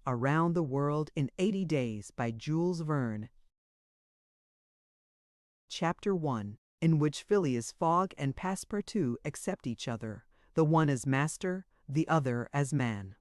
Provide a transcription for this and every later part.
Around the World in 80 Days by Jules Verne. Chapter 1, in which Phileas Fogg and Passepartout accept each other, the one as master, the other as man.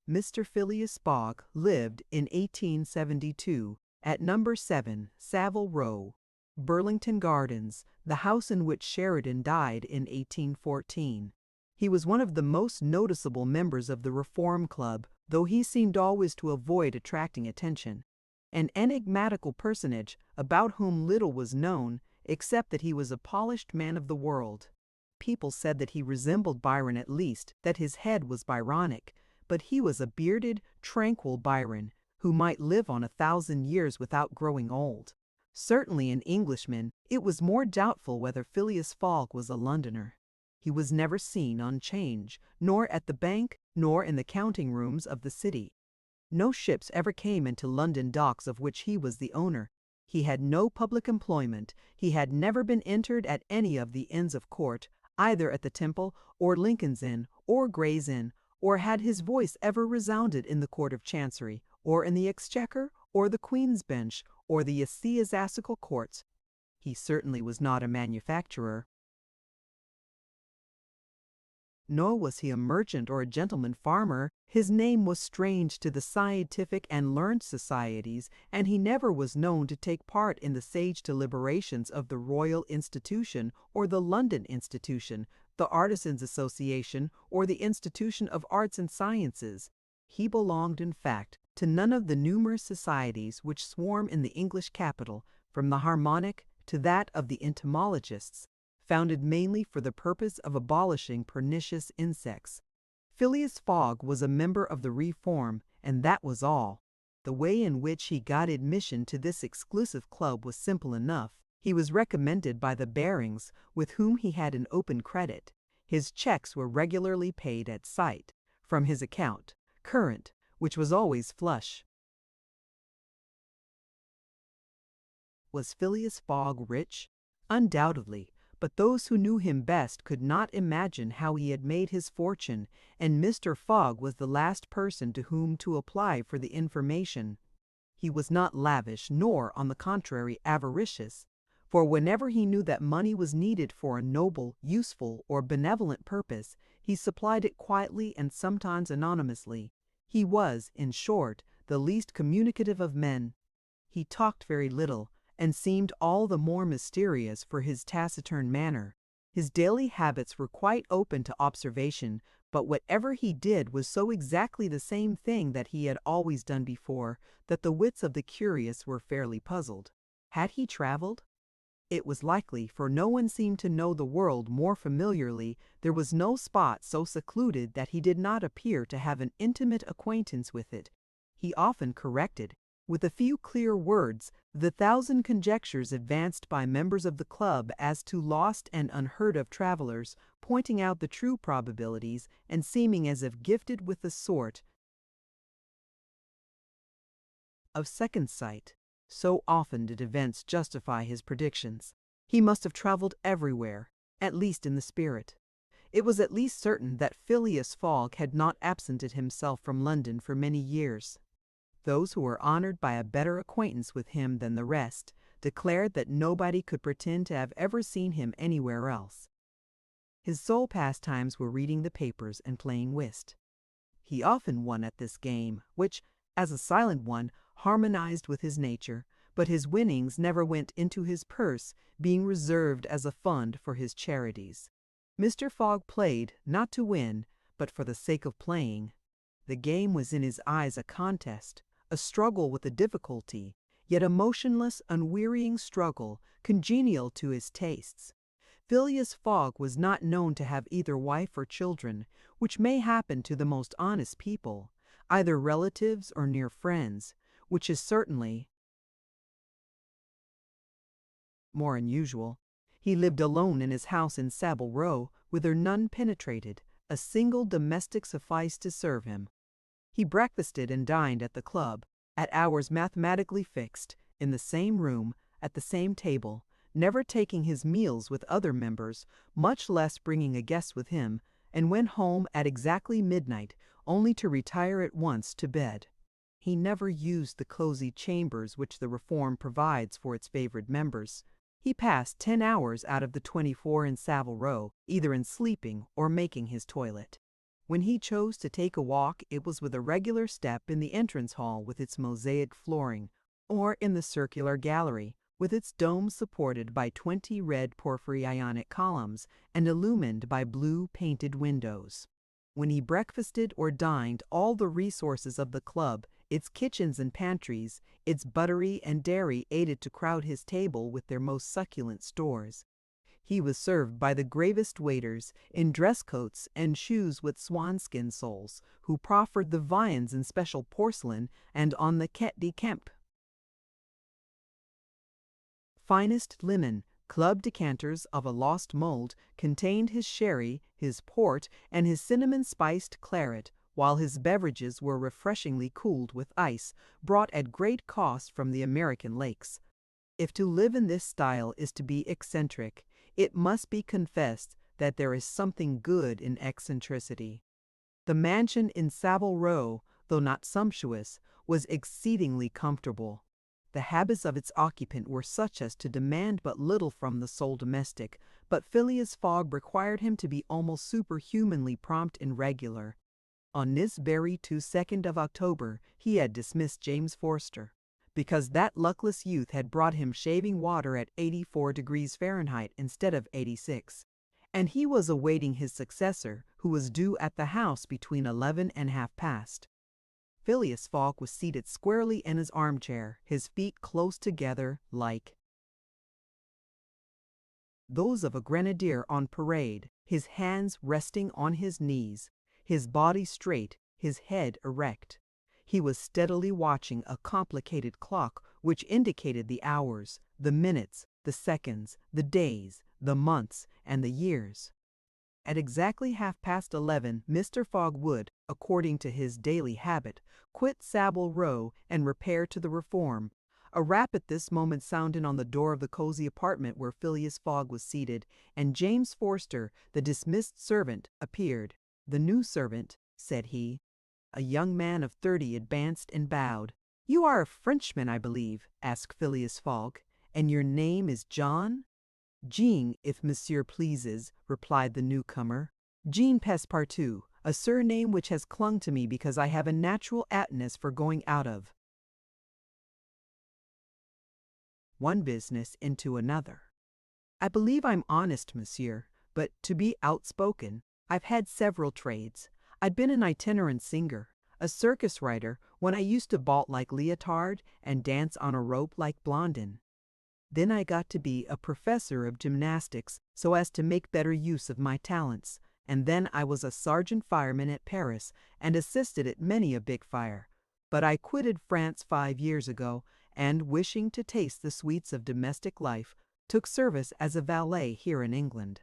Mr. Phileas Fogg lived in 1872 at No. 7 Savile Row, Burlington Gardens, the house in which Sheridan died in 1814. He was one of the most noticeable members of the Reform Club, though he seemed always to avoid attracting attention. An enigmatical personage about whom little was known, except that he was a polished man of the world. People said that he resembled Byron, at least, that his head was Byronic, but he was a bearded, tranquil Byron, who might live on 1,000 years without growing old. Certainly an Englishman, it was more doubtful whether Phileas Fogg was a Londoner. He was never seen on 'Change, nor at the bank, nor in the counting rooms of the city. No ships ever came into London docks of which he was the owner. He had no public employment. He had never been entered at any of the Inns of Court, either at the Temple, or Lincoln's Inn, or Gray's Inn, or had his voice ever resounded in the Court of Chancery, or in the Exchequer, or the Queen's Bench, or the Ecclesiastical Courts. He certainly was not a manufacturer. Nor was he a merchant or a gentleman farmer. His name was strange to the scientific and learned societies, and he never was known to take part in the sage deliberations of the Royal Institution, or the London Institution, the Artisans' Association, or the Institution of Arts and Sciences. He belonged, in fact, to none of the numerous societies which swarm in the English capital, from the Harmonic to that of the entomologists, founded mainly for the purpose of abolishing pernicious insects. Phileas Fogg was a member of the Reform, and that was all. The way in which he got admission to this exclusive club was simple enough. He was recommended by the Barings, with whom he had an open credit. His checks were regularly paid at sight, from his account, current, which was always flush. Was Phileas Fogg rich? Undoubtedly. But those who knew him best could not imagine how he had made his fortune, and Mr. Fogg was the last person to whom to apply for the information. He was not lavish, nor, on the contrary, avaricious, for whenever he knew that money was needed for a noble, useful, or benevolent purpose, he supplied it quietly and sometimes anonymously. He was, in short, the least communicative of men. He talked very little, and seemed all the more mysterious for his taciturn manner. His daily habits were quite open to observation, but whatever he did was so exactly the same thing that he had always done before, that the wits of the curious were fairly puzzled. Had he traveled? It was likely, for no one seemed to know the world more familiarly. There was no spot so secluded that he did not appear to have an intimate acquaintance with it. He often corrected, with a few clear words, the 1,000 conjectures advanced by members of the club as to lost and unheard-of travelers, pointing out the true probabilities, and seeming as if gifted with a sort of second sight. So often did events justify his predictions. He must have traveled everywhere, at least in the spirit. It was at least certain that Phileas Fogg had not absented himself from London for many years. Those who were honored by a better acquaintance with him than the rest declared that nobody could pretend to have ever seen him anywhere else. His sole pastimes were reading the papers and playing whist. He often won at this game, which, as a silent one, harmonized with his nature, but his winnings never went into his purse, being reserved as a fund for his charities. Mr. Fogg played, not to win, but for the sake of playing. The game was in his eyes a contest, a struggle with a difficulty, yet a motionless, unwearying struggle, congenial to his tastes. Phileas Fogg was not known to have either wife or children, which may happen to the most honest people, either relatives or near friends, which is certainly more unusual. He lived alone in his house in Savile Row, whither none penetrated. A single domestic sufficed to serve him. He breakfasted and dined at the club, at hours mathematically fixed, in the same room, at the same table, never taking his meals with other members, much less bringing a guest with him, and went home at exactly midnight, only to retire at once to bed. He never used the cozy chambers which the Reform provides for its favored members. He passed 10 hours out of the 24 in Savile Row, either in sleeping or making his toilet. When he chose to take a walk, it was with a regular step in the entrance hall with its mosaic flooring, or in the circular gallery, with its dome supported by 20 red porphyry Ionic columns and illumined by blue painted windows. When he breakfasted or dined, all the resources of the club, its kitchens and pantries, its buttery and dairy aided to crowd his table with their most succulent stores. He was served by the gravest waiters, in dress coats and shoes with swanskin soles, who proffered the viands in special porcelain and on the quête de camp. Finest linen, club decanters of a lost mold, contained his sherry, his port, and his cinnamon-spiced claret, while his beverages were refreshingly cooled with ice, brought at great cost from the American lakes. If to live in this style is to be eccentric, it must be confessed that there is something good in eccentricity. The mansion in Savile Row, though not sumptuous, was exceedingly comfortable. The habits of its occupant were such as to demand but little from the sole domestic, but Phileas Fogg required him to be almost superhumanly prompt and regular. On this very 22nd of October he had dismissed James Forster, because that luckless youth had brought him shaving water at 84 degrees Fahrenheit instead of 86, and he was awaiting his successor, who was due at the house between 11 and half past. Phileas Fogg was seated squarely in his armchair, his feet close together like those of a grenadier on parade, his hands resting on his knees, his body straight, his head erect. He was steadily watching a complicated clock which indicated the hours, the minutes, the seconds, the days, the months, and the years. At exactly 11:30, Mr. Fogg would, according to his daily habit, quit Savile Row and repair to the Reform. A rap at this moment sounded on the door of the cozy apartment where Phileas Fogg was seated, and James Forster, the dismissed servant, appeared. "The new servant," said he. A young man of 30 advanced and bowed. "You are a Frenchman, I believe?" asked Phileas Fogg. "And your name is John?" "Jean, if monsieur pleases," replied the newcomer. "Jean Passepartout, a surname which has clung to me because I have a natural aptness for going out of one business into another. I believe I'm honest, monsieur, but to be outspoken, I've had several trades. I'd been an itinerant singer, a circus rider when I used to vault like Leotard and dance on a rope like Blondin. Then I got to be a professor of gymnastics so as to make better use of my talents, and then I was a sergeant fireman at Paris and assisted at many a big fire. But I quitted France 5 years ago, and wishing to taste the sweets of domestic life, took service as a valet here in England.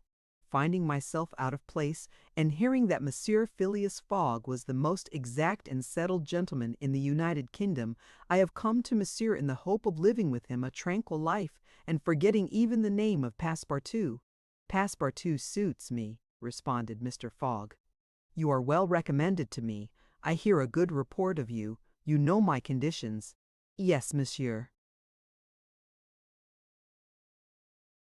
Finding myself out of place, and hearing that Monsieur Phileas Fogg was the most exact and settled gentleman in the United Kingdom, I have come to Monsieur in the hope of living with him a tranquil life, and forgetting even the name of Passepartout." "Passepartout suits me," responded Mr. Fogg. "You are well recommended to me. I hear a good report of you. You know my conditions." "Yes, monsieur."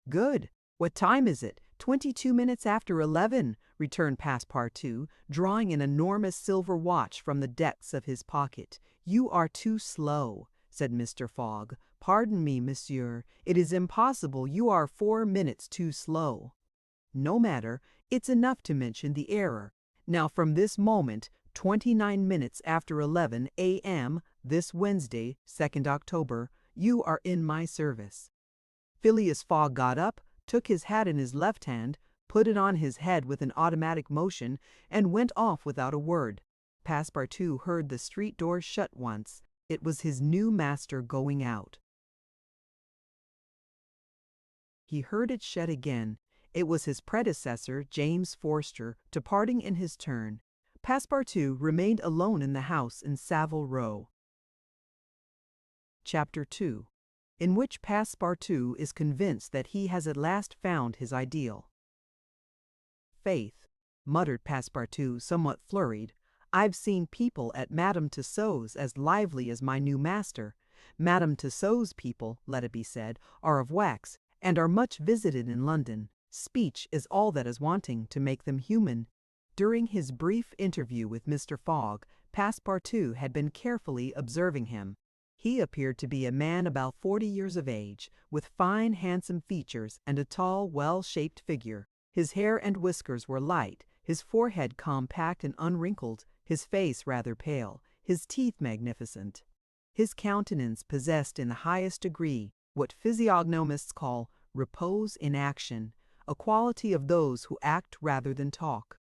"Good. What time is it?" 22 minutes after 11, returned Passepartout, drawing an enormous silver watch from the depths of his pocket. "You are too slow," said Mr. Fogg. "Pardon me, monsieur. It is impossible. You are 4 minutes too slow." "No matter. It's enough to mention the error. Now from this moment, 29 minutes after 11 a.m., this Wednesday, 2nd October, you are in my service." Phileas Fogg got up, took his hat in his left hand, put it on his head with an automatic motion, and went off without a word. Passepartout heard the street door shut once. It was his new master going out. He heard it shut again. It was his predecessor, James Forster, departing in his turn. Passepartout remained alone in the house in Savile Row. Chapter 2, in which Passepartout is convinced that he has at last found his ideal. "Faith," muttered Passepartout, somewhat flurried, I've seen people at Madame Tussauds as lively as my new master. Madame Tussauds people, let it be said, are of wax, and are much visited in London. Speech is all that is wanting to make them human. During his brief interview with Mr. Fogg, Passepartout had been carefully observing him. He appeared to be a man about 40 years of age, with fine, handsome features and a tall, well-shaped figure. His hair and whiskers were light, his forehead compact and unwrinkled, his face rather pale, his teeth magnificent. His countenance possessed in the highest degree what physiognomists call repose in action, a quality of those who act rather than talk.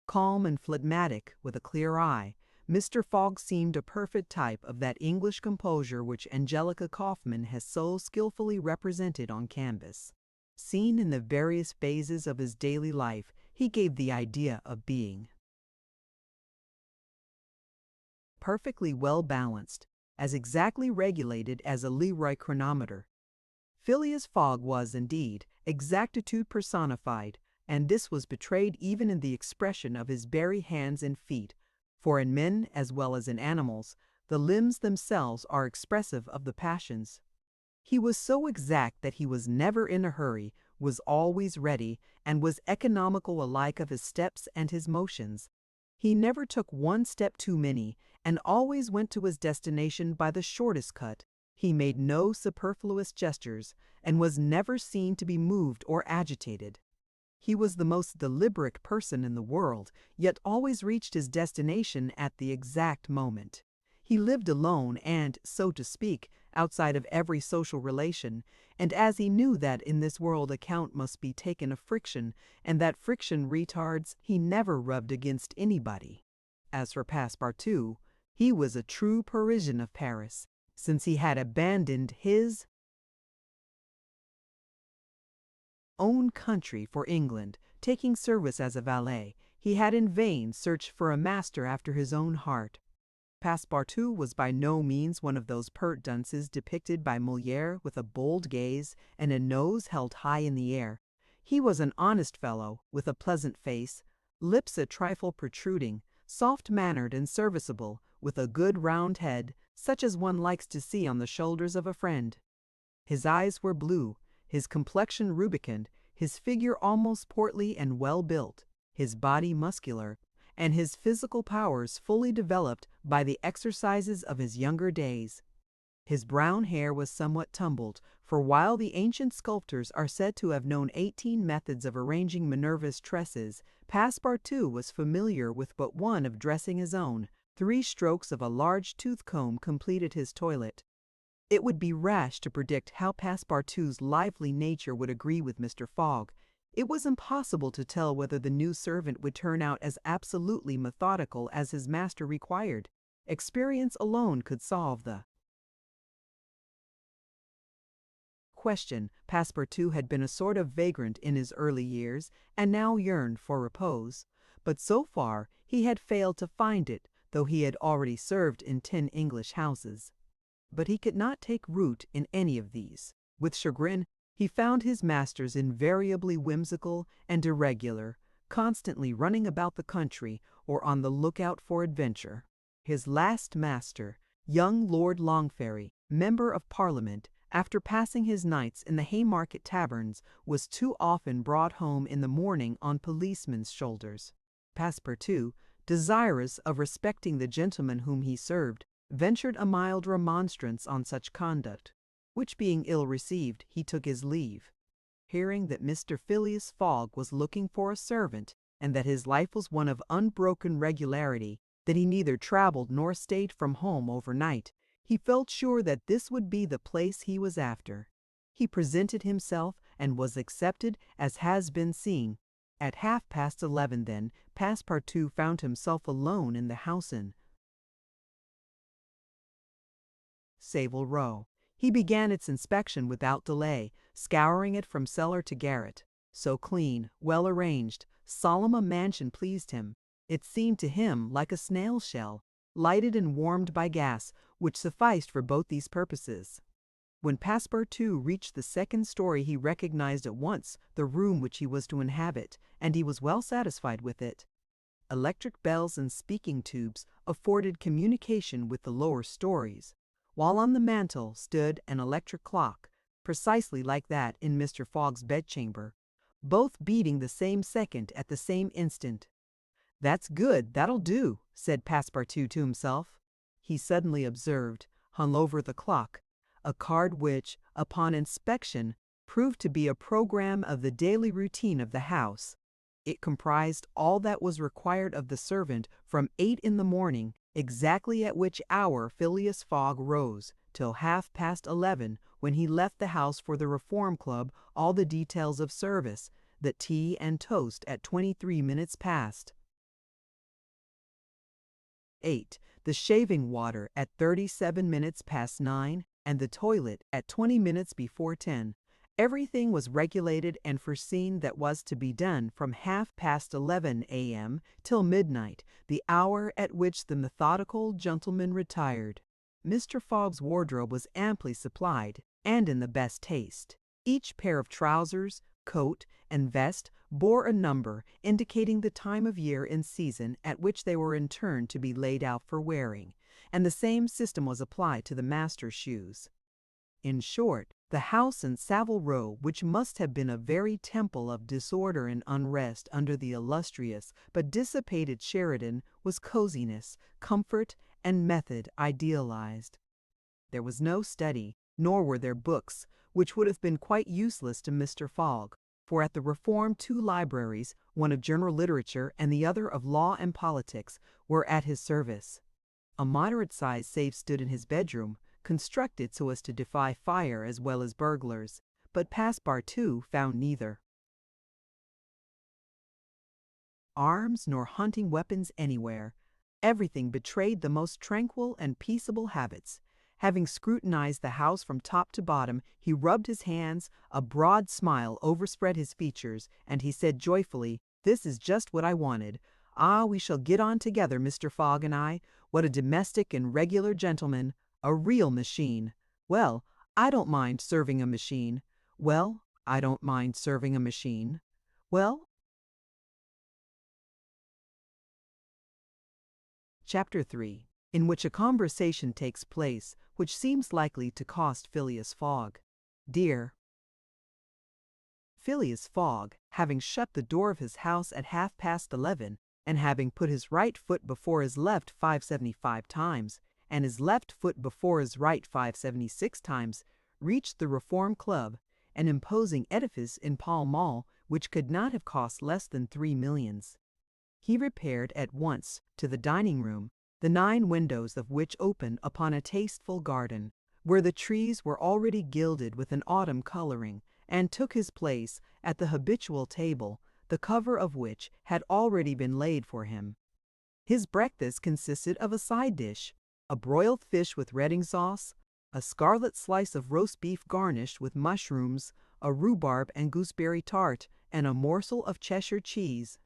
Calm and phlegmatic, with a clear eye, Mr. Fogg seemed a perfect type of that English composure which Angelica Kauffmann has so skillfully represented on canvas. Seen in the various phases of his daily life, he gave the idea of being perfectly well balanced, as exactly regulated as a Leroy chronometer. Phileas Fogg was, indeed, exactitude personified, and this was betrayed even in the expression of his very hands and feet, for in men as well as in animals, the limbs themselves are expressive of the passions. He was so exact that he was never in a hurry, was always ready, and was economical alike of his steps and his motions. He never took one step too many, and always went to his destination by the shortest cut. He made no superfluous gestures, and was never seen to be moved or agitated. He was the most deliberate person in the world, yet always reached his destination at the exact moment. He lived alone and, so to speak, outside of every social relation, and as he knew that in this world account must be taken of friction, and that friction retards, he never rubbed against anybody. As for Passepartout, he was a true Parisian of Paris, since he had abandoned his own country for England, taking service as a valet. He had in vain searched for a master after his own heart. Passepartout was by no means one of those pert dunces depicted by Molière with a bold gaze and a nose held high in the air. He was an honest fellow, with a pleasant face, lips a trifle protruding, soft-mannered and serviceable, with a good round head, such as one likes to see on the shoulders of a friend. His eyes were blue, his complexion rubicund, his figure almost portly and well built, his body muscular, and his physical powers fully developed by the exercises of his younger days. His brown hair was somewhat tumbled, for while the ancient sculptors are said to have known 18 methods of arranging Minerva's tresses, Passepartout was familiar with but one of dressing his own. 3 strokes of a large tooth comb completed his toilet. It would be rash to predict how Passepartout's lively nature would agree with Mr. Fogg. It was impossible to tell whether the new servant would turn out as absolutely methodical as his master required. Experience alone could solve the question. Passepartout had been a sort of vagrant in his early years, and now yearned for repose. But so far he had failed to find it, though he had already served in 10 English houses. But he could not take root in any of these. With chagrin, he found his masters invariably whimsical and irregular, constantly running about the country or on the lookout for adventure. His last master, young Lord Longferry, Member of Parliament, after passing his nights in the Haymarket taverns, was too often brought home in the morning on policemen's shoulders. Passepartout, desirous of respecting the gentleman whom he served, ventured a mild remonstrance on such conduct, which being ill received, he took his leave. Hearing that Mr. Phileas Fogg was looking for a servant, and that his life was one of unbroken regularity, that he neither traveled nor stayed from home overnight, he felt sure that this would be the place he was after. He presented himself and was accepted, as has been seen. At 11:30 then, Passepartout found himself alone in the house in Savile Row. He began its inspection without delay, scouring it from cellar to garret. So clean, well arranged, solemn a mansion pleased him. It seemed to him like a snail shell, lighted and warmed by gas, which sufficed for both these purposes. When Passepartout reached the 2nd story, he recognized at once the room which he was to inhabit, and he was well satisfied with it. Electric bells and speaking tubes afforded communication with the lower stories, while on the mantel stood an electric clock, precisely like that in Mr. Fogg's bedchamber, both beating the same second at the same instant. "That's good, that'll do," said Passepartout to himself. He suddenly observed, hung over the clock, a card which, upon inspection, proved to be a program of the daily routine of the house. It comprised all that was required of the servant from 8 in the morning, exactly at which hour Phileas Fogg rose, till 11:30, when he left the house for the Reform Club, all the details of service, the tea and toast at 23 minutes past. 8. The shaving water at 37 minutes past 9, and the toilet at 20 minutes before 10. Everything was regulated and foreseen that was to be done from 11:30 a.m. till midnight, the hour at which the methodical gentleman retired. Mr. Fogg's wardrobe was amply supplied, and in the best taste. Each pair of trousers, coat, and vest bore a number indicating the time of year and season at which they were in turn to be laid out for wearing, and the same system was applied to the master's shoes. In short, the house in Savile Row, which must have been a very temple of disorder and unrest under the illustrious but dissipated Sheridan, was coziness, comfort, and method idealized. There was no study, nor were there books, which would have been quite useless to Mr. Fogg, for at the Reform 2 libraries, one of general literature and the other of law and politics, were at his service. A moderate-sized safe stood in his bedroom, constructed so as to defy fire as well as burglars, but Passepartout found neither arms nor hunting weapons anywhere. Everything betrayed the most tranquil and peaceable habits. Having scrutinized the house from top to bottom, he rubbed his hands, a broad smile overspread his features, and he said joyfully, "This is just what I wanted. Ah, we shall get on together, Mr. Fogg and I. What a domestic and regular gentleman! A real machine. Well, I don't mind serving a machine. Well, I don't mind serving a machine. Well." Chapter 3, in which a conversation takes place which seems likely to cost Phileas Fogg. Dear Phileas Fogg, having shut the door of his house at 11:30, and having put his right foot before his left 575 times, and his left foot before his right 576 times, reached the Reform Club, an imposing edifice in Pall Mall which could not have cost less than 3 millions. He repaired at once to the dining room, the 9 windows of which open upon a tasteful garden, where the trees were already gilded with an autumn coloring, and took his place at the habitual table, the cover of which had already been laid for him. His breakfast consisted of a side dish, a broiled fish with Reading sauce, a scarlet slice of roast beef garnished with mushrooms, a rhubarb and gooseberry tart, and a morsel of Cheshire cheese,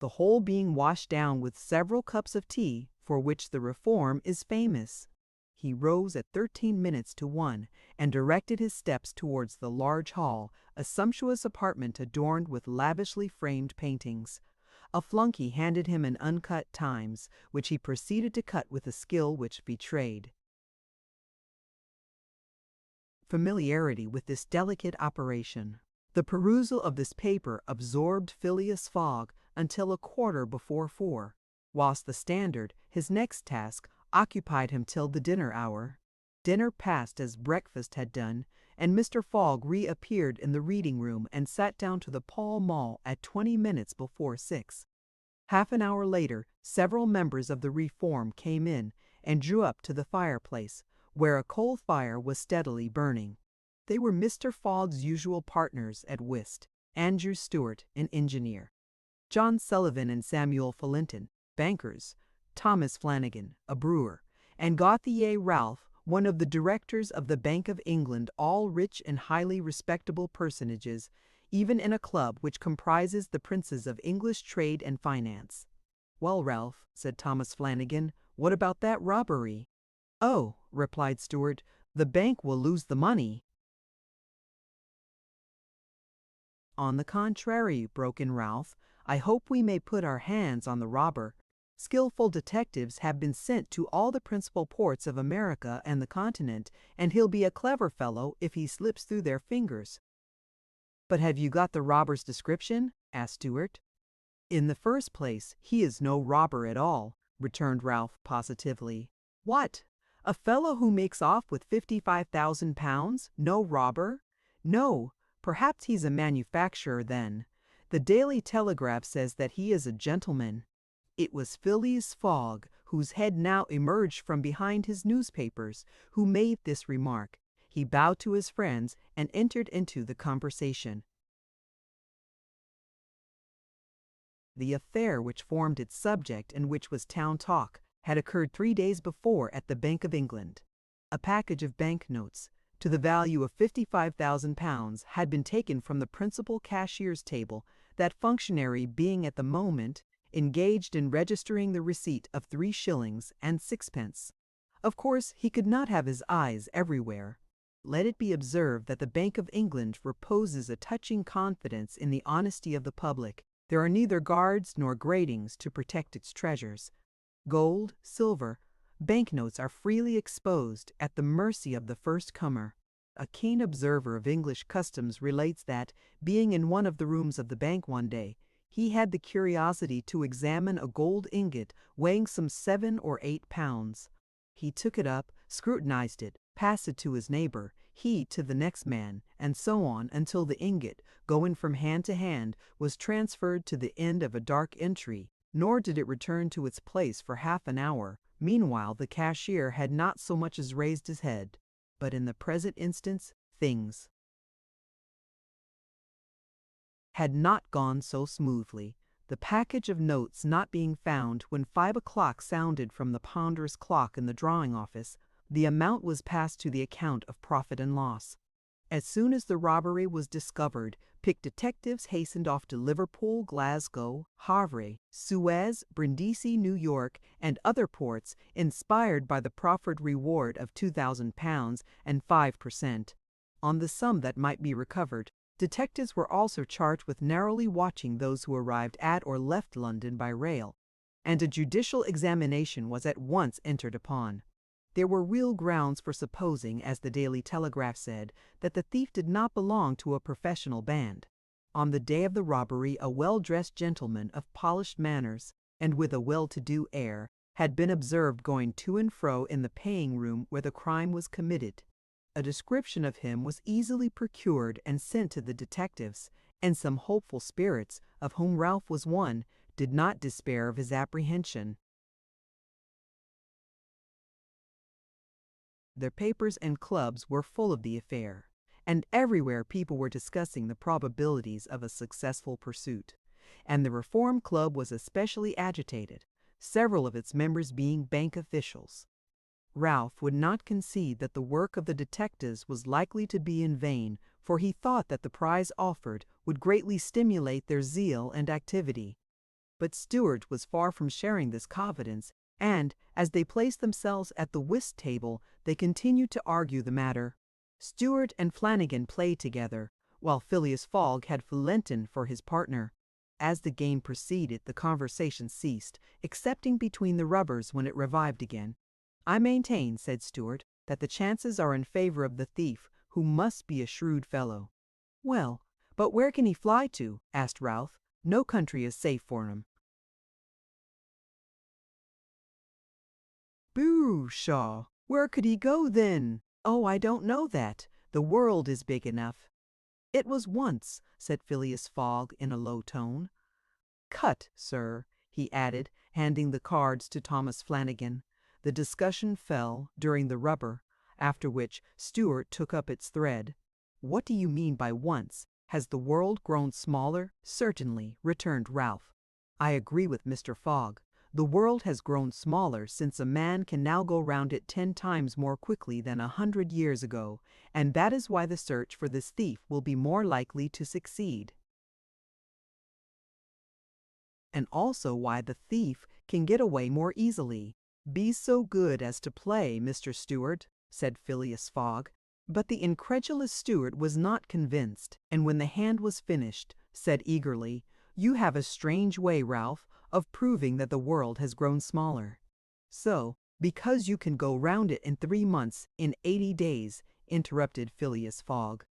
the whole being washed down with several cups of tea, for which the Reform is famous. He rose at 13 minutes to 1, and directed his steps towards the large hall, a sumptuous apartment adorned with lavishly framed paintings. A flunkey handed him an uncut Times, which he proceeded to cut with a skill which betrayed familiarity with this delicate operation. The perusal of this paper absorbed Phileas Fogg until 4:15, whilst the Standard, his next task, occupied him till the dinner hour. Dinner passed as breakfast had done, and Mr. Fogg reappeared in the reading room and sat down to the Pall Mall at 20 minutes before 6. Half an hour later, several members of the Reform came in and drew up to the fireplace, where a coal fire was steadily burning. They were Mr. Fogg's usual partners at whist, Andrew Stewart, an engineer, John Sullivan and Samuel Fallentin, bankers, Thomas Flanagan, a brewer, and Gauthier Ralph, one of the directors of the Bank of England, all rich and highly respectable personages, even in a club which comprises the princes of English trade and finance. "Well, Ralph," said Thomas Flanagan, "what about that robbery?" "Oh," replied Stewart, "the bank will lose the money." "On the contrary," broke in Ralph, I hope we may put our hands on the robber. Skillful detectives have been sent to all the principal ports of America and the continent, and he'll be a clever fellow if he slips through their fingers." "But have you got the robber's description?" asked Stuart. "In the first place, he is no robber at all," returned Ralph positively. "What? A fellow who makes off with £55,000? No robber? No, perhaps he's a manufacturer then. The Daily Telegraph says that he is a gentleman." It was Phileas Fogg, whose head now emerged from behind his newspapers, who made this remark. He bowed to his friends and entered into the conversation. The affair which formed its subject and which was town talk had occurred 3 days before at the Bank of England. A package of banknotes, to the value of £55,000, had been taken from the principal cashier's table, that functionary being at the moment engaged in registering the receipt of 3 shillings and 6 pence. Of course, he could not have his eyes everywhere. Let it be observed that the Bank of England reposes a touching confidence in the honesty of the public. There are neither guards nor gratings to protect its treasures. Gold, silver, banknotes are freely exposed at the mercy of the first comer. A keen observer of English customs relates that, being in one of the rooms of the bank one day, he had the curiosity to examine a gold ingot weighing some 7 or 8 pounds. He took it up, scrutinized it, passed it to his neighbor, he to the next man, and so on until the ingot, going from hand to hand, was transferred to the end of a dark entry, nor did it return to its place for half an hour. Meanwhile the cashier had not so much as raised his head. But in the present instance, things had not gone so smoothly, the package of notes not being found when 5 o'clock sounded from the ponderous clock in the drawing office. The amount was passed to the account of profit and loss. As soon as the robbery was discovered, picked detectives hastened off to Liverpool, Glasgow, Havre, Suez, Brindisi, New York, and other ports, inspired by the proffered reward of £2,000 and 5%. On the sum that might be recovered, detectives were also charged with narrowly watching those who arrived at or left London by rail, and a judicial examination was at once entered upon. There were real grounds for supposing, as the Daily Telegraph said, that the thief did not belong to a professional band. On the day of the robbery a well-dressed gentleman of polished manners, and with a well-to-do air, had been observed going to and fro in the paying room where the crime was committed. A description of him was easily procured and sent to the detectives, and some hopeful spirits, of whom Ralph was one, did not despair of his apprehension. The papers and clubs were full of the affair, and everywhere people were discussing the probabilities of a successful pursuit. And the Reform Club was especially agitated, several of its members being bank officials. Ralph would not concede that the work of the detectives was likely to be in vain, for he thought that the prize offered would greatly stimulate their zeal and activity. But Stuart was far from sharing this confidence, and, as they placed themselves at the whist table, they continued to argue the matter. Stuart and Flanagan played together, while Phileas Fogg had Fullenton for his partner. As the game proceeded, the conversation ceased, excepting between the rubbers when it revived again. "I maintain," said Stuart, "that the chances are in favor of the thief, who must be a shrewd fellow." "Well, but where can he fly to?" asked Ralph. "No country is safe for him." "Boo, Shaw! Where could he go then?" "Oh, I don't know that. The world is big enough." "It was once," said Phileas Fogg in a low tone. "Cut, sir," he added, handing the cards to Thomas Flanagan. The discussion fell during the rubber, after which Stuart took up its thread. "What do you mean by once? Has the world grown smaller?" "Certainly," returned Ralph. "I agree with Mr. Fogg. The world has grown smaller since a man can now go round it 10 times more quickly than 100 years ago, and that is why the search for this thief will be more likely to succeed. And also why the thief can get away more easily." "Be so good as to play, Mr. Stuart," said Phileas Fogg. But the incredulous Stuart was not convinced, and when the hand was finished, said eagerly, You have a strange way, Ralph, of proving that the world has grown smaller. So, because you can go round it in 3 months, in 80 days, interrupted Phileas Fogg.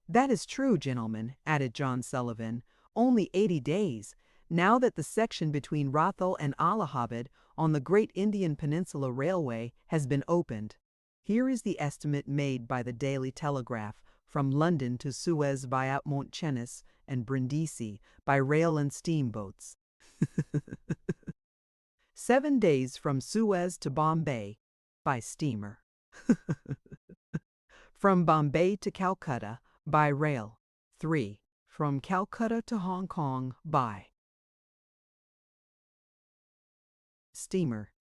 That is true, gentlemen, added John Sullivan. Only 80 days. Now that the section between Rothal and Allahabad on the Great Indian Peninsula Railway has been opened. Here is the estimate made by the Daily Telegraph from London to Suez via Mont Cenis and Brindisi by rail and steamboats. 7 days from Suez to Bombay by steamer. From Bombay to Calcutta by rail. 3. From Calcutta to Hong Kong by steamer.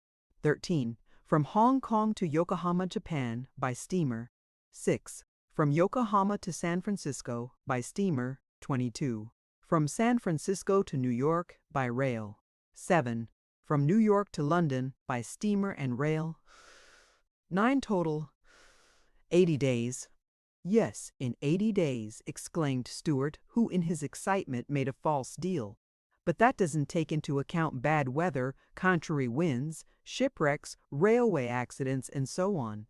13. From Hong Kong to Yokohama, Japan by steamer. 6. From Yokohama to San Francisco by steamer. 22. From San Francisco to New York by rail. 7. From New York to London by steamer and rail. 9 total. 80 days. Yes, in 80 days, exclaimed Stuart, who in his excitement made a false deal. But that doesn't take into account bad weather, contrary winds, shipwrecks, railway accidents, and so on.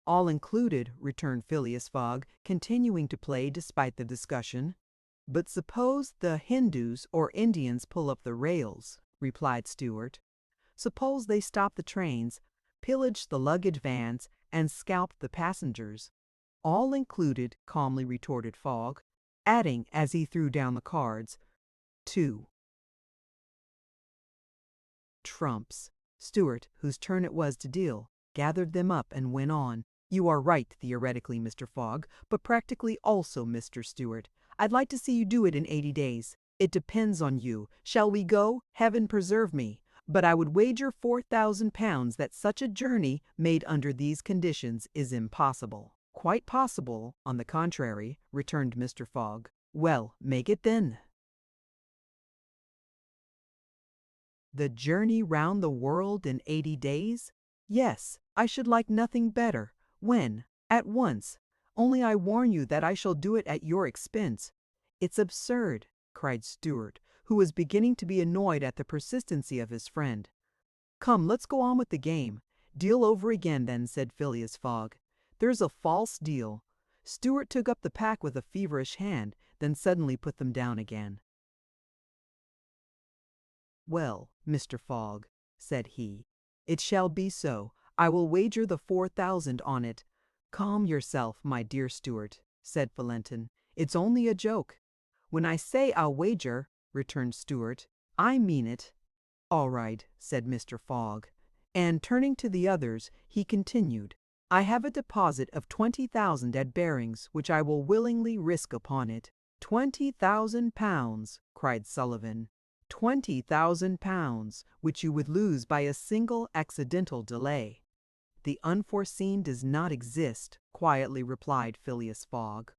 All included, returned Phileas Fogg, continuing to play despite the discussion. But suppose the Hindus or Indians pull up the rails, replied Stuart. Suppose they stop the trains, pillage the luggage vans, and scalp the passengers. All included, calmly retorted Fogg, adding as he threw down the cards, 2 trumps. Stuart, whose turn it was to deal, gathered them up and went on. You are right, theoretically, Mr. Fogg, but practically also, Mr. Stuart. I'd like to see you do it in 80 days. It depends on you. Shall we go? Heaven preserve me. But I would wager £4,000 that such a journey, made under these conditions, is impossible. Quite possible, on the contrary, returned Mr. Fogg. Well, make it then. The journey round the world in 80 days? Yes, I should like nothing better. When? At once. Only I warn you that I shall do it at your expense. It's absurd, cried Stuart, who was beginning to be annoyed at the persistency of his friend. Come, let's go on with the game. Deal over again, then, said Phileas Fogg. There's a false deal. Stuart took up the pack with a feverish hand, then suddenly put them down again. Well, Mr. Fogg, said he, it shall be so. I will wager the 4,000 on it. Calm yourself, my dear Stuart, said Valentin. It's only a joke. When I say I'll wager, returned Stuart, I mean it. All right, said Mr. Fogg. And turning to the others, he continued, I have a deposit of 20,000 at Barings, which I will willingly risk upon it. £20,000, cried Sullivan. £20,000, which you would lose by a single accidental delay. The unforeseen does not exist, quietly replied Phileas Fogg.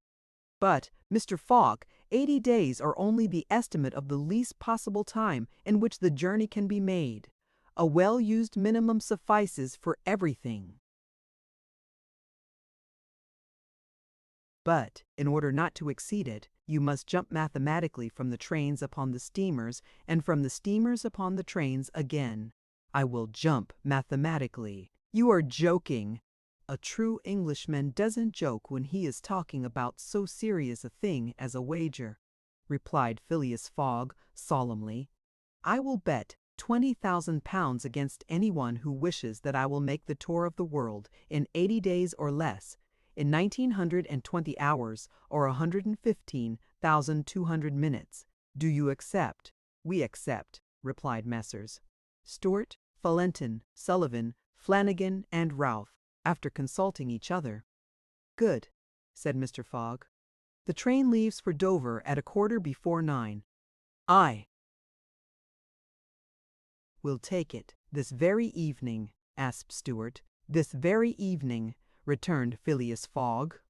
But, Mr. Fogg, 80 days are only the estimate of the least possible time in which the journey can be made. A well-used minimum suffices for everything. But, in order not to exceed it, you must jump mathematically from the trains upon the steamers, and from the steamers upon the trains again. I will jump mathematically. You are joking. A true Englishman doesn't joke when he is talking about so serious a thing as a wager, replied Phileas Fogg solemnly. I will bet £20,000 against anyone who wishes that I will make the tour of the world in 80 days or less, in 1920 hours or 115,200 minutes. Do you accept? We accept, replied Messrs. Stuart, Valentin, Sullivan, Flanagan, and Ralph, after consulting each other. Good, said Mr. Fogg. The train leaves for Dover at 9:15. Aye. We'll take it this very evening, asked Stuart. This very evening, returned Phileas Fogg.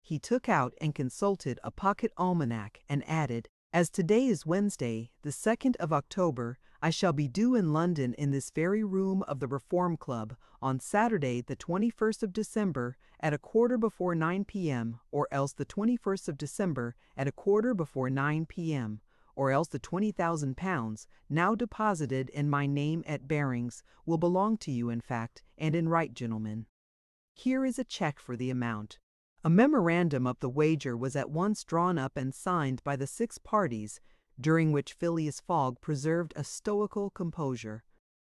He took out and consulted a pocket almanac and added, as today is Wednesday, the 2nd of October, I shall be due in London in this very room of the Reform Club on Saturday, the 21st of December, at 9:15 p.m., or else the 21st of December at 9:15 p.m., or else the 20,000 pounds, now deposited in my name at Barings, will belong to you in fact, and in right, gentlemen. Here is a check for the amount." A memorandum of the wager was at once drawn up and signed by the 6 parties, during which Phileas Fogg preserved a stoical composure.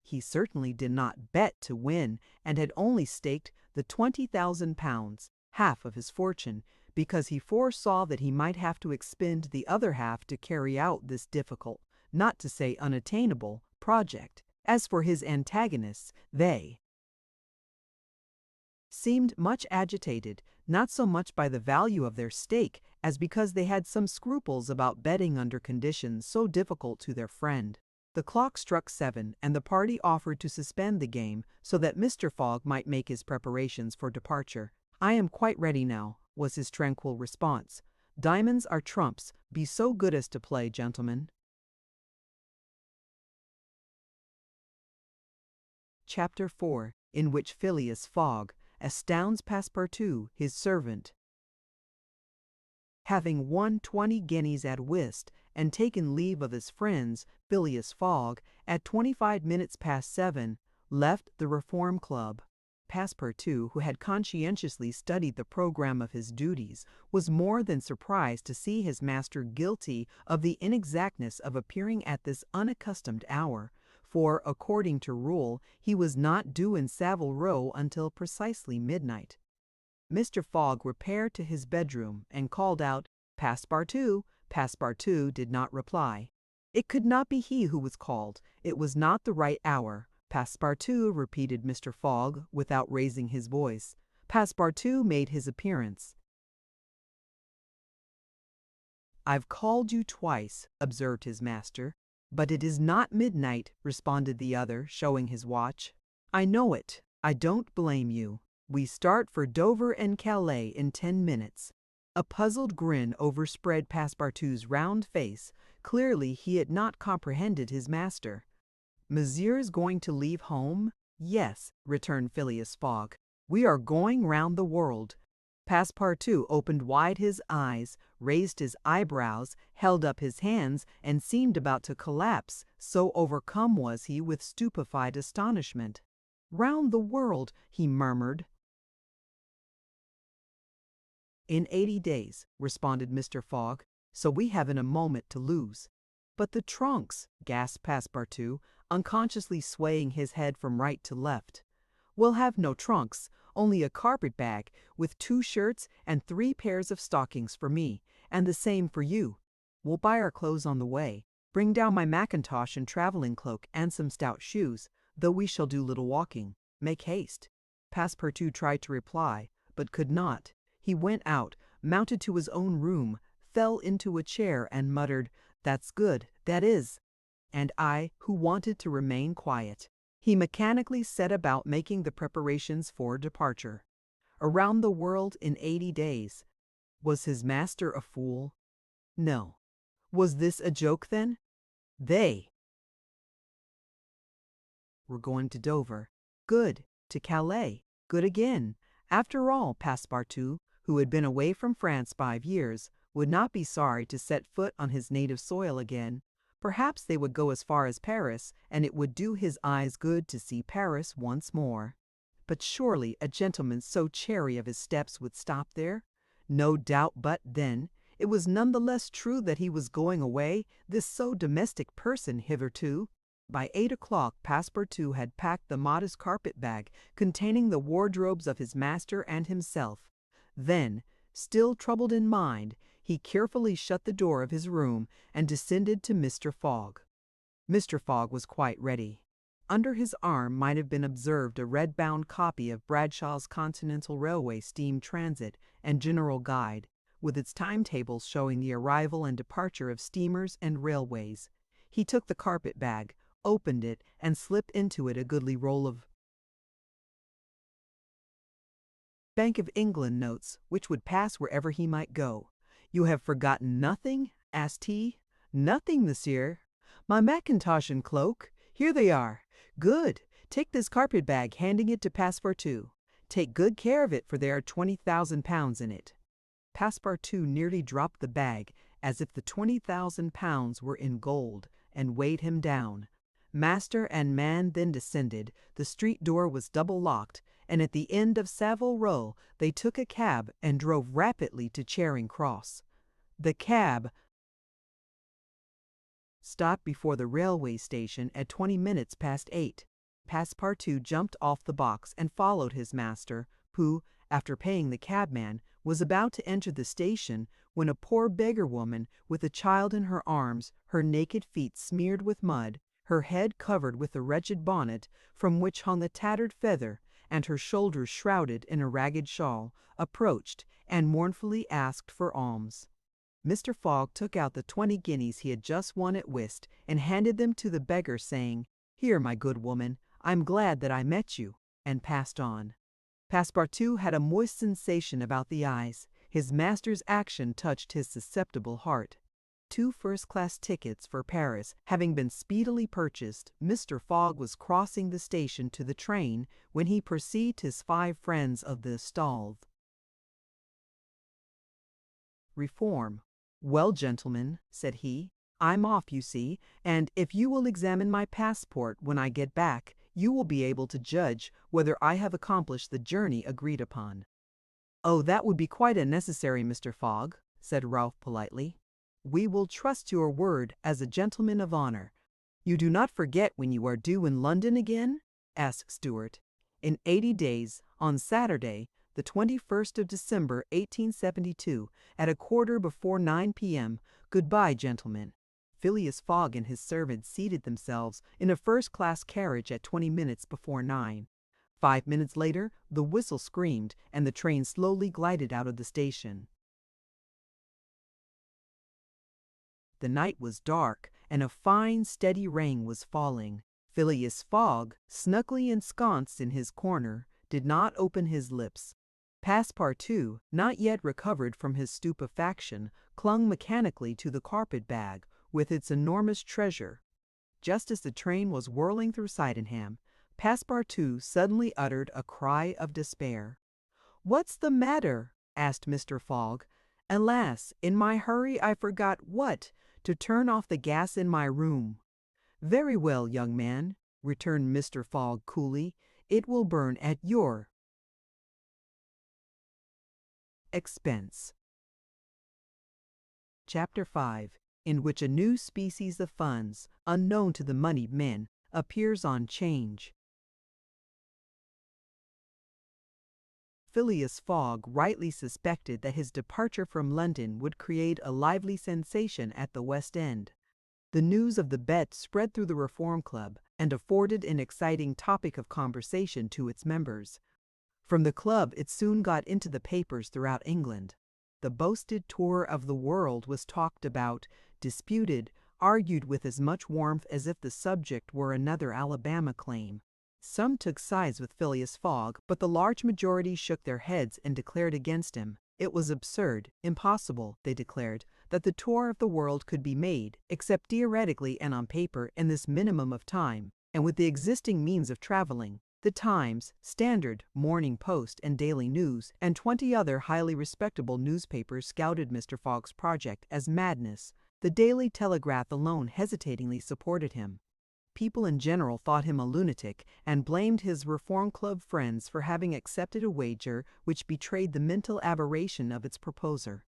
He certainly did not bet to win, and had only staked the 20,000 pounds, half of his fortune, because he foresaw that he might have to expend the other half to carry out this difficult, not to say unattainable, project. As for his antagonists, they seemed much agitated, not so much by the value of their stake as because they had some scruples about betting under conditions so difficult to their friend. The clock struck 7, and the party offered to suspend the game so that Mr. Fogg might make his preparations for departure. "I am quite ready now," was his tranquil response. "Diamonds are trumps. Be so good as to play, gentlemen." Chapter 4, in which Phileas Fogg astounds Passepartout, his servant. Having won 20 guineas at whist, and taken leave of his friends, Phileas Fogg, at 25 minutes past 7, left the Reform Club. Passepartout, who had conscientiously studied the programme of his duties, was more than surprised to see his master guilty of the inexactness of appearing at this unaccustomed hour, for, according to rule, he was not due in Savile Row until precisely midnight. Mr. Fogg repaired to his bedroom and called out, "Passepartout." Passepartout did not reply. It could not be he who was called. It was not the right hour. "Passepartout," repeated Mr. Fogg, without raising his voice. Passepartout made his appearance. "I've called you twice," observed his master. "But it is not midnight," responded the other, showing his watch. "I know it. I don't blame you. We start for Dover and Calais in 10 minutes. A puzzled grin overspread Passepartout's round face. Clearly he had not comprehended his master. "Monsieur's going to leave home?" "Yes," returned Phileas Fogg. "We are going round the world." Passepartout opened wide his eyes, raised his eyebrows, held up his hands, and seemed about to collapse, so overcome was he with stupefied astonishment. "Round the world," he murmured. "In 80 days," responded Mr. Fogg, "so we haven't a moment to lose." "But the trunks," gasped Passepartout, unconsciously swaying his head from right to left. "We'll have no trunks, only a carpet bag with 2 shirts and 3 pairs of stockings for me, and the same for you. We'll buy our clothes on the way. Bring down my mackintosh and travelling cloak and some stout shoes, though we shall do little walking. Make haste." Passepartout tried to reply, but could not. He went out, mounted to his own room, fell into a chair, and muttered, "That's good, that is." And I, who wanted to remain quiet. He mechanically set about making the preparations for departure. Around the world in 80 days. Was his master a fool? No. Was this a joke then? They were going to Dover. Good. To Calais. Good again. After all, Passepartout, who had been away from France 5 years, would not be sorry to set foot on his native soil again. Perhaps they would go as far as Paris, and it would do his eyes good to see Paris once more. But surely a gentleman so chary of his steps would stop there? No doubt but then, it was none the less true that he was going away, this so domestic person hitherto. By 8 o'clock Passepartout had packed the modest carpet-bag containing the wardrobes of his master and himself. Then, still troubled in mind, he carefully shut the door of his room and descended to Mr. Fogg. Mr. Fogg was quite ready. Under his arm might have been observed a red-bound copy of Bradshaw's Continental Railway Steam Transit and General Guide, with its timetables showing the arrival and departure of steamers and railways. He took the carpet-bag, opened it, and slipped into it a goodly roll of Bank of England notes, which would pass wherever he might go. "You have forgotten nothing?" asked he. "Nothing, monsieur. My mackintosh and cloak. Here they are. Good. Take this carpet-bag," handing it to Passepartout. "Take good care of it, for there are 20,000 pounds in it." Passepartout nearly dropped the bag, as if the 20,000 pounds were in gold, and weighed him down. Master and man then descended, the street door was double-locked, and at the end of Savile Row they took a cab and drove rapidly to Charing Cross. The cab stopped before the railway station at 20 minutes past 8. Passepartout jumped off the box and followed his master, who, after paying the cabman, was about to enter the station when a poor beggar woman, with a child in her arms, her naked feet smeared with mud, her head covered with a wretched bonnet, from which hung a tattered feather, and her shoulders shrouded in a ragged shawl, approached and mournfully asked for alms. Mr. Fogg took out the 20 guineas he had just won at whist, and handed them to the beggar, saying, "Here, my good woman, I'm glad that I met you," and passed on. Passepartout had a moist sensation about the eyes. His master's action touched his susceptible heart. 2 first-class tickets for Paris having been speedily purchased, Mr. Fogg was crossing the station to the train when he perceived his 5 friends of the stall. Reform. "Well, gentlemen," said he, "I'm off, you see, and if you will examine my passport when I get back, you will be able to judge whether I have accomplished the journey agreed upon." "Oh, that would be quite unnecessary, Mr. Fogg," said Ralph politely. "We will trust your word as a gentleman of honor." "You do not forget when you are due in London again?" asked Stewart. "In 80 days, on Saturday, the 21st of December, 1872, at 9:15 p.m. Goodbye, gentlemen." Phileas Fogg and his servant seated themselves in a first-class carriage at 20 minutes before 9. 5 minutes later, the whistle screamed, and the train slowly glided out of the station. The night was dark, and a fine, steady rain was falling. Phileas Fogg, snugly ensconced in his corner, did not open his lips. Passepartout, not yet recovered from his stupefaction, clung mechanically to the carpet-bag with its enormous treasure. Just as the train was whirling through Sydenham, Passepartout suddenly uttered a cry of despair. "What's the matter?" asked Mr. Fogg. "Alas, in my hurry I forgot what? To turn off the gas in my room." "Very well, young man," returned Mr. Fogg coolly. "It will burn at your expense." Chapter 5, in which a new species of funds, unknown to the moneyed men, appears on 'Change. Phileas Fogg rightly suspected that his departure from London would create a lively sensation at the West End. The news of the bet spread through the Reform Club, and afforded an exciting topic of conversation to its members. From the club it soon got into the papers throughout England. The boasted tour of the world was talked about, disputed, argued with as much warmth as if the subject were another Alabama claim. Some took sides with Phileas Fogg, but the large majority shook their heads and declared against him. It was absurd, impossible, they declared, that the tour of the world could be made, except theoretically and on paper, in this minimum of time, and with the existing means of traveling. The Times, Standard, Morning Post, and Daily News, and 20 other highly respectable newspapers scouted Mr. Fogg's project as madness. The Daily Telegraph alone hesitatingly supported him. People in general thought him a lunatic, and blamed his Reform Club friends for having accepted a wager which betrayed the mental aberration of its proposer.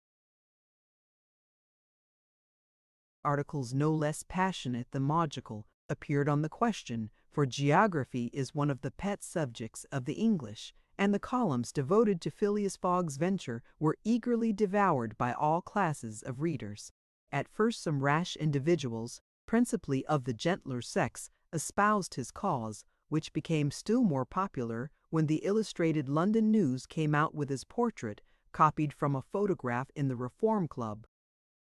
Articles no less passionate than logical appeared on the question, for geography is one of the pet subjects of the English, and the columns devoted to Phileas Fogg's venture were eagerly devoured by all classes of readers. At first some rash individuals, principally of the gentler sex, espoused his cause, which became still more popular when the Illustrated London News came out with his portrait, copied from a photograph in the Reform Club.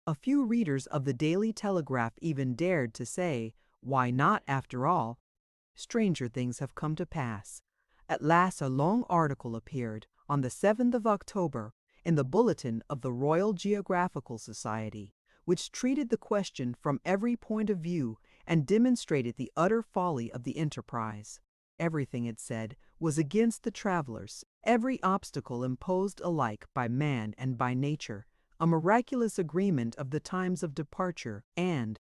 A few readers of the Daily Telegraph even dared to say, "Why not, after all?" Stranger things have come to pass. At last a long article appeared, on the 7th of October, in the Bulletin of the Royal Geographical Society, which treated the question from every point of view and demonstrated the utter folly of the enterprise. Everything, it said, was against the travelers, every obstacle imposed alike by man and by nature, a miraculous agreement of the times of departure and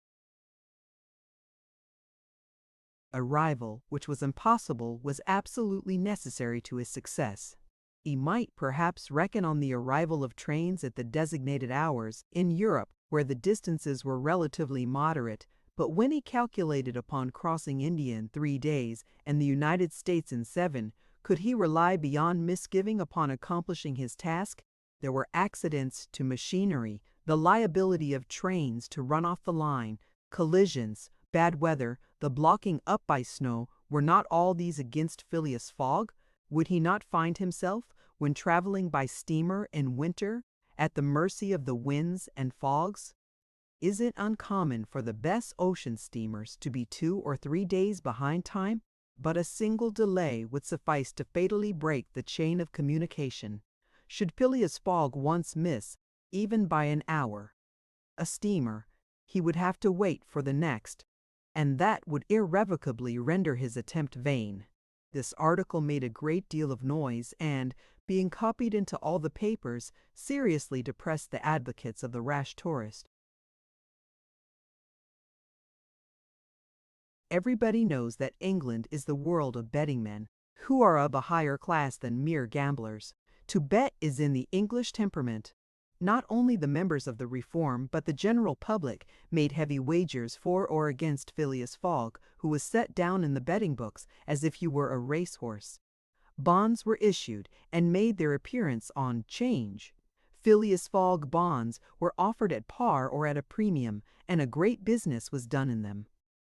arrival, which was impossible, was absolutely necessary to his success. He might perhaps reckon on the arrival of trains at the designated hours in Europe, where the distances were relatively moderate, but when he calculated upon crossing India in 3 days and the United States in 7, could he rely beyond misgiving upon accomplishing his task? There were accidents to machinery, the liability of trains to run off the line, collisions, bad weather, the blocking up by snow. Were not all these against Phileas Fogg? Would he not find himself, when traveling by steamer in winter, at the mercy of the winds and fogs? Is it uncommon for the best ocean steamers to be 2 or 3 days behind time? But a single delay would suffice to fatally break the chain of communication. Should Phileas Fogg once miss, even by an hour, a steamer, he would have to wait for the next, and that would irrevocably render his attempt vain. This article made a great deal of noise and, being copied into all the papers, seriously depressed the advocates of the rash tourist. Everybody knows that England is the world of betting men, who are of a higher class than mere gamblers. To bet is in the English temperament. Not only the members of the Reform, but the general public made heavy wagers for or against Phileas Fogg, who was set down in the betting books as if he were a racehorse. Bonds were issued and made their appearance on 'Change. Phileas Fogg bonds were offered at par or at a premium, and a great business was done in them.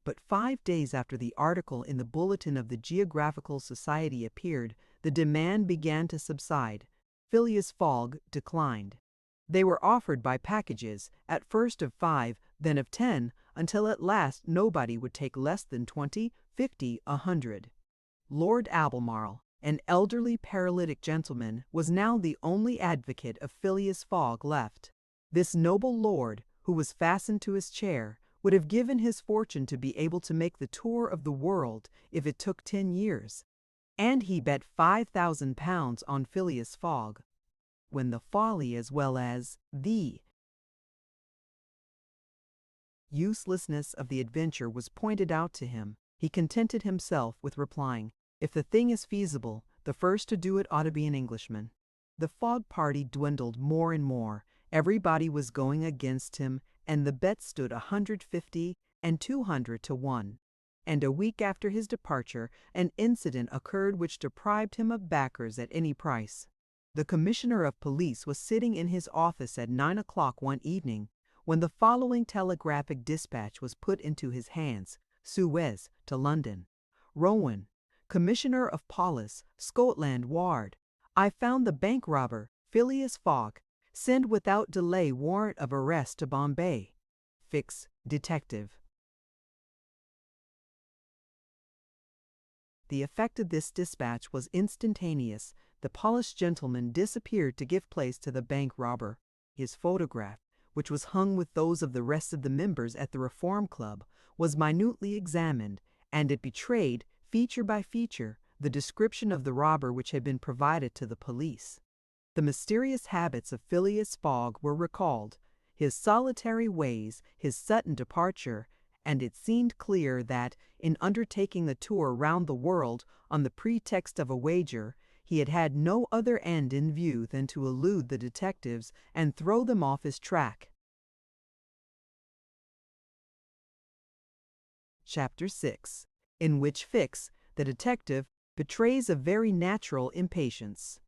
But 5 days after the article in the Bulletin of the Geographical Society appeared, the demand began to subside. Phileas Fogg declined. They were offered by packages, at first of 5, then of 10, until at last nobody would take less than 20, 50, 100. Lord Albemarle, an elderly paralytic gentleman, was now the only advocate of Phileas Fogg left. This noble lord, who was fastened to his chair, would have given his fortune to be able to make the tour of the world if it took 10 years. And he bet £5,000 on Phileas Fogg, when the folly as well as the uselessness of the adventure was pointed out to him, he contented himself with replying, "If the thing is feasible, the first to do it ought to be an Englishman." The Fogg party dwindled more and more. Everybody was going against him, and the bets stood 150 and 200 to 1. And a week after his departure, an incident occurred which deprived him of backers at any price. The Commissioner of Police was sitting in his office at 9 o'clock one evening, when the following telegraphic dispatch was put into his hands: Suez to London. Rowan, Commissioner of Police, Scotland Yard. I found the bank robber, Phileas Fogg. Send without delay warrant of arrest to Bombay. Fix, Detective. The effect of this dispatch was instantaneous. The polished gentleman disappeared to give place to the bank robber. His photograph, which was hung with those of the rest of the members at the Reform Club, was minutely examined, and it betrayed, feature by feature, the description of the robber which had been provided to the police. The mysterious habits of Phileas Fogg were recalled, his solitary ways, his sudden departure, and it seemed clear that, in undertaking the tour round the world on the pretext of a wager, he had had no other end in view than to elude the detectives and throw them off his track. Chapter 6, in which Fix, the detective, betrays a very natural impatience.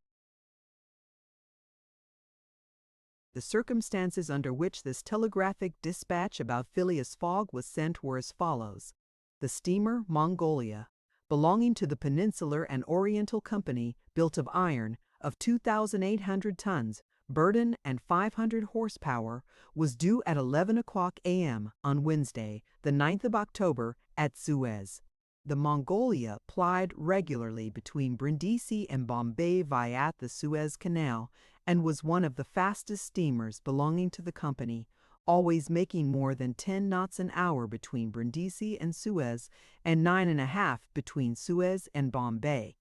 The circumstances under which this telegraphic dispatch about Phileas Fogg was sent were as follows. The steamer Mongolia, belonging to the Peninsular and Oriental Company, built of iron, of 2,800 tons, burden and 500 horsepower, was due at 11 o'clock a.m. on Wednesday, the 9th of October, at Suez. The Mongolia plied regularly between Brindisi and Bombay via the Suez Canal, and was one of the fastest steamers belonging to the company, always making more than 10 knots an hour between Brindisi and Suez, and 9.5 between Suez and Bombay.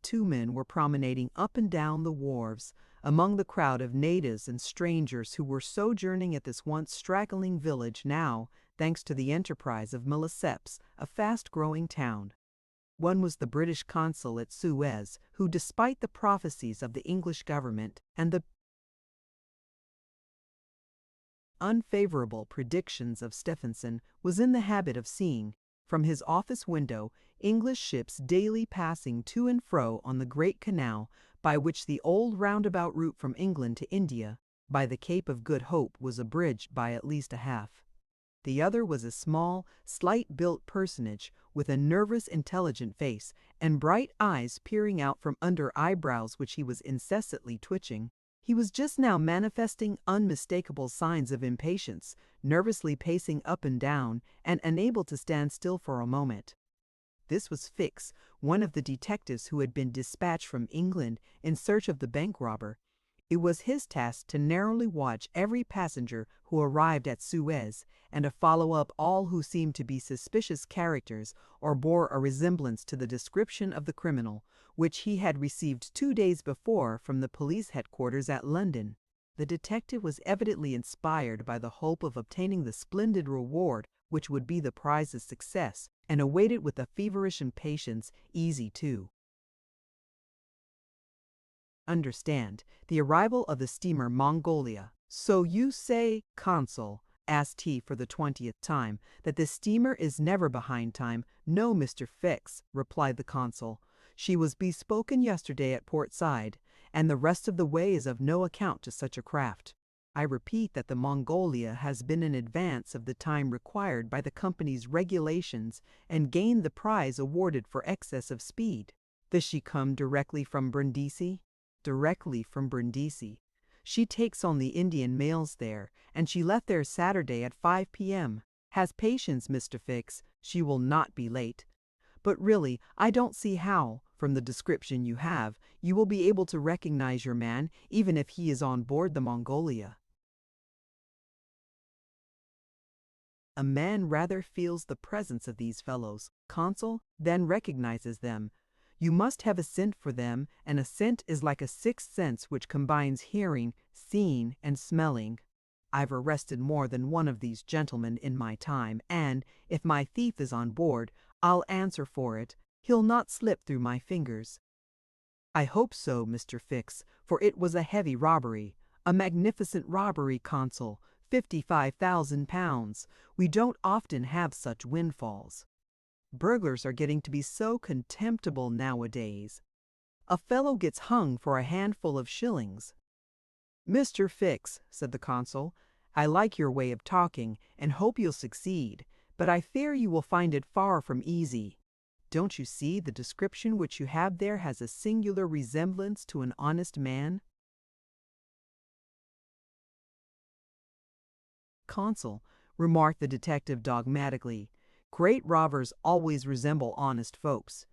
two men were promenading up and down the wharves, among the crowd of natives and strangers who were sojourning at this once straggling village now, thanks to the enterprise of Lesseps, a fast-growing town. One was the British consul at Suez, who, despite the prophecies of the English government and the unfavorable predictions of Stephenson, was in the habit of seeing, from his office window, English ships daily passing to and fro on the great canal by which the old roundabout route from England to India, by the Cape of Good Hope, was abridged by at least a half. The other was a small, slight-built personage with a nervous, intelligent face and bright eyes peering out from under eyebrows which he was incessantly twitching. He was just now manifesting unmistakable signs of impatience, nervously pacing up and down, and unable to stand still for a moment. This was Fix, one of the detectives who had been dispatched from England in search of the bank robber. It was his task to narrowly watch every passenger who arrived at Suez, and to follow up all who seemed to be suspicious characters or bore a resemblance to the description of the criminal, which he had received 2 days before from the police headquarters at London. The detective was evidently inspired by the hope of obtaining the splendid reward which would be the prize's success, and awaited with a feverish impatience, easy too. Understand, the arrival of the steamer Mongolia. So you say, Consul, asked he for the 20th time, that the steamer is never behind time? No, Mr. Fix, replied the consul. She was bespoken yesterday at Port Said, and the rest of the way is of no account to such a craft. I repeat that the Mongolia has been in advance of the time required by the company's regulations and gained the prize awarded for excess of speed. Does she come directly from Brindisi? Directly from Brindisi. She takes on the Indian mails there, and she left there Saturday at 5 p.m. Has patience, Mr. Fix. She will not be late. But really, I don't see how, from the description you have, you will be able to recognize your man, even if he is on board the Mongolia. A man rather feels the presence of these fellows, Consul, than recognizes them. You must have a scent for them, and a scent is like a sixth sense which combines hearing, seeing, and smelling. I've arrested more than one of these gentlemen in my time, and, if my thief is on board, I'll answer for it, he'll not slip through my fingers. I hope so, Mr. Fix, for it was a heavy robbery, a magnificent robbery, Consul, £55,000. We don't often have such windfalls. Burglars are getting to be so contemptible nowadays. A fellow gets hung for a handful of shillings. Mr. Fix, said the consul, I like your way of talking and hope you'll succeed, but I fear you will find it far from easy. Don't you see the description which you have there has a singular resemblance to an honest man? Consul, remarked the detective dogmatically, great robbers always resemble honest folks.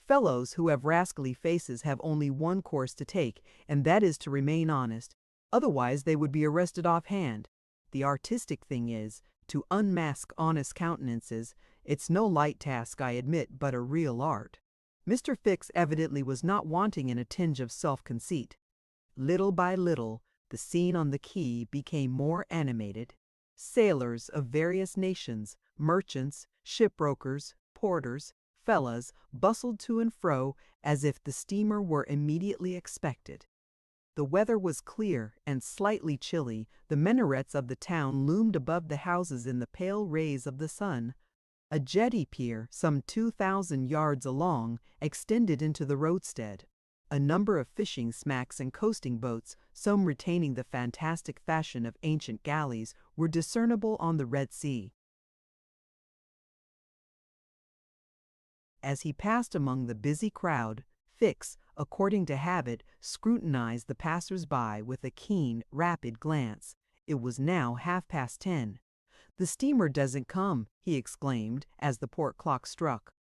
Fellows who have rascally faces have only one course to take, and that is to remain honest. Otherwise they would be arrested offhand. The artistic thing is, to unmask honest countenances. It's no light task, I admit, but a real art. Mr. Fix evidently was not wanting in a tinge of self-conceit. Little by little, the scene on the quay became more animated. Sailors of various nations, merchants, shipbrokers, porters, fellahs, bustled to and fro as if the steamer were immediately expected. The weather was clear and slightly chilly. The minarets of the town loomed above the houses in the pale rays of the sun. A jetty pier, some 2,000 yards along, extended into the roadstead. A number of fishing smacks and coasting boats, some retaining the fantastic fashion of ancient galleys, were discernible on the Red Sea. As he passed among the busy crowd, Fix, according to habit, scrutinized the passers-by with a keen, rapid glance. It was now 10:30. "The steamer doesn't come," he exclaimed, as the port clock struck.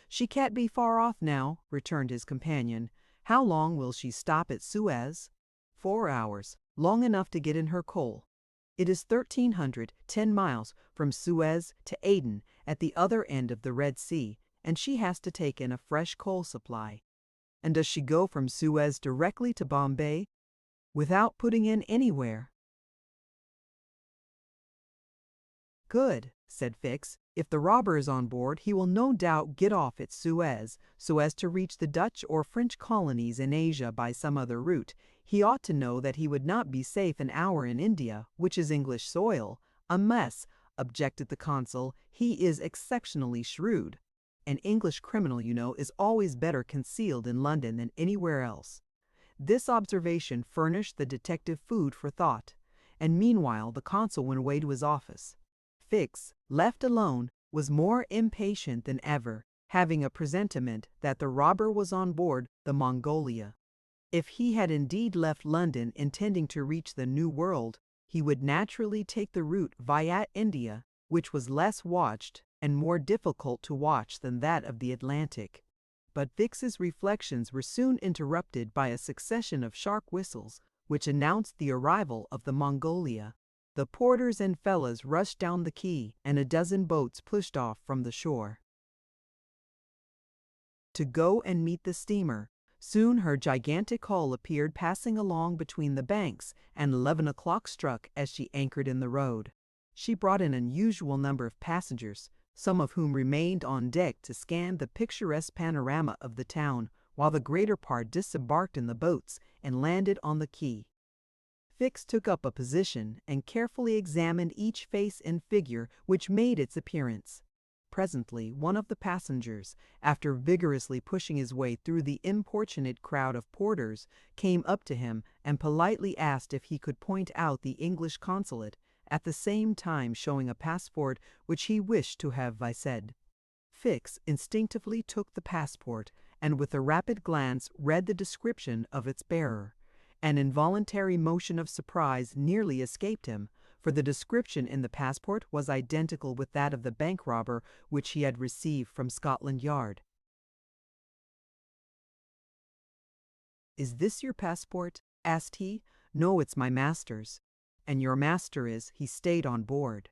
"She can't be far off now," returned his companion. "How long will she stop at Suez?" 4 hours, long enough to get in her coal. It is 1,310 miles from Suez to Aden at the other end of the Red Sea, and she has to take in a fresh coal supply. And does she go from Suez directly to Bombay, without putting in anywhere? Good, said Fix. If the robber is on board, he will no doubt get off at Suez, so as to reach the Dutch or French colonies in Asia by some other route. He ought to know that he would not be safe an hour in India, which is English soil, unless, objected the consul, he is exceptionally shrewd. An English criminal, you know, is always better concealed in London than anywhere else. This observation furnished the detective food for thought, and meanwhile the consul went away to his office. Fix, left alone, was more impatient than ever, having a presentiment that the robber was on board the Mongolia. If he had indeed left London intending to reach the New World, he would naturally take the route via India, which was less watched and more difficult to watch than that of the Atlantic. But Fix's reflections were soon interrupted by a succession of sharp whistles, which announced the arrival of the Mongolia. The porters and fellows rushed down the quay, and a dozen boats pushed off from the shore to go and meet the steamer. Soon her gigantic hull appeared passing along between the banks, and 11 o'clock struck as she anchored in the road. She brought an unusual number of passengers, some of whom remained on deck to scan the picturesque panorama of the town, while the greater part disembarked in the boats and landed on the quay. Fix took up a position and carefully examined each face and figure which made its appearance. Presently, one of the passengers, after vigorously pushing his way through the importunate crowd of porters, came up to him and politely asked if he could point out the English consulate, at the same time showing a passport which he wished to have vised. Fix instinctively took the passport, and with a rapid glance read the description of its bearer. An involuntary motion of surprise nearly escaped him, for the description in the passport was identical with that of the bank robber which he had received from Scotland Yard. "Is this your passport?" asked he. "No, it's my master's." "And your master he stayed on board.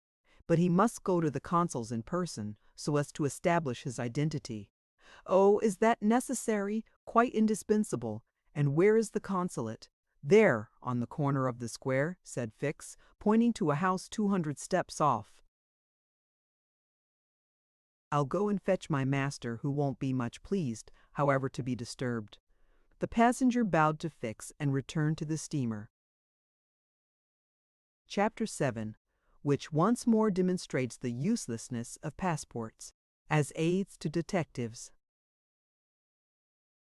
But he must go to the consul's in person, so as to establish his identity." "Oh, is that necessary?" "Quite indispensable." "And where is the consulate?" "There, on the corner of the square," said Fix, pointing to a house 200 steps off. "I'll go and fetch my master, who won't be much pleased, however, to be disturbed." The passenger bowed to Fix and returned to the steamer. Chapter 7, which once more demonstrates the uselessness of passports as aids to detectives.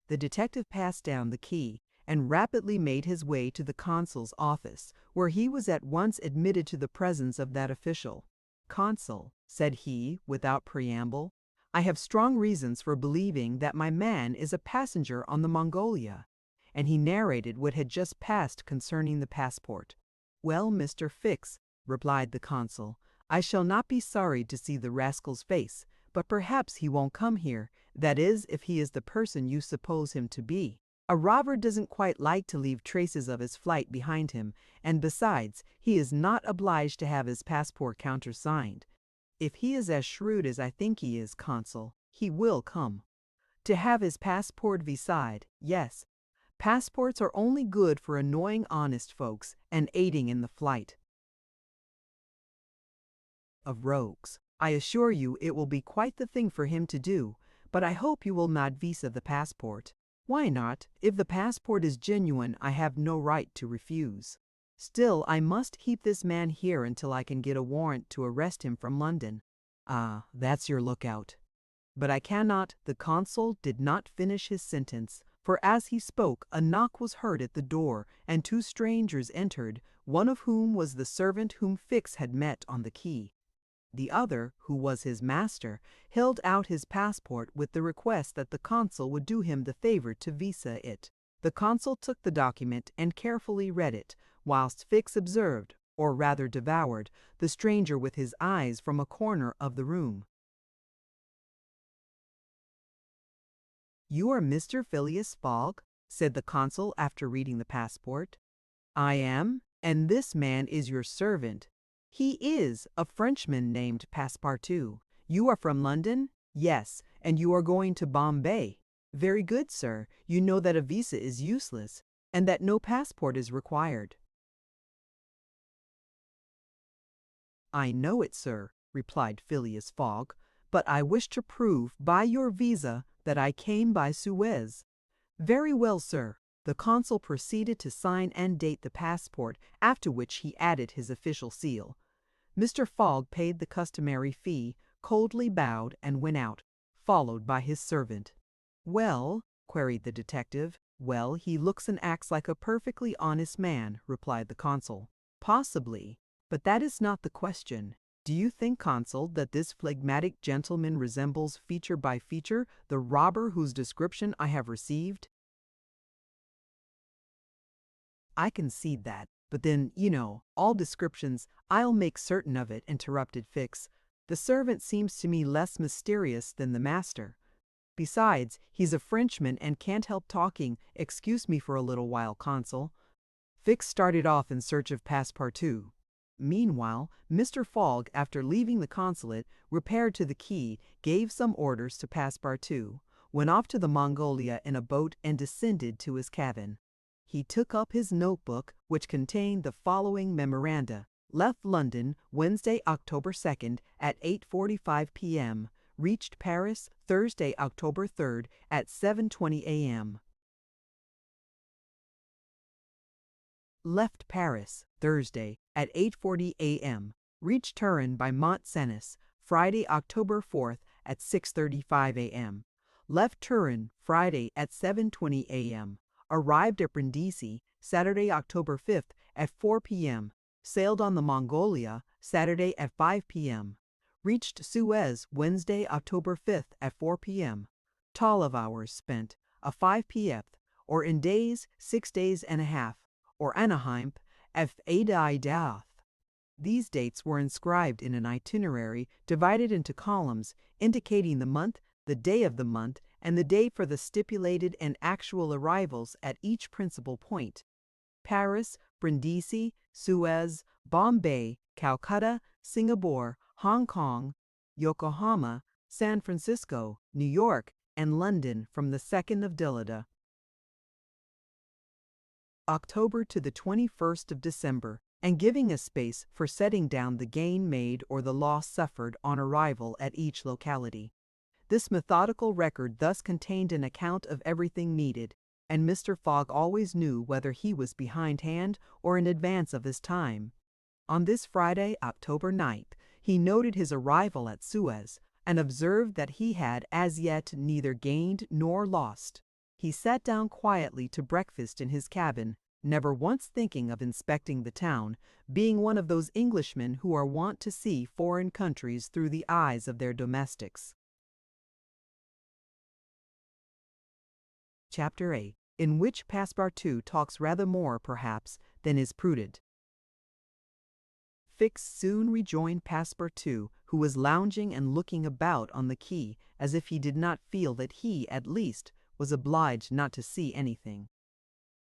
The detective passed down the quay and rapidly made his way to the consul's office, where he was at once admitted to the presence of that official. "Consul," said he, without preamble, "I have strong reasons for believing that my man is a passenger on the Mongolia," and he narrated what had just passed concerning the passport. "Well, Mr. Fix," replied the consul, "I shall not be sorry to see the rascal's face, but perhaps he won't come here, that is, if he is the person you suppose him to be. A robber doesn't quite like to leave traces of his flight behind him, and besides, he is not obliged to have his passport countersigned. If he is as shrewd as I think he is, consul, he will come. To have his passport vised, yes. Passports are only good for annoying honest folks and aiding in the flight of rogues. I assure you it will be quite the thing for him to do, but I hope you will not visa the passport." "Why not? If the passport is genuine, I have no right to refuse." "Still, I must keep this man here until I can get a warrant to arrest him from London." "Ah, that's your lookout." "But I cannot." The consul did not finish his sentence, for as he spoke a knock was heard at the door, and 2 strangers entered, one of whom was the servant whom Fix had met on the quay. The other, who was his master, held out his passport with the request that the consul would do him the favor to visa it. The consul took the document and carefully read it, whilst Fix observed, or rather devoured, the stranger with his eyes from a corner of the room. "You are Mr. Phileas Fogg?" said the consul after reading the passport. "I am, and this man is your servant." "He is a Frenchman named Passepartout. You are from London?" "Yes, and you are going to Bombay." Very good, sir. You know that a visa is useless, and that no passport is required. I know it, sir, replied Phileas Fogg, but I wish to prove by your visa that I came by Suez. Very well, sir. The consul proceeded to sign and date the passport, after which he added his official seal. Mr. Fogg paid the customary fee, coldly bowed, and went out, followed by his servant. "Well?" queried the detective. "Well, he looks and acts like a perfectly honest man," replied the consul. "Possibly, but that is not the question. Do you think, consul, that this phlegmatic gentleman resembles feature by feature the robber whose description I have received?" "I concede that, but then, all descriptions—" "I'll make certain of it," interrupted Fix. "The servant seems to me less mysterious than the master. Besides, he's a Frenchman and can't help talking. Excuse me for a little while, consul." Fix started off in search of Passepartout. Meanwhile, Mr. Fogg, after leaving the consulate, repaired to the quay, gave some orders to Passepartout, went off to the Mongolia in a boat, and descended to his cabin. He took up his notebook, which contained the following memoranda: left London Wednesday, October 2nd at 8:45 p.m. Reached Paris Thursday, October 3rd at 7:20 a.m. Left Paris Thursday at 8:40 a.m. Reached Turin by Mont Cenis Friday, October 4th at 6:35 a.m. Left Turin Friday at 7:20 a.m. Arrived at Brindisi Saturday, October 5th at 4 p.m. Sailed on the Mongolia Saturday at 5 p.m. Reached Suez Wednesday, October 5th at 4 p.m. Toll of hours spent, a 5 p.m., or in days, 6 days and a half, or Anaheim, f Adaïdath. These dates were inscribed in an itinerary divided into columns, indicating the month, the day of the month, and the day for the stipulated and actual arrivals at each principal point: Paris, Brindisi, Suez, Bombay, Calcutta, Singapore, Hong Kong, Yokohama, San Francisco, New York, and London from the 2nd of Dillida. October to the 21st of December, and giving a space for setting down the gain made or the loss suffered on arrival at each locality. This methodical record thus contained an account of everything needed, and Mr. Fogg always knew whether he was behindhand or in advance of his time. On this Friday, October 9th, he noted his arrival at Suez, and observed that he had as yet neither gained nor lost. He sat down quietly to breakfast in his cabin, never once thinking of inspecting the town, being one of those Englishmen who are wont to see foreign countries through the eyes of their domestics. Chapter 8, in which Passepartout talks rather more, perhaps, than is prudent. Fix soon rejoined Passepartout, who was lounging and looking about on the quay as if he did not feel that he, at least, was obliged not to see anything.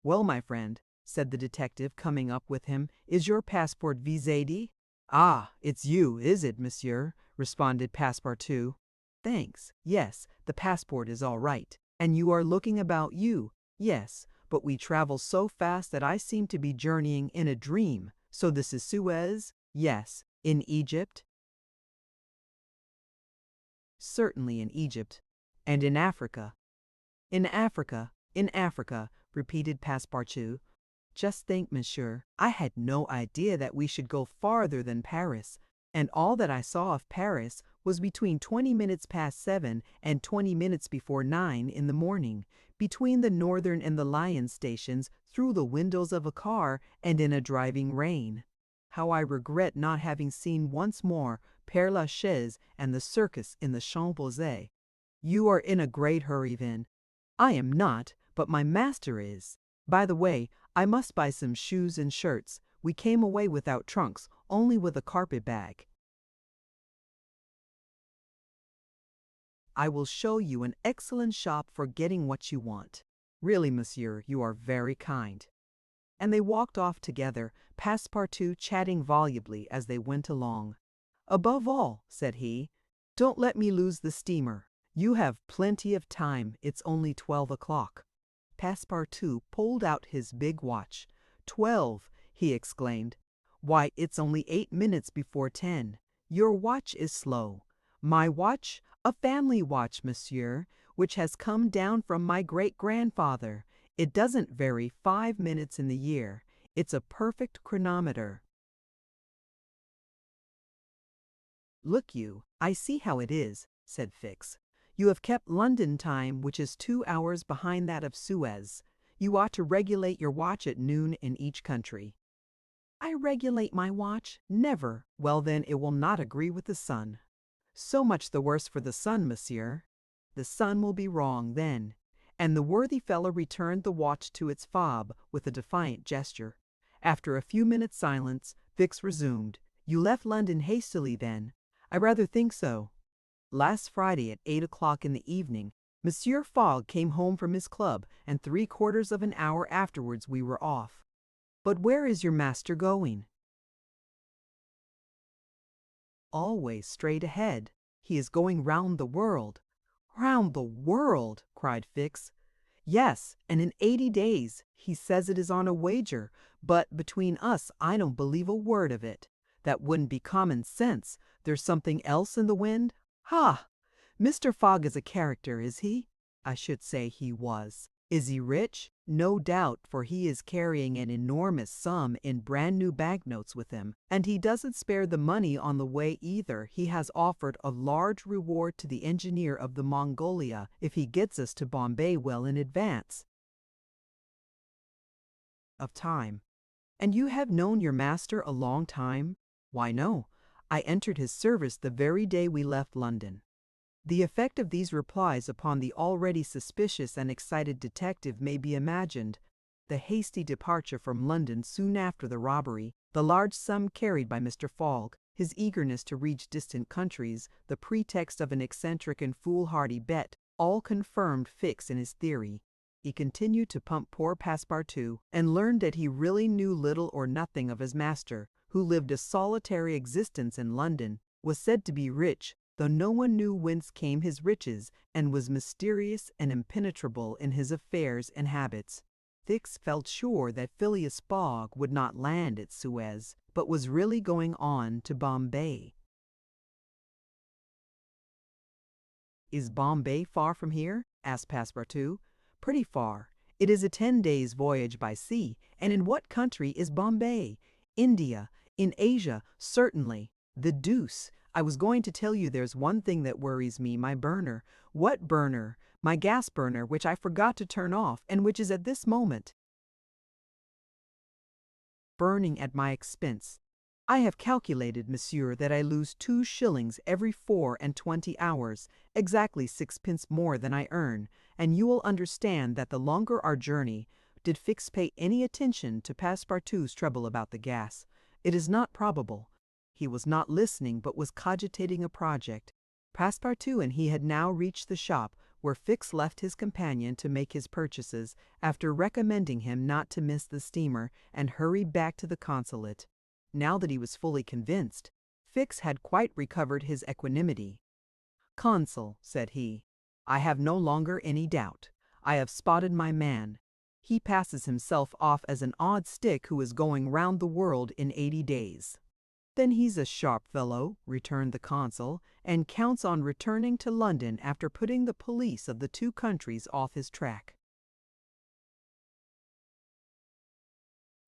"Well, my friend," said the detective, coming up with him, "is your passport visé?" "Ah, it's you, is it, monsieur?" responded Passepartout. "Thanks. Yes, the passport is all right. And you are looking about you?" "Yes, but we travel so fast that I seem to be journeying in a dream. So this is Suez?" "Yes." "In Egypt?" "Certainly in Egypt." "And in Africa?" "In Africa, in Africa," repeated Passepartout. "Just think, monsieur, I had no idea that we should go farther than Paris, and all that I saw of Paris was between 20 minutes past 7 and 20 minutes before 9 in the morning, between the Northern and the Lion stations, through the windows of a car, and in a driving rain. How I regret not having seen once more Père Lachaise and the circus in the Champs-Élysées." "You are in a great hurry, then." "I am not, but my master is. By the way, I must buy some shoes and shirts. We came away without trunks, only with a carpet bag." "I will show you an excellent shop for getting what you want. Really, monsieur, you are very kind." And they walked off together, Passepartout chatting volubly as they went along. "Above all," said he, "don't let me lose the steamer. You have plenty of time, it's only 12 o'clock. Passepartout pulled out his big watch. 12, he exclaimed. Why, it's only 8 minutes before 10. Your watch is slow. My watch? A family watch, monsieur, which has come down from my great-grandfather. It doesn't vary 5 minutes in the year. It's a perfect chronometer. Look you, I see how it is, said Fix. You have kept London time, which is 2 hours behind that of Suez. You ought to regulate your watch at noon in each country. I regulate my watch? Never. Well then, it will not agree with the sun. So much the worse for the sun, monsieur. The sun will be wrong then. And the worthy fellow returned the watch to its fob with a defiant gesture. After a few minutes' silence, Fix resumed. You left London hastily then? I rather think so. Last Friday at 8 o'clock in the evening, Monsieur Fogg came home from his club, and 3/4 of an hour afterwards we were off. But where is your master going? Always straight ahead. He is going round the world. Round the world, cried Fix. Yes, and in 80 days. He says it is on a wager, but between us I don't believe a word of it. That wouldn't be common sense. There's something else in the wind. Ha! Mr. Fogg is a character, is he? I should say he was. Is he rich? No doubt, for he is carrying an enormous sum in brand new banknotes with him, and he doesn't spare the money on the way either. He has offered a large reward to the engineer of the Mongolia if he gets us to Bombay well in advance of time. And you have known your master a long time? Why, no. I entered his service the very day we left London. The effect of these replies upon the already suspicious and excited detective may be imagined. The hasty departure from London soon after the robbery, the large sum carried by Mr. Fogg, his eagerness to reach distant countries, the pretext of an eccentric and foolhardy bet, all confirmed Fix in his theory. He continued to pump poor Passepartout, and learned that he really knew little or nothing of his master, who lived a solitary existence in London, was said to be rich, though no one knew whence came his riches, and was mysterious and impenetrable in his affairs and habits. Fix felt sure that Phileas Fogg would not land at Suez, but was really going on to Bombay. Is Bombay far from here? Asked Passepartout. Pretty far. It is a 10 days' voyage by sea. And in what country is Bombay? India. In Asia, certainly. The deuce! I was going to tell you there's one thing that worries me, my burner. What burner? My gas burner, which I forgot to turn off, and which is at this moment burning at my expense. I have calculated, monsieur, that I lose 2 shillings every 24 hours, exactly 6 pence more than I earn, and you will understand that the longer our journey. Did Fix pay any attention to Passepartout's trouble about the gas? It is not probable. He was not listening, but was cogitating a project. Passepartout and he had now reached the shop, where Fix left his companion to make his purchases, after recommending him not to miss the steamer, and hurried back to the consulate. Now that he was fully convinced, Fix had quite recovered his equanimity. "Consul," said he, "I have no longer any doubt. I have spotted my man. He passes himself off as an odd stick who is going round the world in 80 days. Then he's a sharp fellow," returned the consul, "and counts on returning to London after putting the police of the 2 countries off his track."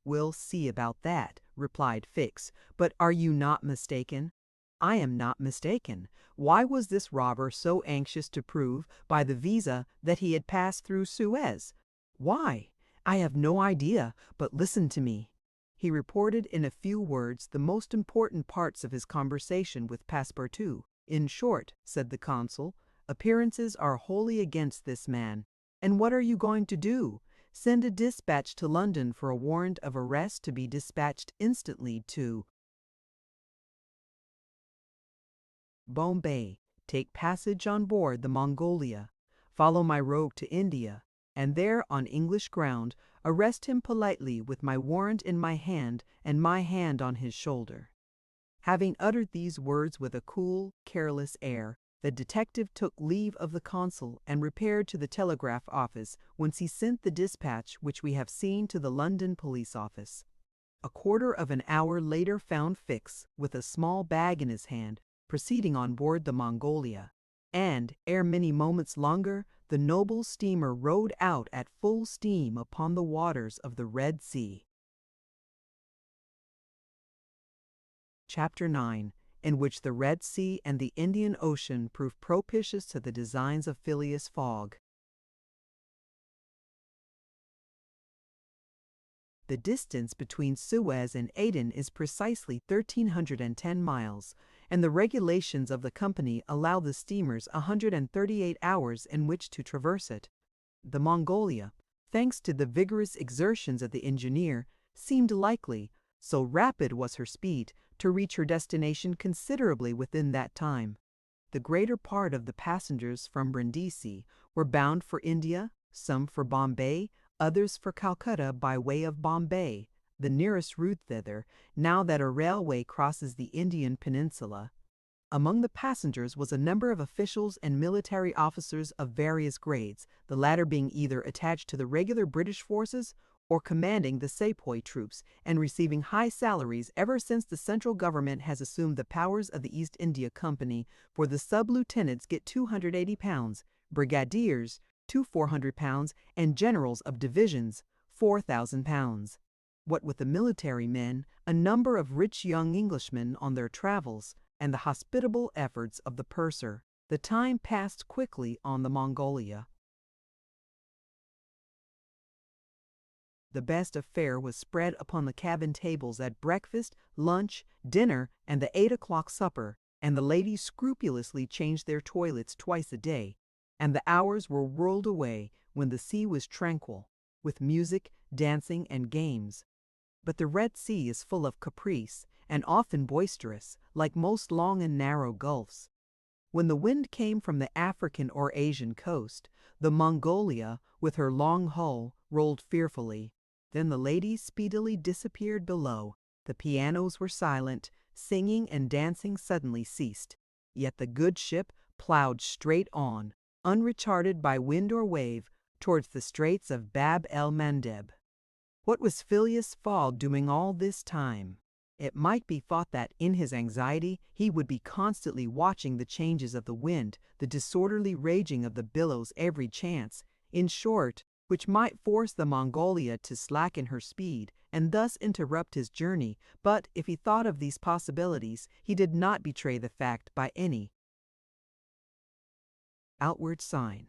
"We'll see about that," replied Fix, "but are you not mistaken?" "I am not mistaken. Why was this robber so anxious to prove, by the visa, that he had passed through Suez? Why? I have no idea, but listen to me." He reported in a few words the most important parts of his conversation with Passepartout. "In short," said the consul, "appearances are wholly against this man. And what are you going to do? Send a dispatch to London for a warrant of arrest to be dispatched instantly to Bombay, take passage on board the Mongolia, follow my rogue to India, and there, on English ground, arrest him politely with my warrant in my hand and my hand on his shoulder." Having uttered these words with a cool, careless air, The detective took leave of the consul and repaired to the telegraph office, whence he sent the dispatch which we have seen to the London police office. A quarter of an hour later found Fix, with a small bag in his hand, proceeding on board the Mongolia, and, ere many moments longer, the noble steamer rode out at full steam upon the waters of the Red Sea. Chapter 9, in which the Red Sea and the Indian Ocean prove propitious to the designs of Phileas Fogg. The distance between Suez and Aden is precisely 1,310 miles, and the regulations of the company allow the steamers 138 hours in which to traverse it. The Mongolia, thanks to the vigorous exertions of the engineer, seemed likely, so rapid was her speed, to reach her destination considerably within that time. The greater part of the passengers from Brindisi were bound for India, some for Bombay, others for Calcutta by way of Bombay, the nearest route thither, now that a railway crosses the Indian peninsula. Among the passengers was a number of officials and military officers of various grades, the latter being either attached to the regular British forces or commanding the sepoy troops, and receiving high salaries ever since the central government has assumed the powers of the East India Company, for the sub-lieutenants get £280, brigadiers £400, and generals of divisions £4,000. What with the military men, a number of rich young Englishmen on their travels, and the hospitable efforts of the purser, the time passed quickly on the Mongolia. The best of fare was spread upon the cabin tables at breakfast, lunch, dinner, and the 8 o'clock supper, and the ladies scrupulously changed their toilets twice a day, and the hours were whirled away, when the sea was tranquil, with music, dancing, and games. But the Red Sea is full of caprice, and often boisterous, like most long and narrow gulfs. When the wind came from the African or Asian coast, the Mongolia, with her long hull, rolled fearfully. Then the ladies speedily disappeared below, the pianos were silent, singing and dancing suddenly ceased, yet the good ship ploughed straight on, unretarded by wind or wave, towards the straits of Bab el Mandeb. What was Phileas Fogg doing all this time? It might be thought that, in his anxiety, he would be constantly watching the changes of the wind, the disorderly raging of the billows every chance, in short, which might force the Mongolia to slacken her speed, and thus interrupt his journey, but if he thought of these possibilities, he did not betray the fact by any outward sign.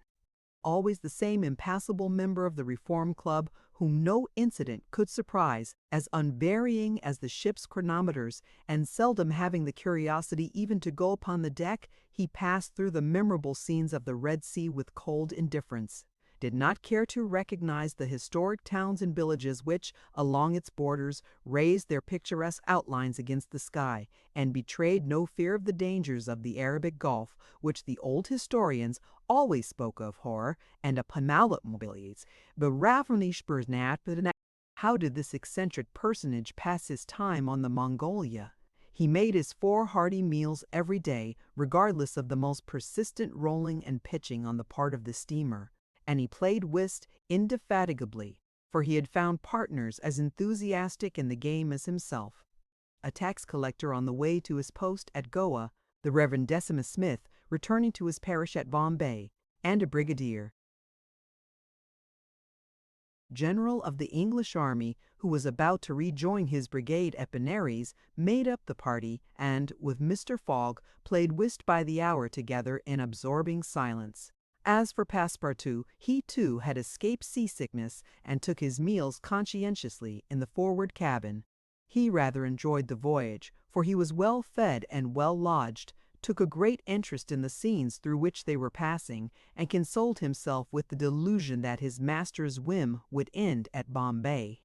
Always the same impassible member of the Reform Club, whom no incident could surprise, as unvarying as the ship's chronometers, and seldom having the curiosity even to go upon the deck, he passed through the memorable scenes of the Red Sea with cold indifference, did not care to recognize the historic towns and villages which, along its borders, raised their picturesque outlines against the sky, and betrayed no fear of the dangers of the Arabic Gulf, which the old historians always spoke of horror, and upon malmobilities. How did this eccentric personage pass his time on the Mongolia? He made his 4 hearty meals every day, regardless of the most persistent rolling and pitching on the part of the steamer, and he played whist indefatigably, for he had found partners as enthusiastic in the game as himself. A tax collector on the way to his post at Goa, the Reverend Decimus Smith returning to his parish at Bombay, and a brigadier general of the English army, who was about to rejoin his brigade at Benares, made up the party, and, with Mr. Fogg, played whist by the hour together in absorbing silence. As for Passepartout, he too had escaped seasickness, and took his meals conscientiously in the forward cabin. He rather enjoyed the voyage, for he was well fed and well lodged, took a great interest in the scenes through which they were passing, and consoled himself with the delusion that his master's whim would end at Bombay.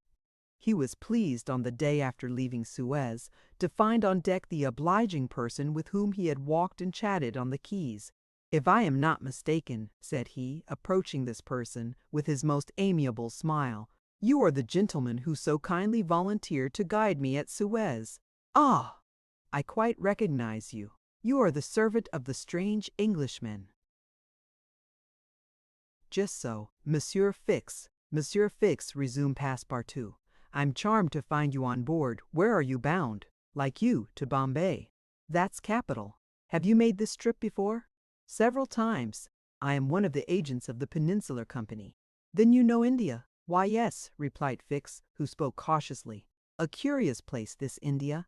He was pleased, on the day after leaving Suez, to find on deck the obliging person with whom he had walked and chatted on the quays. "If I am not mistaken," said he, approaching this person with his most amiable smile, "you are the gentleman who so kindly volunteered to guide me at Suez. Ah! I quite recognize you. You are the servant of the strange Englishman." "Just so, Monsieur Fix." "Monsieur Fix," resumed Passepartout, "I'm charmed to find you on board. Where are you bound?" "Like you, to Bombay." "That's capital. Have you made this trip before?" "Several times. I am one of the agents of the Peninsular Company." "Then you know India?" "Why, yes," replied Fix, who spoke cautiously. "A curious place, this India."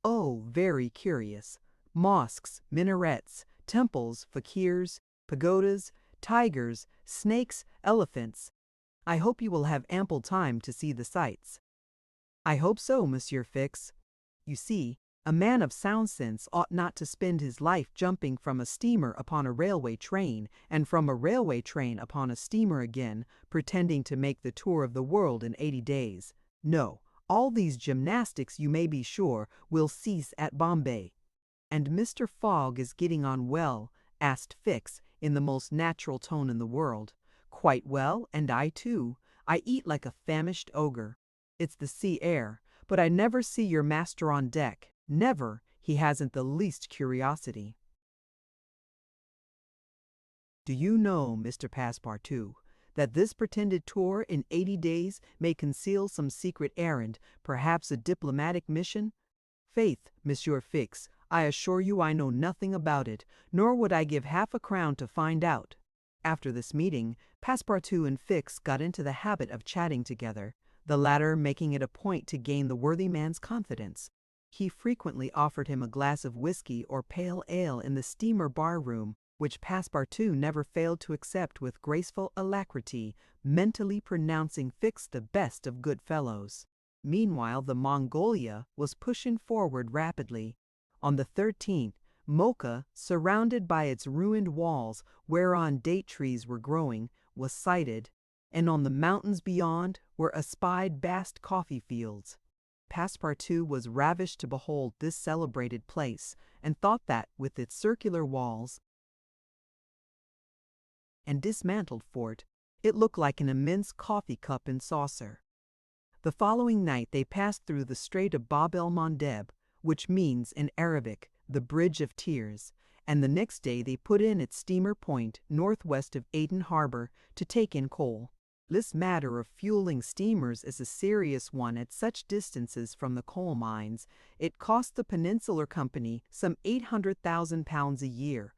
"Oh, very curious. Mosques, minarets, temples, fakirs, pagodas, tigers, snakes, elephants. I hope you will have ample time to see the sights." "I hope so, Monsieur Fix. You see, a man of sound sense ought not to spend his life jumping from a steamer upon a railway train, and from a railway train upon a steamer again, pretending to make the tour of the world in 80 days. No, all these gymnastics, you may be sure, will cease at Bombay." "And Mr. Fogg is getting on well?" asked Fix, in the most natural tone in the world. "Quite well, and I too. I eat like a famished ogre. It's the sea air, but I never see your master on deck. Never. He hasn't the least curiosity." "Do you know, Mr. Passepartout, that this pretended tour in 80 days may conceal some secret errand, perhaps a diplomatic mission?" "Faith, Monsieur Fix, I assure you I know nothing about it, nor would I give half a crown to find out." After this meeting, Passepartout and Fix got into the habit of chatting together, the latter making it a point to gain the worthy man's confidence. He frequently offered him a glass of whiskey or pale ale in the steamer bar-room, which Passepartout never failed to accept with graceful alacrity, mentally pronouncing Fix the best of good fellows. Meanwhile, the Mongolia was pushing forward rapidly. On the 13th, Mocha, surrounded by its ruined walls, whereon date trees were growing, was sighted, and on the mountains beyond were espied vast coffee fields. Passepartout was ravished to behold this celebrated place, and thought that, with its circular walls and dismantled fort, it looked like an immense coffee cup and saucer. The following night they passed through the Strait of Bab el Mandeb, which means in Arabic the Bridge of Tears, and the next day they put in at Steamer Point, northwest of Aden Harbor, to take in coal. This matter of fueling steamers is a serious one at such distances from the coal mines. It cost the Peninsular Company some £800,000 a year.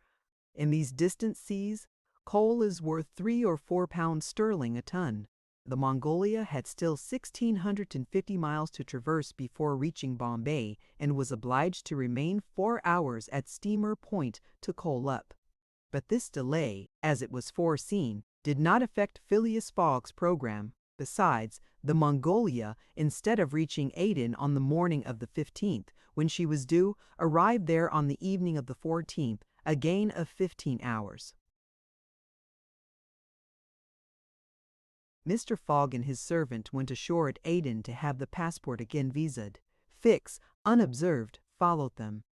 In these distant seas, coal is worth £3 or £4 sterling a ton. The Mongolia had still 1,650 miles to traverse before reaching Bombay, and was obliged to remain 4 hours at Steamer Point to coal up. But this delay, as it was foreseen, did not affect Phileas Fogg's program. Besides, the Mongolia, instead of reaching Aden on the morning of the 15th, when she was due, arrived there on the evening of the 14th, a gain of 15 hours. Mr. Fogg and his servant went ashore at Aden to have the passport again visaed. Fix, unobserved, followed them.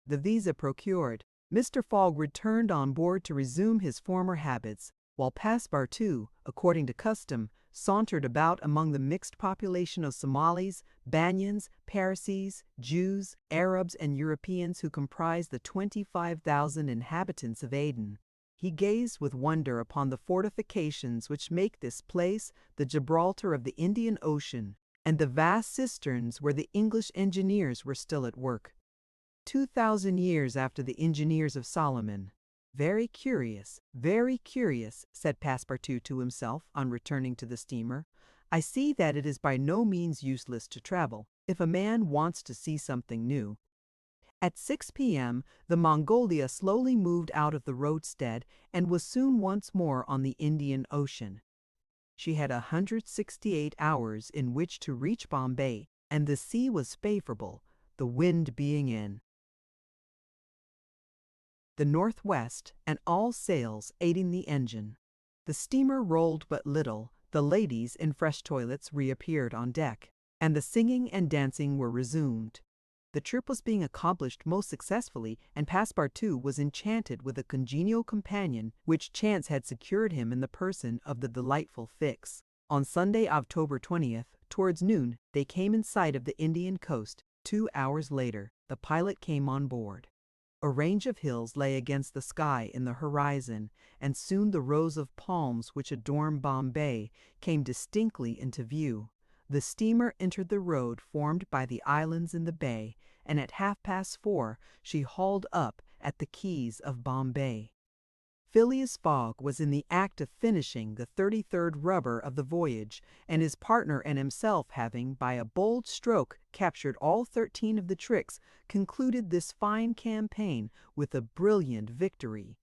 The visa procured, Mr. Fogg returned on board to resume his former habits, while Passepartout, according to custom, sauntered about among the mixed population of Somalis, Banyans, Parsees, Jews, Arabs, and Europeans who comprise the 25,000 inhabitants of Aden. He gazed with wonder upon the fortifications which make this place the Gibraltar of the Indian Ocean, and the vast cisterns where the English engineers were still at work, 2,000 years after the engineers of Solomon. Very curious, said Passepartout to himself on returning to the steamer. I see that it is by no means useless to travel, if a man wants to see something new. At 6 p.m., the Mongolia slowly moved out of the roadstead and was soon once more on the Indian Ocean. She had 168 hours in which to reach Bombay, and the sea was favorable, the wind being in the northwest, and all sails aiding the engine. The steamer rolled but little, the ladies in fresh toilets reappeared on deck, and the singing and dancing were resumed. The trip was being accomplished most successfully, and Passepartout was enchanted with a congenial companion which chance had secured him in the person of the delightful Fix. On Sunday, October 20th, towards noon, they came in sight of the Indian coast. 2 hours later, the pilot came on board. A range of hills lay against the sky in the horizon, and soon the rows of palms which adorn Bombay came distinctly into view. The steamer entered the road formed by the islands in the bay, and at 4:30 she hauled up at the quays of Bombay. Phileas Fogg was in the act of finishing the 33rd rubber of the voyage, and his partner and himself having, by a bold stroke, captured all 13 of the tricks, concluded this fine campaign with a brilliant victory.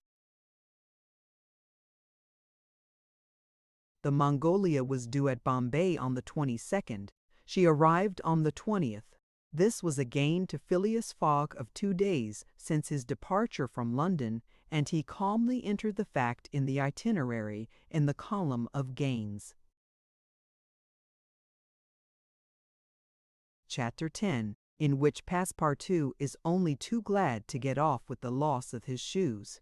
The Mongolia was due at Bombay on the 22nd. She arrived on the 20th. This was a gain to Phileas Fogg of 2 days since his departure from London, and he calmly entered the fact in the itinerary in the column of gains. Chapter 10, in which Passepartout is only too glad to get off with the loss of his shoes.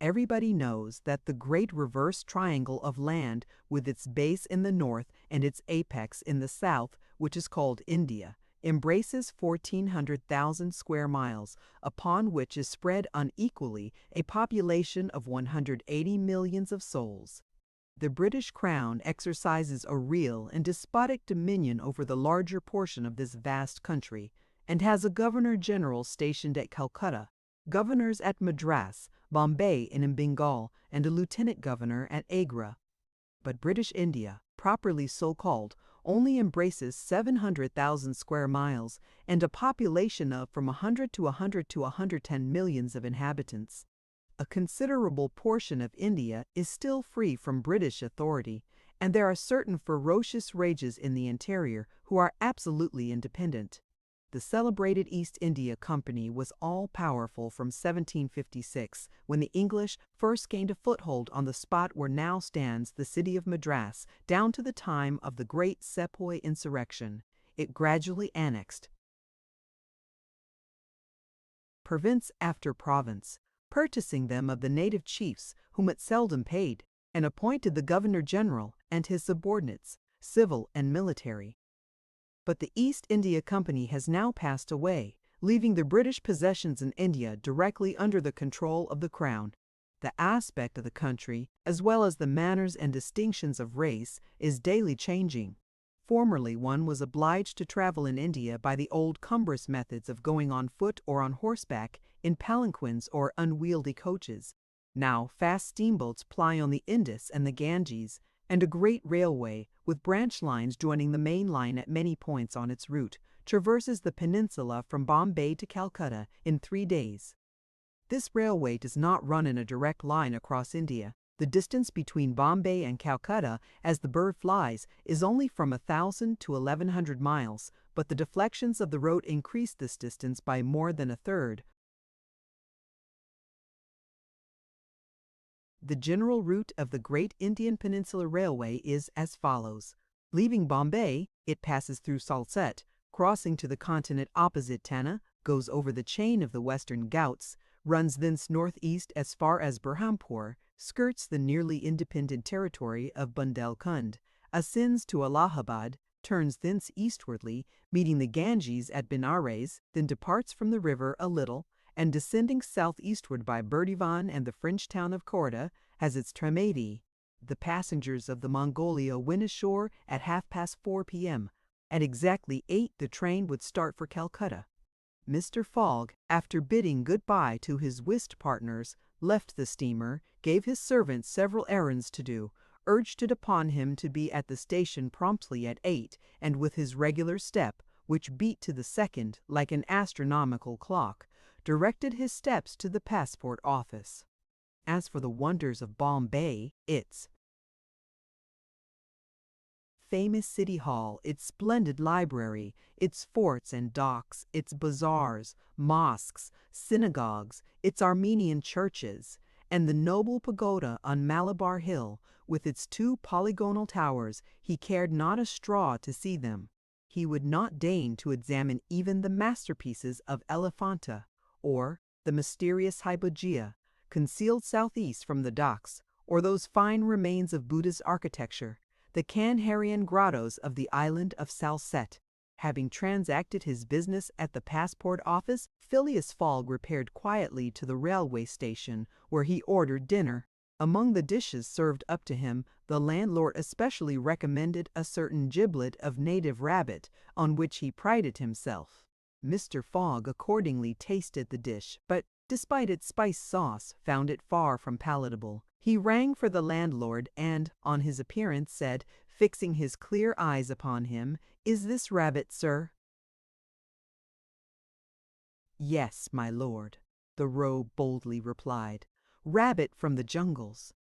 Everybody knows that the great reverse triangle of land, with its base in the north and its apex in the south, which is called India, embraces 1,400,000 square miles, upon which is spread unequally a population of 180 millions of souls. The British Crown exercises a real and despotic dominion over the larger portion of this vast country, and has a Governor-General stationed at Calcutta, governors at Madras, Bombay, and in Bengal, and a lieutenant governor at Agra. But British India, properly so called, only embraces 700,000 square miles and a population of from 100 to 110 millions of inhabitants. A considerable portion of India is still free from British authority, and there are certain ferocious races in the interior who are absolutely independent. The celebrated East India Company was all-powerful from 1756, when the English first gained a foothold on the spot where now stands the city of Madras, down to the time of the great Sepoy insurrection. It gradually annexed province after province, purchasing them of the native chiefs, whom it seldom paid, and appointed the Governor-General and his subordinates, civil and military. But the East India Company has now passed away, leaving the British possessions in India directly under the control of the Crown. The aspect of the country, as well as the manners and distinctions of race, is daily changing. Formerly one was obliged to travel in India by the old cumbrous methods of going on foot or on horseback, in palanquins or unwieldy coaches. Now fast steamboats ply on the Indus and the Ganges, and a great railway, with branch lines joining the main line at many points on its route, traverses the peninsula from Bombay to Calcutta in 3 days. This railway does not run in a direct line across India. The distance between Bombay and Calcutta, as the bird flies, is only from 1,000 to 1,100 miles, but the deflections of the road increase this distance by more than a third. The general route of the Great Indian Peninsula Railway is as follows. Leaving Bombay, it passes through Salsette, crossing to the continent opposite Tanna, goes over the chain of the Western Ghauts, runs thence northeast as far as Berhampur, skirts the nearly independent territory of Bundelkhand, ascends to Allahabad, turns thence eastwardly, meeting the Ganges at Benares, then departs from the river a little, and descending southeastward by Burdwan and the French town of Korda, has its Tremedi. The passengers of the Mongolia went ashore at 4:30 p.m. At exactly 8 the train would start for Calcutta. Mr. Fogg, after bidding good-bye to his whist partners, left the steamer, gave his servant several errands to do, urged it upon him to be at the station promptly at 8, and with his regular step, which beat to the second like an astronomical clock, directed his steps to the passport office. As for the wonders of Bombay, its famous city hall, its splendid library, its forts and docks, its bazaars, mosques, synagogues, its Armenian churches, and the noble pagoda on Malabar Hill, with its 2 polygonal towers, he cared not a straw to see them. He would not deign to examine even the masterpieces of Elephanta, or the mysterious hypogea, concealed southeast from the docks, or those fine remains of Buddhist architecture, the Kanharian grottos of the island of Salsette. Having transacted his business at the passport office, Phileas Fogg repaired quietly to the railway station, where he ordered dinner. Among the dishes served up to him, the landlord especially recommended a certain giblet of native rabbit, on which he prided himself. Mr. Fogg accordingly tasted the dish, but, despite its spice sauce, found it far from palatable. He rang for the landlord and, on his appearance, said, fixing his clear eyes upon him, "Is this rabbit, sir?" "Yes, my lord," the rogue boldly replied. "Rabbit from the jungles.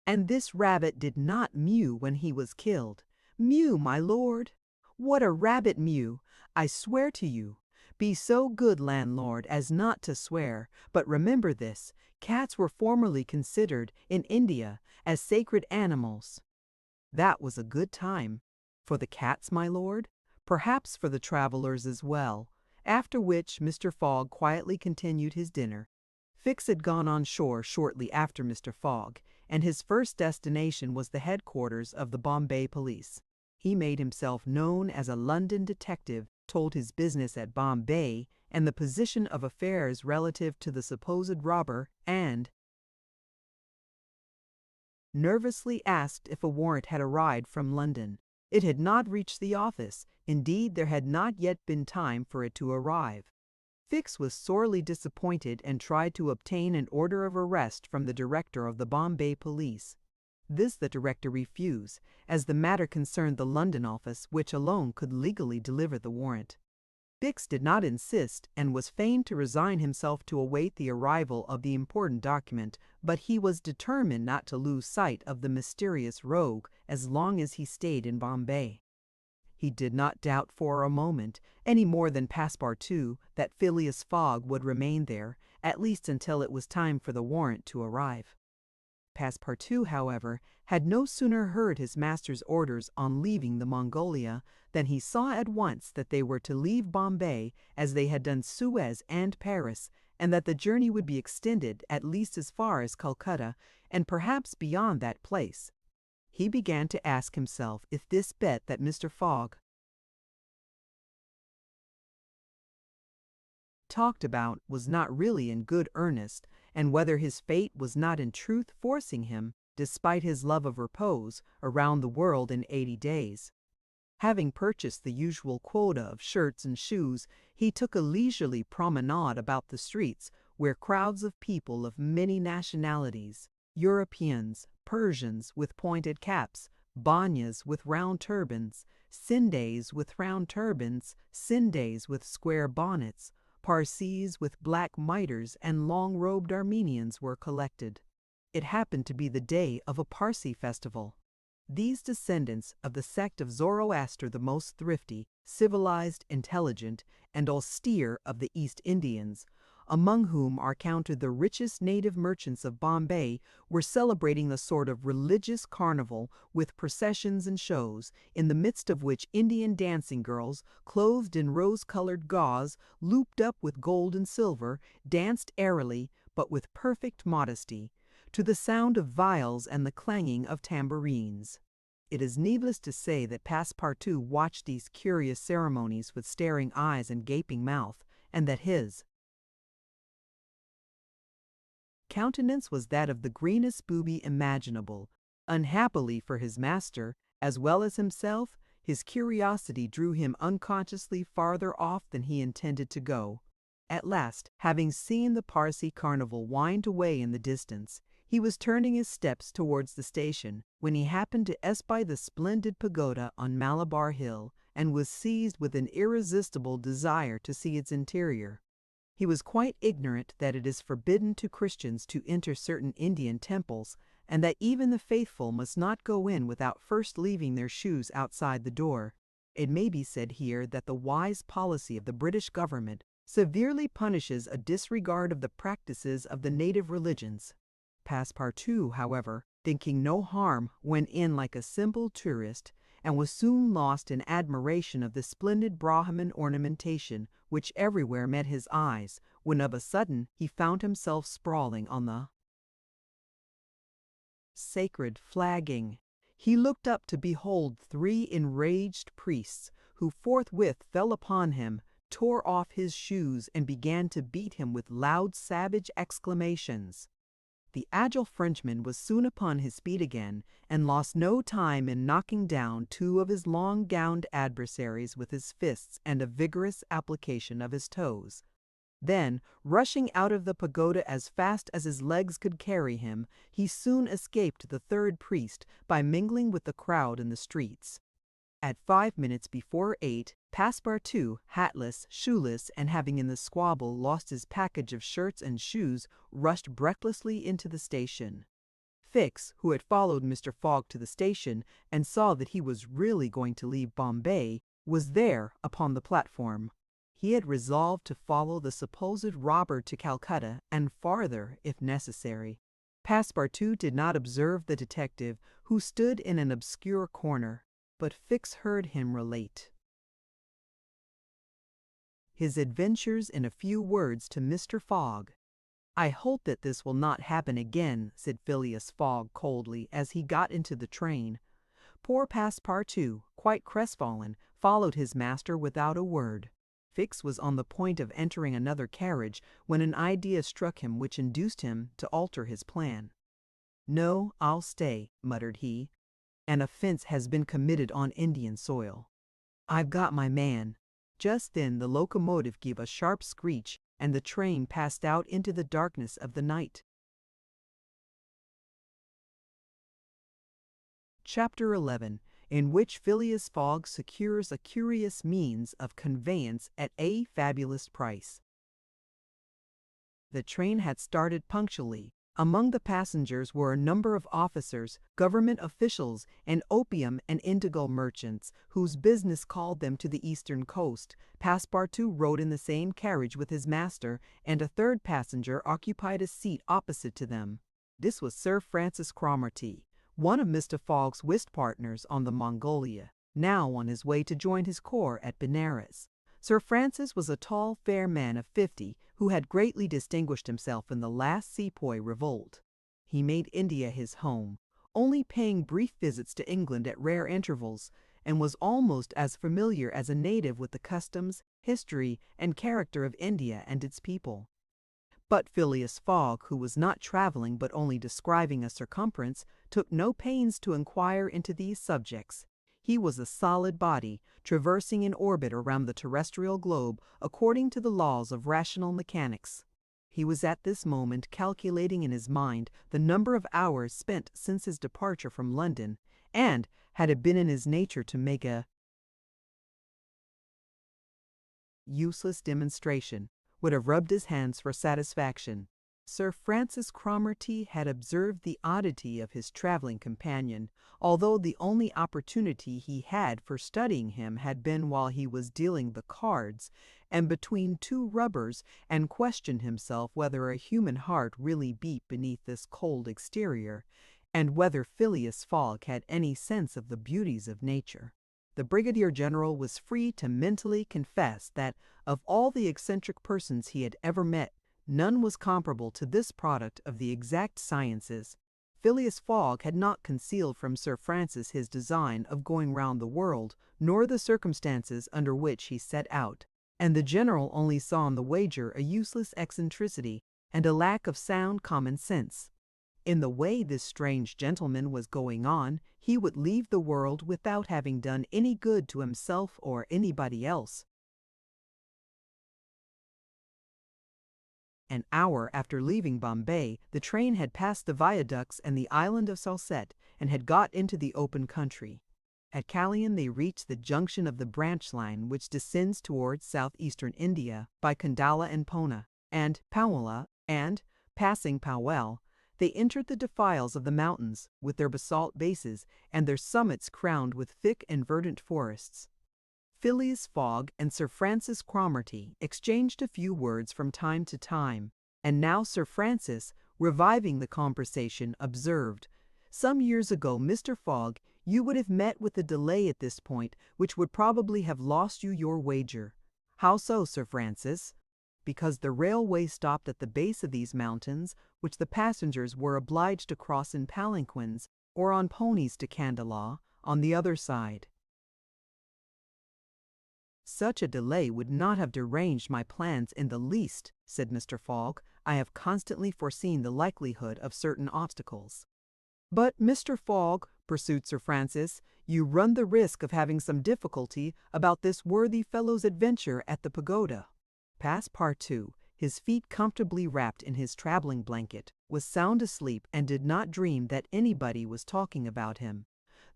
And this rabbit did not mew when he was killed." "Mew, my lord? What a rabbit mew! I swear to you." "Be so good, landlord, as not to swear, but remember this: cats were formerly considered, in India, as sacred animals." That was a good time. For the cats, my lord? Perhaps for the travelers as well. After which Mr. Fogg quietly continued his dinner. Fix had gone on shore shortly after Mr. Fogg, and his first destination was the headquarters of the Bombay police. He made himself known as a London detective, told his business at Bombay, and the position of affairs relative to the supposed robber, and nervously asked if a warrant had arrived from London. It had not reached the office. Indeed, there had not yet been time for it to arrive. Fix was sorely disappointed and tried to obtain an order of arrest from the director of the Bombay police. This the director refused, as the matter concerned the London office, which alone could legally deliver the warrant. Fix did not insist, and was fain to resign himself to await the arrival of the important document, but he was determined not to lose sight of the mysterious rogue as long as he stayed in Bombay. He did not doubt for a moment, any more than Passepartout, that Phileas Fogg would remain there, at least until it was time for the warrant to arrive. Passepartout, however, had no sooner heard his master's orders on leaving the Mongolia than he saw at once that they were to leave Bombay as they had done Suez and Paris, and that the journey would be extended at least as far as Calcutta, and perhaps beyond that place. He began to ask himself if this bet that Mr. Fogg talked about was not really in good earnest, and whether his fate was not in truth forcing him, despite his love of repose, around the world in 80 days. Having purchased the usual quota of shirts and shoes, he took a leisurely promenade about the streets, where crowds of people of many nationalities, Europeans, Persians with pointed caps, Banyas with round turbans, Sindays with round turbans, Sindays with square bonnets, Parsees with black mitres, and long-robed Armenians were collected. It happened to be the day of a Parsee festival. These descendants of the sect of Zoroaster, the most thrifty, civilized, intelligent, and austere of the East Indians, among whom are counted the richest native merchants of Bombay, were celebrating a sort of religious carnival with processions and shows, in the midst of which Indian dancing girls, clothed in rose-colored gauze, looped up with gold and silver, danced airily, but with perfect modesty, to the sound of viols and the clanging of tambourines. It is needless to say that Passepartout watched these curious ceremonies with staring eyes and gaping mouth, and that his countenance was that of the greenest booby imaginable. Unhappily for his master, as well as himself, his curiosity drew him unconsciously farther off than he intended to go. At last, having seen the Parsee carnival wind away in the distance, he was turning his steps towards the station, when he happened to espy the splendid pagoda on Malabar Hill, and was seized with an irresistible desire to see its interior. He was quite ignorant that it is forbidden to Christians to enter certain Indian temples, and that even the faithful must not go in without first leaving their shoes outside the door. It may be said here that the wise policy of the British government severely punishes a disregard of the practices of the native religions. Passepartout, however, thinking no harm, went in like a simple tourist, and was soon lost in admiration of the splendid Brahmin ornamentation which everywhere met his eyes, when of a sudden he found himself sprawling on the sacred flagging. He looked up to behold 3 enraged priests, who forthwith fell upon him, tore off his shoes, and began to beat him with loud, savage exclamations. The agile Frenchman was soon upon his feet again, and lost no time in knocking down 2 of his long-gowned adversaries with his fists and a vigorous application of his toes. Then, rushing out of the pagoda as fast as his legs could carry him, he soon escaped the 3rd priest by mingling with the crowd in the streets. At 5 minutes before 8, Passepartout, hatless, shoeless, and having in the squabble lost his package of shirts and shoes, rushed breathlessly into the station. Fix, who had followed Mr. Fogg to the station and saw that he was really going to leave Bombay, was there upon the platform. He had resolved to follow the supposed robber to Calcutta, and farther, if necessary. Passepartout did not observe the detective, who stood in an obscure corner, but Fix heard him relate his adventures in a few words to Mr. Fogg. "I hope that this will not happen again," said Phileas Fogg coldly as he got into the train. Poor Passepartout, quite crestfallen, followed his master without a word. Fix was on the point of entering another carriage when an idea struck him which induced him to alter his plan. "No, I'll stay," muttered he. "An offense has been committed on Indian soil. I've got my man." Just then the locomotive gave a sharp screech, and the train passed out into the darkness of the night. Chapter 11, in which Phileas Fogg secures a curious means of conveyance at a fabulous price. The train had started punctually. Among the passengers were a number of officers, government officials, and opium and indigo merchants, whose business called them to the eastern coast. Passepartout rode in the same carriage with his master, and a 3rd passenger occupied a seat opposite to them. This was Sir Francis Cromarty, one of Mr. Fogg's whist partners on the Mongolia, now on his way to join his corps at Benares. Sir Francis was a tall, fair man of 50, who had greatly distinguished himself in the last Sepoy revolt. He made India his home, only paying brief visits to England at rare intervals, and was almost as familiar as a native with the customs, history, and character of India and its people. But Phileas Fogg, who was not traveling but only describing a circumference, took no pains to inquire into these subjects. He was a solid body, traversing in orbit around the terrestrial globe according to the laws of rational mechanics. He was at this moment calculating in his mind the number of hours spent since his departure from London, and, had it been in his nature to make a useless demonstration, would have rubbed his hands for satisfaction. Sir Francis Cromarty had observed the oddity of his traveling companion, although the only opportunity he had for studying him had been while he was dealing the cards, and between 2 rubbers, and questioned himself whether a human heart really beat beneath this cold exterior, and whether Phileas Fogg had any sense of the beauties of nature. The Brigadier General was free to mentally confess that, of all the eccentric persons he had ever met, none was comparable to this product of the exact sciences. Phileas Fogg had not concealed from Sir Francis his design of going round the world, nor the circumstances under which he set out, and the General only saw in the wager a useless eccentricity and a lack of sound common sense. In the way this strange gentleman was going on, he would leave the world without having done any good to himself or anybody else. An hour after leaving Bombay, the train had passed the viaducts and the island of Salsette, and had got into the open country. At Calian they reached the junction of the branch line which descends towards southeastern India by Kandala and Pona, and Pawala, and, passing Powell, they entered the defiles of the mountains, with their basalt bases, and their summits crowned with thick and verdant forests. Phileas Fogg and Sir Francis Cromarty exchanged a few words from time to time, and now Sir Francis, reviving the conversation, observed, "Some years ago, Mr. Fogg, you would have met with a delay at this point which would probably have lost you your wager." "How so, Sir Francis?" because the railway stopped at the base of these mountains, which the passengers were obliged to cross in palanquins or on ponies to Kandallah, on the other side. "Such a delay would not have deranged my plans in the least," said Mr. Fogg. "I have constantly foreseen the likelihood of certain obstacles." "But, Mr. Fogg," pursued Sir Francis, "you run the risk of having some difficulty about this worthy fellow's adventure at the pagoda." Passepartout, his feet comfortably wrapped in his traveling blanket, was sound asleep and did not dream that anybody was talking about him.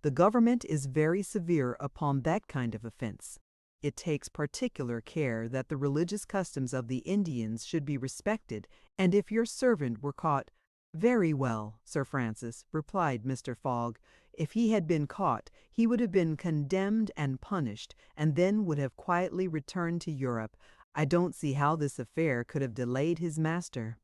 The government is very severe upon that kind of offense. It takes particular care that the religious customs of the Indians should be respected, and if your servant were caught— "Very well, Sir Francis," replied Mr. Fogg. "If he had been caught, he would have been condemned and punished, and then would have quietly returned to Europe. I don't see how this affair could have delayed his master."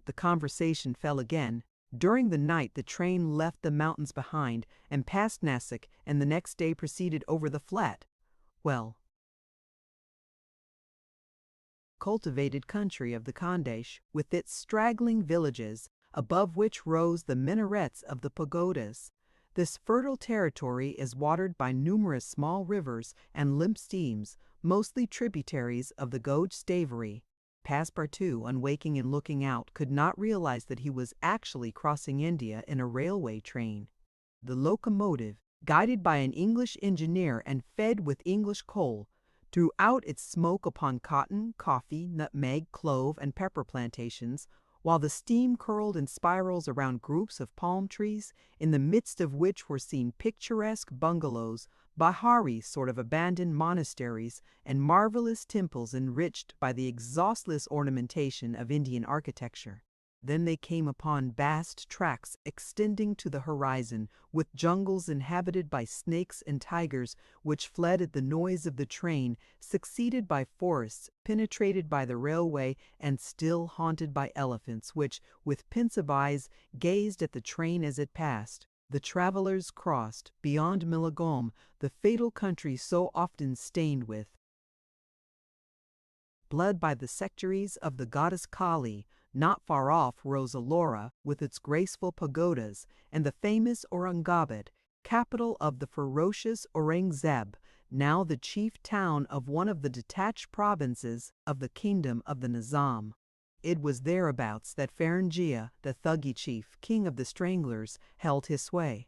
The conversation fell again. During the night the train left the mountains behind and passed Nasik, and the next day proceeded over the flat, cultivated country of the Khandesh, with its straggling villages, above which rose the minarets of the pagodas. This fertile territory is watered by numerous small rivers and limp streams, mostly tributaries of the Goj Stavery. Passepartout, on waking and looking out, could not realize that he was actually crossing India in a railway train. The locomotive, guided by an English engineer and fed with English coal, threw out its smoke upon cotton, coffee, nutmeg, clove, and pepper plantations, while the steam curled in spirals around groups of palm trees, in the midst of which were seen picturesque bungalows, Bahari sort of abandoned monasteries, and marvelous temples enriched by the exhaustless ornamentation of Indian architecture. Then they came upon vast tracts extending to the horizon, with jungles inhabited by snakes and tigers, which fled at the noise of the train, succeeded by forests penetrated by the railway, and still haunted by elephants, which, with pensive eyes, gazed at the train as it passed. The travelers crossed, beyond Milagom, the fatal country so often stained with blood by the sectaries of the goddess Kali. Not far off rose Ellora with its graceful pagodas, and the famous Aurangabad, capital of the ferocious Aurangzeb, now the chief town of one of the detached provinces of the kingdom of the Nizam. It was thereabouts that Farangia, the Thuggee chief, king of the Stranglers, held his sway.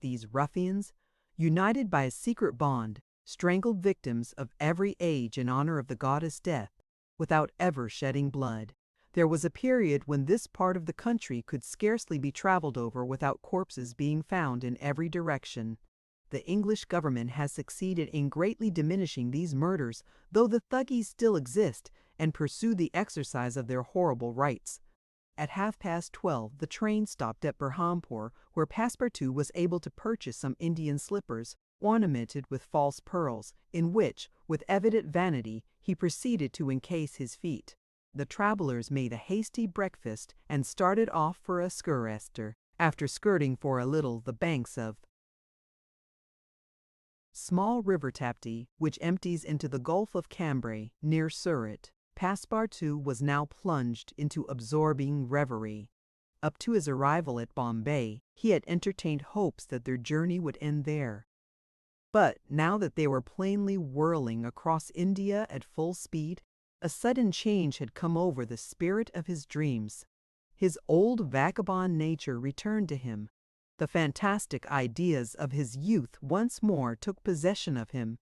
These ruffians, united by a secret bond, strangled victims of every age in honor of the goddess Death, without ever shedding blood. There was a period when this part of the country could scarcely be traveled over without corpses being found in every direction. The English government has succeeded in greatly diminishing these murders, though the Thuggees still exist and pursue the exercise of their horrible rights. At 12:30 the train stopped at Burhanpur, where Passepartout was able to purchase some Indian slippers, ornamented with false pearls, in which, with evident vanity, he proceeded to encase his feet. The travelers made a hasty breakfast and started off for Askurester, after skirting for a little the banks of small river Tapti, which empties into the Gulf of Cambrai near Surat. Passepartout was now plunged into absorbing reverie. Up to his arrival at Bombay, he had entertained hopes that their journey would end there. But now that they were plainly whirling across India at full speed, a sudden change had come over the spirit of his dreams. His old vagabond nature returned to him. The fantastic ideas of his youth once more took possession of him.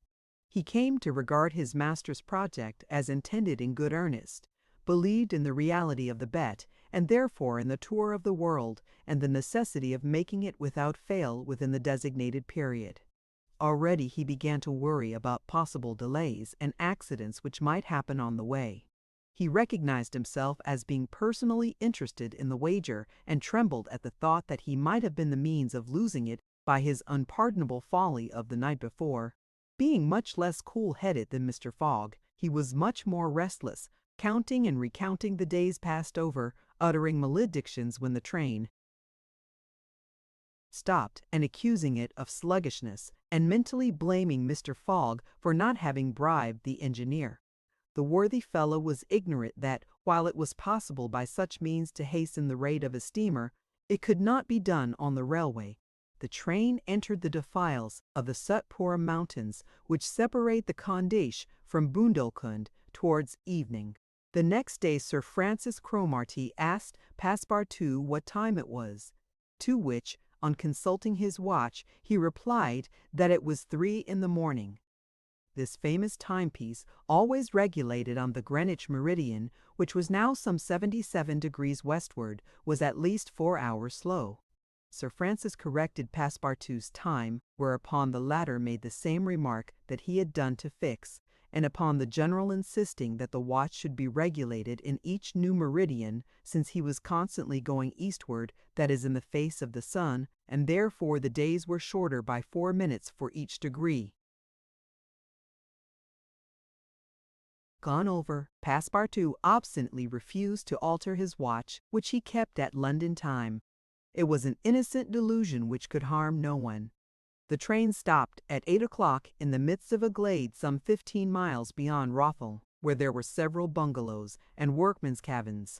He came to regard his master's project as intended in good earnest, believed in the reality of the bet, and therefore in the tour of the world, and the necessity of making it without fail within the designated period. Already he began to worry about possible delays and accidents which might happen on the way. He recognized himself as being personally interested in the wager, and trembled at the thought that he might have been the means of losing it by his unpardonable folly of the night before. Being much less cool-headed than Mr. Fogg, he was much more restless, counting and recounting the days passed over, uttering maledictions when the train stopped, and accusing it of sluggishness, and mentally blaming Mr. Fogg for not having bribed the engineer. The worthy fellow was ignorant that, while it was possible by such means to hasten the rate of a steamer, it could not be done on the railway. The train entered the defiles of the Sutpora Mountains, which separate the Khandesh from Bundelkund, towards evening. The next day Sir Francis Cromarty asked Passepartout what time it was, to which, on consulting his watch, he replied that it was 3 in the morning. This famous timepiece, always regulated on the Greenwich meridian, which was now some 77 degrees westward, was at least 4 hours slow. Sir Francis corrected Passepartout's time, whereupon the latter made the same remark that he had done to Fix, and upon the general insisting that the watch should be regulated in each new meridian, since he was constantly going eastward, that is in the face of the sun, and therefore the days were shorter by 4 minutes for each degree. Gone over, Passepartout obstinately refused to alter his watch, which he kept at London time. It was an innocent delusion which could harm no one. The train stopped at 8 o'clock in the midst of a glade some 15 miles beyond Rothal, where there were several bungalows and workmen's cabins.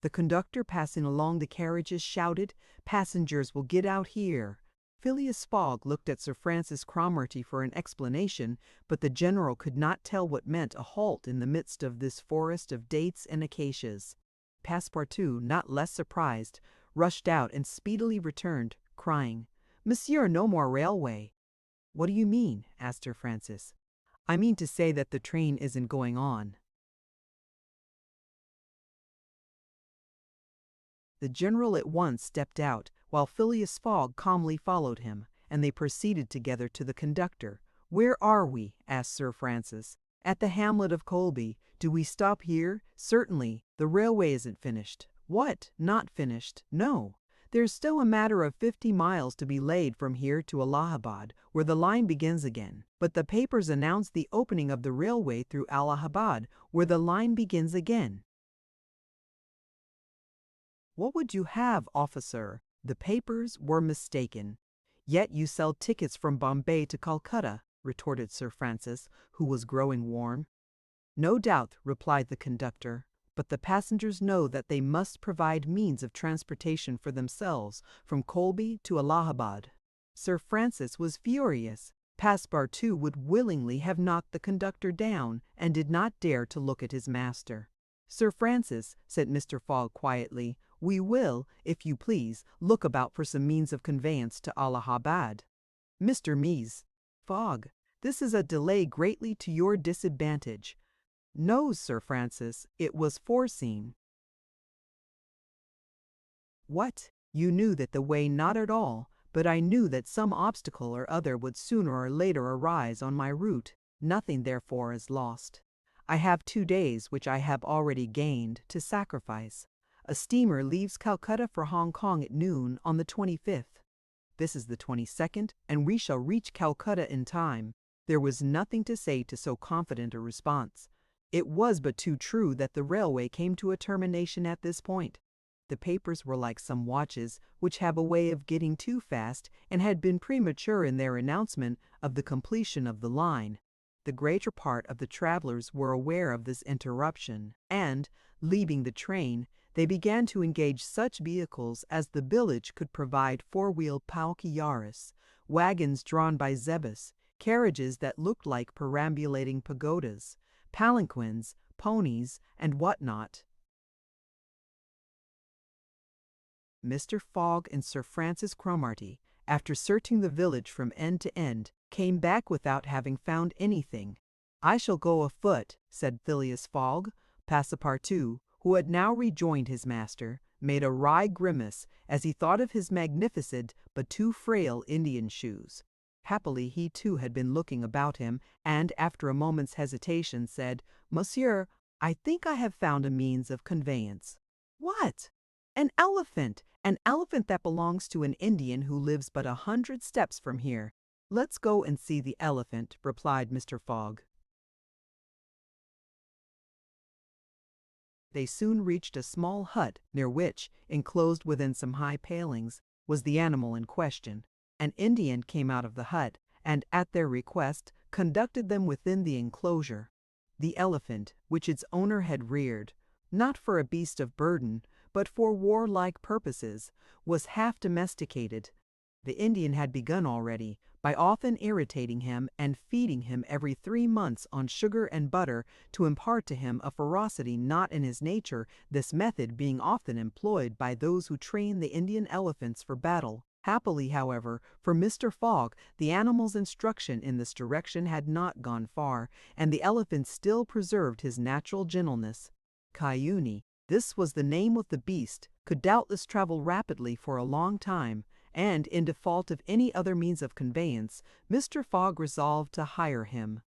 The conductor passing along the carriages shouted, "Passengers will get out here." Phileas Fogg looked at Sir Francis Cromarty for an explanation, but the general could not tell what meant a halt in the midst of this forest of dates and acacias. Passepartout, not less surprised, rushed out and speedily returned, crying, "Monsieur, no more railway." "What do you mean?" asked Sir Francis. "I mean to say that the train isn't going on." The general at once stepped out, while Phileas Fogg calmly followed him, and they proceeded together to the conductor. "Where are we?" asked Sir Francis. "At the hamlet of Colby. Do we stop here?" "Certainly. The railway isn't finished." "What? Not finished?" "No. There's still a matter of 50 miles to be laid from here to Allahabad, where the line begins again. But the papers announce the opening of the railway through Allahabad, where the line begins again." "What would you have, officer?" "The papers were mistaken." "Yet you sell tickets from Bombay to Calcutta," retorted Sir Francis, who was growing warm. "No doubt," replied the conductor, "but the passengers know that they must provide means of transportation for themselves from Colby to Allahabad." Sir Francis was furious. Passepartout would willingly have knocked the conductor down, and did not dare to look at his master. "Sir Francis," said Mr. Fogg quietly, "we will, if you please, look about for some means of conveyance to Allahabad." "Mr. Mies, Fogg, this is a delay greatly to your disadvantage." "No, Sir Francis, it was foreseen." "What? You knew that the way not at all, but I knew that some obstacle or other would sooner or later arise on my route. Nothing, therefore, is lost. I have 2 days, which I have already gained, to sacrifice. A steamer leaves Calcutta for Hong Kong at noon on the 25th. This is the 22nd, and we shall reach Calcutta in time." There was nothing to say to so confident a response. It was but too true that the railway came to a termination at this point. The papers were like some watches which have a way of getting too fast, and had been premature in their announcement of the completion of the line. The greater part of the travelers were aware of this interruption, and, leaving the train, they began to engage such vehicles as the village could provide: 4-wheeled palkyaras, wagons drawn by zebus, carriages that looked like perambulating pagodas, palanquins, ponies, and what not. Mr. Fogg and Sir Francis Cromarty, after searching the village from end to end, came back without having found anything. "I shall go afoot," said Phileas Fogg. Passepartout, who had now rejoined his master, made a wry grimace as he thought of his magnificent but too frail Indian shoes. Happily he too had been looking about him, and after a moment's hesitation said, "Monsieur, I think I have found a means of conveyance." "What?" "An elephant! An elephant that belongs to an Indian who lives but 100 steps from here." "Let's go and see the elephant," replied Mr. Fogg. They soon reached a small hut, near which, enclosed within some high palings, was the animal in question. An Indian came out of the hut, and, at their request, conducted them within the enclosure. The elephant, which its owner had reared, not for a beast of burden, but for warlike purposes, was half domesticated. The Indian had begun already, by often irritating him and feeding him every 3 months on sugar and butter, to impart to him a ferocity not in his nature, this method being often employed by those who train the Indian elephants for battle. Happily, however, for Mr. Fogg, the animal's instruction in this direction had not gone far, and the elephant still preserved his natural gentleness. Cayuni, this was the name of the beast, could doubtless travel rapidly for a long time, and, in default of any other means of conveyance, Mr. Fogg resolved to hire him.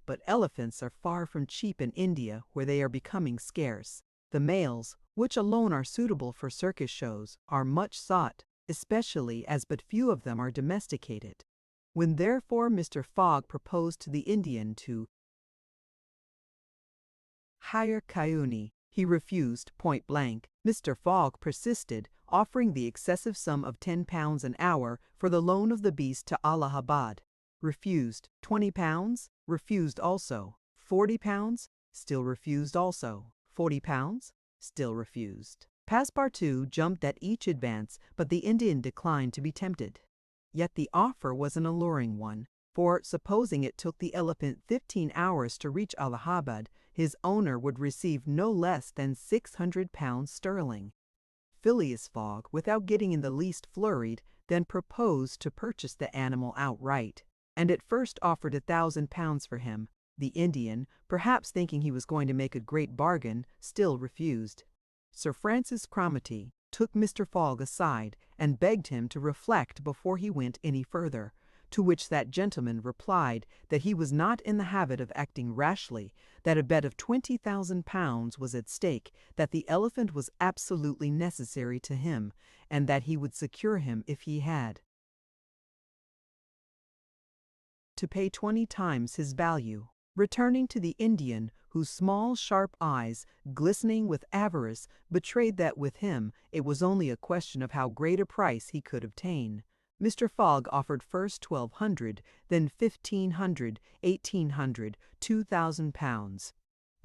But elephants are far from cheap in India, where they are becoming scarce. The males, which alone are suitable for circus shows, are much sought, especially as but few of them are domesticated. When therefore Mr. Fogg proposed to the Indian to hire Cayuni, he refused point blank. Mr. Fogg persisted, offering the excessive sum of £10 an hour for the loan of the beast to Allahabad. Refused. £20? Refused also. £40? Still refused also. £40? Still refused. Passepartout jumped at each advance, but the Indian declined to be tempted. Yet the offer was an alluring one, for supposing it took the elephant 15 hours to reach Allahabad, his owner would receive no less than £600 sterling. Phileas Fogg, without getting in the least flurried, then proposed to purchase the animal outright, and at first offered £1,000 for him. The Indian, perhaps thinking he was going to make a great bargain, still refused. Sir Francis Cromarty took Mr. Fogg aside and begged him to reflect before he went any further, to which that gentleman replied that he was not in the habit of acting rashly, that a bet of £20,000 was at stake, that the elephant was absolutely necessary to him, and that he would secure him if he had to pay 20 times his value. Returning to the Indian, whose small, sharp eyes, glistening with avarice, betrayed that with him it was only a question of how great a price he could obtain, Mr. Fogg offered first £1,200, then £1,500, £1,800, £2,000.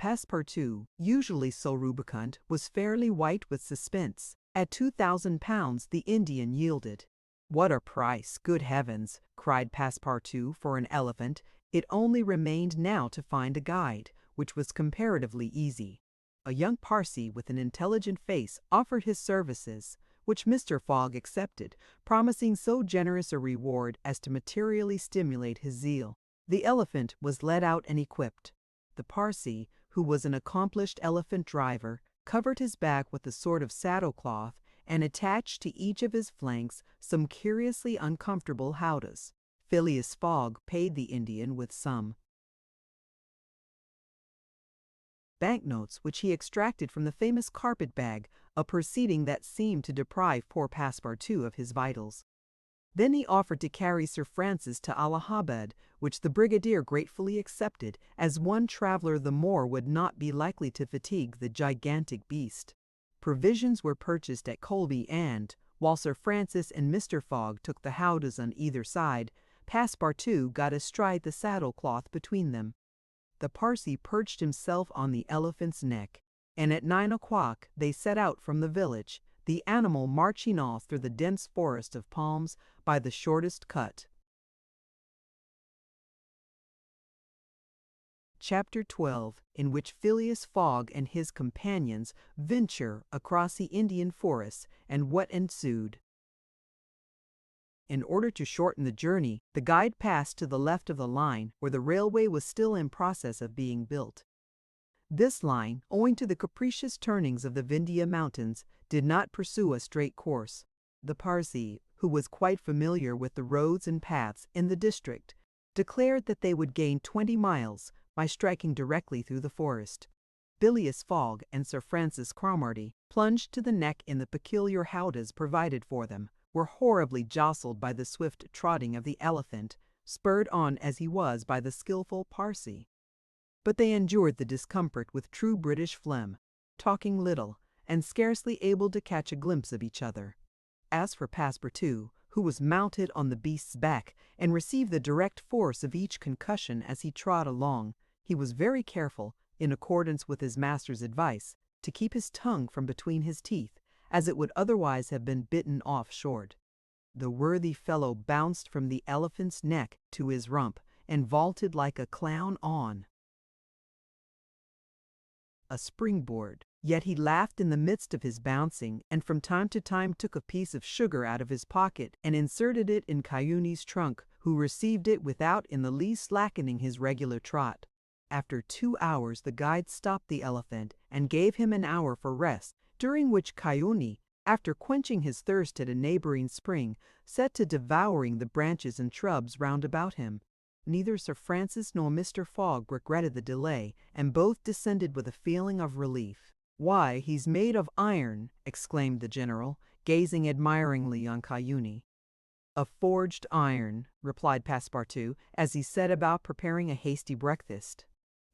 Passepartout, usually so rubicund, was fairly white with suspense. At £2,000 the Indian yielded. "What a price, good heavens!" cried Passepartout, for an elephant. It only remained now to find a guide, which was comparatively easy. A young Parsee with an intelligent face offered his services, which Mr. Fogg accepted, promising so generous a reward as to materially stimulate his zeal. The elephant was led out and equipped. The Parsee, who was an accomplished elephant driver, covered his back with a sort of saddle-cloth, and attached to each of his flanks some curiously uncomfortable howdahs. Phileas Fogg paid the Indian with some banknotes which he extracted from the famous carpet-bag, a proceeding that seemed to deprive poor Passepartout of his vitals. Then he offered to carry Sir Francis to Allahabad, which the brigadier gratefully accepted, as one traveller the more would not be likely to fatigue the gigantic beast. Provisions were purchased at Colby, and, while Sir Francis and Mr. Fogg took the howdahs on either side, Passepartout got astride the saddle-cloth between them. The Parsee perched himself on the elephant's neck, and at 9 o'clock they set out from the village, the animal marching off through the dense forest of palms by the shortest cut. Chapter 12, in which Phileas Fogg and his companions venture across the Indian forests, and what ensued. In order to shorten the journey, the guide passed to the left of the line, where the railway was still in process of being built. This line, owing to the capricious turnings of the Vindhya Mountains, did not pursue a straight course. The Parsee, who was quite familiar with the roads and paths in the district, declared that they would gain 20 miles by striking directly through the forest. Phileas Fogg and Sir Francis Cromarty, plunged to the neck in the peculiar howdahs provided for them, were horribly jostled by the swift trotting of the elephant, spurred on as he was by the skilful Parsee. But they endured the discomfort with true British phlegm, talking little, and scarcely able to catch a glimpse of each other. As for Passepartout, who was mounted on the beast's back, and received the direct force of each concussion as he trod along, He was very careful, in accordance with his master's advice, to keep his tongue from between his teeth, as it would otherwise have been bitten off short. The worthy fellow bounced from the elephant's neck to his rump, and vaulted like a clown on a springboard. Yet he laughed in the midst of his bouncing, and from time to time took a piece of sugar out of his pocket and inserted it in Cayune's trunk, who received it without in the least slackening his regular trot. After 2 hours the guide stopped the elephant and gave him an hour for rest, during which Cayune, after quenching his thirst at a neighboring spring, set to devouring the branches and shrubs round about him. Neither Sir Francis nor Mr. Fogg regretted the delay, and both descended with a feeling of relief. "Why, he's made of iron!" exclaimed the general, gazing admiringly on Cayune. "Of forged iron," replied Passepartout, as he set about preparing a hasty breakfast.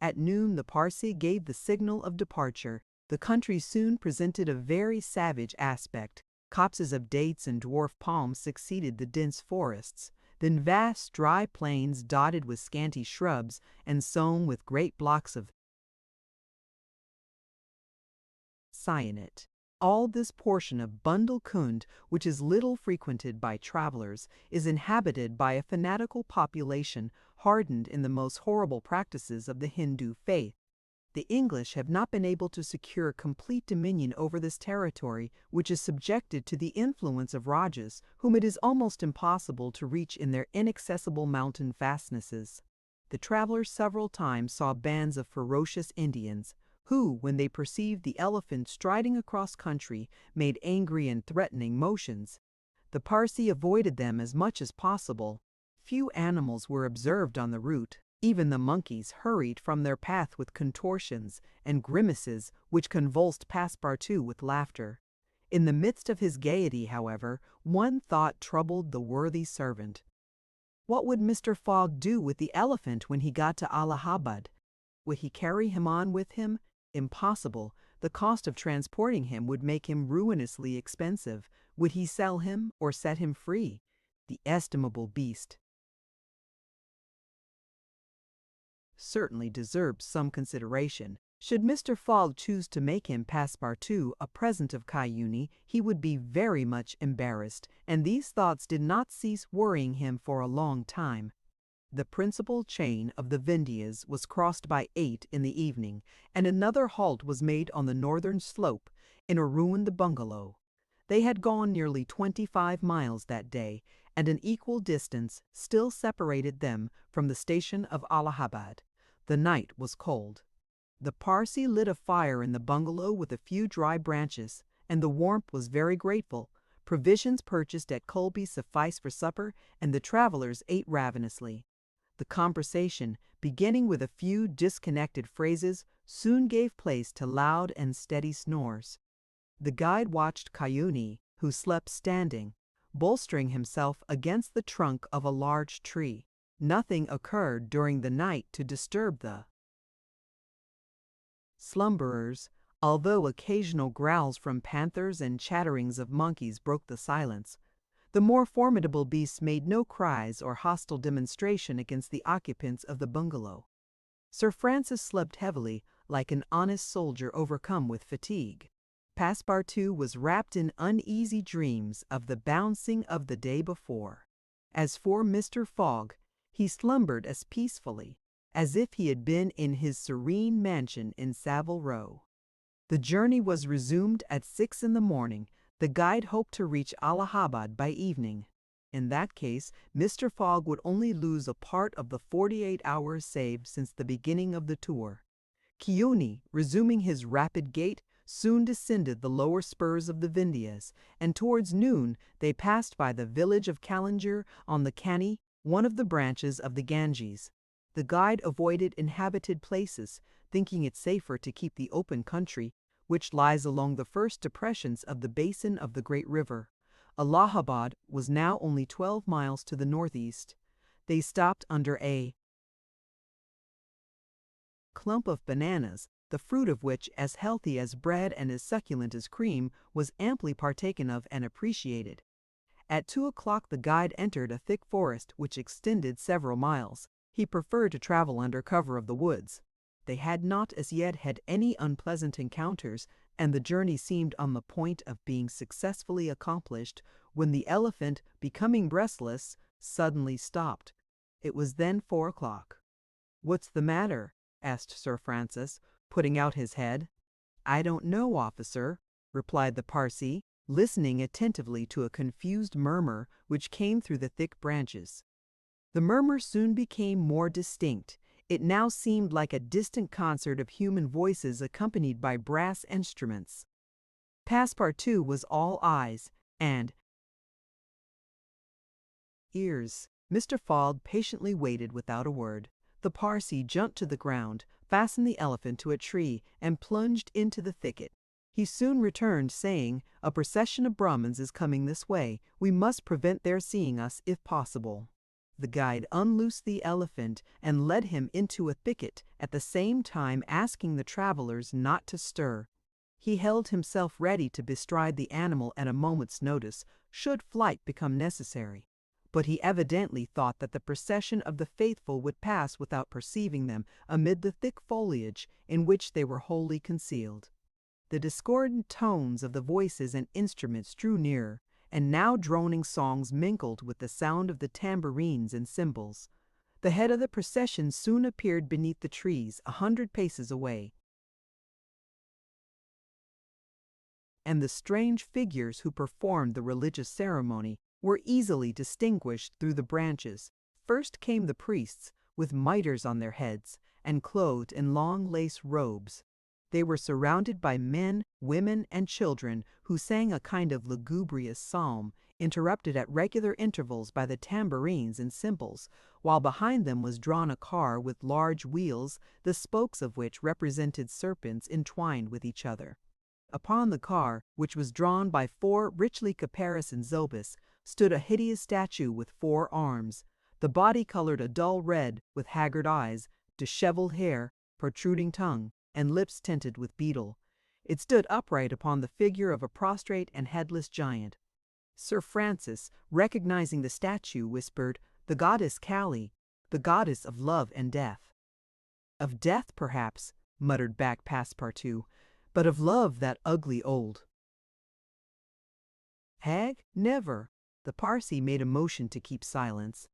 At noon the Parsee gave the signal of departure. The country soon presented a very savage aspect. Copses of dates and dwarf palms succeeded the dense forests. Then vast dry plains dotted with scanty shrubs and sown with great blocks of cyanite. All this portion of Bundelkund, which is little frequented by travelers, is inhabited by a fanatical population hardened in the most horrible practices of the Hindu faith. The English have not been able to secure complete dominion over this territory, which is subjected to the influence of Rajas, whom it is almost impossible to reach in their inaccessible mountain fastnesses. The travelers several times saw bands of ferocious Indians, who, when they perceived the elephant striding across country, made angry and threatening motions. The Parsee avoided them as much as possible. Few animals were observed on the route. Even the monkeys hurried from their path with contortions and grimaces which convulsed Passepartout with laughter. In the midst of his gaiety, however, one thought troubled the worthy servant. What would Mr. Fogg do with the elephant when he got to Allahabad? Would he carry him on with him? Impossible. The cost of transporting him would make him ruinously expensive. Would he sell him or set him free? The estimable beast certainly deserves some consideration. Should Mr. Fogg choose to make him Passepartout a present of Cayune, he would be very much embarrassed, and these thoughts did not cease worrying him for a long time. The principal chain of the Vindhyas was crossed by 8 in the evening, and another halt was made on the northern slope, in a ruined bungalow. They had gone nearly 25 miles that day, and an equal distance still separated them from the station of Allahabad. The night was cold. The Parsee lit a fire in the bungalow with a few dry branches, and the warmth was very grateful. Provisions purchased at Colby sufficed for supper, and the travelers ate ravenously. The conversation, beginning with a few disconnected phrases, soon gave place to loud and steady snores. The guide watched Cayune, who slept standing, bolstering himself against the trunk of a large tree. Nothing occurred during the night to disturb the slumberers, although occasional growls from panthers and chatterings of monkeys broke the silence. The more formidable beasts made no cries or hostile demonstration against the occupants of the bungalow. Sir Francis slept heavily, like an honest soldier overcome with fatigue. Passepartout was wrapped in uneasy dreams of the bouncing of the day before. As for Mr. Fogg, he slumbered as peacefully as if he had been in his serene mansion in Savile Row. The journey was resumed at 6 in the morning. The guide hoped to reach Allahabad by evening. In that case, Mr. Fogg would only lose a part of the 48 hours saved since the beginning of the tour. Cayune, resuming his rapid gait, soon descended the lower spurs of the Vindhyas, and towards noon they passed by the village of Callinger on the Cani, one of the branches of the Ganges. The guide avoided inhabited places, thinking it safer to keep the open country, which lies along the first depressions of the basin of the great river. Allahabad was now only 12 miles to the northeast. They stopped under a clump of bananas, the fruit of which, as healthy as bread and as succulent as cream, was amply partaken of and appreciated. At 2 o'clock the guide entered a thick forest which extended several miles. He preferred to travel under cover of the woods. They had not as yet had any unpleasant encounters, and the journey seemed on the point of being successfully accomplished when the elephant, becoming restless, suddenly stopped. It was then 4 o'clock. "What's the matter?" asked Sir Francis, putting out his head. "I don't know, officer," replied the Parsee, listening attentively to a confused murmur which came through the thick branches. The murmur soon became more distinct. It now seemed like a distant concert of human voices accompanied by brass instruments. Passepartout was all eyes and ears. Mr. Fogg patiently waited without a word. The Parsee jumped to the ground, fastened the elephant to a tree, and plunged into the thicket. He soon returned, saying, "A procession of Brahmins is coming this way. We must prevent their seeing us if possible." The guide unloosed the elephant and led him into a thicket, at the same time asking the travelers not to stir. He held himself ready to bestride the animal at a moment's notice, should flight become necessary. But he evidently thought that the procession of the faithful would pass without perceiving them amid the thick foliage in which they were wholly concealed. The discordant tones of the voices and instruments drew nearer, and now droning songs mingled with the sound of the tambourines and cymbals. The head of the procession soon appeared beneath the trees 100 paces away, and the strange figures who performed the religious ceremony were easily distinguished through the branches. First came the priests, with mitres on their heads, and clothed in long lace robes. They were surrounded by men, women, and children who sang a kind of lugubrious psalm, interrupted at regular intervals by the tambourines and cymbals, while behind them was drawn a car with large wheels, the spokes of which represented serpents entwined with each other. Upon the car, which was drawn by 4 richly caparisoned zobus, stood a hideous statue with 4 arms, the body colored a dull red, with haggard eyes, disheveled hair, protruding tongue, and lips tinted with beetle. It stood upright upon the figure of a prostrate and headless giant. Sir Francis, recognizing the statue, whispered, "The goddess Kali, the goddess of love and death." "Of death, perhaps," muttered back Passepartout, "but of love that ugly old hag? Never." The Parsee made a motion to keep silence.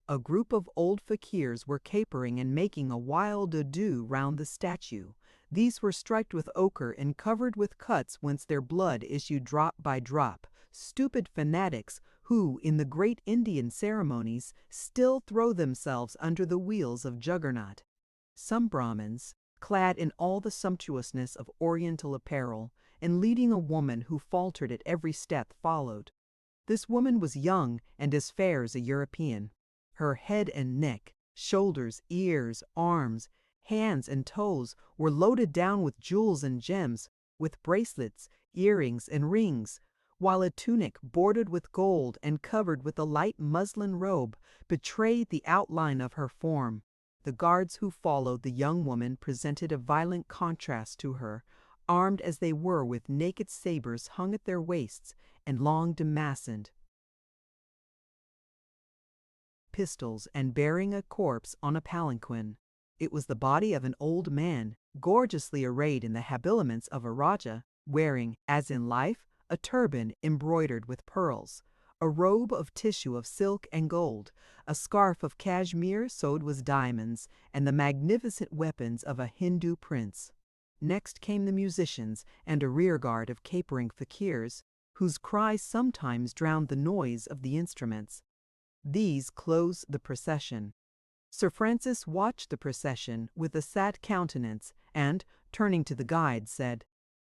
A group of old fakirs were capering and making a wild ado round the statue. These were striped with ochre and covered with cuts whence their blood issued drop by drop, stupid fanatics who, in the great Indian ceremonies, still throw themselves under the wheels of Juggernaut. Some Brahmins, clad in all the sumptuousness of Oriental apparel, and leading a woman who faltered at every step, followed. This woman was young and as fair as a European. Her head and neck, shoulders, ears, arms, hands, and toes were loaded down with jewels and gems, with bracelets, earrings, and rings, while a tunic bordered with gold and covered with a light muslin robe betrayed the outline of her form. The guards who followed the young woman presented a violent contrast to her, armed as they were with naked sabres hung at their waists and long damascened pistols, and bearing a corpse on a palanquin. It was the body of an old man, gorgeously arrayed in the habiliments of a Rajah, wearing, as in life, a turban embroidered with pearls, a robe of tissue of silk and gold, a scarf of cashmere sewed with diamonds, and the magnificent weapons of a Hindu prince. Next came the musicians and a rearguard of capering fakirs, whose cries sometimes drowned the noise of the instruments. These closed the procession. Sir Francis watched the procession with a sad countenance, and, turning to the guide, said,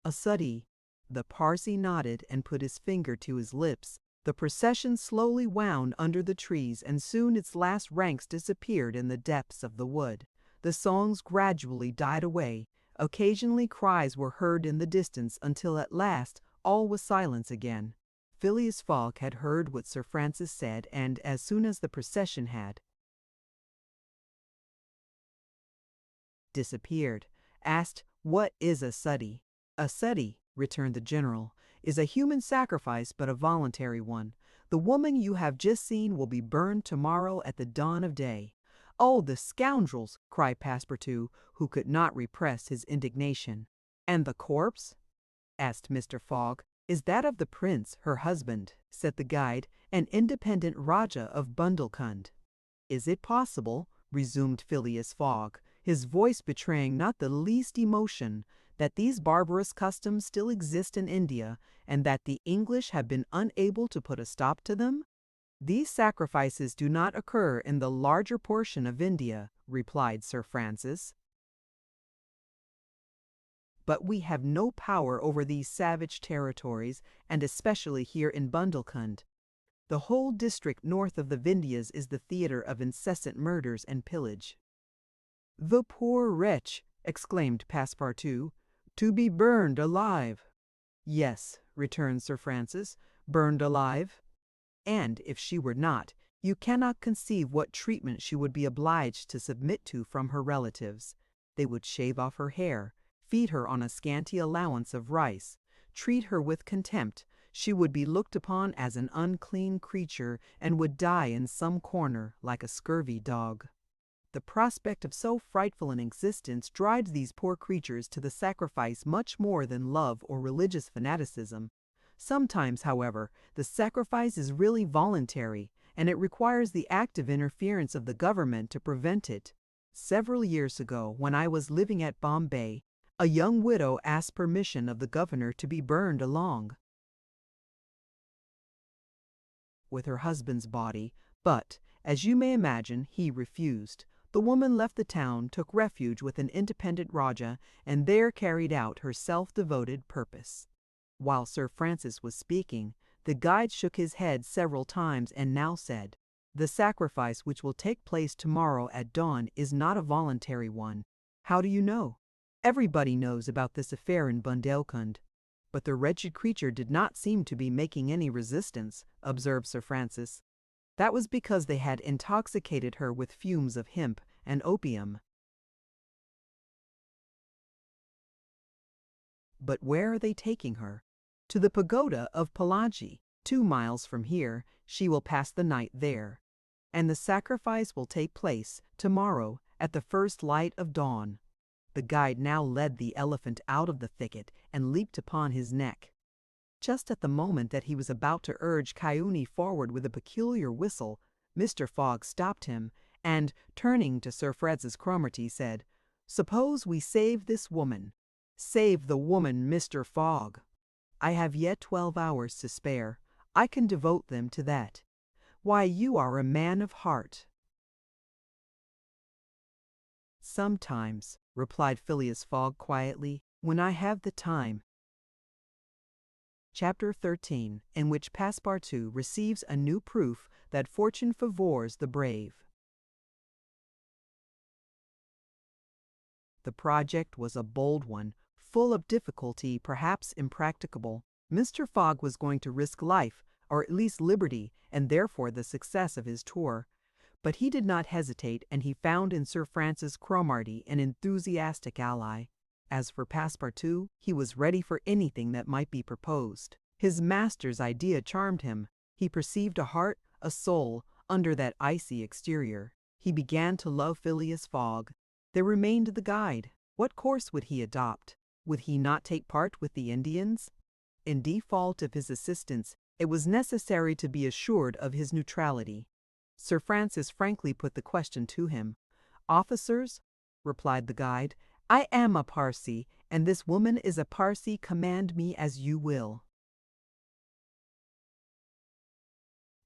"A suddie." The Parsee nodded and put his finger to his lips. The procession slowly wound under the trees, and soon its last ranks disappeared in the depths of the wood. The songs gradually died away. Occasionally cries were heard in the distance, until at last all was silence again. Phileas Fogg had heard what Sir Francis said, and as soon as the procession had disappeared, asked, "What is a suddie?" "A suddie," returned the general, "is a human sacrifice, but a voluntary one. The woman you have just seen will be burned tomorrow at the dawn of day. "Oh, the scoundrels!" cried Passepartout, who could not repress his indignation. "And the corpse?" asked Mr. Fogg. "Is that of the prince, her husband," said the guide, "an independent Rajah of Bundelkund." "Is it possible," resumed Phileas Fogg, his voice betraying not the least emotion, "that these barbarous customs still exist in India, and that the English have been unable to put a stop to them?" "These sacrifices do not occur in the larger portion of India," replied Sir Francis. "But we have no power over these savage territories, and especially here in Bundelkund. The whole district north of the Vindhyas is the theatre of incessant murders and pillage." "The poor wretch!" exclaimed Passepartout. "To be burned alive!" "Yes," returned Sir Francis, "burned alive. And if she were not, you cannot conceive what treatment she would be obliged to submit to from her relatives. They would shave off her hair, feed her on a scanty allowance of rice, treat her with contempt. She would be looked upon as an unclean creature, and would die in some corner like a scurvy dog. The prospect of so frightful an existence drives these poor creatures to the sacrifice much more than love or religious fanaticism. Sometimes, however, the sacrifice is really voluntary, and it requires the active interference of the government to prevent it. Several years ago, when I was living at Bombay, a young widow asked permission of the governor to be burned along with her husband's body, but, as you may imagine, he refused. The woman left the town, took refuge with an independent Rajah, and there carried out her self-devoted purpose. While Sir Francis was speaking, the guide shook his head several times and now said, "The sacrifice which will take place tomorrow at dawn is not a voluntary one." "How do you know?" "Everybody knows about this affair in Bundelkund." "But the wretched creature did not seem to be making any resistance," observed Sir Francis. "That was because they had intoxicated her with fumes of hemp and opium." "But where are they taking her?" "To the pagoda of Palaji, 2 miles from here. She will pass the night there. And the sacrifice will take place tomorrow at the first light of dawn." The guide now led the elephant out of the thicket and leaped upon his neck. Just at the moment that he was about to urge Kiouni forward with a peculiar whistle, Mr. Fogg stopped him, and, turning to Sir Francis Cromarty, said, "Suppose we save this woman." "Save the woman, Mr. Fogg." "I have yet 12 hours to spare. I can devote them to that." "Why, you are a man of heart." "Sometimes," replied Phileas Fogg quietly, "when I have the time." Chapter 13, in which Passepartout receives a new proof that fortune favors the brave. The project was a bold one, full of difficulty, perhaps impracticable. Mr. Fogg was going to risk life, or at least liberty, and therefore the success of his tour. But he did not hesitate, and he found in Sir Francis Cromarty an enthusiastic ally. As for Passepartout, he was ready for anything that might be proposed. His master's idea charmed him. He perceived a heart, a soul, under that icy exterior. He began to love Phileas Fogg. There remained the guide. What course would he adopt? Would he not take part with the Indians? In default of his assistance, it was necessary to be assured of his neutrality. Sir Francis frankly put the question to him. "Officers," replied the guide, "I am a Parsee, and this woman is a Parsee. Command me as you will."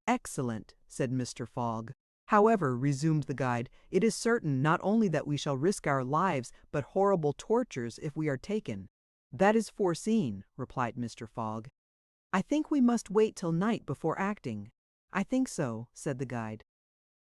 "Excellent," said Mr. Fogg. "However," resumed the guide, "it is certain not only that we shall risk our lives, but horrible tortures if we are taken." "That is foreseen," replied Mr. Fogg. "I think we must wait till night before acting." "I think so," said the guide.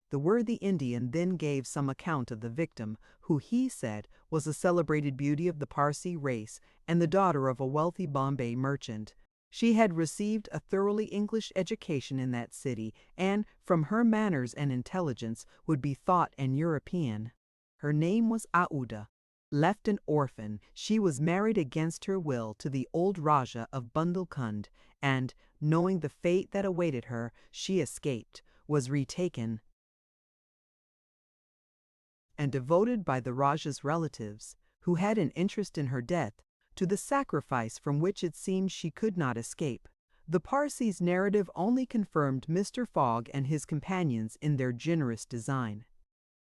The worthy Indian then gave some account of the victim, who, he said, was a celebrated beauty of the Parsee race, and the daughter of a wealthy Bombay merchant. She had received a thoroughly English education in that city, and, from her manners and intelligence, would be thought an European. Her name was Aouda. Left an orphan, she was married against her will to the old Rajah of Bundelkund, and, knowing the fate that awaited her, she escaped, was retaken, and devoted by the Rajah's relatives, who had an interest in her death, to the sacrifice from which it seemed she could not escape. The Parsi's narrative only confirmed Mr. Fogg and his companions in their generous design.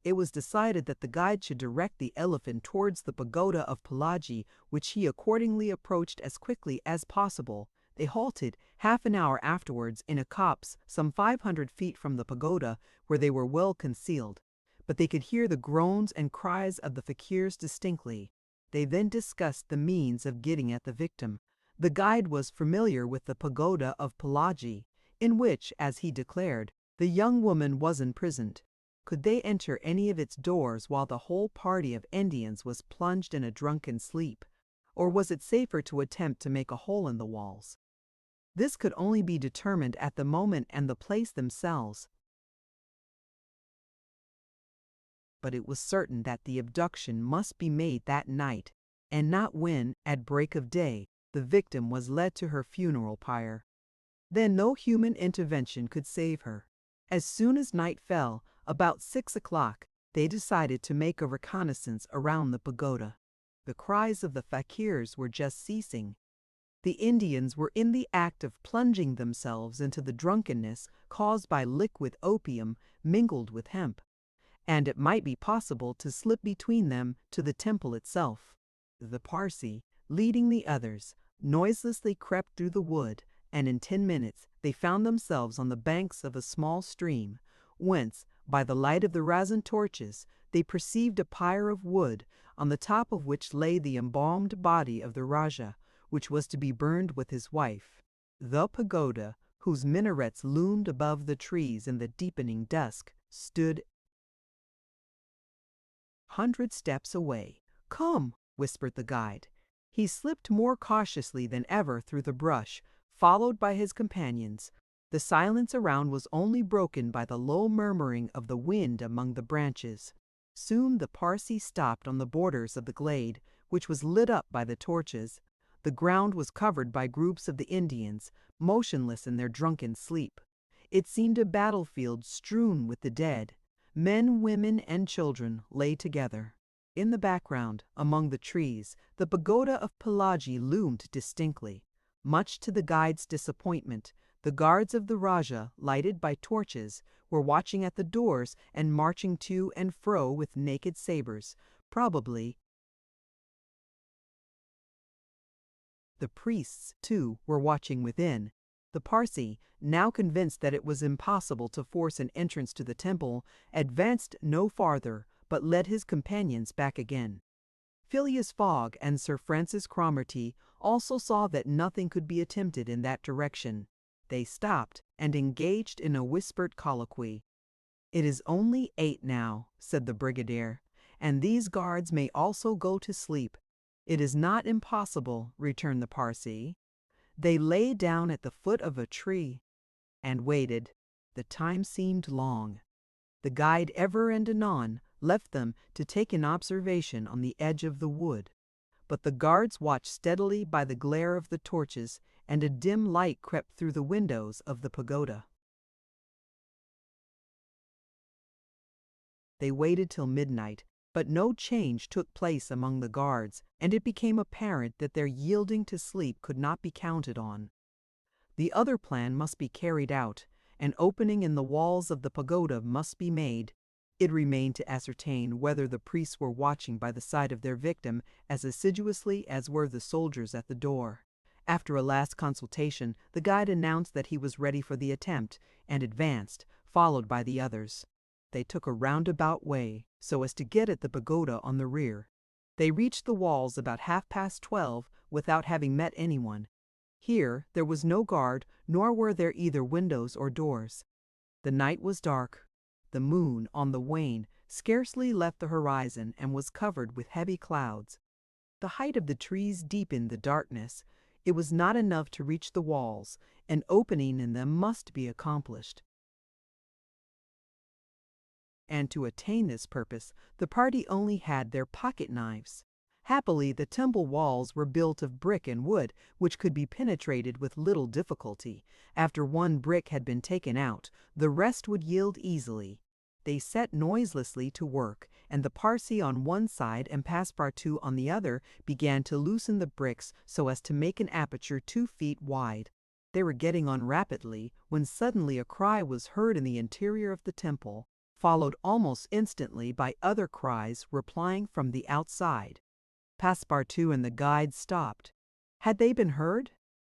It was decided that the guide should direct the elephant towards the pagoda of Pelagie, which he accordingly approached as quickly as possible. They halted half an hour afterwards in a copse some 500 feet from the pagoda, where they were well concealed, but they could hear the groans and cries of the fakirs distinctly. They then discussed the means of getting at the victim. The guide was familiar with the pagoda of Pelagie, in which, as he declared, the young woman was imprisoned. Could they enter any of its doors while the whole party of Indians was plunged in a drunken sleep, or was it safer to attempt to make a hole in the walls? This could only be determined at the moment and the place themselves. But it was certain that the abduction must be made that night, and not when, at break of day, the victim was led to her funeral pyre. Then no human intervention could save her. As soon as night fell, about 6 o'clock, they decided to make a reconnaissance around the pagoda. The cries of the fakirs were just ceasing. The Indians were in the act of plunging themselves into the drunkenness caused by liquid opium mingled with hemp, and it might be possible to slip between them to the temple itself. The Parsi, leading the others, noiselessly crept through the wood, and in 10 minutes they found themselves on the banks of a small stream, whence, by the light of the resin torches, they perceived a pyre of wood, on the top of which lay the embalmed body of the Rajah, which was to be burned with his wife. The pagoda, whose minarets loomed above the trees in the deepening dusk, stood 100 steps away. "Come," whispered the guide. He slipped more cautiously than ever through the brush, followed by his companions. The silence around was only broken by the low murmuring of the wind among the branches. Soon the Parsi stopped on the borders of the glade, which was lit up by the torches. The ground was covered by groups of the Indians, motionless in their drunken sleep. It seemed a battlefield strewn with the dead. Men, women, and children lay together. In the background, among the trees, the pagoda of Pelagie loomed distinctly. Much to the guide's disappointment, the guards of the Rajah, lighted by torches, were watching at the doors and marching to and fro with naked sabers. Probably the priests, too, were watching within. The Parsi, now convinced that it was impossible to force an entrance to the temple, advanced no farther, but led his companions back again. Phileas Fogg and Sir Francis Cromarty also saw that nothing could be attempted in that direction. They stopped and engaged in a whispered colloquy. "It is only 8 now," said the brigadier, "and these guards may also go to sleep." "It is not impossible," returned the Parsi. They lay down at the foot of a tree and waited. The time seemed long. The guide ever and anon left them to take an observation on the edge of the wood, but the guards watched steadily by the glare of the torches, and a dim light crept through the windows of the pagoda. They waited till midnight, but no change took place among the guards, and it became apparent that their yielding to sleep could not be counted on. The other plan must be carried out. An opening in the walls of the pagoda must be made. It remained to ascertain whether the priests were watching by the side of their victim as assiduously as were the soldiers at the door. After a last consultation, the guide announced that he was ready for the attempt, and advanced, followed by the others. They took a roundabout way, so as to get at the pagoda on the rear. They reached the walls about 12:30 without having met anyone. Here there was no guard, nor were there either windows or doors. The night was dark. The moon, on the wane, scarcely left the horizon and was covered with heavy clouds. The height of the trees deepened the darkness. It was not enough to reach the walls. An opening in them must be accomplished. And to attain this purpose, the party only had their pocket knives. Happily, the temple walls were built of brick and wood, which could be penetrated with little difficulty. After one brick had been taken out, the rest would yield easily. They set noiselessly to work, and the Parsi on one side and Passepartout on the other began to loosen the bricks so as to make an aperture 2 feet wide. They were getting on rapidly when suddenly a cry was heard in the interior of the temple, followed almost instantly by other cries replying from the outside. Passepartout and the guide stopped. Had they been heard?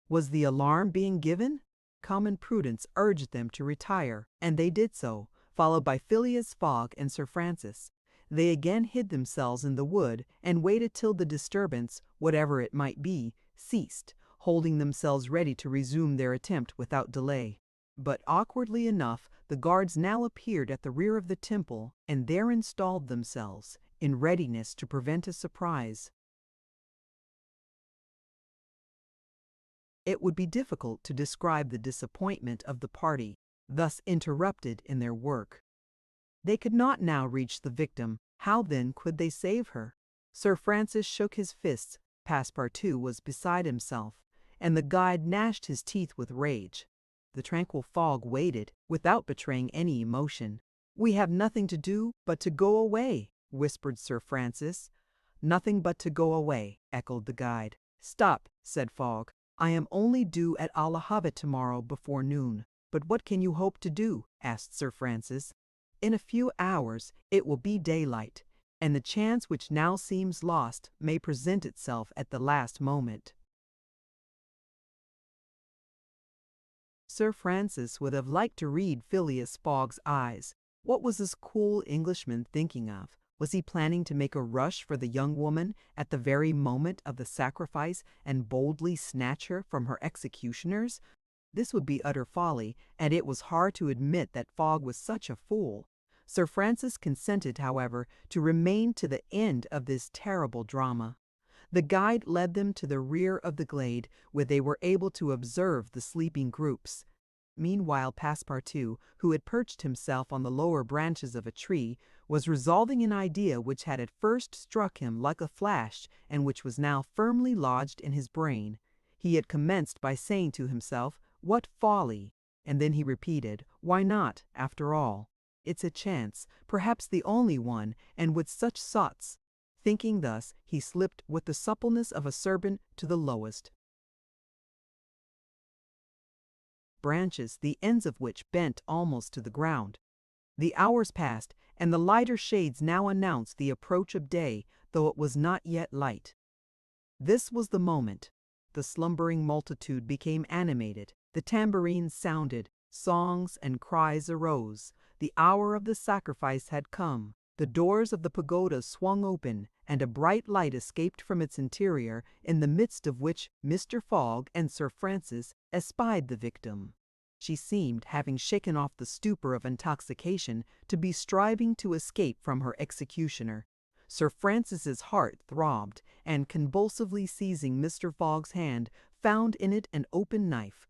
Was the alarm being given? Common prudence urged them to retire, and they did so, followed by Phileas Fogg and Sir Francis. They again hid themselves in the wood and waited till the disturbance, whatever it might be, ceased, holding themselves ready to resume their attempt without delay. But awkwardly enough, the guards now appeared at the rear of the temple and there installed themselves, in readiness to prevent a surprise. It would be difficult to describe the disappointment of the party, thus interrupted in their work. They could not now reach the victim. How then could they save her? Sir Francis shook his fists, Passepartout was beside himself, and the guide gnashed his teeth with rage. The tranquil Fogg waited, without betraying any emotion. "We have nothing to do but to go away," whispered Sir Francis. "Nothing but to go away," echoed the guide. "Stop," said Fogg. "I am only due at Allahabad tomorrow before noon." "But what can you hope to do?" asked Sir Francis. "In a few hours it will be daylight, and the chance which now seems lost may present itself at the last moment." Sir Francis would have liked to read Phileas Fogg's eyes. What was this cool Englishman thinking of? Was he planning to make a rush for the young woman at the very moment of the sacrifice and boldly snatch her from her executioners? This would be utter folly, and it was hard to admit that Fogg was such a fool. Sir Francis consented, however, to remain to the end of this terrible drama. The guide led them to the rear of the glade, where they were able to observe the sleeping groups. Meanwhile Passepartout, who had perched himself on the lower branches of a tree, was resolving an idea which had at first struck him like a flash and which was now firmly lodged in his brain. He had commenced by saying to himself, "What folly!" and then he repeated, "Why not, after all? It's a chance, perhaps the only one, and with such sots." Thinking thus, he slipped with the suppleness of a serpent to the lowest branches, the ends of which bent almost to the ground. The hours passed, and the lighter shades now announced the approach of day, though it was not yet light. This was the moment. The slumbering multitude became animated, the tambourines sounded, songs and cries arose. The hour of the sacrifice had come. The doors of the pagoda swung open, and a bright light escaped from its interior, in the midst of which Mr. Fogg and Sir Francis espied the victim. She seemed, having shaken off the stupor of intoxication, to be striving to escape from her executioner. Sir Francis's heart throbbed, and convulsively seizing Mr. Fogg's hand, found in it an open knife.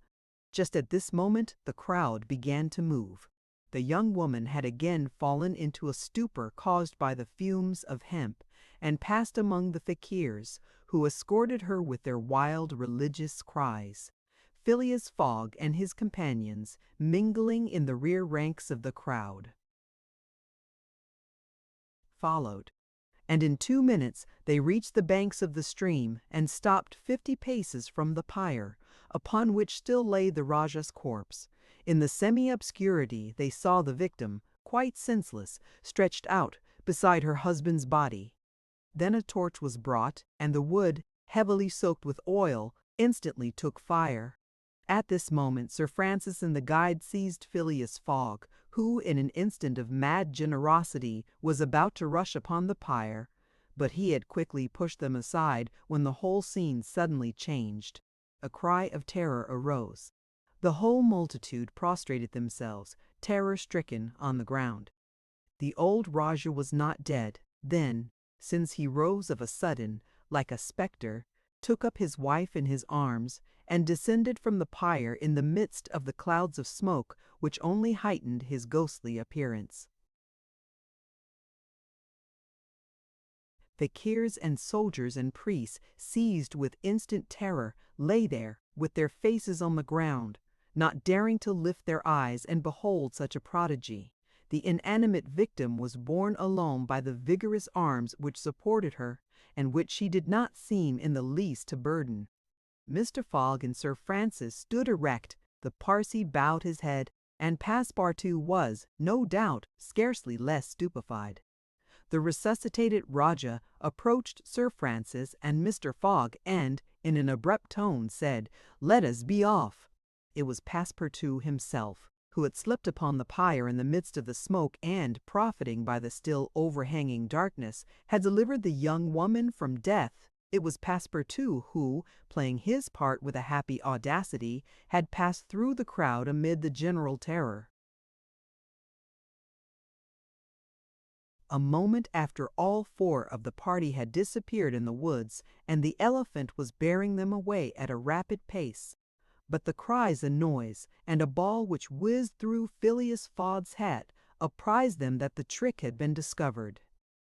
Just at this moment the crowd began to move. The young woman had again fallen into a stupor caused by the fumes of hemp, and passed among the fakirs, who escorted her with their wild religious cries. Phileas Fogg and his companions mingling in the rear ranks of the crowd followed, and in 2 minutes they reached the banks of the stream and stopped 50 paces from the pyre, upon which still lay the Rajah's corpse. In the semi-obscurity they saw the victim, quite senseless, stretched out beside her husband's body. Then a torch was brought, and the wood, heavily soaked with oil, instantly took fire. At this moment Sir Francis and the guide seized Phileas Fogg, who in an instant of mad generosity was about to rush upon the pyre, but he had quickly pushed them aside when the whole scene suddenly changed. A cry of terror arose. The whole multitude prostrated themselves, terror-stricken, on the ground. The old Rajah was not dead. Then, since he rose of a sudden, like a spectre, took up his wife in his arms, and descended from the pyre in the midst of the clouds of smoke which only heightened his ghostly appearance. Fakirs and soldiers and priests, seized with instant terror, lay there, with their faces on the ground, not daring to lift their eyes and behold such a prodigy. The inanimate victim was borne alone by the vigorous arms which supported her, and which she did not seem in the least to burden. Mr. Fogg and Sir Francis stood erect, the Parsee bowed his head, and Passepartout was, no doubt, scarcely less stupefied. The resuscitated Rajah approached Sir Francis and Mr. Fogg and, in an abrupt tone, said, "Let us be off." It was Passepartout himself, who had slipped upon the pyre in the midst of the smoke and, profiting by the still overhanging darkness, had delivered the young woman from death. It was Passepartout who, playing his part with a happy audacity, had passed through the crowd amid the general terror. A moment after all four of the party had disappeared in the woods, and the elephant was bearing them away at a rapid pace. But the cries and noise, and a ball which whizzed through Phileas Fogg's hat, apprised them that the trick had been discovered.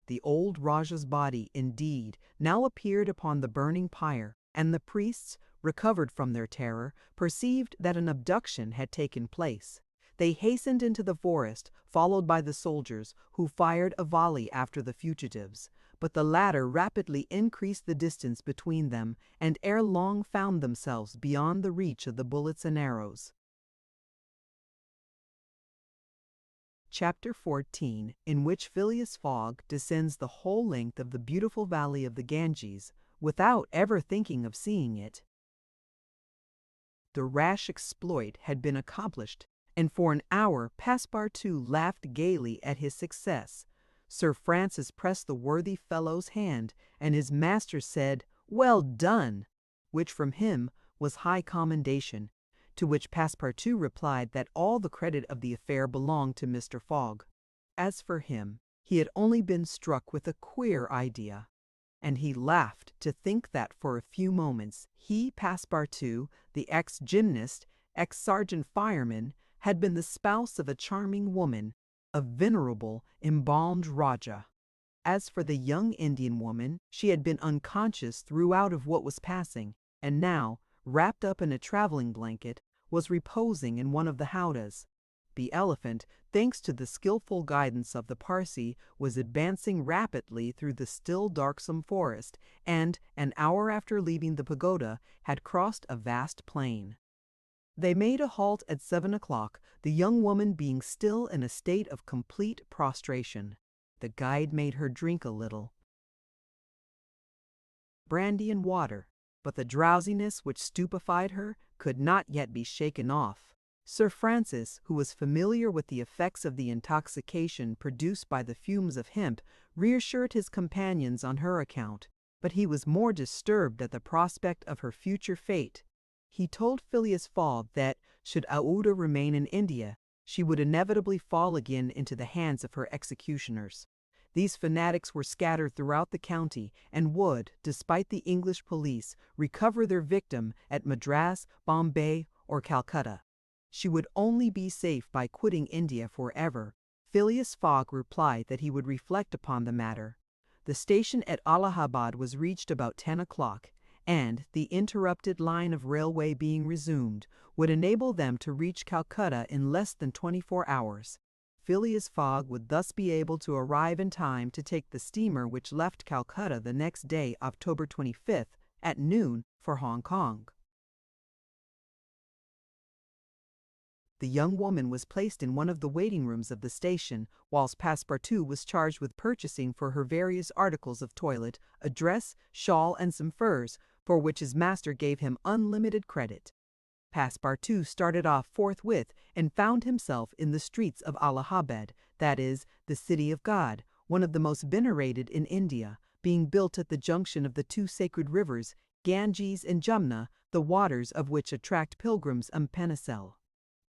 The old Rajah's body, indeed, now appeared upon the burning pyre, and the priests, recovered from their terror, perceived that an abduction had taken place. They hastened into the forest, followed by the soldiers, who fired a volley after the fugitives. But the latter rapidly increased the distance between them, and ere long found themselves beyond the reach of the bullets and arrows. Chapter 14, in which Phileas Fogg descends the whole length of the beautiful valley of the Ganges, without ever thinking of seeing it. The rash exploit had been accomplished, and for an hour Passepartout laughed gaily at his success. Sir Francis pressed the worthy fellow's hand, and his master said, "Well done," which from him was high commendation, to which Passepartout replied that all the credit of the affair belonged to Mr. Fogg. As for him, he had only been struck with a queer idea, and he laughed to think that for a few moments he, Passepartout, the ex-gymnast, ex-sergeant fireman, had been the spouse of a charming woman, a venerable, embalmed Rajah. As for the young Indian woman, she had been unconscious throughout of what was passing, and now, wrapped up in a traveling blanket, was reposing in one of the howdahs. The elephant, thanks to the skillful guidance of the Parsee, was advancing rapidly through the still darksome forest, and, an hour after leaving the pagoda, had crossed a vast plain. They made a halt at 7 o'clock, the young woman being still in a state of complete prostration. The guide made her drink a little brandy and water, but the drowsiness which stupefied her could not yet be shaken off. Sir Francis, who was familiar with the effects of the intoxication produced by the fumes of hemp, reassured his companions on her account, but he was more disturbed at the prospect of her future fate. He told Phileas Fogg that, should Aouda remain in India, she would inevitably fall again into the hands of her executioners. These fanatics were scattered throughout the county, and would, despite the English police, recover their victim at Madras, Bombay, or Calcutta. She would only be safe by quitting India forever. Phileas Fogg replied that he would reflect upon the matter. The station at Allahabad was reached about 10 o'clock, and, the interrupted line of railway being resumed, would enable them to reach Calcutta in less than 24 hours. Phileas Fogg would thus be able to arrive in time to take the steamer which left Calcutta the next day, October 25th, at noon, for Hong Kong. The young woman was placed in one of the waiting rooms of the station, whilst Passepartout was charged with purchasing for her various articles of toilet, a dress, shawl, and some furs, for which his master gave him unlimited credit. Passepartout started off forthwith and found himself in the streets of Allahabad, that is, the city of God, one of the most venerated in India, being built at the junction of the two sacred rivers, Ganges and Jumna, the waters of which attract pilgrims and Penicel.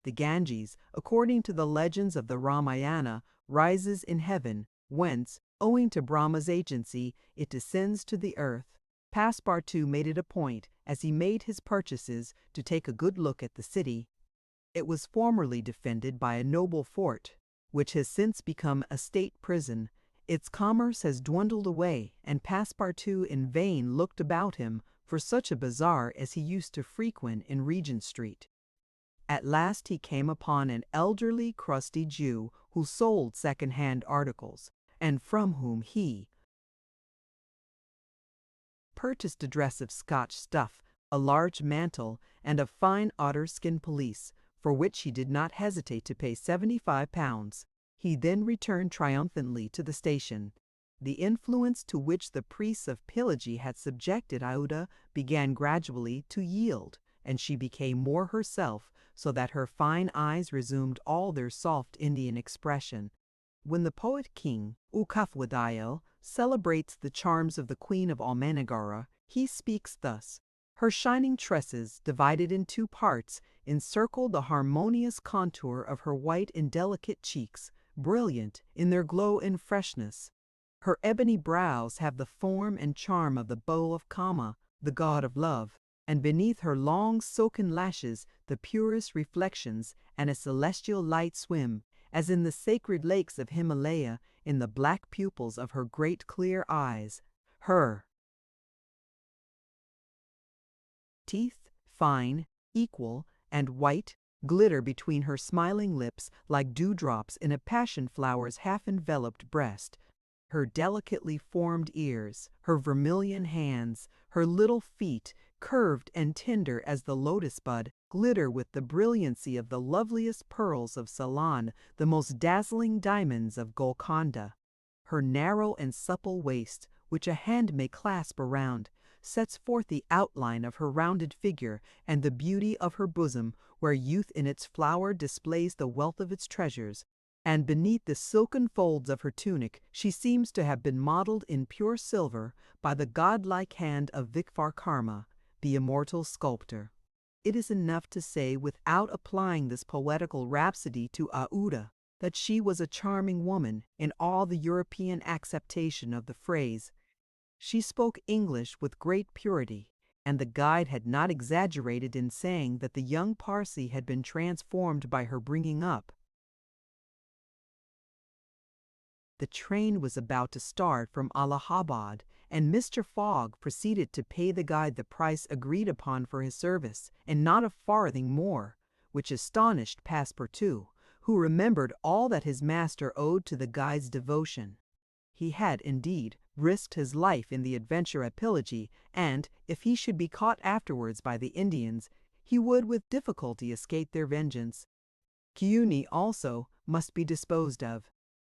The Ganges, according to the legends of the Ramayana, rises in heaven, whence, owing to Brahma's agency, it descends to the earth. Passepartout made it a point, as he made his purchases, to take a good look at the city. It was formerly defended by a noble fort, which has since become a state prison. Its commerce has dwindled away, and Passepartout in vain looked about him for such a bazaar as he used to frequent in Regent Street. At last he came upon an elderly, crusty Jew who sold second-hand articles, and from whom he purchased a dress of Scotch stuff, a large mantle, and a fine otter-skin pelisse, for which he did not hesitate to pay £75. He then returned triumphantly to the station. The influence to which the priests of Pelagie had subjected Aouda began gradually to yield, and she became more herself, so that her fine eyes resumed all their soft Indian expression. When the poet-king, Ukafwadael, celebrates the charms of the Queen of Almanagara, he speaks thus: "Her shining tresses, divided in two parts, encircle the harmonious contour of her white and delicate cheeks, brilliant in their glow and freshness. Her ebony brows have the form and charm of the bow of Kama, the god of love, and beneath her long silken lashes the purest reflections and a celestial light swim, as in the sacred lakes of Himalaya, in the black pupils of her great clear eyes. Her teeth, fine, equal, and white, glitter between her smiling lips like dewdrops in a passion flower's half-enveloped breast. Her delicately formed ears, her vermilion hands, her little feet, curved and tender as the lotus bud, glitter with the brilliancy of the loveliest pearls of Ceylon, the most dazzling diamonds of Golconda. Her narrow and supple waist, which a hand may clasp around, sets forth the outline of her rounded figure and the beauty of her bosom, where youth in its flower displays the wealth of its treasures. And beneath the silken folds of her tunic she seems to have been modeled in pure silver by the godlike hand of Vikvarkarma, the immortal sculptor. It is enough to say, without applying this poetical rhapsody to Aouda, that she was a charming woman in all the European acceptation of the phrase. She spoke English with great purity, and the guide had not exaggerated in saying that the young Parsee had been transformed by her bringing up. The train was about to start from Allahabad, and Mr. Fogg proceeded to pay the guide the price agreed upon for his service, and not a farthing more, which astonished Passepartout, who remembered all that his master owed to the guide's devotion. He had, indeed, risked his life in the adventure at Pelagie, and, if he should be caught afterwards by the Indians, he would with difficulty escape their vengeance. Kiouni, also, must be disposed of.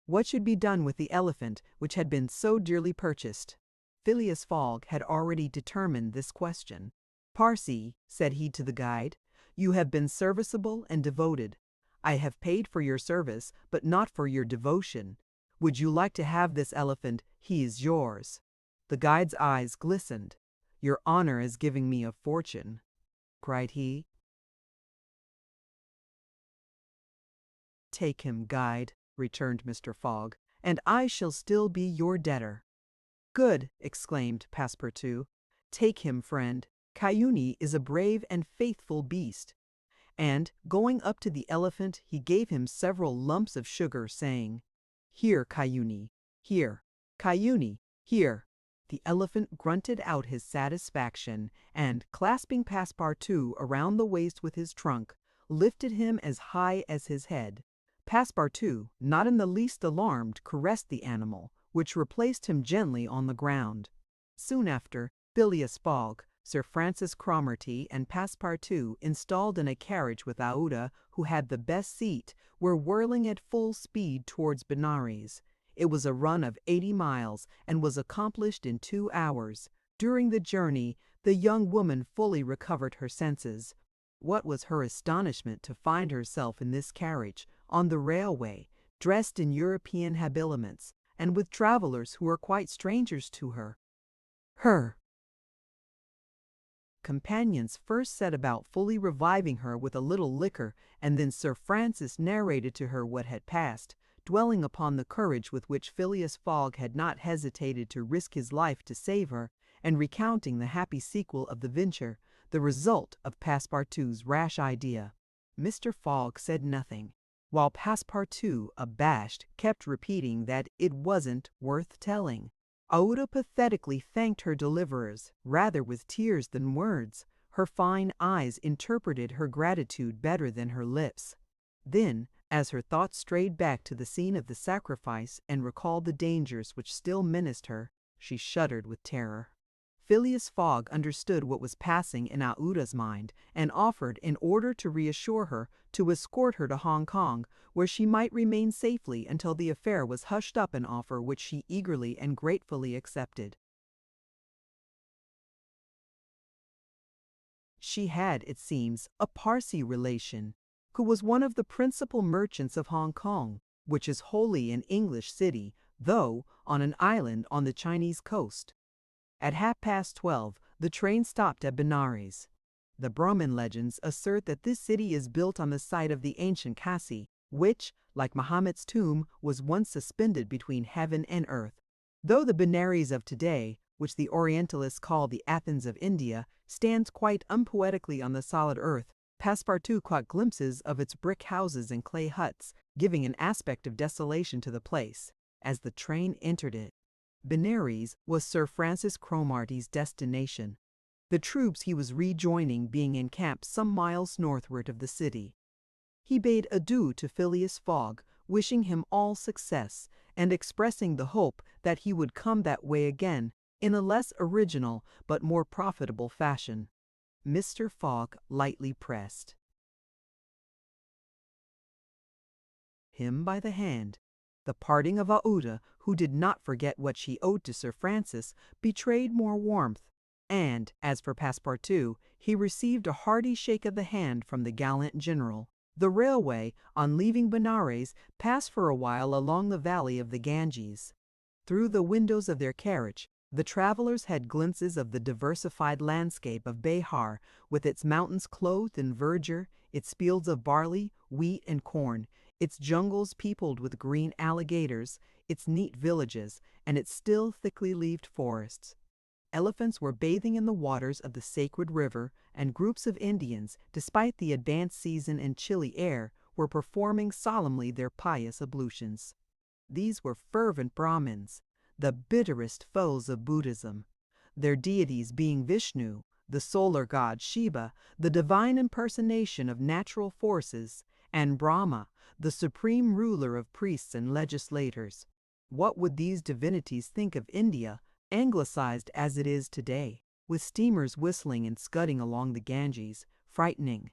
What should be done with the elephant which had been so dearly purchased? Phileas Fogg had already determined this question. "Parsee," said he to the guide, "you have been serviceable and devoted. I have paid for your service, but not for your devotion. Would you like to have this elephant? He is yours." The guide's eyes glistened. "Your honor is giving me a fortune," cried he. "Take him, guide," returned Mr. Fogg, "and I shall still be your debtor." "Good!" exclaimed Passepartout. "Take him, friend. Kiouni is a brave and faithful beast." And, going up to the elephant, he gave him several lumps of sugar, saying, "Here, Kiouni, here, Kiouni, here." The elephant grunted out his satisfaction, and, clasping Passepartout around the waist with his trunk, lifted him as high as his head. Passepartout, not in the least alarmed, caressed the animal, which replaced him gently on the ground. Soon after, Phileas Fogg, Sir Francis Cromarty, and Passepartout, installed in a carriage with Aouda, who had the best seat, were whirling at full speed towards Benares. It was a run of 80 miles, and was accomplished in 2 hours. During the journey, the young woman fully recovered her senses. What was her astonishment to find herself in this carriage, on the railway, dressed in European habiliments, and with travellers who were quite strangers to her. Her companions first set about fully reviving her with a little liquor, and then Sir Francis narrated to her what had passed, dwelling upon the courage with which Phileas Fogg had not hesitated to risk his life to save her, and recounting the happy sequel of the venture, the result of Passepartout's rash idea. Mr. Fogg said nothing, while Passepartout, abashed, kept repeating that it wasn't worth telling. Aouda pathetically thanked her deliverers, rather with tears than words. Her fine eyes interpreted her gratitude better than her lips. Then, as her thoughts strayed back to the scene of the sacrifice and recalled the dangers which still menaced her, she shuddered with terror. Phileas Fogg understood what was passing in Aouda's mind and offered, in order to reassure her, to escort her to Hong Kong, where she might remain safely until the affair was hushed up, an offer which she eagerly and gratefully accepted. She had, it seems, a Parsee relation, who was one of the principal merchants of Hong Kong, which is wholly an English city, though on an island on the Chinese coast. At 12:30, the train stopped at Benares. The Brahmin legends assert that this city is built on the site of the ancient Kasi, which, like Muhammad's tomb, was once suspended between heaven and earth. Though the Benares of today, which the Orientalists call the Athens of India, stands quite unpoetically on the solid earth, Passepartout caught glimpses of its brick houses and clay huts, giving an aspect of desolation to the place, as the train entered it. Benares was Sir Francis Cromarty's destination, the troops he was rejoining being encamped some miles northward of the city. He bade adieu to Phileas Fogg, wishing him all success, and expressing the hope that he would come that way again, in a less original but more profitable fashion. Mr. Fogg lightly pressed him by the hand. The parting of Aouda, who did not forget what she owed to Sir Francis, betrayed more warmth, and, as for Passepartout, he received a hearty shake of the hand from the gallant general. The railway, on leaving Benares, passed for a while along the valley of the Ganges. Through the windows of their carriage, the travelers had glimpses of the diversified landscape of Behar, with its mountains clothed in verdure, its fields of barley, wheat, and corn, its jungles peopled with green alligators, its neat villages, and its still thickly leaved forests. Elephants were bathing in the waters of the sacred river, and groups of Indians, despite the advanced season and chilly air, were performing solemnly their pious ablutions. These were fervent Brahmins, the bitterest foes of Buddhism, their deities being Vishnu, the solar god Shiva, the divine impersonation of natural forces, and Brahma, the supreme ruler of priests and legislators. What would these divinities think of India, anglicized as it is today, with steamers whistling and scudding along the Ganges, frightening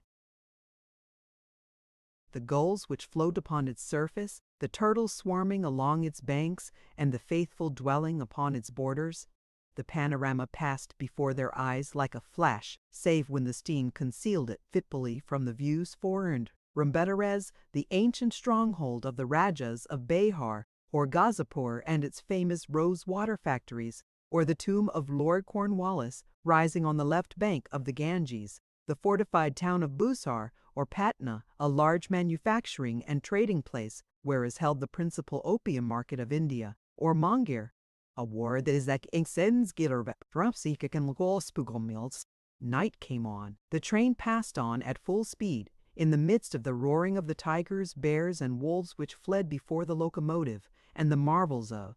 the gulls which float upon its surface, the turtles swarming along its banks, and the faithful dwelling upon its borders? The panorama passed before their eyes like a flash, save when the steam concealed it fitfully from the views foreign. Benares, the ancient stronghold of the Rajas of Behar, or Gazipur and its famous rose water factories, or the tomb of Lord Cornwallis, rising on the left bank of the Ganges, the fortified town of Busar, or Patna, a large manufacturing and trading place where is held the principal opium market of India, or Mongir, a war that is like Night came on. The train passed on at full speed, in the midst of the roaring of the tigers, bears, and wolves which fled before the locomotive, and the marvels of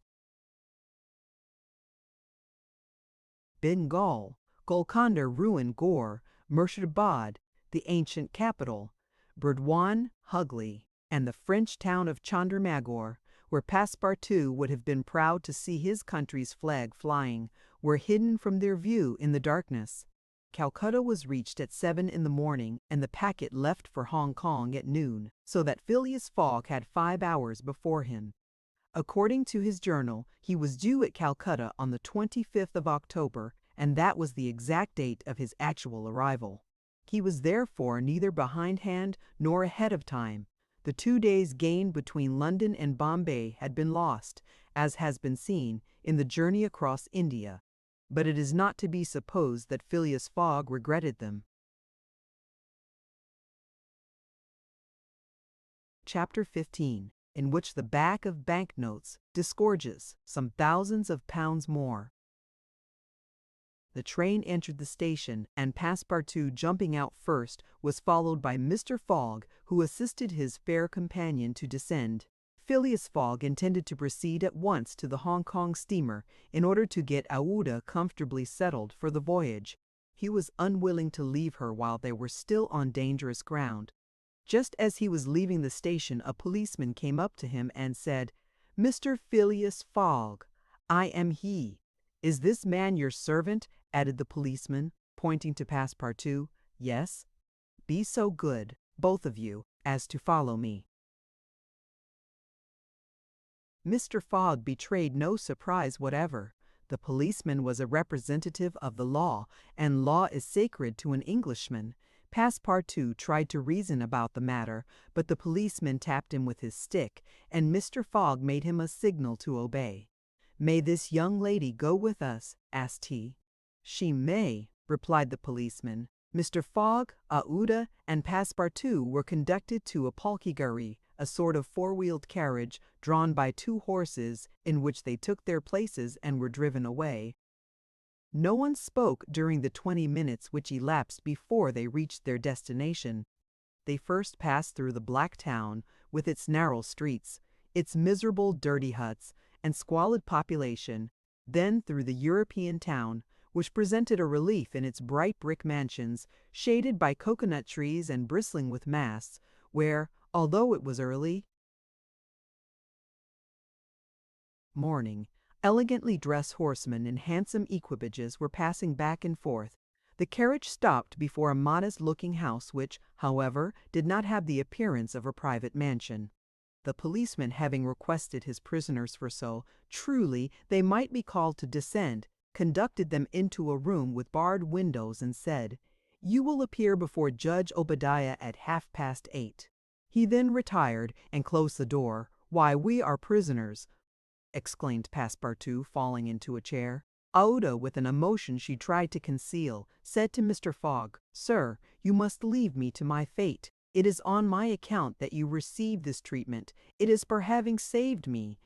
Bengal, Golconda ruined Gore, Murshidabad, the ancient capital, Burdwan, Hugli, and the French town of Chandramagur, where Passepartout would have been proud to see his country's flag flying, were hidden from their view in the darkness. Calcutta was reached at 7 in the morning, and the packet left for Hong Kong at noon, so that Phileas Fogg had 5 hours before him. According to his journal, he was due at Calcutta on the 25th of October, and that was the exact date of his actual arrival. He was therefore neither behindhand nor ahead of time. The 2 days gained between London and Bombay had been lost, as has been seen, in the journey across India. But it is not to be supposed that Phileas Fogg regretted them. Chapter 15, in which the back of banknotes disgorges some thousands of pounds more. The train entered the station, and Passepartout, jumping out first, was followed by Mr. Fogg, who assisted his fair companion to descend. Phileas Fogg intended to proceed at once to the Hong Kong steamer in order to get Aouda comfortably settled for the voyage. He was unwilling to leave her while they were still on dangerous ground. Just as he was leaving the station, a policeman came up to him and said, "Mr. Phileas Fogg, I am he." "Is this man your servant?" added the policeman, pointing to Passepartout. "Yes." "Be so good, both of you, as to follow me." Mr. Fogg betrayed no surprise whatever. The policeman was a representative of the law, and law is sacred to an Englishman. Passepartout tried to reason about the matter, but the policeman tapped him with his stick, and Mr. Fogg made him a signal to obey. "May this young lady go with us?" asked he. "She may," replied the policeman. Mr. Fogg, Aouda, and Passepartout were conducted to a palkigari, a sort of four-wheeled carriage drawn by two horses, in which they took their places and were driven away. No one spoke during the 20 minutes which elapsed before they reached their destination. They first passed through the black town, with its narrow streets, its miserable dirty huts, and squalid population, then through the European town, which presented a relief in its bright brick mansions, shaded by coconut trees and bristling with masts, where, although it was early morning, elegantly dressed horsemen in handsome equipages were passing back and forth. The carriage stopped before a modest-looking house which, however, did not have the appearance of a private mansion. The policeman having requested his prisoners for so, truly they might be called to descend, conducted them into a room with barred windows and said, "You will appear before Judge Obadiah at 8:30. He then retired and closed the door. "Why, we are prisoners," exclaimed Passepartout, falling into a chair. Aouda, with an emotion she tried to conceal, said to Mr. Fogg, "Sir, you must leave me to my fate. It is on my account that you receive this treatment. It is for having saved me."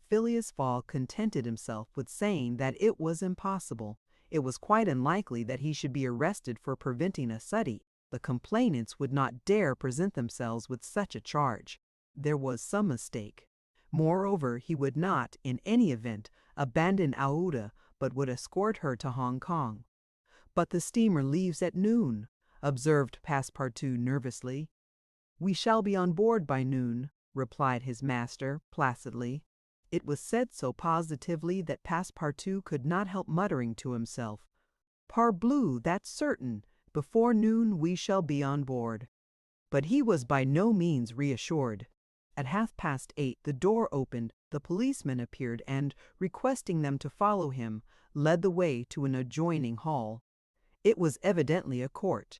Phileas Fogg contented himself with saying that it was impossible. It was quite unlikely that he should be arrested for preventing a suttee. The complainants would not dare present themselves with such a charge. There was some mistake. Moreover, he would not, in any event, abandon Aouda, but would escort her to Hong Kong. "But the steamer leaves at noon," observed Passepartout nervously. "We shall be on board by noon," replied his master placidly. It was said so positively that Passepartout could not help muttering to himself, "Parbleu, that's certain. Before noon we shall be on board." But he was by no means reassured. At 8:30 the door opened, the policeman appeared, and, requesting them to follow him, led the way to an adjoining hall. It was evidently a court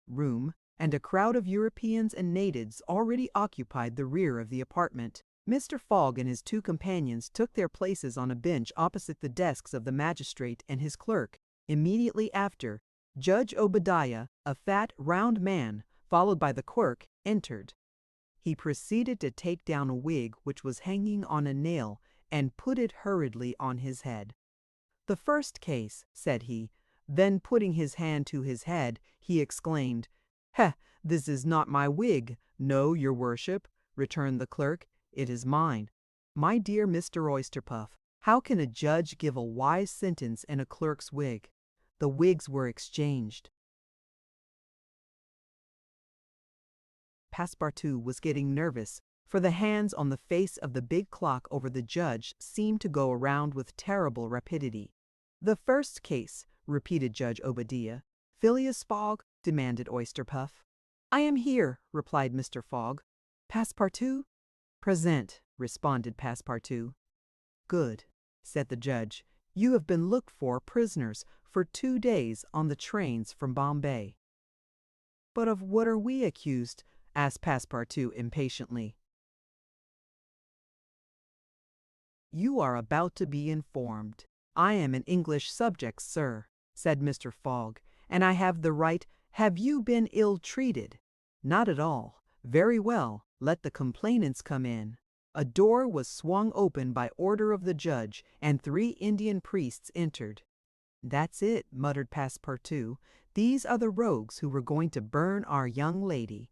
room, and a crowd of Europeans and natives already occupied the rear of the apartment. Mr. Fogg and his two companions took their places on a bench opposite the desks of the magistrate and his clerk. Immediately after, Judge Obadiah, a fat, round man, followed by the clerk, entered. He proceeded to take down a wig which was hanging on a nail and put it hurriedly on his head. "The first case," said he. Then, putting his hand to his head, he exclaimed, "Heh, this is not my wig." "No, your worship," returned the clerk, "it is mine." My dear Mr. Oysterpuff, how can a judge give a wise sentence in a clerk's wig? The wigs were exchanged. Passepartout was getting nervous, for the hands on the face of the big clock over the judge seemed to go around with terrible rapidity. "The first case," repeated Judge Obadiah. "Phileas Fogg?" demanded Oysterpuff. "I am here," replied Mr. Fogg. "Passepartout?" "Present," responded Passepartout. "Good," said the judge. "You have been looked for prisoners for 2 days on the trains from Bombay." "But of what are we accused?" asked Passepartout impatiently. "You are about to be informed. I am an English subject, sir," said Mr. Fogg, "and I have the right—" "Have you been ill-treated?" "Not at all." "Very well, let the complainants come in." A door was swung open by order of the judge, and 3 Indian priests entered. "That's it," muttered Passepartout. "These are the rogues who were going to burn our young lady."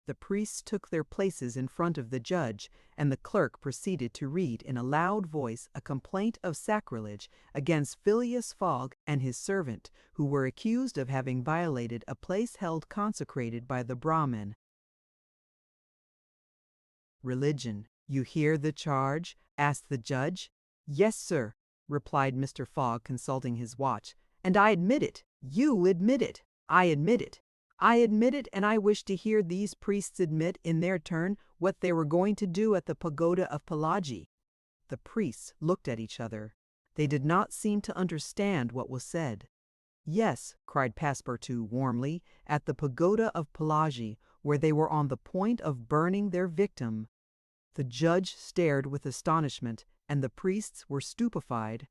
The priests took their places in front of the judge, and the clerk proceeded to read in a loud voice a complaint of sacrilege against Phileas Fogg and his servant, who were accused of having violated a place held consecrated by the Brahmin. "Religion. You hear the charge?" asked the judge. "Yes, sir," replied Mr. Fogg, consulting his watch, "and I admit it. You admit it. I admit it. I admit it, and I wish to hear these priests admit, in their turn, what they were going to do at the pagoda of Pelagie." The priests looked at each other. They did not seem to understand what was said. "Yes," cried Passepartout warmly, "at the pagoda of Pelagie, where they were on the point of burning their victim." The judge stared with astonishment, and the priests were stupefied.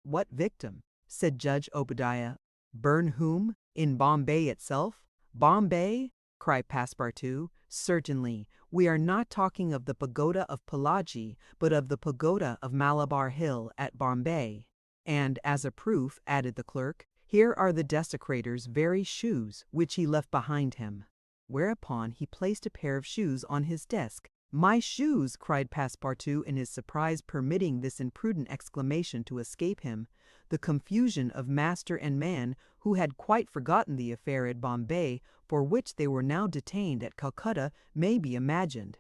"What victim?" said Judge Obadiah. "Burn whom? In Bombay itself?" "Bombay?" cried Passepartout. "Certainly. We are not talking of the pagoda of Pelagie, but of the pagoda of Malabar Hill at Bombay. And as a proof," added the clerk, "here are the desecrator's very shoes, which he left behind him." Whereupon he placed a pair of shoes on his desk. "My shoes!" cried Passepartout, in his surprise, permitting this imprudent exclamation to escape him. The confusion of master and man, who had quite forgotten the affair at Bombay, for which they were now detained at Calcutta, may be imagined.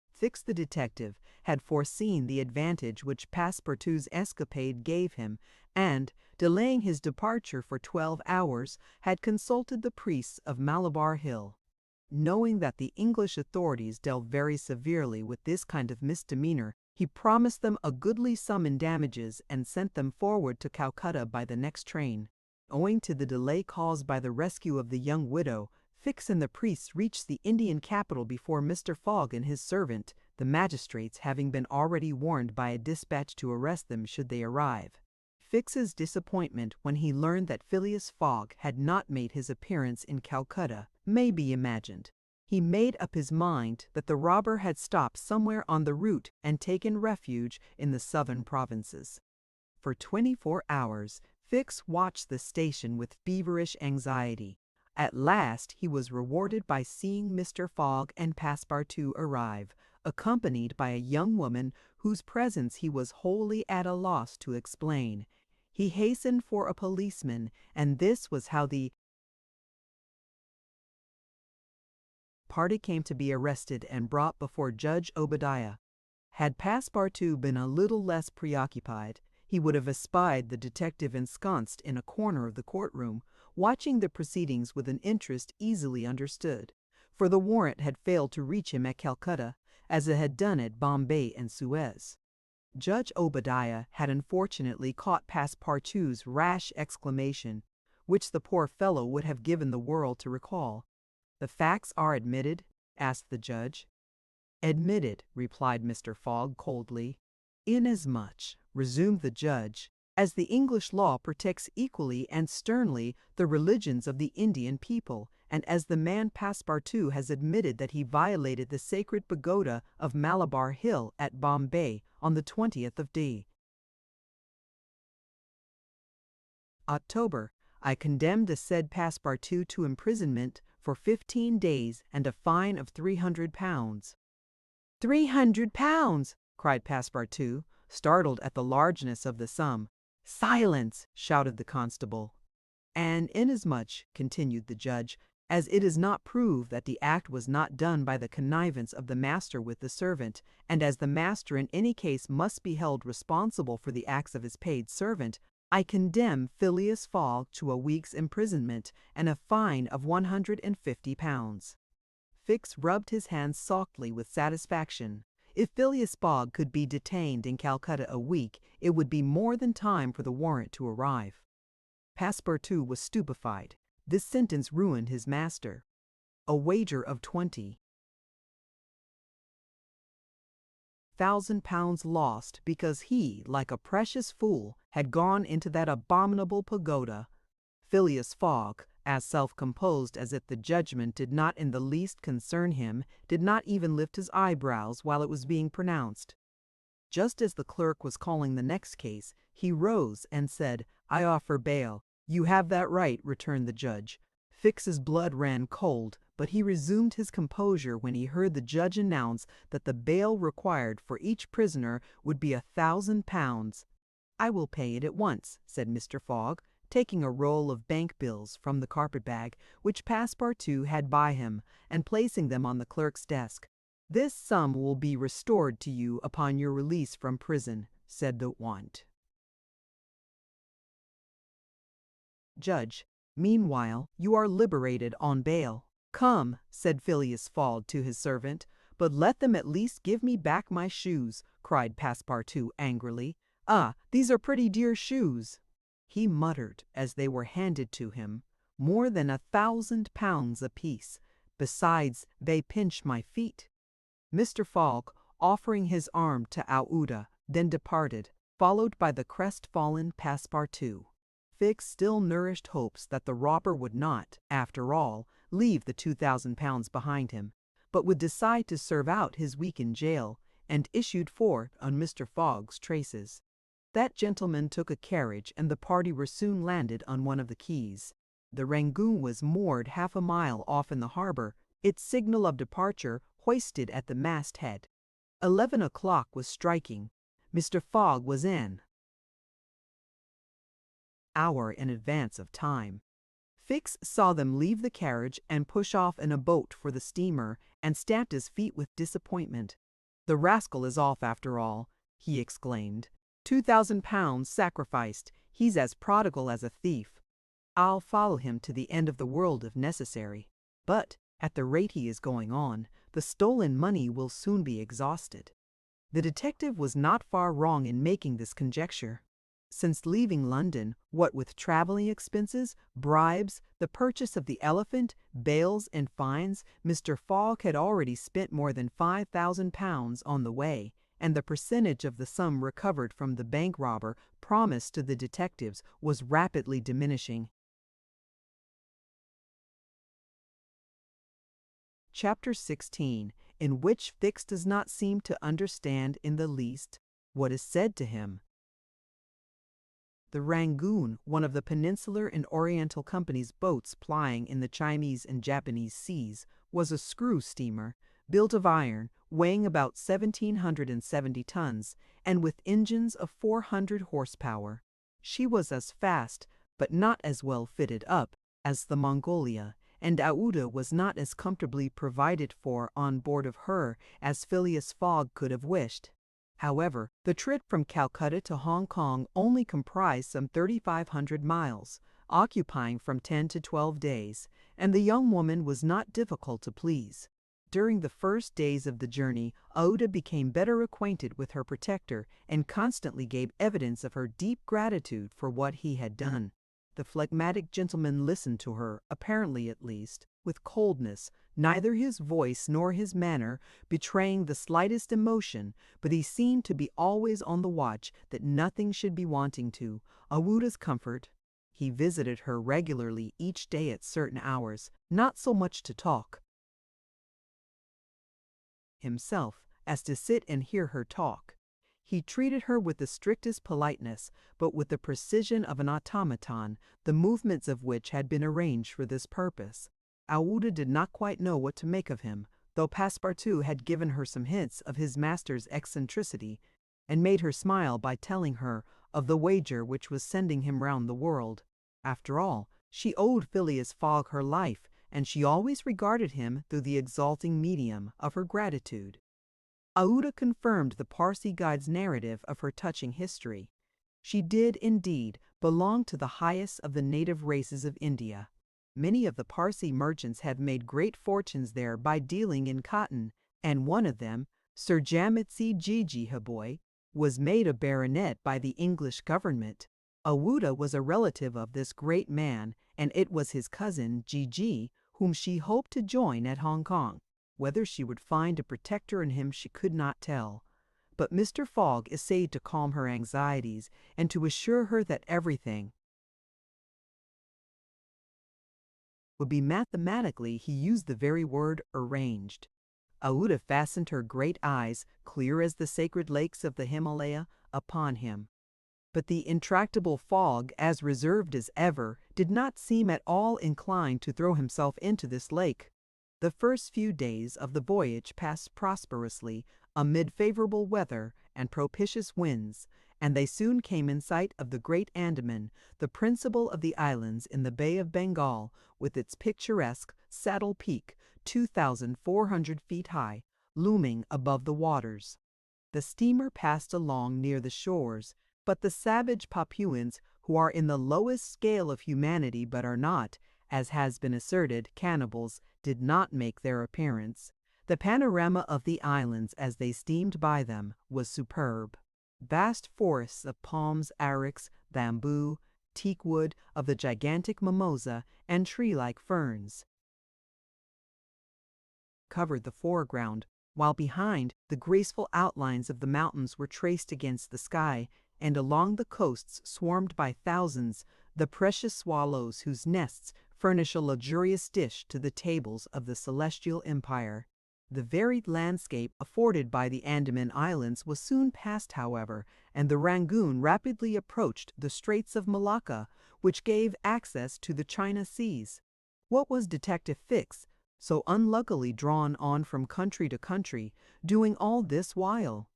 Fix the detective had foreseen the advantage which Passepartout's escapade gave him, and, delaying his departure for 12 hours, had consulted the priests of Malabar Hill. Knowing that the English authorities dealt very severely with this kind of misdemeanor, he promised them a goodly sum in damages and sent them forward to Calcutta by the next train. Owing to the delay caused by the rescue of the young widow, Fix and the priests reached the Indian capital before Mr. Fogg and his servant, the magistrates having been already warned by a dispatch to arrest them should they arrive. Fix's disappointment when he learned that Phileas Fogg had not made his appearance in Calcutta may be imagined. He made up his mind that the robber had stopped somewhere on the route and taken refuge in the southern provinces. For 24 hours, Fix watched the station with feverish anxiety. At last he was rewarded by seeing Mr. Fogg and Passepartout arrive, accompanied by a young woman whose presence he was wholly at a loss to explain. He hastened for a policeman, and this was how the party came to be arrested and brought before Judge Obadiah. Had Passepartout been a little less preoccupied, he would have espied the detective ensconced in a corner of the courtroom, watching the proceedings with an interest easily understood, for the warrant had failed to reach him at Calcutta, as it had done at Bombay and Suez. Judge Obadiah had unfortunately caught Passepartout's rash exclamation, which the poor fellow would have given the world to recall. "The facts are admitted?" asked the judge. "Admitted," replied Mr. Fogg coldly. "Inasmuch," resumed the judge, "as the English law protects equally and sternly the religions of the Indian people, and as the man Passepartout has admitted that he violated the sacred pagoda of Malabar Hill at Bombay on the 20th of D. October, I condemn the said Passepartout to imprisonment for 15 days and a fine of £300. £300! cried Passepartout, startled at the largeness of the sum. "Silence!" shouted the constable. "And inasmuch," continued the judge, "as it is not proved that the act was not done by the connivance of the master with the servant, and as the master in any case must be held responsible for the acts of his paid servant, I condemn Phileas Fogg to a week's imprisonment and a fine of £150. Fix rubbed his hands softly with satisfaction. If Phileas Fogg could be detained in Calcutta a week, it would be more than time for the warrant to arrive. Passepartout was stupefied. This sentence ruined his master. A wager of £20,000 lost because he, like a precious fool, had gone into that abominable pagoda. Phileas Fogg, as self-composed as if the judgment did not in the least concern him, did not even lift his eyebrows while it was being pronounced. Just as the clerk was calling the next case, he rose and said, "I offer bail." "You have that right," returned the judge. Fix's blood ran cold, but he resumed his composure when he heard the judge announce that the bail required for each prisoner would be £1,000. "I will pay it at once," said Mr. Fogg, taking a roll of bank bills from the carpet-bag which Passepartout had by him, and placing them on the clerk's desk. "This sum will be restored to you upon your release from prison," said the warrant. Judge: "Meanwhile, you are liberated on bail." "Come," said Phileas Fogg to his servant. "But let them at least give me back my shoes," cried Passepartout angrily. "Ah, these are pretty dear shoes." He muttered, as they were handed to him, "More than £1,000 apiece. Besides, they pinch my feet." Mr. Fogg, offering his arm to Aouda, then departed, followed by the crestfallen Passepartout. Fix still nourished hopes that the robber would not, after all, leave the £2,000 behind him, but would decide to serve out his week in jail, and issued forth on Mr. Fogg's traces. That gentleman took a carriage, and the party were soon landed on one of the quays. The Rangoon was moored half a mile off in the harbor, its signal of departure hoisted at the masthead. 11 o'clock was striking. Mr. Fogg was an hour in advance of time. Fix saw them leave the carriage and push off in a boat for the steamer, and stamped his feet with disappointment. "The rascal is off after all," he exclaimed. £2,000 sacrificed. He's as prodigal as a thief. I'll follow him to the end of the world if necessary. But, at the rate he is going on, the stolen money will soon be exhausted. The detective was not far wrong in making this conjecture. Since leaving London, what with traveling expenses, bribes, the purchase of the elephant, bails, and fines, Mr. Fogg had already spent more than £5,000 on the way, and the percentage of the sum recovered from the bank robber promised to the detectives was rapidly diminishing. Chapter 16, in which Fix does not seem to understand in the least what is said to him. The Rangoon, one of the Peninsular and Oriental Company's boats plying in the Chinese and Japanese seas, was a screw steamer, built of iron, weighing about 1,770 tons, and with engines of 400 horsepower. She was as fast, but not as well fitted up, as the Mongolia, and Aouda was not as comfortably provided for on board of her as Phileas Fogg could have wished. However, the trip from Calcutta to Hong Kong only comprised some 3,500 miles, occupying from 10 to 12 days, and the young woman was not difficult to please. During the first days of the journey, Aouda became better acquainted with her protector and constantly gave evidence of her deep gratitude for what he had done. The phlegmatic gentleman listened to her, apparently at least, with coldness, neither his voice nor his manner betraying the slightest emotion, but he seemed to be always on the watch that nothing should be wanting to Aouda's comfort. He visited her regularly each day at certain hours, not so much to talk himself as to sit and hear her talk. He treated her with the strictest politeness, but with the precision of an automaton, the movements of which had been arranged for this purpose. Aouda did not quite know what to make of him, though Passepartout had given her some hints of his master's eccentricity, and made her smile by telling her of the wager which was sending him round the world. After all, she owed Phileas Fogg her life, and she always regarded him through the exalting medium of her gratitude. Aouda confirmed the Parsee guide's narrative of her touching history. She did, indeed, belong to the highest of the native races of India. Many of the Parsee merchants have made great fortunes there by dealing in cotton, and one of them, Sir Jamitsi Jejeebhoy, was made a baronet by the English government. Aouda was a relative of this great man, and it was his cousin, Jeejee, whom she hoped to join at Hong Kong. Whether she would find a protector in him she could not tell. But Mr. Fogg essayed to calm her anxieties and to assure her that everything would be mathematically, he used the very word, arranged. Aouda fastened her great eyes, clear as the sacred lakes of the Himalaya, upon him. But the intractable Fogg, as reserved as ever, did not seem at all inclined to throw himself into this lake. The first few days of the voyage passed prosperously amid favorable weather and propitious winds, and they soon came in sight of the great Andaman, the principal of the islands in the Bay of Bengal, with its picturesque Saddle Peak, 2,400 feet high, looming above the waters. The steamer passed along near the shores, but the savage Papuans, who are in the lowest scale of humanity but are not, as has been asserted, cannibals, did not make their appearance. The panorama of the islands as they steamed by them was superb. Vast forests of palms, arix, bamboo, teakwood, of the gigantic mimosa, and tree-like ferns covered the foreground, while behind, the graceful outlines of the mountains were traced against the sky, and along the coasts swarmed by thousands the precious swallows whose nests furnish a luxurious dish to the tables of the celestial empire. The varied landscape afforded by the Andaman Islands was soon passed, however, and the Rangoon rapidly approached the Straits of Malacca, which gave access to the China Seas. What was Detective Fix, so unluckily drawn on from country to country, doing all this while?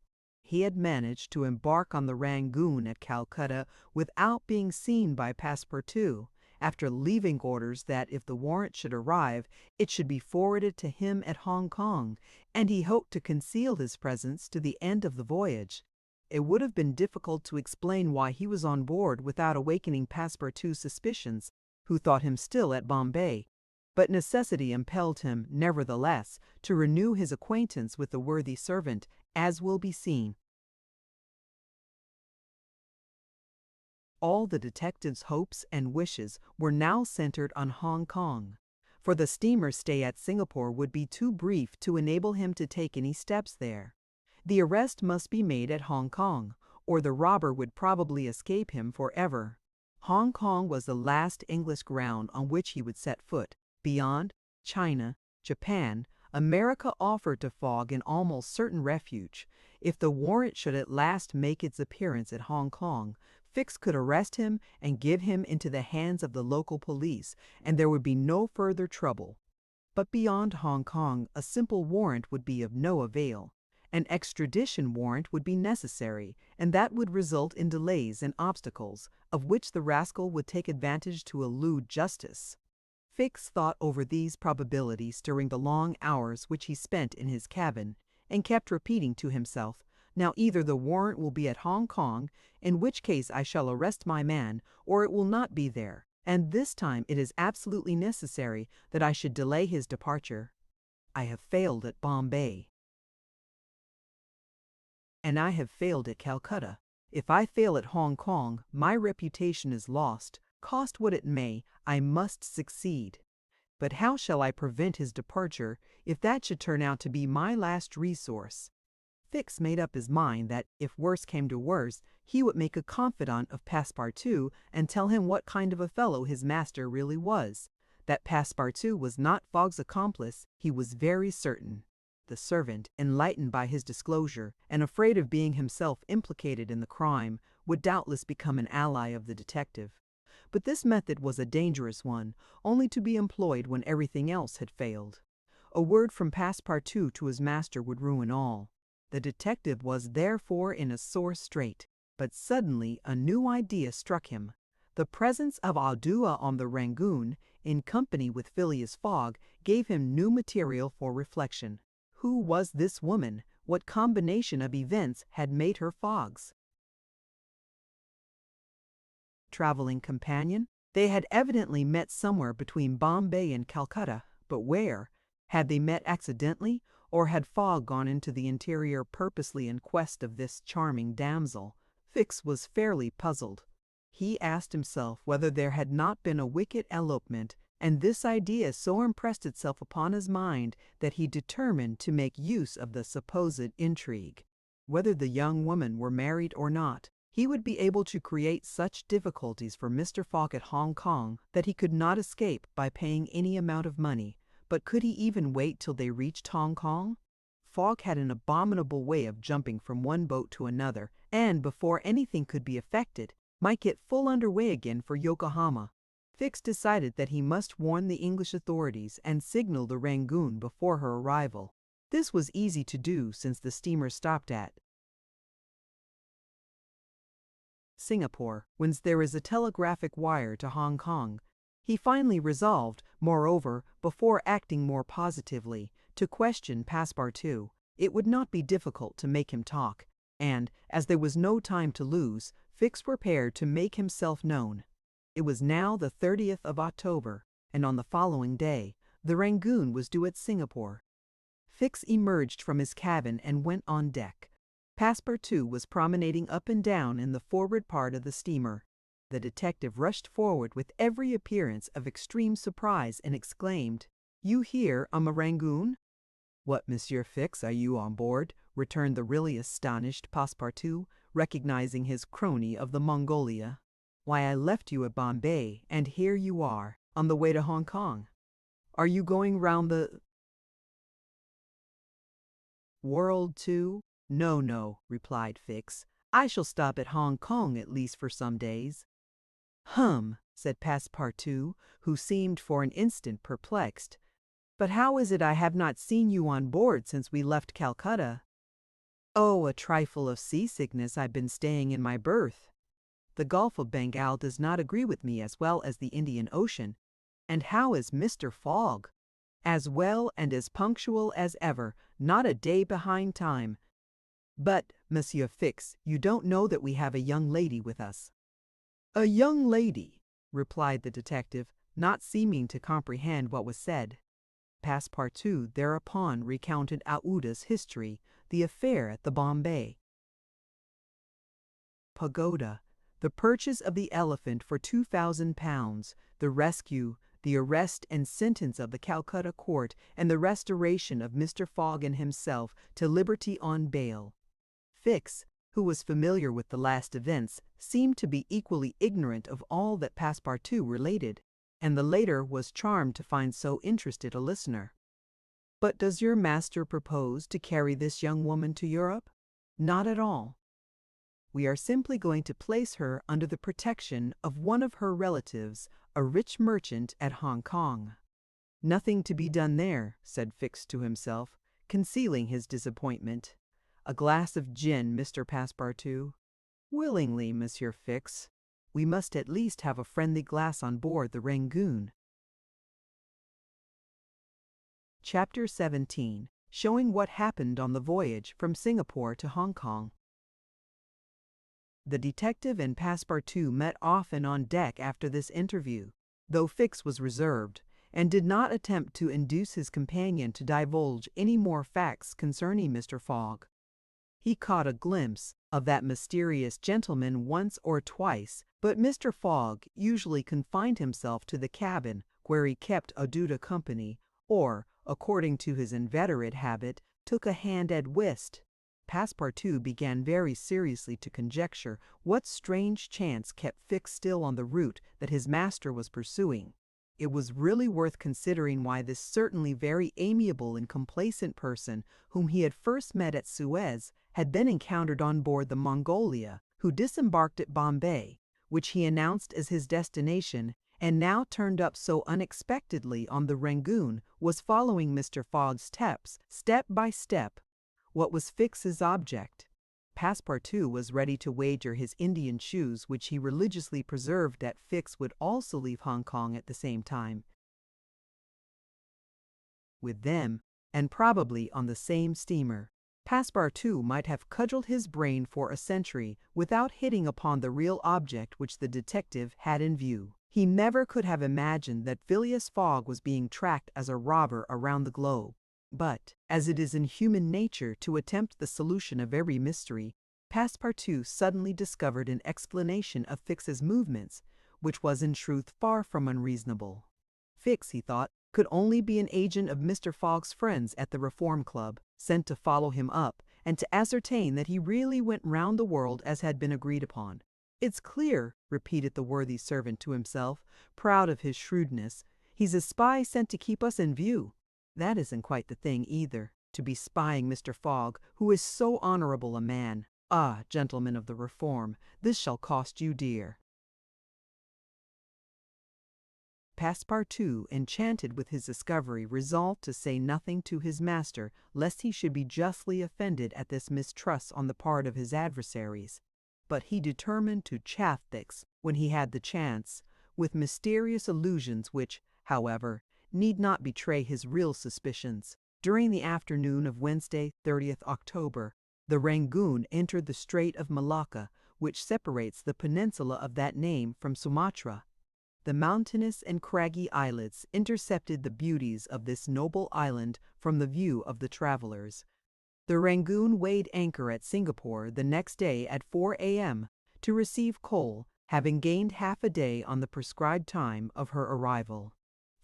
He had managed to embark on the Rangoon at Calcutta without being seen by Passepartout, after leaving orders that if the warrant should arrive, it should be forwarded to him at Hong Kong, and he hoped to conceal his presence to the end of the voyage. It would have been difficult to explain why he was on board without awakening Passepartout's suspicions, who thought him still at Bombay. But necessity impelled him, nevertheless, to renew his acquaintance with the worthy servant, as will be seen. All the detective's hopes and wishes were now centered on Hong Kong, for the steamer's stay at Singapore would be too brief to enable him to take any steps there. The arrest must be made at Hong Kong, or the robber would probably escape him forever. Hong Kong was the last English ground on which he would set foot. Beyond, China, Japan, America offered to Fogg an almost certain refuge. If the warrant should at last make its appearance at Hong Kong, Fix could arrest him and give him into the hands of the local police, and there would be no further trouble. But beyond Hong Kong, a simple warrant would be of no avail. An extradition warrant would be necessary, and that would result in delays and obstacles, of which the rascal would take advantage to elude justice. Fix thought over these probabilities during the long hours which he spent in his cabin, and kept repeating to himself, "Now either the warrant will be at Hong Kong, in which case I shall arrest my man, or it will not be there, and this time it is absolutely necessary that I should delay his departure. I have failed at Bombay, and I have failed at Calcutta. If I fail at Hong Kong, my reputation is lost. Cost what it may, I must succeed. But how shall I prevent his departure if that should turn out to be my last resource?" Fix made up his mind that, if worse came to worse, he would make a confidant of Passepartout and tell him what kind of a fellow his master really was. That Passepartout was not Fogg's accomplice, he was very certain. The servant, enlightened by his disclosure, and afraid of being himself implicated in the crime, would doubtless become an ally of the detective. But this method was a dangerous one, only to be employed when everything else had failed. A word from Passepartout to his master would ruin all. The detective was therefore in a sore strait. But suddenly a new idea struck him. The presence of Aldua on the Rangoon, in company with Phileas Fogg, gave him new material for reflection. Who was this woman? What combination of events had made her Fogg's traveling companion? They had evidently met somewhere between Bombay and Calcutta, but where? Had they met accidentally, or had Fogg gone into the interior purposely in quest of this charming damsel? Fix was fairly puzzled. He asked himself whether there had not been a wicked elopement, and this idea so impressed itself upon his mind that he determined to make use of the supposed intrigue. Whether the young woman were married or not, he would be able to create such difficulties for Mr. Fogg at Hong Kong that he could not escape by paying any amount of money. But could he even wait till they reached Hong Kong? Fogg had an abominable way of jumping from one boat to another, and before anything could be effected, might get full underway again for Yokohama. Fix decided that he must warn the English authorities and signal the Rangoon before her arrival. This was easy to do since the steamer stopped at Singapore, whence there is a telegraphic wire to Hong Kong. He finally resolved, moreover, before acting more positively, to question Passepartout. It would not be difficult to make him talk, and, as there was no time to lose, Fix prepared to make himself known. It was now the 30th of October, and on the following day, the Rangoon was due at Singapore. Fix emerged from his cabin and went on deck. Passepartout was promenading up and down in the forward part of the steamer. The detective rushed forward with every appearance of extreme surprise and exclaimed, "You here on the Rangoon?" "What, Monsieur Fix, are you on board?" returned the really astonished Passepartout, recognizing his crony of the Mongolia. "Why, I left you at Bombay, and here you are, on the way to Hong Kong. Are you going round the world too?" "No, no," replied Fix. "I shall stop at Hong Kong at least for some days." "Hum," said Passepartout, who seemed for an instant perplexed. "But how is it I have not seen you on board since we left Calcutta?" "Oh, a trifle of seasickness. I've been staying in my berth. The Gulf of Bengal does not agree with me as well as the Indian Ocean. And how is Mr. Fogg?" "As well and as punctual as ever, not a day behind time. But, Monsieur Fix, you don't know that we have a young lady with us." "A young lady," replied the detective, not seeming to comprehend what was said. Passepartout thereupon recounted Aouda's history, the affair at the Bombay pagoda, the purchase of the elephant for £2,000, the rescue, the arrest and sentence of the Calcutta court, and the restoration of Mr. Fogg and himself to liberty on bail. Fix, who was familiar with the last events, seemed to be equally ignorant of all that Passepartout related, and the latter was charmed to find so interested a listener. "But does your master propose to carry this young woman to Europe?" "Not at all. We are simply going to place her under the protection of one of her relatives, a rich merchant at Hong Kong." "Nothing to be done there," said Fix to himself, concealing his disappointment. "A glass of gin, Mr. Passepartout?" "Willingly, Monsieur Fix. We must at least have a friendly glass on board the Rangoon." Chapter 17, showing what happened on the voyage from Singapore to Hong Kong. The detective and Passepartout met often on deck after this interview, though Fix was reserved, and did not attempt to induce his companion to divulge any more facts concerning Mr. Fogg. He caught a glimpse of that mysterious gentleman once or twice, but Mr. Fogg usually confined himself to the cabin where he kept Aouda company, or, according to his inveterate habit, took a hand at whist. Passepartout began very seriously to conjecture what strange chance kept Fix still on the route that his master was pursuing. It was really worth considering why this certainly very amiable and complacent person, whom he had first met at Suez, had then encountered on board the Mongolia, who disembarked at Bombay, which he announced as his destination, and now turned up so unexpectedly on the Rangoon, was following Mr. Fogg's steps, step by step. What was Fix's object? Passepartout was ready to wager his Indian shoes, which he religiously preserved, that Fix would also leave Hong Kong at the same time with them, and probably on the same steamer. Passepartout might have cudgeled his brain for a century without hitting upon the real object which the detective had in view. He never could have imagined that Phileas Fogg was being tracked as a robber around the globe. But, as it is in human nature to attempt the solution of every mystery, Passepartout suddenly discovered an explanation of Fix's movements, which was in truth far from unreasonable. Fix, he thought, could only be an agent of Mr. Fogg's friends at the Reform Club, sent to follow him up, and to ascertain that he really went round the world as had been agreed upon. "It's clear," repeated the worthy servant to himself, proud of his shrewdness. "He's a spy sent to keep us in view. That isn't quite the thing either, to be spying Mr. Fogg, who is so honorable a man. Ah, gentlemen of the Reform, this shall cost you dear." Passepartout, enchanted with his discovery, resolved to say nothing to his master, lest he should be justly offended at this mistrust on the part of his adversaries. But he determined to chaff Fix, when he had the chance, with mysterious allusions which, however, need not betray his real suspicions. During the afternoon of Wednesday, 30th October, the Rangoon entered the Strait of Malacca, which separates the peninsula of that name from Sumatra. The mountainous and craggy islets intercepted the beauties of this noble island from the view of the travelers. The Rangoon weighed anchor at Singapore the next day at 4 a.m. to receive coal, having gained half a day on the prescribed time of her arrival.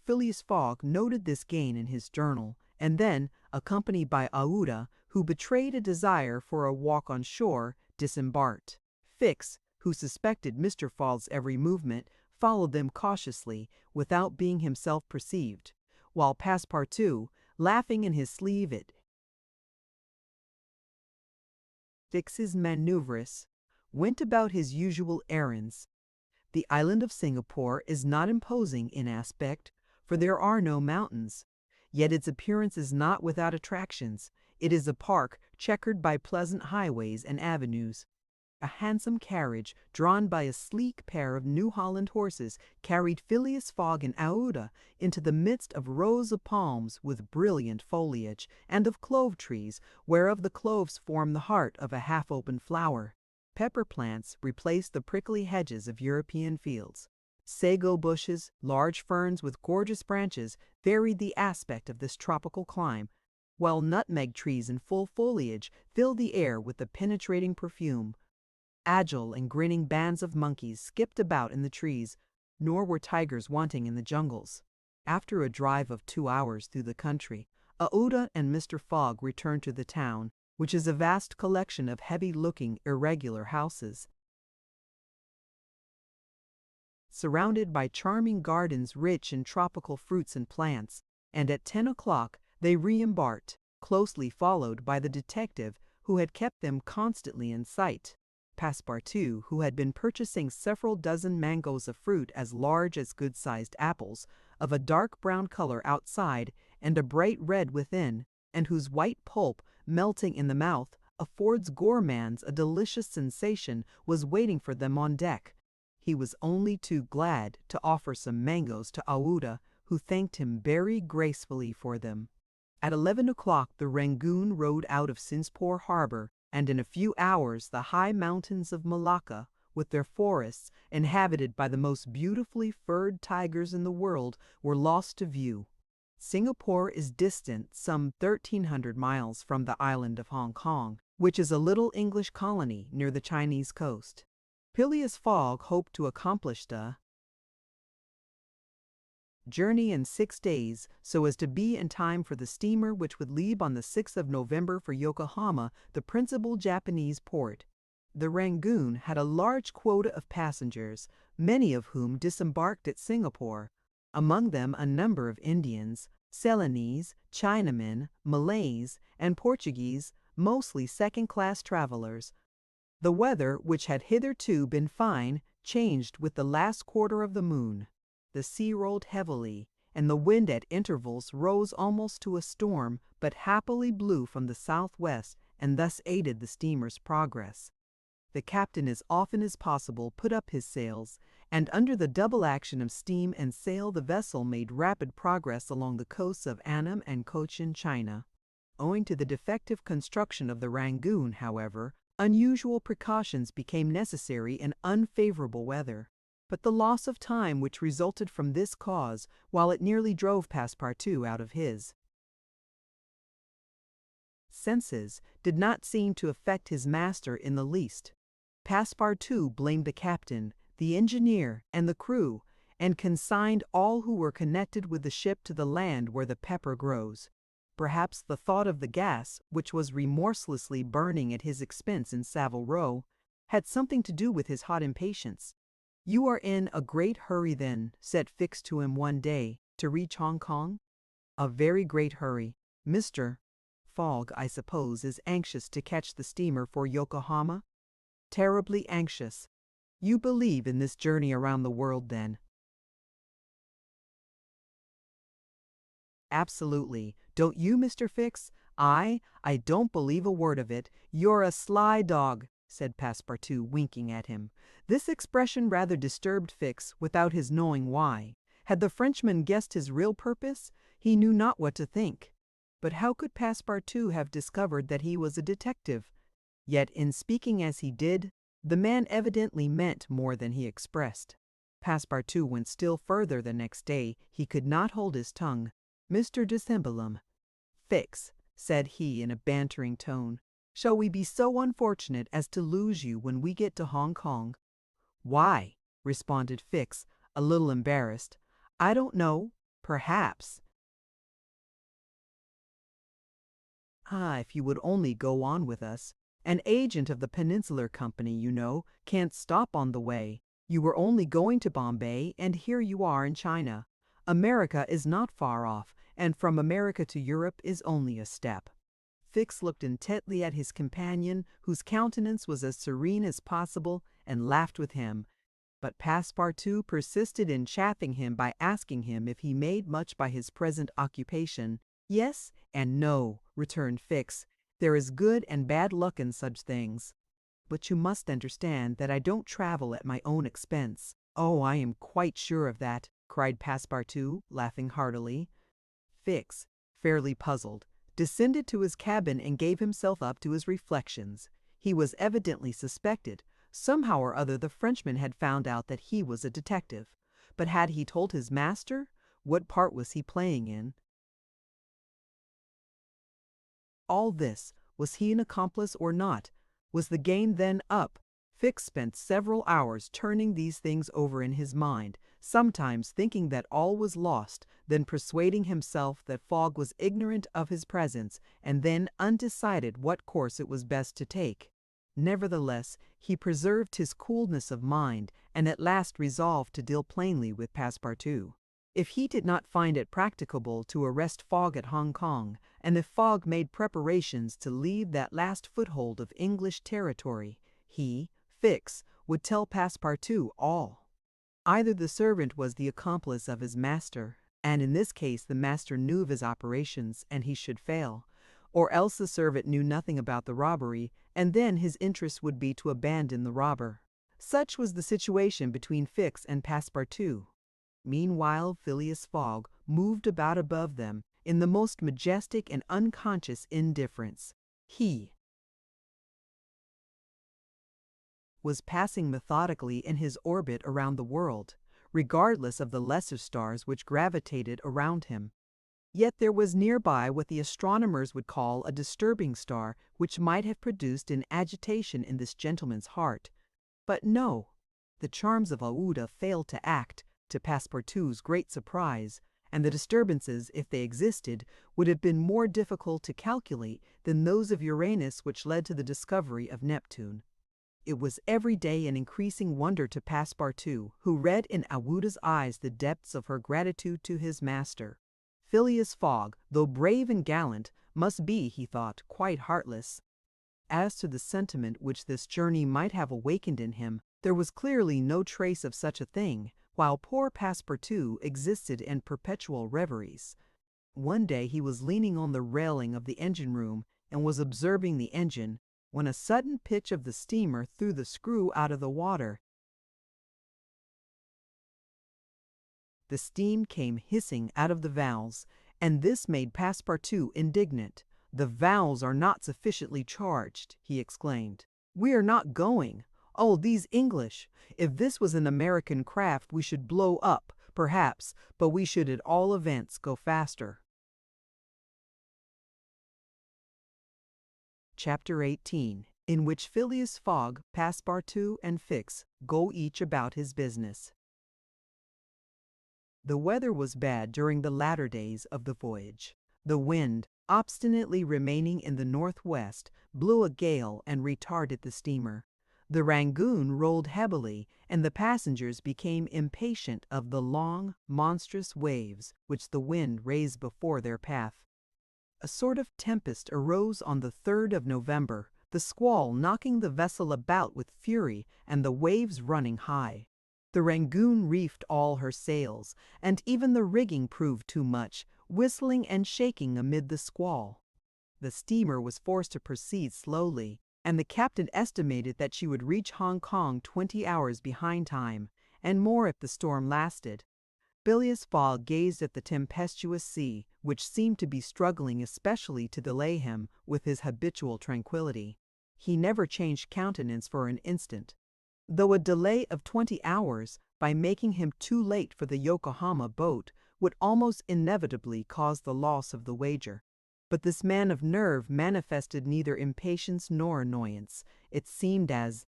Phileas Fogg noted this gain in his journal, and then, accompanied by Aouda, who betrayed a desire for a walk on shore, disembarked. Fix, who suspected Mr. Fogg's every movement, followed them cautiously, without being himself perceived, while Passepartout, laughing in his sleeve at Fix's manoeuvres, went about his usual errands. The island of Singapore is not imposing in aspect, for there are no mountains. Yet its appearance is not without attractions. It is a park checkered by pleasant highways and avenues. A handsome carriage, drawn by a sleek pair of New Holland horses, carried Phileas Fogg and Aouda into the midst of rows of palms with brilliant foliage, and of clove trees, whereof the cloves form the heart of a half-open flower. Pepper plants replaced the prickly hedges of European fields. Sago bushes, large ferns with gorgeous branches, varied the aspect of this tropical clime, while nutmeg trees in full foliage filled the air with a penetrating perfume. Agile and grinning bands of monkeys skipped about in the trees, nor were tigers wanting in the jungles. After a drive of 2 hours through the country, Aouda and Mr. Fogg returned to the town, which is a vast collection of heavy-looking, irregular houses, surrounded by charming gardens rich in tropical fruits and plants, and at 10 o'clock they re-embarked, closely followed by the detective who had kept them constantly in sight. Passepartout, who had been purchasing several dozen mangoes of fruit as large as good-sized apples, of a dark brown color outside and a bright red within, and whose white pulp, melting in the mouth, affords gourmands a delicious sensation, was waiting for them on deck. He was only too glad to offer some mangoes to Aouda, who thanked him very gracefully for them. At 11 o'clock the Rangoon rode out of Singapore harbor, and in a few hours the high mountains of Malacca, with their forests, inhabited by the most beautifully furred tigers in the world, were lost to view. Singapore is distant some 1,300 miles from the island of Hong Kong, which is a little English colony near the Chinese coast. Phileas Fogg hoped to accomplish the journey in 6 days, so as to be in time for the steamer which would leave on the 6th of November for Yokohama, the principal Japanese port. The Rangoon had a large quota of passengers, many of whom disembarked at Singapore, among them a number of Indians, Ceylonese, Chinamen, Malays, and Portuguese, mostly second-class travelers. The weather, which had hitherto been fine, changed with the last quarter of the moon. The sea rolled heavily, and the wind at intervals rose almost to a storm, but happily blew from the southwest, and thus aided the steamer's progress. The captain as often as possible put up his sails, and under the double action of steam and sail the vessel made rapid progress along the coasts of Annam and Cochin China. Owing to the defective construction of the Rangoon, however, unusual precautions became necessary in unfavorable weather. But the loss of time which resulted from this cause, while it nearly drove Passepartout out of his senses, did not seem to affect his master in the least. Passepartout blamed the captain, the engineer, and the crew, and consigned all who were connected with the ship to the land where the pepper grows. Perhaps the thought of the gas, which was remorselessly burning at his expense in Savile Row, had something to do with his hot impatience. "You are in a great hurry, then," said Fix to him one day, "to reach Hong Kong?" "A very great hurry, Mr. Fogg, I suppose, is anxious to catch the steamer for Yokohama? Terribly anxious. You believe in this journey around the world, then? Absolutely. Don't you, Mr. Fix? I don't believe a word of it. You're a sly dog, said Passepartout, winking at him. This expression rather disturbed Fix, without his knowing why. Had the Frenchman guessed his real purpose? He knew not what to think. But how could Passepartout have discovered that he was a detective? Yet, in speaking as he did, the man evidently meant more than he expressed. Passepartout went still further the next day. He could not hold his tongue. Mr. de Cymbeline, Fix, said he in a bantering tone, shall we be so unfortunate as to lose you when we get to Hong Kong? Why, responded Fix, a little embarrassed, I don't know, perhaps. Ah, if you would only go on with us. An agent of the Peninsular Company, you know, can't stop on the way. You were only going to Bombay, and here you are in China. America is not far off, and from America to Europe is only a step. Fix looked intently at his companion, whose countenance was as serene as possible, and laughed with him. But Passepartout persisted in chaffing him by asking him if he made much by his present occupation. Yes and no, returned Fix. There is good and bad luck in such things. But you must understand that I don't travel at my own expense. Oh, I am quite sure of that, cried Passepartout, laughing heartily. Fix, fairly puzzled, descended to his cabin and gave himself up to his reflections. He was evidently suspected. Somehow or other the Frenchman had found out that he was a detective. But had he told his master? What part was he playing in all this? Was he an accomplice or not? Was the game then up? Fix spent several hours turning these things over in his mind, sometimes thinking that all was lost, then persuading himself that Fogg was ignorant of his presence, and then undecided what course it was best to take. Nevertheless, he preserved his coolness of mind, and at last resolved to deal plainly with Passepartout. If he did not find it practicable to arrest Fogg at Hong Kong, and if Fogg made preparations to leave that last foothold of English territory, he, Fix, would tell Passepartout all. Either the servant was the accomplice of his master, and in this case the master knew of his operations and he should fail, or else the servant knew nothing about the robbery, and then his interest would be to abandon the robber. Such was the situation between Fix and Passepartout. Meanwhile, Phileas Fogg moved about above them in the most majestic and unconscious indifference. He was passing methodically in his orbit around the world, regardless of the lesser stars which gravitated around him. Yet there was nearby what the astronomers would call a disturbing star, which might have produced an agitation in this gentleman's heart. But no, the charms of Aouda failed to act, to Passepartout's great surprise, and the disturbances, if they existed, would have been more difficult to calculate than those of Uranus which led to the discovery of Neptune. It was every day an increasing wonder to Passepartout, who read in Aouda's eyes the depths of her gratitude to his master. Phileas Fogg, though brave and gallant, must be, he thought, quite heartless. As to the sentiment which this journey might have awakened in him, there was clearly no trace of such a thing, while poor Passepartout existed in perpetual reveries. One day he was leaning on the railing of the engine-room and was observing the engine, when a sudden pitch of the steamer threw the screw out of the water. The steam came hissing out of the valves, and this made Passepartout indignant. "The valves are not sufficiently charged," he exclaimed. "We are not going. Oh, these English! If this was an American craft we should blow up, perhaps, but we should at all events go faster." Chapter 18, in which Phileas Fogg, Passepartout, and Fix go each about his business. The weather was bad during the latter days of the voyage. The wind, obstinately remaining in the northwest, blew a gale and retarded the steamer. The Rangoon rolled heavily, and the passengers became impatient of the long, monstrous waves which the wind raised before their path. A sort of tempest arose on the 3rd of November, the squall knocking the vessel about with fury and the waves running high. The Rangoon reefed all her sails, and even the rigging proved too much, whistling and shaking amid the squall. The steamer was forced to proceed slowly, and the captain estimated that she would reach Hong Kong 20 hours behind time, and more if the storm lasted. Phileas Fogg gazed at the tempestuous sea, which seemed to be struggling especially to delay him with his habitual tranquillity. He never changed countenance for an instant, though a delay of 20 hours, by making him too late for the Yokohama boat, would almost inevitably cause the loss of the wager. But this man of nerve manifested neither impatience nor annoyance. It seemed as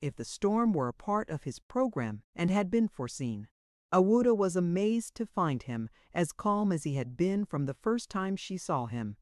if the storm were a part of his program and had been foreseen. Awuda was amazed to find him as calm as he had been from the first time she saw him.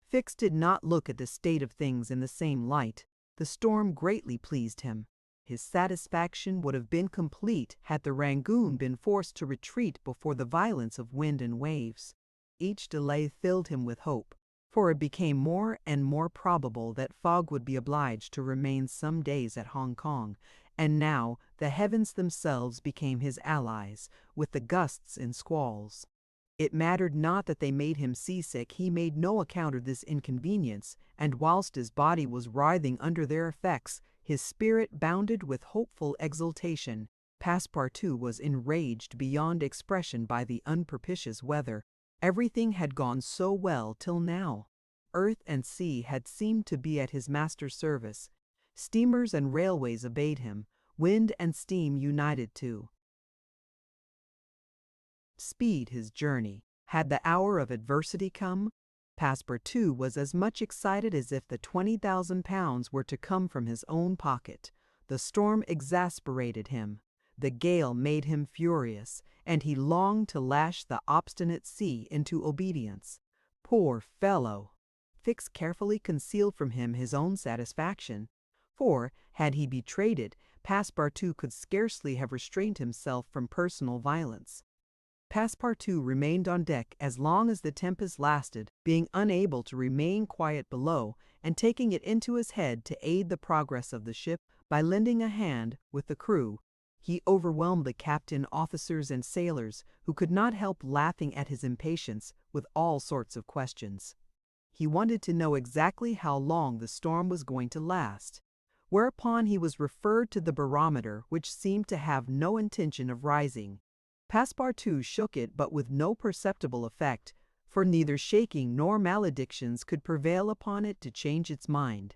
Fix did not look at the state of things in the same light. The storm greatly pleased him. His satisfaction would have been complete had the Rangoon been forced to retreat before the violence of wind and waves. Each delay filled him with hope, for it became more and more probable that Fogg would be obliged to remain some days at Hong Kong, and now the heavens themselves became his allies, with the gusts and squalls. It mattered not that they made him seasick. He made no account of this inconvenience, and whilst his body was writhing under their effects, his spirit bounded with hopeful exultation. Passepartout was enraged beyond expression by the unpropitious weather. Everything had gone so well till now. Earth and sea had seemed to be at his master's service. Steamers and railways obeyed him. Wind and steam united to speed his journey. Had the hour of adversity come? Passepartout was as much excited as if the £20,000 were to come from his own pocket. The storm exasperated him. The gale made him furious, and he longed to lash the obstinate sea into obedience. Poor fellow! Fix carefully concealed from him his own satisfaction, for, had he betrayed it, Passepartout could scarcely have restrained himself from personal violence. Passepartout remained on deck as long as the tempest lasted, being unable to remain quiet below, and taking it into his head to aid the progress of the ship by lending a hand with the crew. He overwhelmed the captain, officers, and sailors, who could not help laughing at his impatience, with all sorts of questions. He wanted to know exactly how long the storm was going to last, whereupon he was referred to the barometer, which seemed to have no intention of rising. Passepartout shook it, but with no perceptible effect, for neither shaking nor maledictions could prevail upon it to change its mind.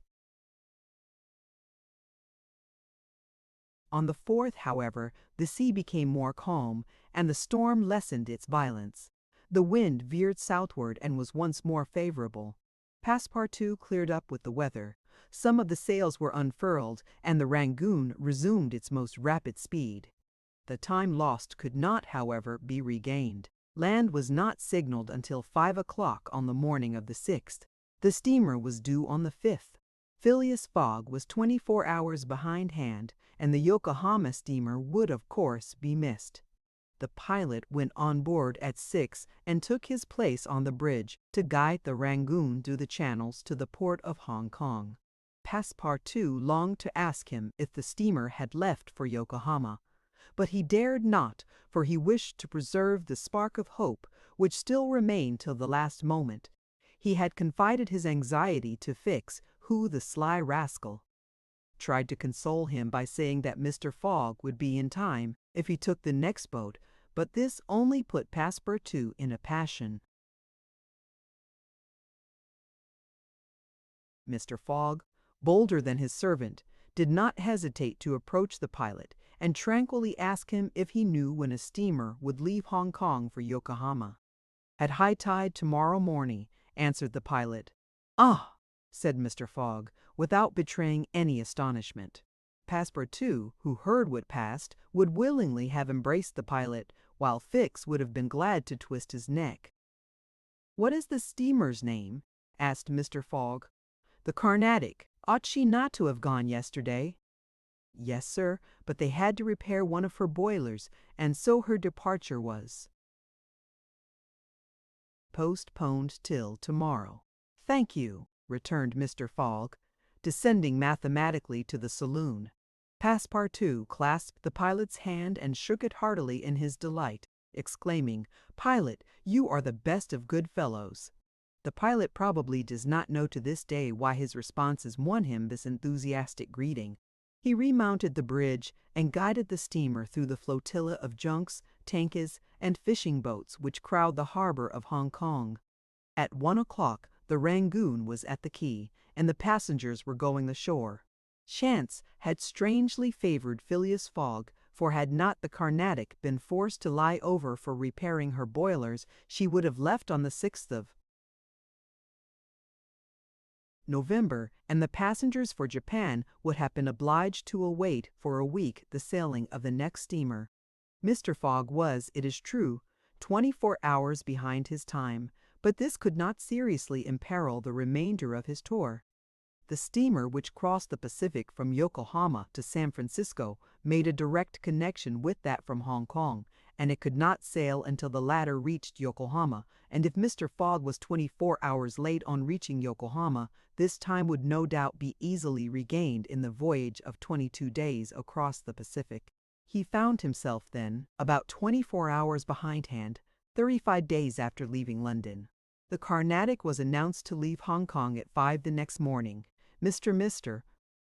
On the 4th, however, the sea became more calm, and the storm lessened its violence. The wind veered southward and was once more favorable. Passepartout cleared up with the weather. Some of the sails were unfurled, and the Rangoon resumed its most rapid speed. The time lost could not, however, be regained. Land was not signaled until 5 o'clock on the morning of the 6th. The steamer was due on the 5th. Phileas Fogg was 24 hours behindhand, and the Yokohama steamer would, of course, be missed. The pilot went on board at 6 and took his place on the bridge to guide the Rangoon through the channels to the port of Hong Kong. Passepartout longed to ask him if the steamer had left for Yokohama, but he dared not, for he wished to preserve the spark of hope which still remained till the last moment. He had confided his anxiety to Fix, who, the sly rascal, tried to console him by saying that Mr. Fogg would be in time if he took the next boat, but this only put Passepartout in a passion. Mr. Fogg, bolder than his servant, did not hesitate to approach the pilot and tranquilly ask him if he knew when a steamer would leave Hong Kong for Yokohama. "At high tide tomorrow morning," answered the pilot. "Ah!" said Mr. Fogg, without betraying any astonishment. Passepartout, who heard what passed, would willingly have embraced the pilot, while Fix would have been glad to twist his neck. "What is the steamer's name?" asked Mr. Fogg. "The Carnatic. Ought she not to have gone yesterday?" "Yes, sir, but they had to repair one of her boilers, and so her departure was." postponed till tomorrow." "Thank you," returned Mr. Fogg, descending mathematically to the saloon. Passepartout clasped the pilot's hand and shook it heartily in his delight, exclaiming, "Pilot, you are the best of good fellows." The pilot probably does not know to this day why his responses won him this enthusiastic greeting. He remounted the bridge and guided the steamer through the flotilla of junks, tankers, and fishing boats which crowd the harbor of Hong Kong. At 1 o'clock the Rangoon was at the quay, and the passengers were going ashore. Chance had strangely favored Phileas Fogg, for had not the Carnatic been forced to lie over for repairing her boilers, she would have left on the 6th of November, and the passengers for Japan would have been obliged to await for a week the sailing of the next steamer. Mr. Fogg was, it is true, 24 hours behind his time, but this could not seriously imperil the remainder of his tour. The steamer which crossed the Pacific from Yokohama to San Francisco made a direct connection with that from Hong Kong, and it could not sail until the latter reached Yokohama, and if Mr. Fogg was 24 hours late on reaching Yokohama, this time would no doubt be easily regained in the voyage of 22 days across the Pacific. He found himself then about 24 hours behindhand, 35 days after leaving London. The Carnatic was announced to leave Hong Kong at 5 the next morning. Mr.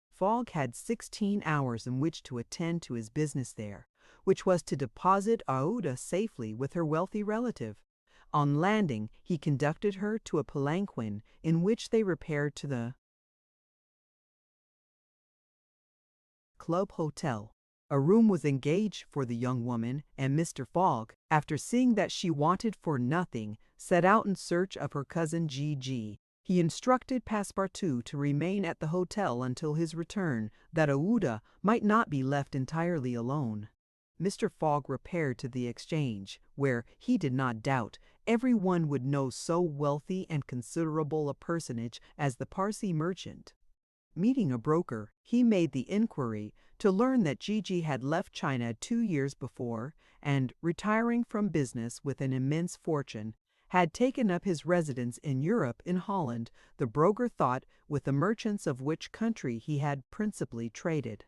Fogg had 16 hours in which to attend to his business there, which was to deposit Aouda safely with her wealthy relative. On landing, he conducted her to a palanquin in which they repaired to the Club Hotel. A room was engaged for the young woman, and Mr. Fogg, after seeing that she wanted for nothing, set out in search of her cousin G.G. He instructed Passepartout to remain at the hotel until his return, that Aouda might not be left entirely alone. Mr. Fogg repaired to the Exchange, where, he did not doubt, every one would know so wealthy and considerable a personage as the Parsee merchant. Meeting a broker, he made the inquiry to learn that Gigi had left China 2 years before, and, retiring from business with an immense fortune, had taken up his residence in Europe in Holland, the broker thought, with the merchants of which country he had principally traded.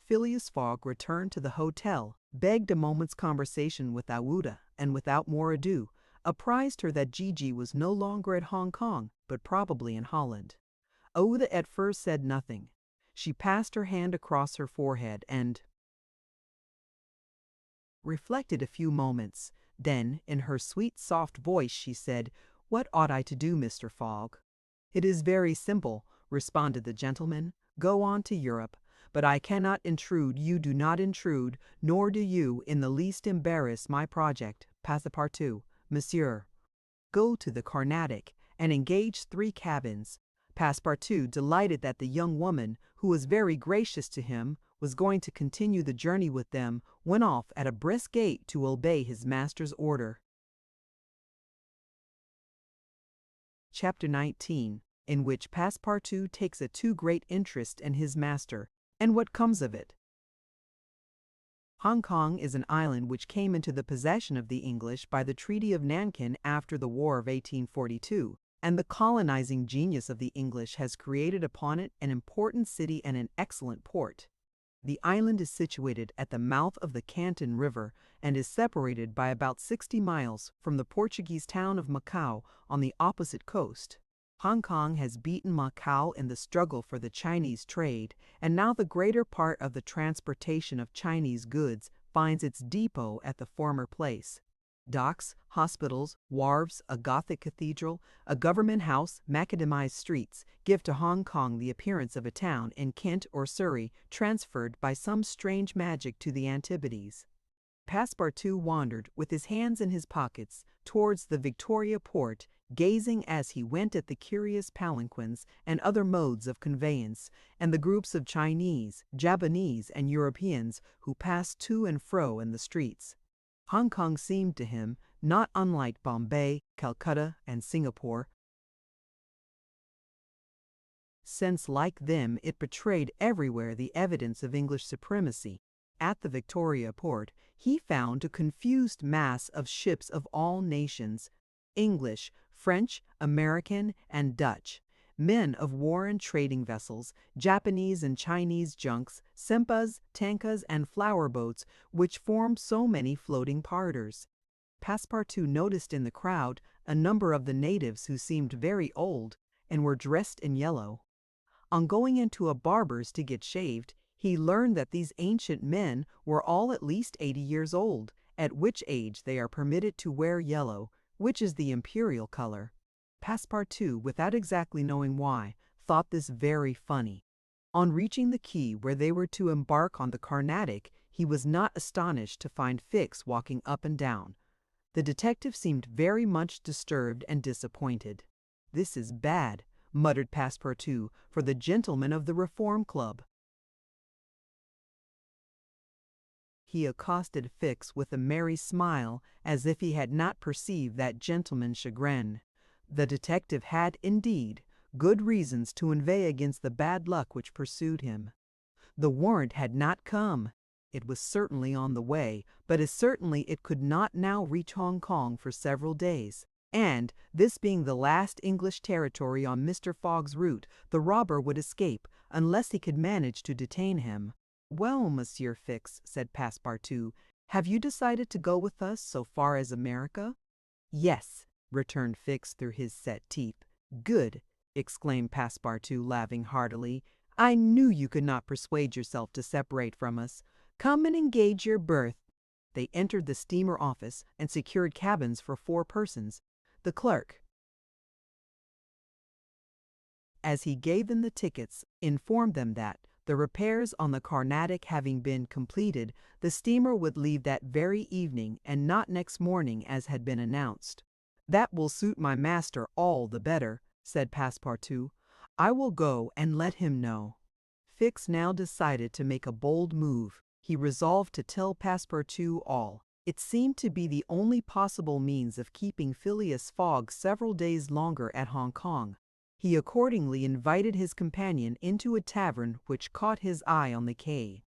Phileas Fogg returned to the hotel, begged a moment's conversation with Aouda, and without more ado, apprised her that Gigi was no longer at Hong Kong, but probably in Holland. Aouda at first said nothing. She passed her hand across her forehead and reflected a few moments. Then, in her sweet, soft voice, she said, "What ought I to do, Mr. Fogg?" "It is very simple," responded the gentleman. "Go on to Europe. But I cannot intrude, you do not intrude, nor do you in the least embarrass my project, Passepartout, monsieur. Go to the Carnatic, and engage 3 cabins." Passepartout, delighted that the young woman, who was very gracious to him, was going to continue the journey with them, went off at a brisk gait to obey his master's order. Chapter 19, in which Passepartout takes a too great interest in his master, and what comes of it. Hong Kong is an island which came into the possession of the English by the Treaty of Nankin after the War of 1842, and the colonizing genius of the English has created upon it an important city and an excellent port. The island is situated at the mouth of the Canton River and is separated by about 60 miles from the Portuguese town of Macau on the opposite coast. Hong Kong has beaten Macau in the struggle for the Chinese trade, and now the greater part of the transportation of Chinese goods finds its depot at the former place. Docks, hospitals, wharves, a Gothic cathedral, a government house, macadamized streets, give to Hong Kong the appearance of a town in Kent or Surrey transferred by some strange magic to the Antipodes. Passepartout wandered, with his hands in his pockets, towards the Victoria Port, gazing as he went at the curious palanquins and other modes of conveyance, and the groups of Chinese, Japanese, and Europeans who passed to and fro in the streets. Hong Kong seemed to him not unlike Bombay, Calcutta, and Singapore, since like them it betrayed everywhere the evidence of English supremacy. At the Victoria Port he found a confused mass of ships of all nations, English, French, American, and Dutch, men of war and trading vessels, Japanese and Chinese junks, sempas, tankas, and flower boats, which formed so many floating parters. Passepartout noticed in the crowd a number of the natives who seemed very old and were dressed in yellow. On going into a barber's to get shaved, he learned that these ancient men were all at least 80 years old, at which age they are permitted to wear yellow, which is the imperial color. Passepartout, without exactly knowing why, thought this very funny. On reaching the quay where they were to embark on the Carnatic, he was not astonished to find Fix walking up and down. The detective seemed very much disturbed and disappointed. "This is bad," muttered Passepartout, "for the gentlemen of the Reform Club." He accosted Fix with a merry smile, as if he had not perceived that gentleman's chagrin. The detective had, indeed, good reasons to inveigh against the bad luck which pursued him. The warrant had not come. It was certainly on the way, but as certainly it could not now reach Hong Kong for several days. And, this being the last English territory on Mr. Fogg's route, the robber would escape, unless he could manage to detain him. "Well, Monsieur Fix," said Passepartout, "have you decided to go with us so far as America?" "Yes," returned Fix through his set teeth. "Good!" exclaimed Passepartout, laughing heartily. "I knew you could not persuade yourself to separate from us. Come and engage your berth." They entered the steamer office and secured cabins for 4 persons. The clerk, as he gave them the tickets, informed them that, the repairs on the Carnatic having been completed, the steamer would leave that very evening and not next morning as had been announced. "That will suit my master all the better," said Passepartout. "I will go and let him know." Fix now decided to make a bold move. He resolved to tell Passepartout all. It seemed to be the only possible means of keeping Phileas Fogg several days longer at Hong Kong. He accordingly invited his companion into a tavern which caught his eye on the quay.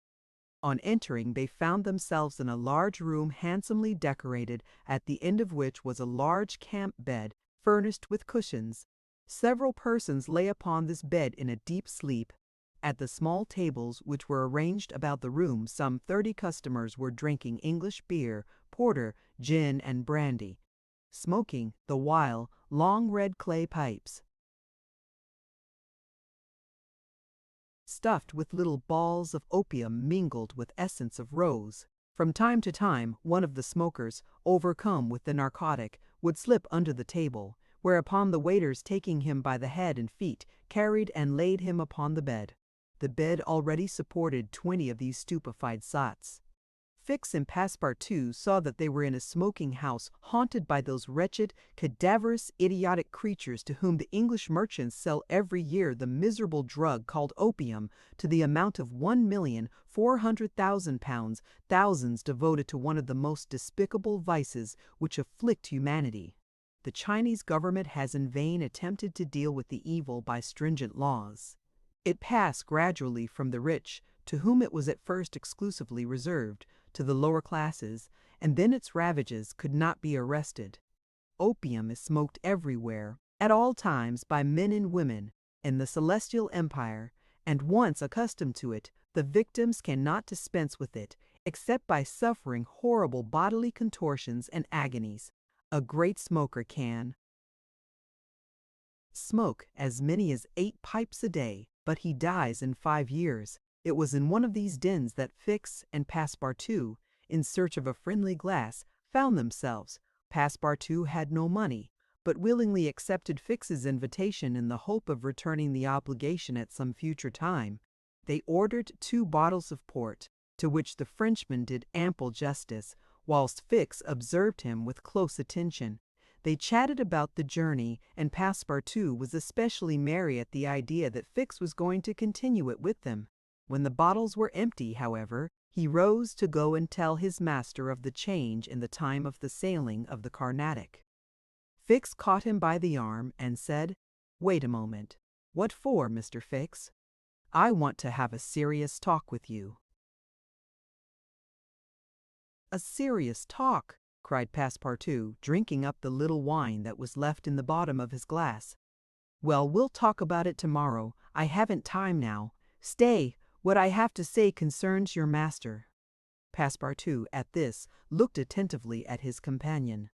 On entering, they found themselves in a large room handsomely decorated, at the end of which was a large camp bed furnished with cushions. Several persons lay upon this bed in a deep sleep. At the small tables which were arranged about the room, some 30 customers were drinking English beer, porter, gin, and brandy, smoking, the while, long red clay pipes, stuffed with little balls of opium mingled with essence of rose. From time to time, one of the smokers, overcome with the narcotic, would slip under the table, whereupon the waiters, taking him by the head and feet, carried and laid him upon the bed. The bed already supported 20 of these stupefied sots. Fix and Passepartout saw that they were in a smoking house haunted by those wretched, cadaverous, idiotic creatures to whom the English merchants sell every year the miserable drug called opium, to the amount of £1,400,000, thousands devoted to one of the most despicable vices which afflict humanity. The Chinese government has in vain attempted to deal with the evil by stringent laws. It passed gradually from the rich, to whom it was at first exclusively reserved, to the lower classes, and then its ravages could not be arrested. Opium is smoked everywhere, at all times, by men and women, in the Celestial Empire, and once accustomed to it, the victims cannot dispense with it, except by suffering horrible bodily contortions and agonies. A great smoker can smoke as many as 8 pipes a day, but he dies in 5 years. It was in one of these dens that Fix and Passepartout, in search of a friendly glass, found themselves. Passepartout had no money, but willingly accepted Fix's invitation in the hope of returning the obligation at some future time. They ordered 2 bottles of port, to which the Frenchman did ample justice, whilst Fix observed him with close attention. They chatted about the journey, and Passepartout was especially merry at the idea that Fix was going to continue it with them. When the bottles were empty, however, he rose to go and tell his master of the change in the time of the sailing of the Carnatic. Fix caught him by the arm and said, "Wait a moment." "What for, Mr. Fix?" "I want to have a serious talk with you." "A serious talk!" cried Passepartout, drinking up the little wine that was left in the bottom of his glass. "Well, we'll talk about it tomorrow. I haven't time now. Stay, what I have to say concerns your master." Passepartout, at this, looked attentively at his companion.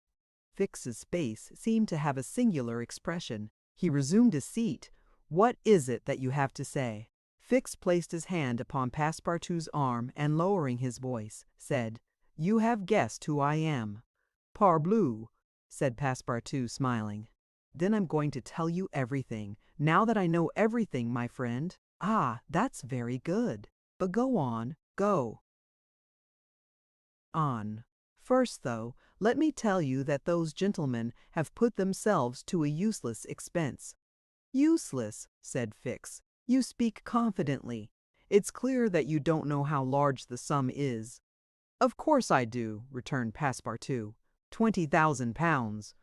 Fix's face seemed to have a singular expression. He resumed his seat. "What is it that you have to say?" Fix placed his hand upon Passepartout's arm and, lowering his voice, said, "You have guessed who I am." "Parbleu," said Passepartout, smiling. "Then I'm going to tell you everything. Now that I know everything, my friend." "Ah, that's very good. But go on, go on. First, though, let me tell you that those gentlemen have put themselves to a useless expense." "Useless," said Fix. "You speak confidently. It's clear that you don't know how large the sum is." "Of course I do," returned Passepartout. £20,000.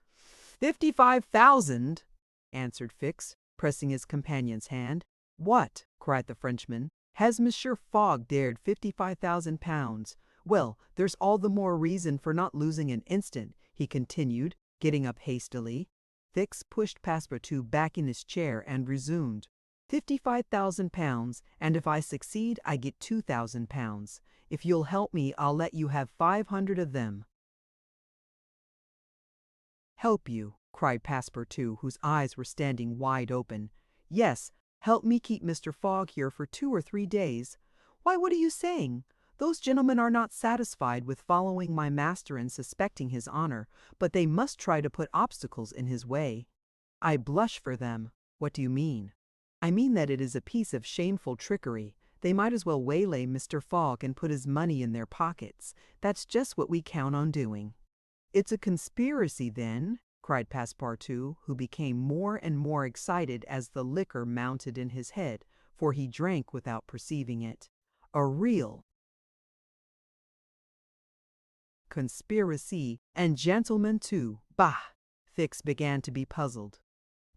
"55,000!" answered Fix, pressing his companion's hand. "What!" cried the Frenchman. "Has Monsieur Fogg dared £55,000? Well, there's all the more reason for not losing an instant," he continued, getting up hastily. Fix pushed Passepartout back in his chair and resumed. £55,000, and if I succeed I get £2,000. If you'll help me I'll let you have 500 of them." "Help you?" cried Passepartout, whose eyes were standing wide open. "Yes, help me keep Mr. Fogg here for 2 or 3 days. Why, what are you saying? Those gentlemen are not satisfied with following my master and suspecting his honor, but they must try to put obstacles in his way." "I blush for them." "What do you mean?" "I mean that it is a piece of shameful trickery. They might as well waylay Mr. Fogg and put his money in their pockets. That's just what we count on doing." "It's a conspiracy, then?" cried Passepartout, who became more and more excited as the liquor mounted in his head, for he drank without perceiving it. "A real conspiracy, and gentlemen too. Bah!" Fix began to be puzzled.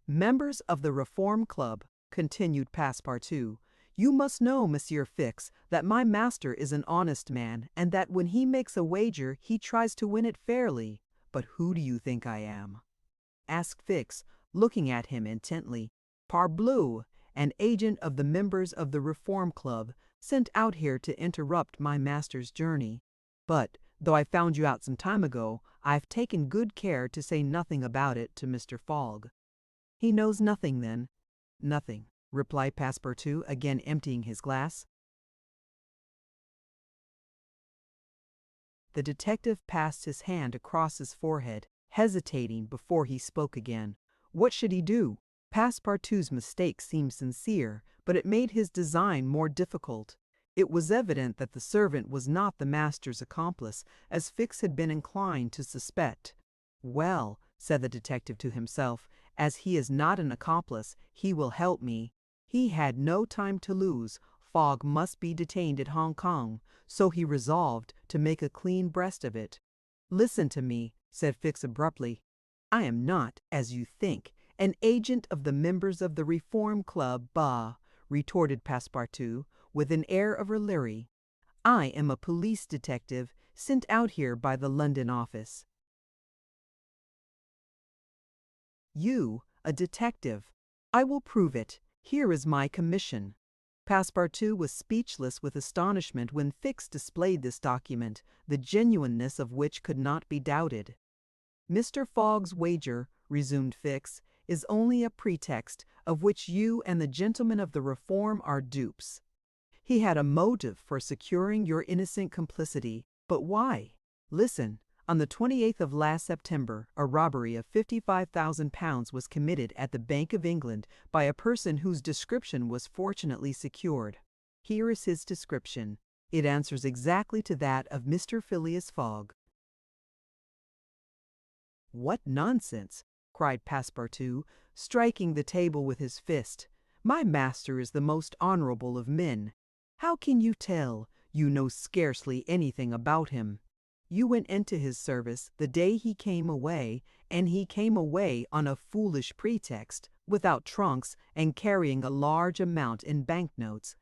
"Members of the Reform Club," continued Passepartout, "you must know, Monsieur Fix, that my master is an honest man, and that when he makes a wager he tries to win it fairly. But who do you think I am?" asked Fix, looking at him intently. "Parbleu, an agent of the members of the Reform Club, sent out here to interrupt my master's journey. But, though I found you out some time ago, I've taken good care to say nothing about it to Mr. Fogg." "He knows nothing, then?" "Nothing," replied Passepartout, again emptying his glass. The detective passed his hand across his forehead, hesitating before he spoke again. What should he do? Passepartout's mistake seemed sincere, but it made his design more difficult. It was evident that the servant was not the master's accomplice, as Fix had been inclined to suspect. "Well," said the detective to himself, "as he is not an accomplice, he will help me." He had no time to lose. Fogg must be detained at Hong Kong, so he resolved to make a clean breast of it. "Listen to me," said Fix abruptly. "I am not, as you think, an agent of the members of the Reform Club." "Bah!" retorted Passepartout, with an air of raillery. "I am a police detective, sent out here by the London office." "You, a detective? I will prove it. Here is my commission." Passepartout was speechless with astonishment when Fix displayed this document, the genuineness of which could not be doubted. "Mr. Fogg's wager," resumed Fix, "is only a pretext, of which you and the gentlemen of the Reform are dupes. He had a motive for securing your innocent complicity. But why? Listen. On the 28th of last September, a robbery of £55,000 was committed at the Bank of England by a person whose description was fortunately secured. Here is his description. It answers exactly to that of Mr. Phileas Fogg." "What nonsense!" cried Passepartout, striking the table with his fist. "My master is the most honorable of men. How can you tell? You know scarcely anything about him. You went into his service the day he came away, and he came away on a foolish pretext, without trunks, and carrying a large amount in banknotes.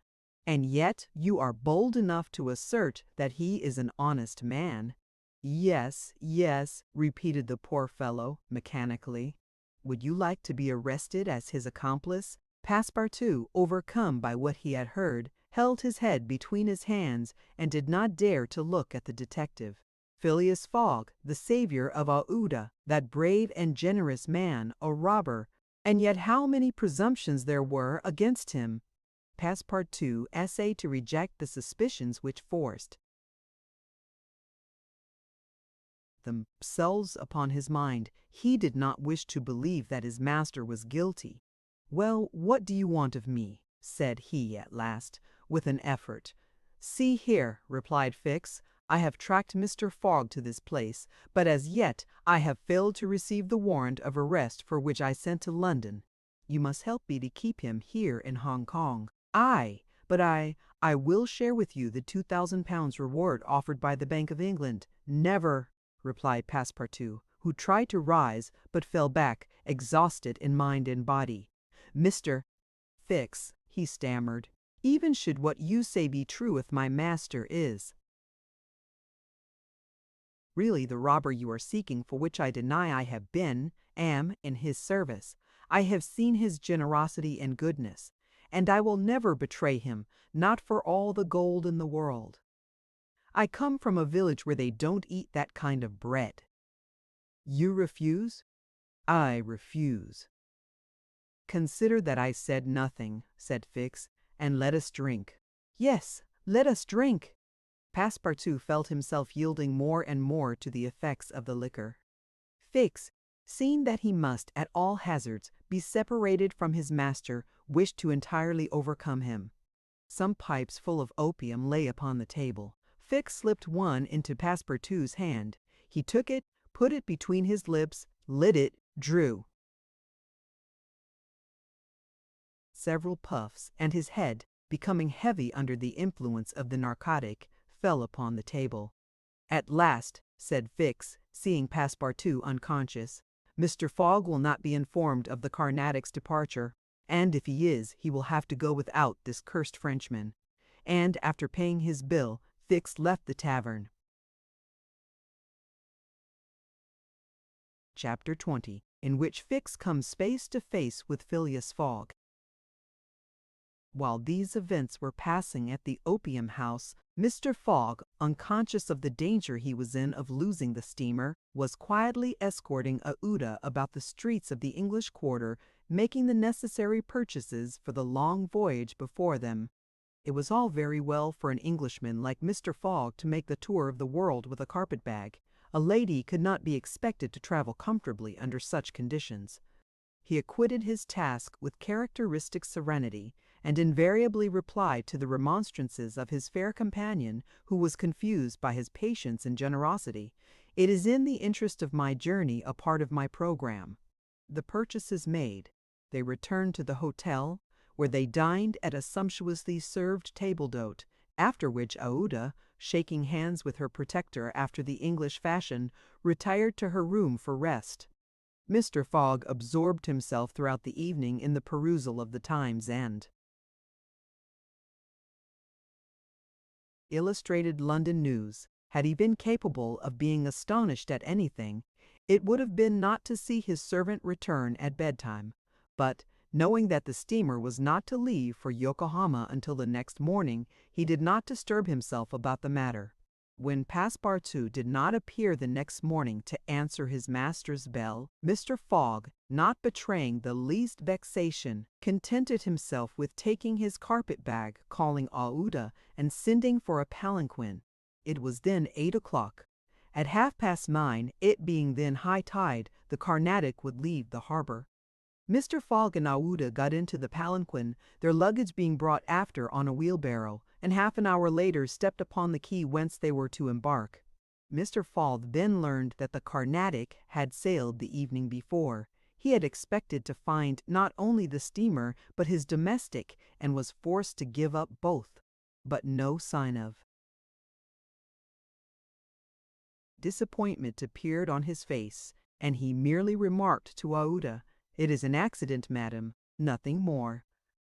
And yet you are bold enough to assert that he is an honest man. Yes, yes, repeated the poor fellow, mechanically. Would you like to be arrested as his accomplice? Passepartout, overcome by what he had heard, held his head between his hands and did not dare to look at the detective. Phileas Fogg, the savior of Aouda, that brave and generous man, a robber, and yet how many presumptions there were against him! Passepartout essayed to reject the suspicions which forced themselves upon his mind. He did not wish to believe that his master was guilty. "Well, what do you want of me?" said he at last, with an effort. "See here," replied Fix, "I have tracked Mr. Fogg to this place, but as yet I have failed to receive the warrant of arrest for which I sent to London. You must help me to keep him here in Hong Kong." "Aye, but I will share with you the £2,000 reward offered by the Bank of England." "Never," replied Passepartout, who tried to rise, but fell back, exhausted in mind and body. "Mr. Fix," he stammered, "even should what you say be true, if my master is really the robber you are seeking, for which I deny I have am in his service, I have seen his generosity and goodness, and I will never betray him, not for all the gold in the world. I come from a village where they don't eat that kind of bread." "You refuse?" "I refuse." "Consider that I said nothing," said Fix, "and let us drink." "Yes, let us drink." Passepartout felt himself yielding more and more to the effects of the liquor. Fix, seeing that he must, at all hazards, be separated from his master, wished to entirely overcome him. Some pipes full of opium lay upon the table. Fix slipped one into Passepartout's hand. He took it, put it between his lips, lit it, drew several puffs, and his head, becoming heavy under the influence of the narcotic, fell upon the table. "At last," said Fix, seeing Passepartout unconscious, "Mr. Fogg will not be informed of the Carnatic's departure, and if he is, he will have to go without this cursed Frenchman." And after paying his bill, Fix left the tavern. Chapter 20, in which Fix comes face to face with Phileas Fogg. While these events were passing at the opium house, Mr. Fogg, unconscious of the danger he was in of losing the steamer, was quietly escorting Aouda about the streets of the English quarter, making the necessary purchases for the long voyage before them. It was all very well for an Englishman like Mr. Fogg to make the tour of the world with a carpet-bag. A lady could not be expected to travel comfortably under such conditions. He acquitted his task with characteristic serenity, and invariably replied to the remonstrances of his fair companion, who was confused by his patience and generosity. "It is in the interest of my journey, a part of my programme." The purchases made, they returned to the hotel, where they dined at a sumptuously served table d'hôte, after which Aouda, shaking hands with her protector after the English fashion, retired to her room for rest. Mr. Fogg absorbed himself throughout the evening in the perusal of the Times and Illustrated London News. Had he been capable of being astonished at anything, it would have been not to see his servant return at bedtime. But, knowing that the steamer was not to leave for Yokohama until the next morning, he did not disturb himself about the matter. When Passepartout did not appear the next morning to answer his master's bell, Mr. Fogg, not betraying the least vexation, contented himself with taking his carpet-bag, calling Aouda, and sending for a palanquin. It was then 8 o'clock. At 9:30, it being then high tide, the Carnatic would leave the harbour. Mr. Fogg and Aouda got into the palanquin, their luggage being brought after on a wheelbarrow, and half an hour later stepped upon the quay whence they were to embark. Mr. Fogg then learned that the Carnatic had sailed the evening before. He had expected to find not only the steamer but his domestic, and was forced to give up both. But no sign of disappointment appeared on his face, and he merely remarked to Aouda, "It is an accident, madam, nothing more."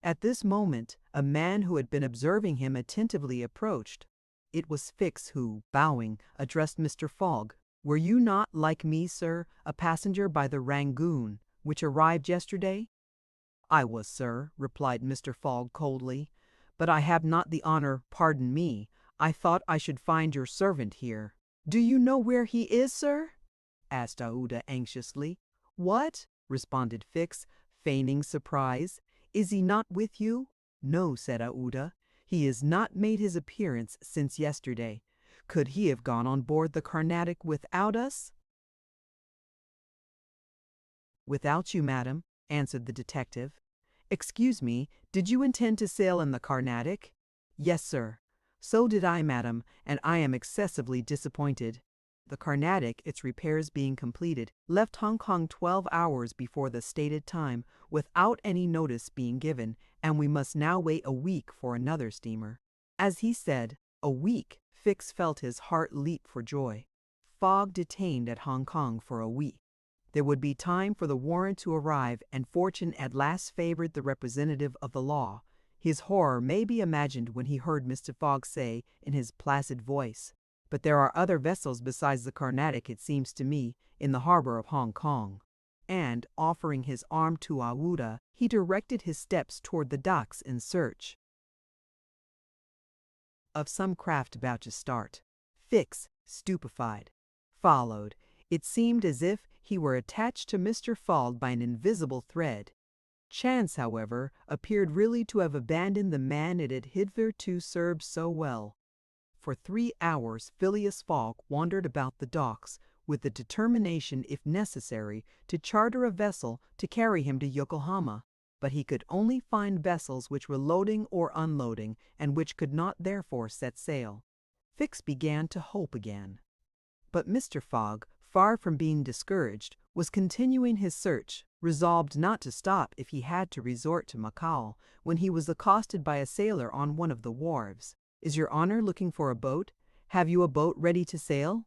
At this moment, a man who had been observing him attentively approached. It was Fix who, bowing, addressed Mr. Fogg. "Were you not, like me, sir, a passenger by the Rangoon, which arrived yesterday?" "I was, sir," replied Mr. Fogg coldly, "but I have not the honor, pardon me. I thought I should find your servant here." "Do you know where he is, sir?" asked Aouda anxiously. "What?" responded Fix, feigning surprise. "Is he not with you?" "No," said Aouda. "He has not made his appearance since yesterday. Could he have gone on board the Carnatic without us?" "Without you, madam," answered the detective. "Excuse me, did you intend to sail in the Carnatic?" "Yes, sir." "So did I, madam, and I am excessively disappointed. The Carnatic, its repairs being completed, left Hong Kong 12 hours before the stated time, without any notice being given, and we must now wait a week for another steamer." As he said, "a week," Fix felt his heart leap for joy. Fogg detained at Hong Kong for a week. There would be time for the warrant to arrive, and fortune at last favored the representative of the law. His horror may be imagined when he heard Mr. Fogg say, in his placid voice, "But there are other vessels besides the Carnatic, it seems to me, in the harbor of Hong Kong." And, offering his arm to Aouda, he directed his steps toward the docks in search of some craft about to start. Fix, stupefied, followed. It seemed as if he were attached to Mr. Fogg by an invisible thread. Chance, however, appeared really to have abandoned the man it had hitherto served so well. For 3 hours Phileas Fogg wandered about the docks, with the determination, if necessary, to charter a vessel to carry him to Yokohama, but he could only find vessels which were loading or unloading, and which could not therefore set sail. Fix began to hope again. But Mr. Fogg, far from being discouraged, was continuing his search, resolved not to stop if he had to resort to Macao, when he was accosted by a sailor on one of the wharves. "Is your honor looking for a boat? Have you a boat ready to sail?"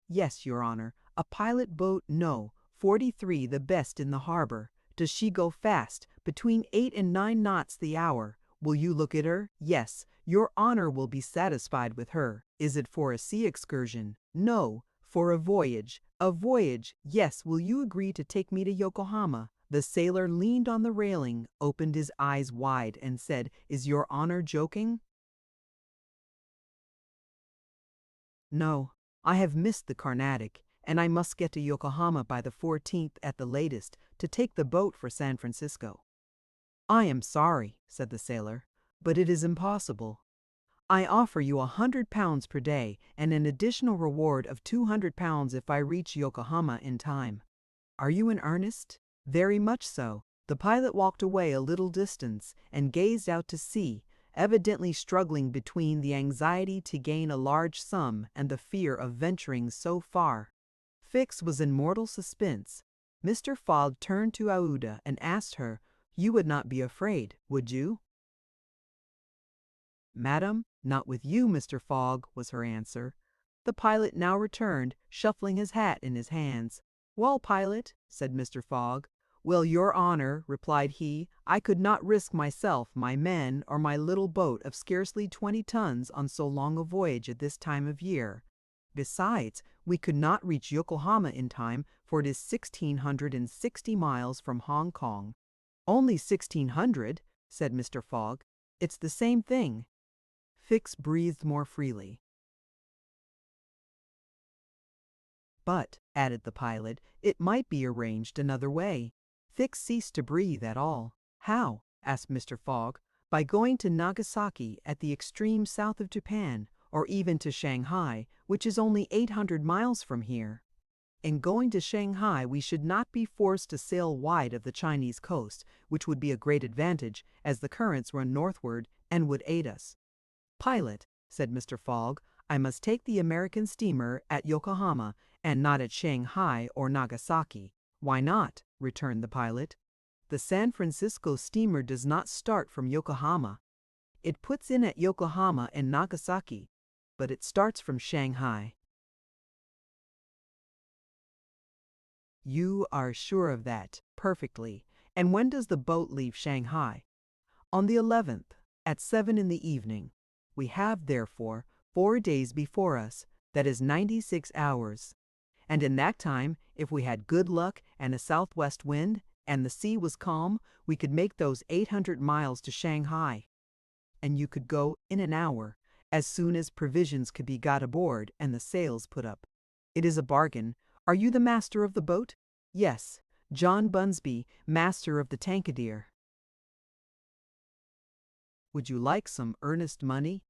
"Yes, your honor. A pilot boat, no. 43, the best in the harbor. Does she go fast? Between 8 and 9 knots the hour. Will you look at her? Yes. Your honor will be satisfied with her. Is it for a sea excursion? No. For a voyage. A voyage, yes. Will you agree to take me to Yokohama?" The sailor leaned on the railing, opened his eyes wide, and said, "Is your honor joking?" "No. I have missed the Carnatic, and I must get to Yokohama by the 14th at the latest, to take the boat for San Francisco." "I am sorry," said the sailor, "but it is impossible. I offer you £100 per day, and an additional reward of £200 if I reach Yokohama in time. Are you in earnest?" "Very much so." The pilot walked away a little distance, and gazed out to sea, evidently struggling between the anxiety to gain a large sum and the fear of venturing so far. Fix was in mortal suspense. Mr. Fogg turned to Aouda and asked her, "You would not be afraid, would you?" "Madam, not with you, Mr. Fogg," was her answer. The pilot now returned, shuffling his hat in his hands. "Well, pilot," said Mr. Fogg. "Well, your honor," replied he, "I could not risk myself, my men, or my little boat of scarcely 20 tons on so long a voyage at this time of year. Besides, we could not reach Yokohama in time, for it is 1,660 miles from Hong Kong." "Only 1,600," said Mr. Fogg. "It's the same thing." Fix breathed more freely. "But," added the pilot, "it might be arranged another way." Fix ceased to breathe at all. "How?" asked Mr. Fogg. "By going to Nagasaki, at the extreme south of Japan, or even to Shanghai, which is only 800 miles from here. In going to Shanghai we should not be forced to sail wide of the Chinese coast, which would be a great advantage, as the currents run northward and would aid us." "Pilot," said Mr. Fogg, "I must take the American steamer at Yokohama, and not at Shanghai or Nagasaki." "Why not?" returned the pilot. "The San Francisco steamer does not start from Yokohama. It puts in at Yokohama and Nagasaki, but it starts from Shanghai." "You are sure of that?" "Perfectly. And when does the boat leave Shanghai?" "On the 11th. at 7 in the evening. We have, therefore, 4 days before us, that is 96 hours. And in that time, if we had good luck and a southwest wind, and the sea was calm, we could make those 800 miles to Shanghai. And you could go in an hour, as soon as provisions could be got aboard and the sails put up. It is a bargain. Are you the master of the boat? Yes, John Bunsby, master of the Tankadere. Would you like some earnest money?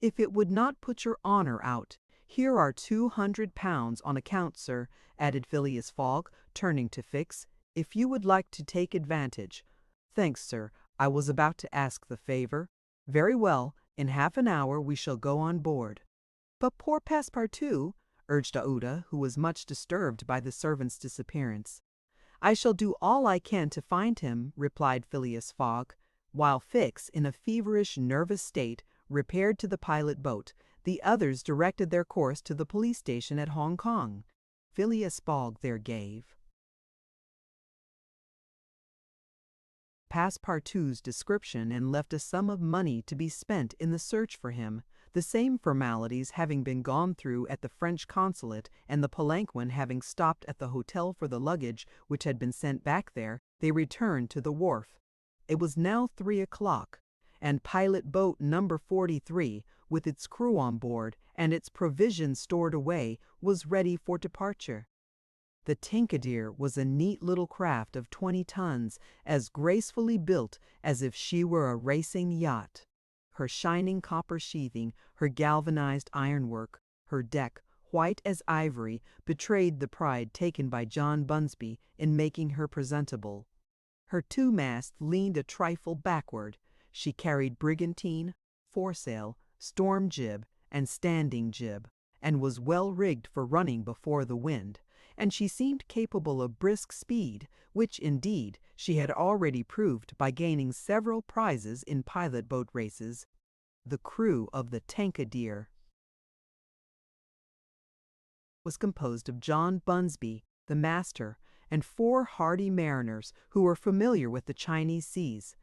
If it would not put your honor out, here are 200 pounds on account, sir, added Phileas Fogg, turning to Fix, if you would like to take advantage. Thanks, sir, I was about to ask the favor. Very well, in half an hour we shall go on board. But poor Passepartout, urged Aouda, who was much disturbed by the servant's disappearance. I shall do all I can to find him, replied Phileas Fogg, while Fix, in a feverish, nervous state, repaired to the pilot boat. The others directed their course to the police station at Hong Kong. Phileas Fogg there gave Passepartout's description and left a sum of money to be spent in the search for him. The same formalities having been gone through at the French consulate, and the palanquin having stopped at the hotel for the luggage which had been sent back there, they returned to the wharf. It was now 3 o'clock, and pilot boat number 43, with its crew on board and its provisions stored away, was ready for departure. The Tankadere was a neat little craft of 20 tons, as gracefully built as if she were a racing yacht. Her shining copper sheathing, her galvanized ironwork, her deck, white as ivory, betrayed the pride taken by John Bunsby in making her presentable. Her 2 masts leaned a trifle backward. She carried brigantine, foresail, storm jib, and standing jib, and was well rigged for running before the wind, and she seemed capable of brisk speed, which, indeed, she had already proved by gaining several prizes in pilot boat races. The crew of the Tankadere was composed of John Bunsby, the master, and 4 hardy mariners who were familiar with the Chinese seas.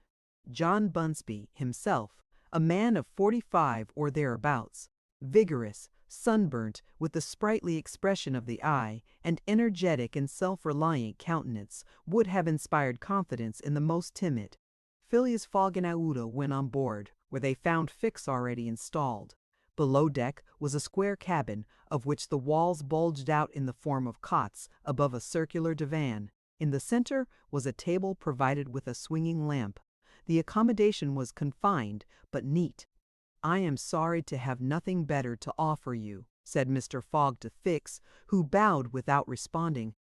John Bunsby himself, a man of 45 or thereabouts, vigorous, sunburnt, with the sprightly expression of the eye, and energetic and self-reliant countenance, would have inspired confidence in the most timid. Phileas Fogg and Aouda went on board, where they found Fix already installed. Below deck was a square cabin, of which the walls bulged out in the form of cots above a circular divan. In the center was a table provided with a swinging lamp. The accommodation was confined, but neat. I am sorry to have nothing better to offer you, said Mr. Fogg to Fix, who bowed without responding.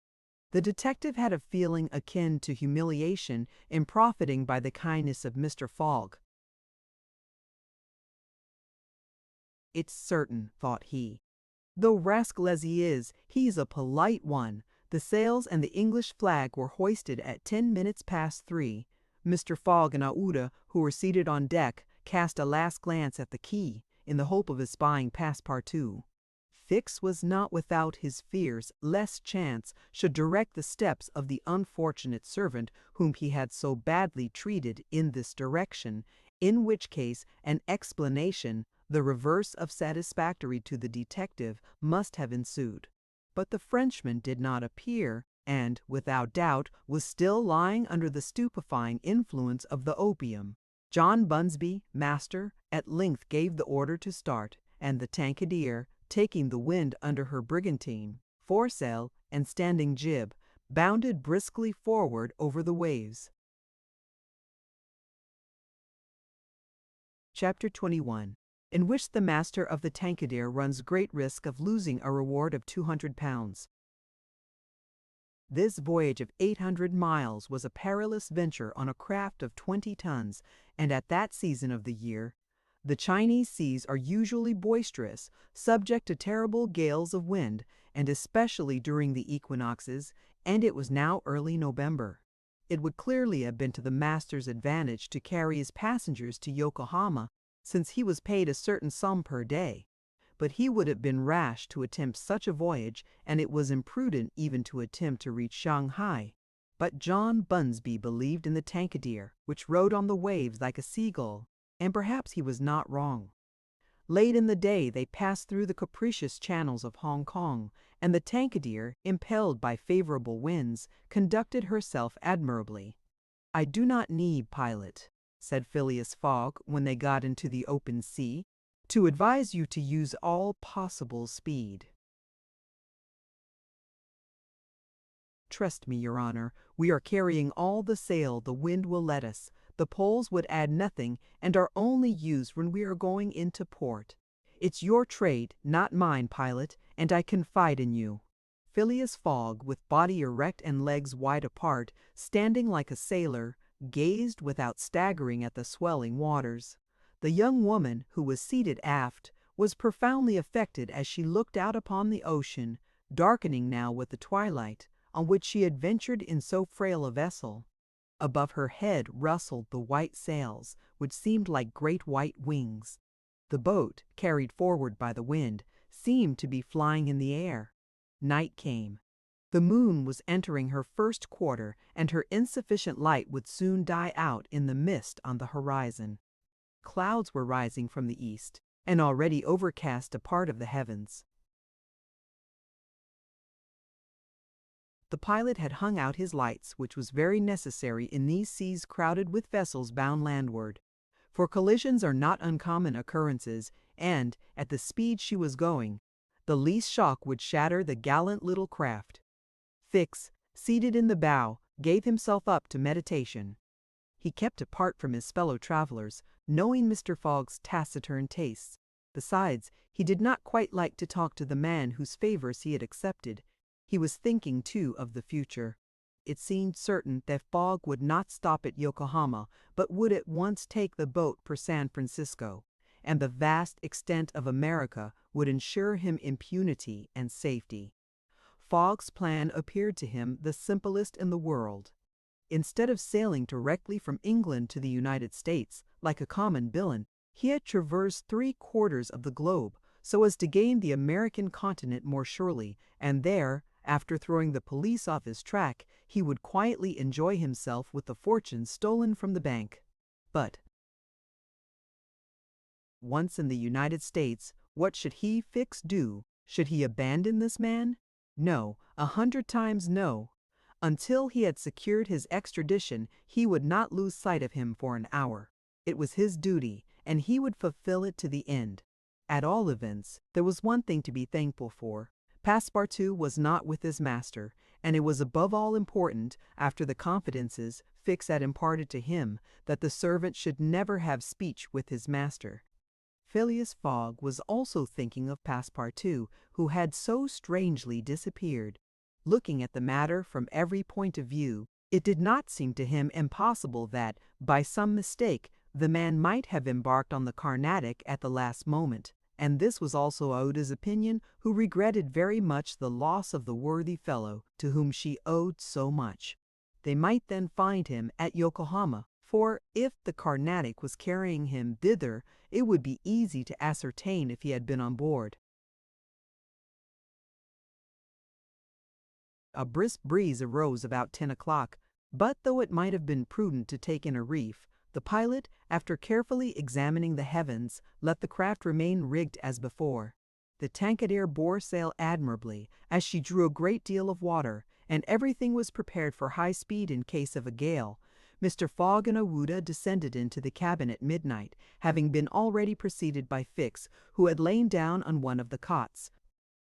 The detective had a feeling akin to humiliation in profiting by the kindness of Mr. Fogg. It's certain, thought he. Though rascal as he is, he's a polite one. The sails and the English flag were hoisted at 10 minutes past 3. Mr. Fogg and Aouda, who were seated on deck, cast a last glance at the quay, in the hope of espying Passepartout. Fix was not without his fears lest chance should direct the steps of the unfortunate servant whom he had so badly treated in this direction, in which case an explanation, the reverse of satisfactory to the detective, must have ensued. But the Frenchman did not appear, and, without doubt, was still lying under the stupefying influence of the opium. John Bunsby, master, at length gave the order to start, and the Tankadere, taking the wind under her brigantine, foresail, and standing jib, bounded briskly forward over the waves. Chapter 21, in which the master of the Tankadere runs great risk of losing a reward of 200 pounds. This voyage of 800 miles was a perilous venture on a craft of 20 tons, and at that season of the year, the Chinese seas are usually boisterous, subject to terrible gales of wind, and especially during the equinoxes, and it was now early November. It would clearly have been to the master's advantage to carry his passengers to Yokohama, since he was paid a certain sum per day. But he would have been rash to attempt such a voyage, and it was imprudent even to attempt to reach Shanghai. But John Bunsby believed in the Tankadere, which rode on the waves like a seagull. And perhaps he was not wrong. Late in the day they passed through the capricious channels of Hong Kong, and the Tankadere, impelled by favorable winds, conducted herself admirably. "I do not need, pilot," said Phileas Fogg when they got into the open sea, "to advise you to use all possible speed. Trust me, Your Honor, we are carrying all the sail the wind will let us. The poles would add nothing and are only used when we are going into port. It's your trade, not mine, pilot, and I confide in you." Phileas Fogg, with body erect and legs wide apart, standing like a sailor, gazed without staggering at the swelling waters. The young woman, who was seated aft, was profoundly affected as she looked out upon the ocean, darkening now with the twilight, on which she had ventured in so frail a vessel. Above her head rustled the white sails, which seemed like great white wings. The boat, carried forward by the wind, seemed to be flying in the air. Night came. The moon was entering her first quarter, and her insufficient light would soon die out in the mist on the horizon. Clouds were rising from the east, and already overcast a part of the heavens. The pilot had hung out his lights, which was very necessary in these seas crowded with vessels bound landward. For collisions are not uncommon occurrences, and, at the speed she was going, the least shock would shatter the gallant little craft. Fix, seated in the bow, gave himself up to meditation. He kept apart from his fellow travelers, knowing Mr. Fogg's taciturn tastes. Besides, he did not quite like to talk to the man whose favors he had accepted. He was thinking, too, of the future. It seemed certain that Fogg would not stop at Yokohama, but would at once take the boat for San Francisco, and the vast extent of America would ensure him impunity and safety. Fogg's plan appeared to him the simplest in the world. Instead of sailing directly from England to the United States, like a common villain, he had traversed 3/4 of the globe, so as to gain the American continent more surely, and there, after throwing the police off his track, he would quietly enjoy himself with the fortune stolen from the bank. But once in the United States, what should he, Fix, do? Should he abandon this man? No, 100 times no. Until he had secured his extradition, he would not lose sight of him for an hour. It was his duty, and he would fulfill it to the end. At all events, there was one thing to be thankful for. Passepartout was not with his master, and it was above all important, after the confidences Fix had imparted to him, that the servant should never have speech with his master. Phileas Fogg was also thinking of Passepartout, who had so strangely disappeared. Looking at the matter from every point of view, it did not seem to him impossible that, by some mistake, the man might have embarked on the Carnatic at the last moment, and this was also Oda's opinion, who regretted very much the loss of the worthy fellow to whom she owed so much. They might then find him at Yokohama, for if the Carnatic was carrying him thither, it would be easy to ascertain if he had been on board. A brisk breeze arose about 10 o'clock, but though it might have been prudent to take in a reef, the pilot, after carefully examining the heavens, let the craft remain rigged as before. The Tankadere bore sail admirably, as she drew a great deal of water, and everything was prepared for high speed in case of a gale. Mr. Fogg and Ouda descended into the cabin at midnight, having been already preceded by Fix, who had lain down on one of the cots.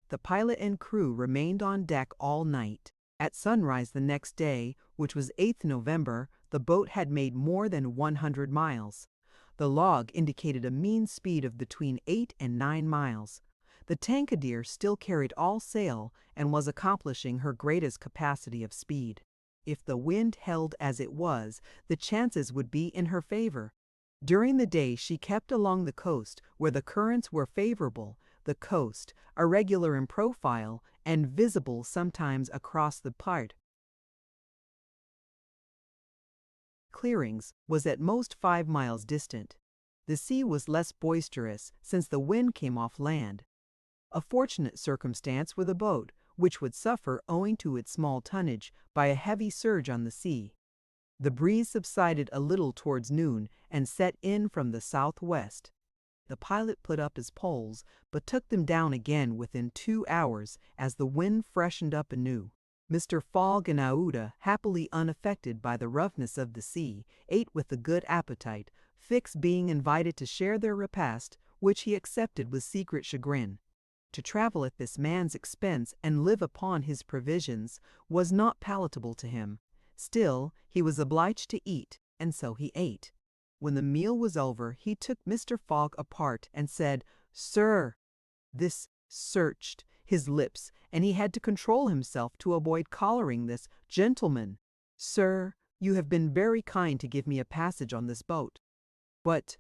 The pilot and crew remained on deck all night. At sunrise the next day, which was 8th November, the boat had made more than 100 miles. The log indicated a mean speed of between 8 and 9 miles. The Tankadere still carried all sail and was accomplishing her greatest capacity of speed. If the wind held as it was, the chances would be in her favor. During the day she kept along the coast, where the currents were favorable, the coast, irregular in profile, and visible sometimes across the part clearings, was at most 5 miles distant. The sea was less boisterous, since the wind came off land. A fortunate circumstance for the boat, which would suffer, owing to its small tonnage, by a heavy surge on the sea. The breeze subsided a little towards noon and set in from the southwest. The pilot put up his poles, but took them down again within 2 hours as the wind freshened up anew. Mr. Fogg and Aouda, happily unaffected by the roughness of the sea, ate with a good appetite, Fix being invited to share their repast, which he accepted with secret chagrin. To travel at this man's expense and live upon his provisions was not palatable to him. Still, he was obliged to eat, and so he ate. When the meal was over, he took Mr. Fogg apart and said, "Sir." This searched his lips, and he had to control himself to avoid collaring this gentleman. "Sir, you have been very kind to give me a passage on this boat. But,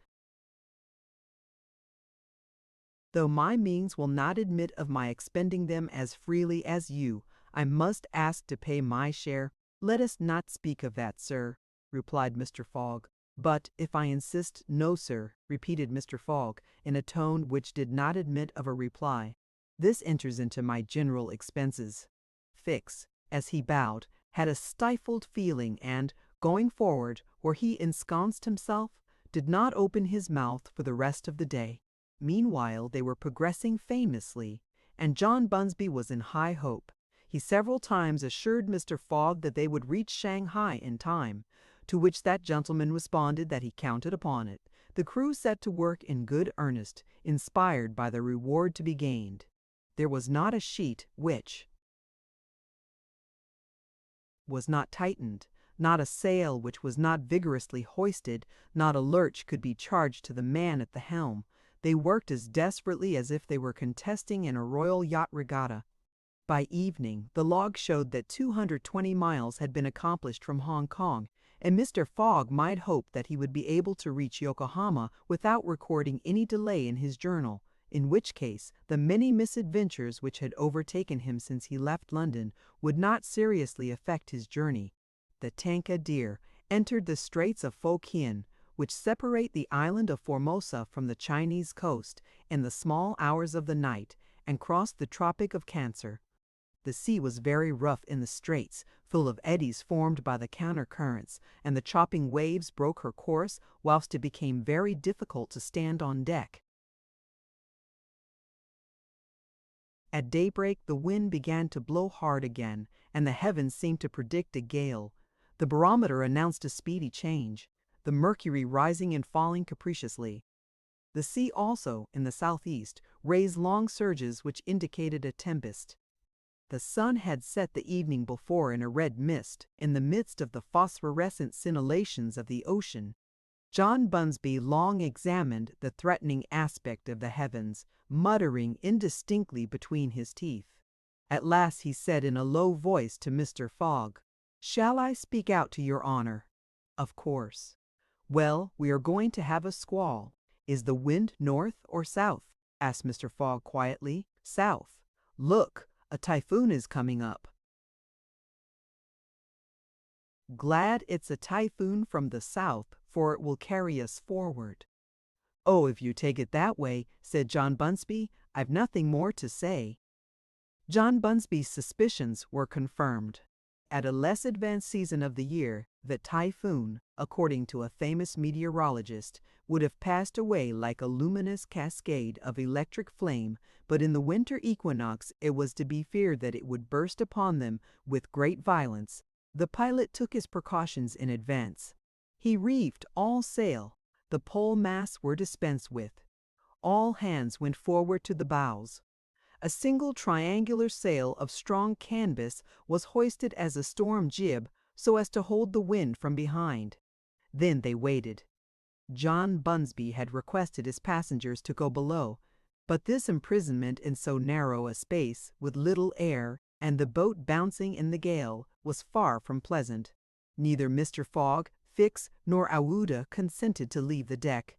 though my means will not admit of my expending them as freely as you, I must ask to pay my share." "Let us not speak of that, sir," replied Mr. Fogg. "But if I insist, no, sir," repeated Mr. Fogg, in a tone which did not admit of a reply. "This enters into my general expenses." Fix, as he bowed, had a stifled feeling and, going forward, where he ensconced himself, did not open his mouth for the rest of the day. Meanwhile they were progressing famously, and John Bunsby was in high hope. He several times assured Mr. Fogg that they would reach Shanghai in time, to which that gentleman responded that he counted upon it. The crew set to work in good earnest, inspired by the reward to be gained. There was not a sheet which was not tightened, not a sail which was not vigorously hoisted, not a lurch could be charged to the man at the helm. They worked as desperately as if they were contesting in a royal yacht regatta. By evening, the log showed that 220 miles had been accomplished from Hong Kong, and Mr. Fogg might hope that he would be able to reach Yokohama without recording any delay in his journal, in which case the many misadventures which had overtaken him since he left London would not seriously affect his journey. The Tankadere entered the Straits of Fo Kien, which separate the island of Formosa from the Chinese coast, in the small hours of the night, and crossed the Tropic of Cancer. The sea was very rough in the straits, full of eddies formed by the counter-currents, and the chopping waves broke her course, whilst it became very difficult to stand on deck. At daybreak the wind began to blow hard again, and the heavens seemed to predict a gale. The barometer announced a speedy change, the mercury rising and falling capriciously. The sea also, in the southeast, raised long surges which indicated a tempest. The sun had set the evening before in a red mist, in the midst of the phosphorescent scintillations of the ocean. John Bunsby long examined the threatening aspect of the heavens, muttering indistinctly between his teeth. At last he said in a low voice to Mr. Fogg, "Shall I speak out to your honor?" "Of course." "Well, we are going to have a squall. Is the wind north or south?" asked Mr. Fogg quietly. "South." "Look! A typhoon is coming up." "Glad it's a typhoon from the south, for it will carry us forward." "Oh, if you take it that way," said John Bunsby, "I've nothing more to say." John Bunsby's suspicions were confirmed. At a less advanced season of the year, the typhoon, according to a famous meteorologist, would have passed away like a luminous cascade of electric flame, but in the winter equinox it was to be feared that it would burst upon them with great violence. The pilot took his precautions in advance. He reefed all sail, the pole masts were dispensed with. All hands went forward to the bows. A single triangular sail of strong canvas was hoisted as a storm jib, so as to hold the wind from behind. Then they waited. John Bunsby had requested his passengers to go below, but this imprisonment in so narrow a space, with little air, and the boat bouncing in the gale, was far from pleasant. Neither Mr. Fogg, Fix, nor Aouda consented to leave the deck.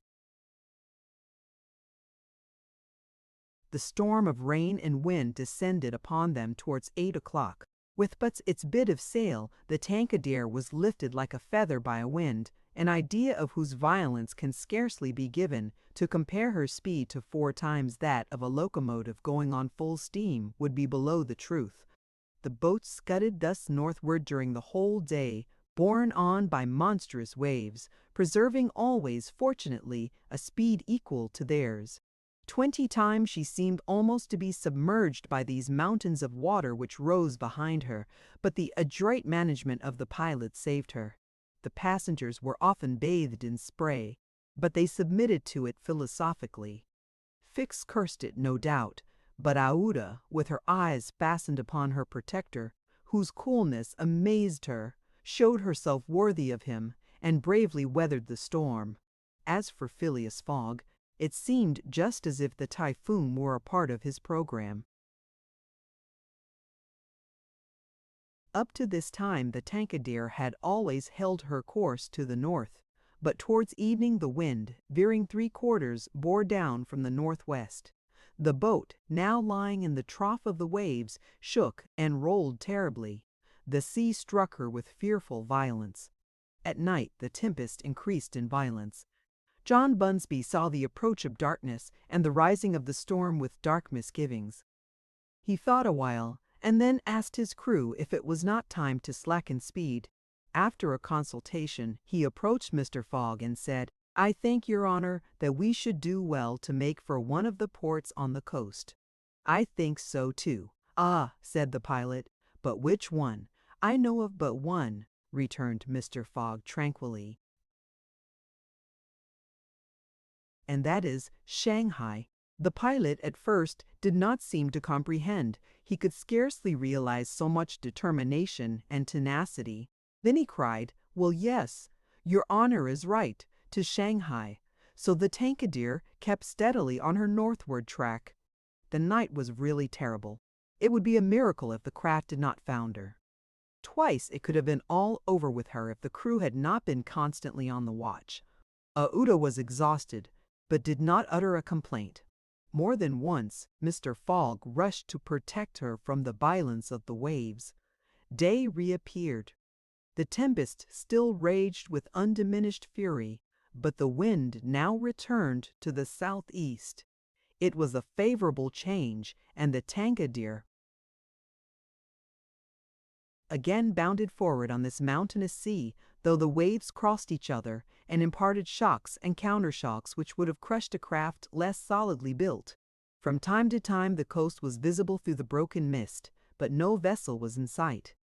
The storm of rain and wind descended upon them towards 8 o'clock. With but its bit of sail, the Tankadere was lifted like a feather by a wind, an idea of whose violence can scarcely be given. To compare her speed to 4 times that of a locomotive going on full steam would be below the truth. The boat scudded thus northward during the whole day, borne on by monstrous waves, preserving always, fortunately, a speed equal to theirs. 20 times she seemed almost to be submerged by these mountains of water which rose behind her, but the adroit management of the pilot saved her. The passengers were often bathed in spray, but they submitted to it philosophically. Fix cursed it, no doubt, but Aouda, with her eyes fastened upon her protector, whose coolness amazed her, showed herself worthy of him, and bravely weathered the storm. As for Phileas Fogg, it seemed just as if the typhoon were a part of his program. Up to this time the Tankadere had always held her course to the north, but towards evening the wind, veering 3/4, bore down from the northwest. The boat, now lying in the trough of the waves, shook and rolled terribly. The sea struck her with fearful violence. At night the tempest increased in violence. John Bunsby saw the approach of darkness and the rising of the storm with dark misgivings. He thought a while, and then asked his crew if it was not time to slacken speed. After a consultation, he approached Mr. Fogg and said, "I think, Your Honor, that we should do well to make for one of the ports on the coast." "I think so too." "Ah," said the pilot, "but which one?" "I know of but one," returned Mr. Fogg tranquilly, "and that is Shanghai." The pilot at first did not seem to comprehend. He could scarcely realize so much determination and tenacity. Then he cried, "Well, yes, Your Honor is right, to Shanghai." So the Tankadere kept steadily on her northward track. The night was really terrible. It would be a miracle if the craft did not founder. Twice it could have been all over with her if the crew had not been constantly on the watch. Aouda was exhausted, but did not utter a complaint. More than once Mr. Fogg rushed to protect her from the violence of the waves. Day reappeared. The tempest still raged with undiminished fury, but the wind now returned to the southeast. It was a favorable change, and the Tankadere again bounded forward on this mountainous sea, though the waves crossed each other and imparted shocks and countershocks which would have crushed a craft less solidly built. From time to time the coast was visible through the broken mist, but no vessel was in sight.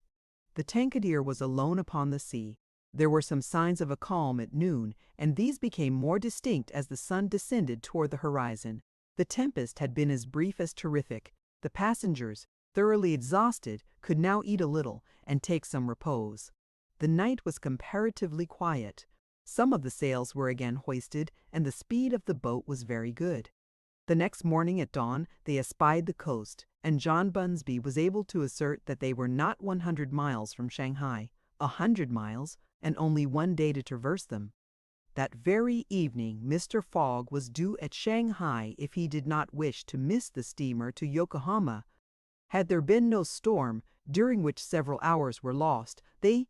The Tankadere was alone upon the sea. There were some signs of a calm at noon, and these became more distinct as the sun descended toward the horizon. The tempest had been as brief as terrific. The passengers, thoroughly exhausted, could now eat a little and take some repose. The night was comparatively quiet. Some of the sails were again hoisted, and the speed of the boat was very good. The next morning at dawn they espied the coast, and John Bunsby was able to assert that they were not 100 miles from Shanghai, 100 miles, and only 1 day to traverse them. That very evening Mr. Fogg was due at Shanghai if he did not wish to miss the steamer to Yokohama. Had there been no storm, during which several hours were lost, they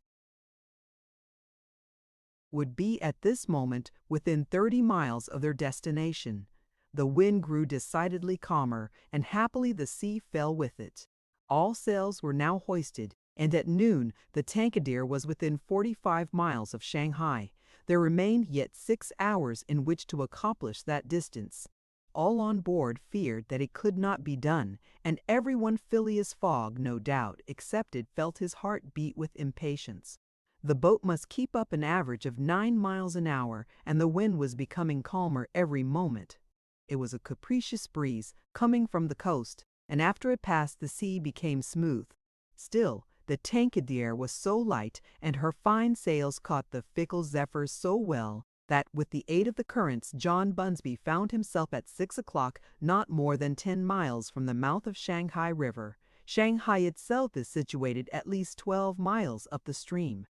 would be at this moment within 30 miles of their destination. The wind grew decidedly calmer, and happily the sea fell with it. All sails were now hoisted, and at noon the Tankadere was within 45 miles of Shanghai. There remained yet 6 hours in which to accomplish that distance. All on board feared that it could not be done, and everyone Phileas Fogg, no doubt, excepted, felt his heart beat with impatience. The boat must keep up an average of 9 miles an hour, and the wind was becoming calmer every moment. It was a capricious breeze coming from the coast, and after it passed the sea became smooth. Still, the Tankadere was so light, and her fine sails caught the fickle zephyrs so well, that with the aid of the currents John Bunsby found himself at 6 o'clock not more than 10 miles from the mouth of Shanghai River. Shanghai itself is situated at least 12 miles up the stream.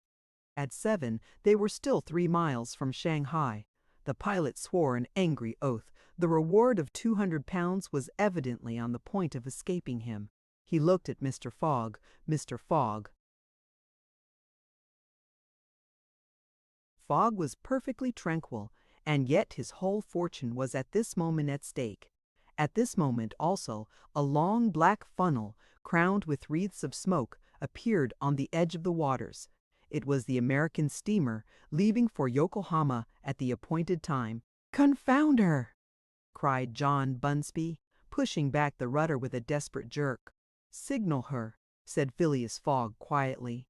At 7 they were still 3 miles from Shanghai. The pilot swore an angry oath. The reward of £200 was evidently on the point of escaping him. He looked at Mr. Fogg. Mr. Fogg was perfectly tranquil, and yet his whole fortune was at this moment at stake. At this moment also a long black funnel, crowned with wreaths of smoke, appeared on the edge of the waters. It was the American steamer, leaving for Yokohama at the appointed time. "Confound her!" cried John Bunsby, pushing back the rudder with a desperate jerk. "Signal her," said Phileas Fogg quietly.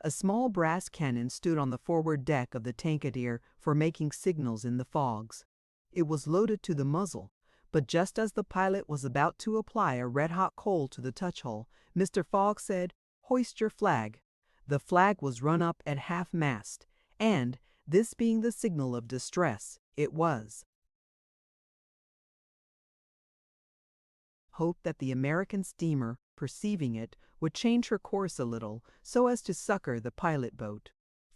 A small brass cannon stood on the forward deck of the Tankadere for making signals in the fogs. It was loaded to the muzzle, but just as the pilot was about to apply a red-hot coal to the touch-hole, Mr. Fogg said, "Hoist your flag." The flag was run up at half-mast, and, this being the signal of distress, it was hoped that the American steamer, perceiving it, would change her course a little so as to succor the pilot boat.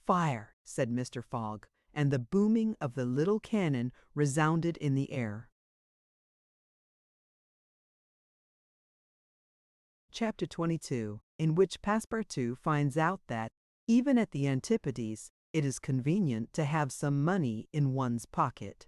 "Fire!" said Mr. Fogg, and the booming of the little cannon resounded in the air. Chapter 22, in which Passepartout finds out that, even at the Antipodes, it is convenient to have some money in one's pocket.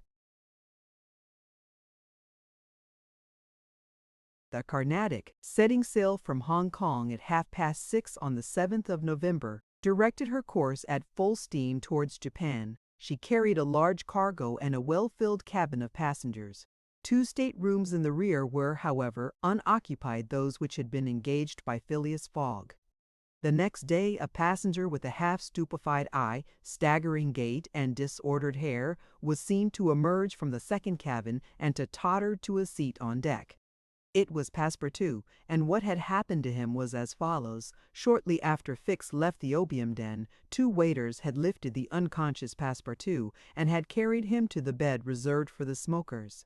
The Carnatic, setting sail from Hong Kong at 6:30 on the 7th of November, directed her course at full steam towards Japan. She carried a large cargo and a well-filled cabin of passengers. 2 staterooms in the rear were, however, unoccupied, those which had been engaged by Phileas Fogg. The next day a passenger with a half-stupefied eye, staggering gait, and disordered hair was seen to emerge from the second cabin and to totter to a seat on deck. It was Passepartout, and what had happened to him was as follows. Shortly after Fix left the opium den, 2 waiters had lifted the unconscious Passepartout and had carried him to the bed reserved for the smokers.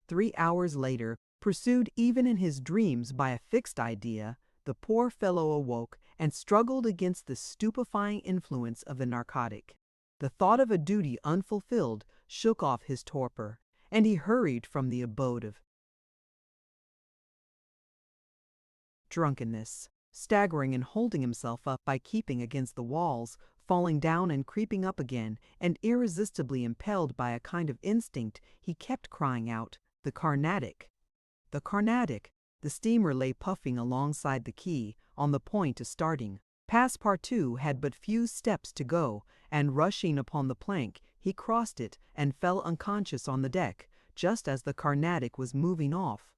3 hours later, pursued even in his dreams by a fixed idea, the poor fellow awoke and struggled against the stupefying influence of the narcotic. The thought of a duty unfulfilled shook off his torpor, and he hurried from the abode of drunkenness, staggering and holding himself up by keeping against the walls, falling down and creeping up again, and irresistibly impelled by a kind of instinct, he kept crying out, "The Carnatic! The Carnatic!" The steamer lay puffing alongside the quay, on the point of starting. Passepartout had but few steps to go, and rushing upon the plank, he crossed it and fell unconscious on the deck, just as the Carnatic was moving off.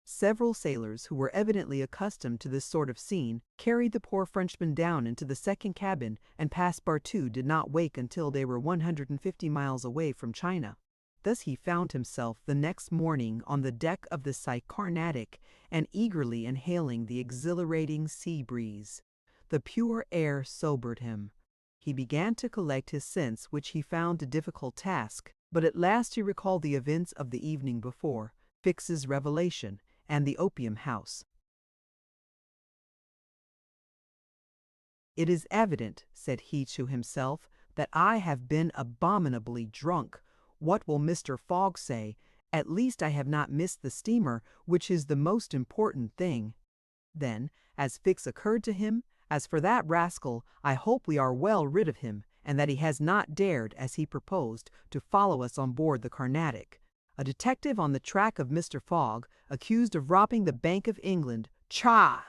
Several sailors, who were evidently accustomed to this sort of scene, carried the poor Frenchman down into the second cabin, and Passepartout did not wake until they were 150 miles away from China. Thus he found himself the next morning on the deck of the Carnatic and eagerly inhaling the exhilarating sea breeze. The pure air sobered him. He began to collect his sense, which he found a difficult task, but at last he recalled the events of the evening before, Fix's revelation, and the opium house. "It is evident," said he to himself, "that I have been abominably drunk. What will Mr. Fogg say? At least I have not missed the steamer, which is the most important thing." Then, as Fix occurred to him, "As for that rascal, I hope we are well rid of him, and that he has not dared, as he proposed, to follow us on board the Carnatic. A detective on the track of Mr. Fogg, accused of robbing the Bank of England. Tchah!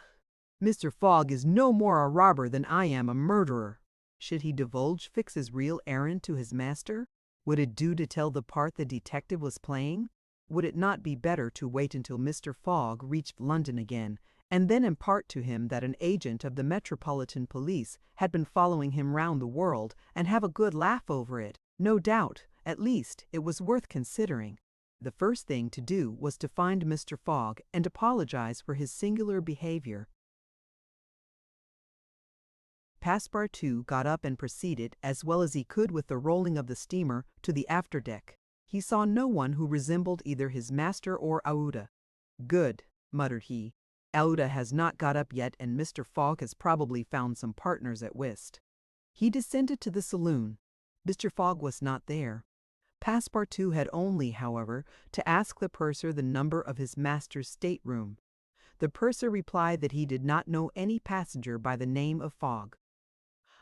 Mr. Fogg is no more a robber than I am a murderer." Should he divulge Fix's real errand to his master? Would it do to tell the part the detective was playing? Would it not be better to wait until Mr. Fogg reached London again, and then impart to him that an agent of the Metropolitan Police had been following him round the world, and have a good laugh over it? No doubt, at least, it was worth considering. The first thing to do was to find Mr. Fogg and apologize for his singular behavior. Passepartout got up and proceeded, as well as he could with the rolling of the steamer, to the afterdeck. He saw no one who resembled either his master or Aouda. "Good," muttered he. "Aouda has not got up yet, and Mr. Fogg has probably found some partners at whist." He descended to the saloon. Mr. Fogg was not there. Passepartout had only, however, to ask the purser the number of his master's stateroom. The purser replied that he did not know any passenger by the name of Fogg.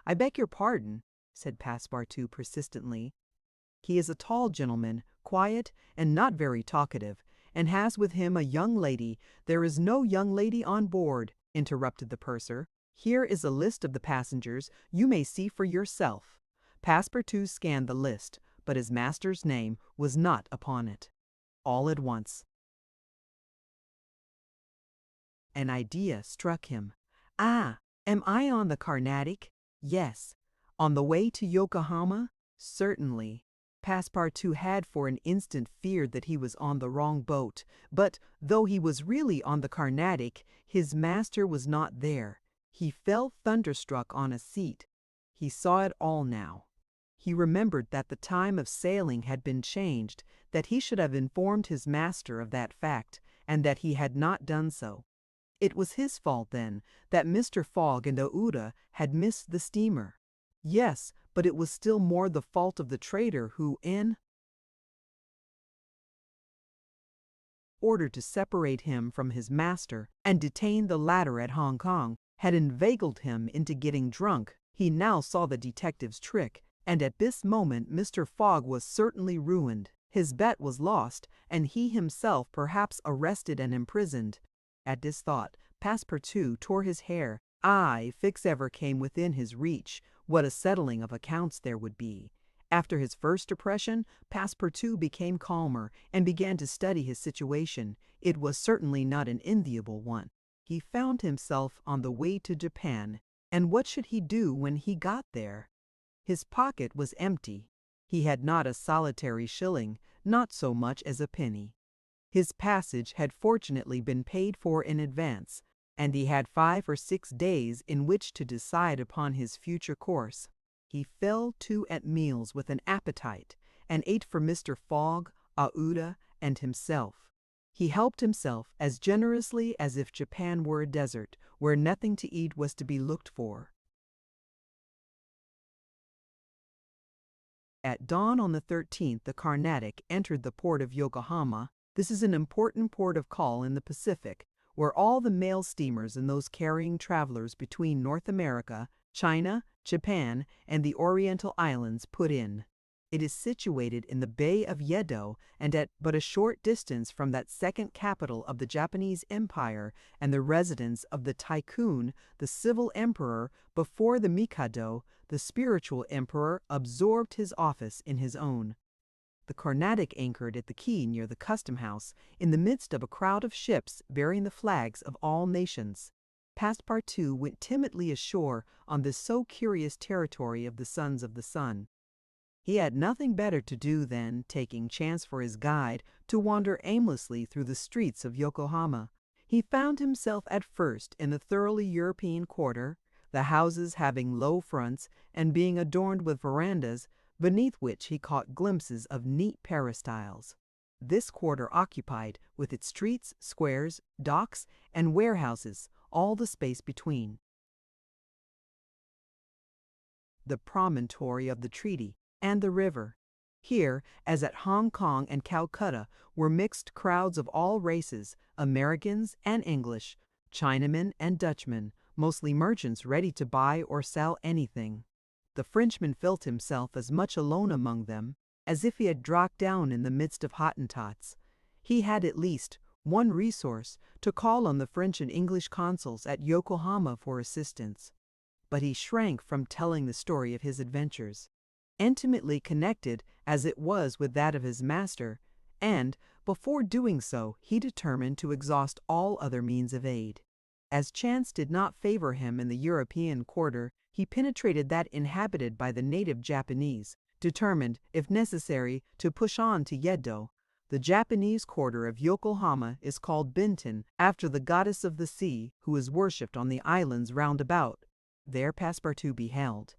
"I beg your pardon," said Passepartout persistently. "He is a tall gentleman, quiet, and not very talkative, and has with him a young lady." "There is no young lady on board," interrupted the purser. Here is a list of the passengers. You may see for yourself." Passepartout scanned the list, but his master's name was not upon it. All at once, an idea struck him. "Ah, am I on the Carnatic? Yes. On the way to Yokohama? Certainly." Passepartout had for an instant feared that he was on the wrong boat, but though he was really on the Carnatic, his master was not there. He fell thunderstruck on a seat. He saw it all now. He remembered that the time of sailing had been changed, that he should have informed his master of that fact, and that he had not done so. It was his fault, then, that Mr. Fogg and Aouda had missed the steamer. Yes, but it was still more the fault of the trader who, in order to separate him from his master and detain the latter at Hong Kong, had inveigled him into getting drunk. He now saw the detective's trick, and at this moment Mr. Fogg was certainly ruined. His bet was lost, and he himself perhaps arrested and imprisoned. At this thought, Passepartout tore his hair. If Fix ever came within his reach, what a settling of accounts there would be. After his first depression, Passepartout became calmer and began to study his situation. It was certainly not an enviable one. He found himself on the way to Japan, and what should he do when he got there? His pocket was empty. He had not a solitary shilling, not so much as a penny. His passage had fortunately been paid for in advance, and he had 5 or 6 days in which to decide upon his future course. He fell to at meals with an appetite, and ate for Mr. Fogg, Aouda, and himself. He helped himself as generously as if Japan were a desert, where nothing to eat was to be looked for. At dawn on the 13th, the Carnatic entered the port of Yokohama. This is an important port of call in the Pacific, where all the mail steamers and those carrying travelers between North America, China, Japan, and the Oriental Islands put in. It is situated in the Bay of Yedo and at but a short distance from that second capital of the Japanese Empire and the residence of the Tycoon, the civil emperor, before the Mikado, the spiritual emperor, absorbed his office in his own. The Carnatic anchored at the quay near the custom house, in the midst of a crowd of ships bearing the flags of all nations. Passepartout went timidly ashore on this so curious territory of the Sons of the Sun. He had nothing better to do than, taking chance for his guide, to wander aimlessly through the streets of Yokohama. He found himself at first in the thoroughly European quarter, the houses having low fronts and being adorned with verandas, beneath which he caught glimpses of neat peristyles. This quarter occupied, with its streets, squares, docks, and warehouses, all the space between. The promontory of the treaty, and the river. Here, as at Hong Kong and Calcutta, were mixed crowds of all races, Americans and English, Chinamen and Dutchmen, mostly merchants ready to buy or sell anything. The Frenchman felt himself as much alone among them as if he had dropped down in the midst of Hottentots. He had at least one resource, to call on the French and English consuls at Yokohama for assistance. But he shrank from telling the story of his adventures, intimately connected as it was with that of his master, and, before doing so, he determined to exhaust all other means of aid. As chance did not favor him in the European quarter, he penetrated that inhabited by the native Japanese, determined, if necessary, to push on to Yedo. The Japanese quarter of Yokohama is called Bintan, after the goddess of the sea, who is worshipped on the islands round about. There Passepartout beheld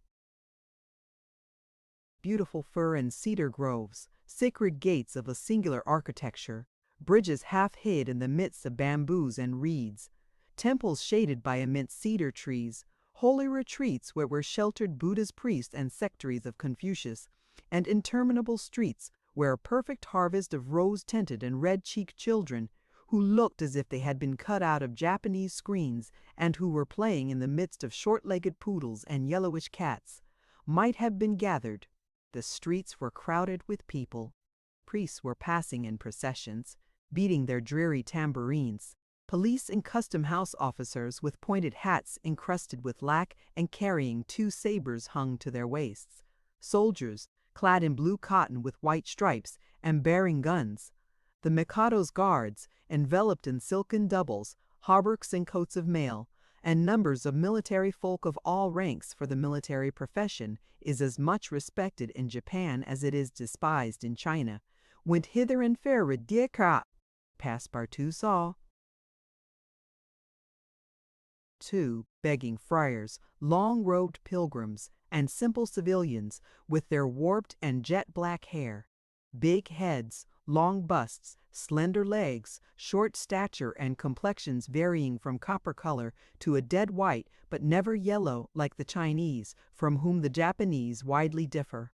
beautiful fir and cedar groves, sacred gates of a singular architecture, bridges half hid in the midst of bamboos and reeds, temples shaded by immense cedar trees, holy retreats where were sheltered Buddha's priests and sectaries of Confucius, and interminable streets where a perfect harvest of rose-tinted and red-cheeked children, who looked as if they had been cut out of Japanese screens and who were playing in the midst of short-legged poodles and yellowish cats, might have been gathered. The streets were crowded with people. Priests were passing in processions, beating their dreary tambourines. Police and custom house officers with pointed hats encrusted with lac and carrying 2 sabers hung to their waists. Soldiers, clad in blue cotton with white stripes and bearing guns. The Mikado's guards, enveloped in silken doubles, hauberks and coats of mail, and numbers of military folk of all ranks, for the military profession is as much respected in Japan as it is despised in China, went hither and thither. Passepartout saw 2 begging friars, long-robed pilgrims, and simple civilians with their warped and jet-black hair, big heads, long busts, slender legs, short stature, and complexions varying from copper color to a dead white, but never yellow like the Chinese, from whom the Japanese widely differ.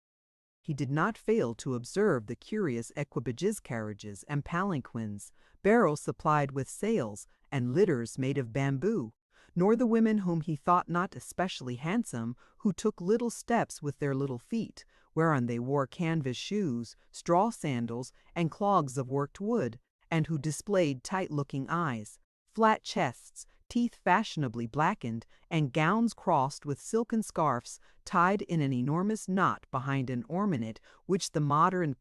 He did not fail to observe the curious equipages, carriages, and palanquins, barrels supplied with sails, and litters made of bamboo, nor the women whom he thought not especially handsome, who took little steps with their little feet, whereon they wore canvas shoes, straw sandals, and clogs of worked wood, and who displayed tight-looking eyes, flat chests, teeth fashionably blackened, and gowns crossed with silken scarfs tied in an enormous knot behind an ornament which the modern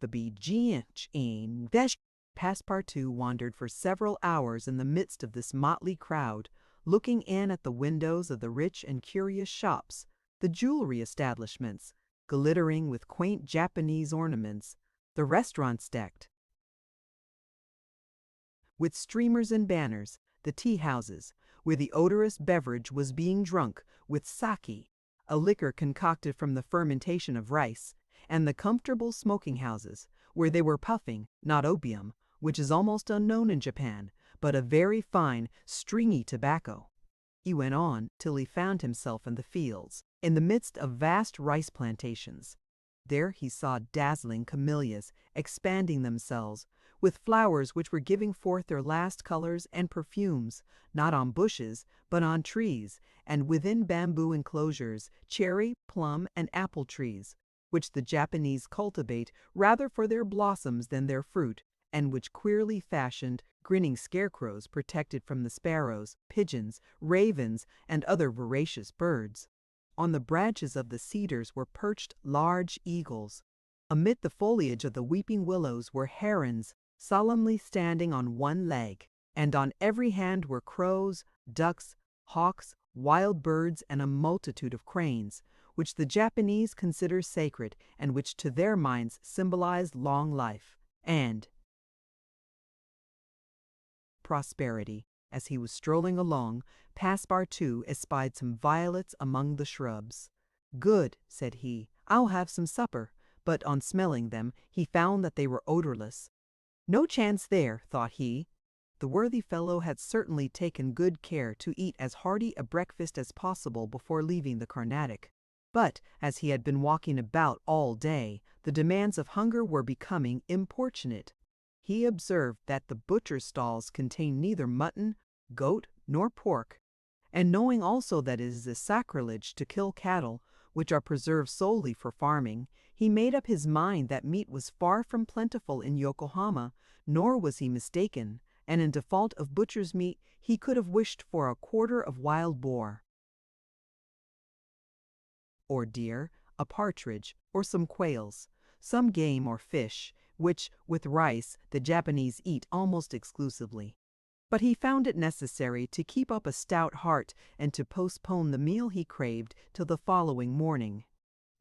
Passepartout wandered for several hours in the midst of this motley crowd, looking in at the windows of the rich and curious shops, the jewelry establishments, glittering with quaint Japanese ornaments, the restaurants decked with streamers and banners, the tea-houses, where the odorous beverage was being drunk with sake, a liquor concocted from the fermentation of rice, and the comfortable smoking-houses, where they were puffing, not opium, which is almost unknown in Japan, but a very fine, stringy tobacco. He went on till he found himself in the fields, in the midst of vast rice plantations. There he saw dazzling camellias expanding themselves, with flowers which were giving forth their last colors and perfumes, not on bushes, but on trees, and within bamboo enclosures, cherry, plum, and apple trees, which the Japanese cultivate rather for their blossoms than their fruit, and which queerly fashioned, grinning scarecrows protected from the sparrows, pigeons, ravens, and other voracious birds. On the branches of the cedars were perched large eagles. Amid the foliage of the weeping willows were herons, solemnly standing on one leg, and on every hand were crows, ducks, hawks, wild birds, and a multitude of cranes, which the Japanese consider sacred and which to their minds symbolize long life and prosperity. As he was strolling along, Passepartout espied some violets among the shrubs. "Good," said he, "I'll have some supper," but on smelling them he found that they were odorless. "No chance there," thought he. The worthy fellow had certainly taken good care to eat as hearty a breakfast as possible before leaving the Carnatic. But, as he had been walking about all day, the demands of hunger were becoming importunate. He observed that the butcher's stalls contained neither mutton, goat, nor pork, and knowing also that it is a sacrilege to kill cattle, which are preserved solely for farming, he made up his mind that meat was far from plentiful in Yokohama, nor was he mistaken, and in default of butcher's meat he could have wished for a quarter of wild boar, or deer, a partridge, or some quails, some game or fish, which, with rice, the Japanese eat almost exclusively. But he found it necessary to keep up a stout heart and to postpone the meal he craved till the following morning.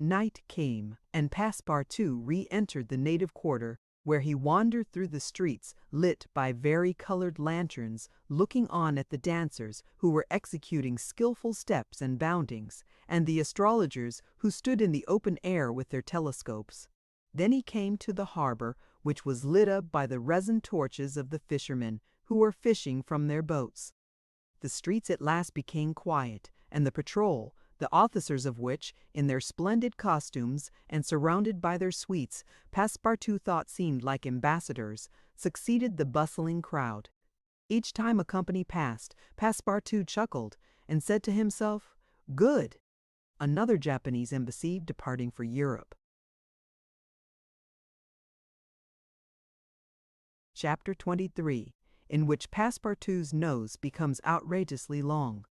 Night came, and Passepartout re-entered the native quarter, where he wandered through the streets lit by vari-colored lanterns, looking on at the dancers who were executing skillful steps and boundings, and the astrologers who stood in the open air with their telescopes. Then he came to the harbor, which was lit up by the resin torches of the fishermen, who were fishing from their boats. The streets at last became quiet, and the patrol, the officers of which, in their splendid costumes and surrounded by their suites, Passepartout thought seemed like ambassadors, succeeded the bustling crowd. Each time a company passed, Passepartout chuckled and said to himself, "Good! Another Japanese embassy departing for Europe." Chapter 23. in which Passepartout's nose becomes outrageously long.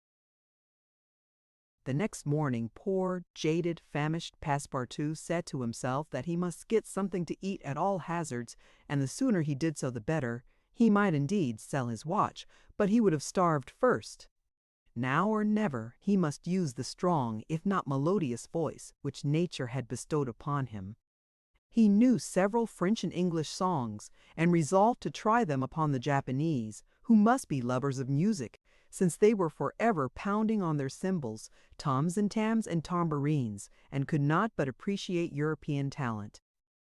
The next morning, poor, jaded, famished Passepartout said to himself that he must get something to eat at all hazards, and the sooner he did so the better. He might indeed sell his watch, but he would have starved first. Now or never, he must use the strong, if not melodious voice which nature had bestowed upon him. He knew several French and English songs, and resolved to try them upon the Japanese, who must be lovers of music, since they were forever pounding on their cymbals, toms and tams and tambourines, and could not but appreciate European talent.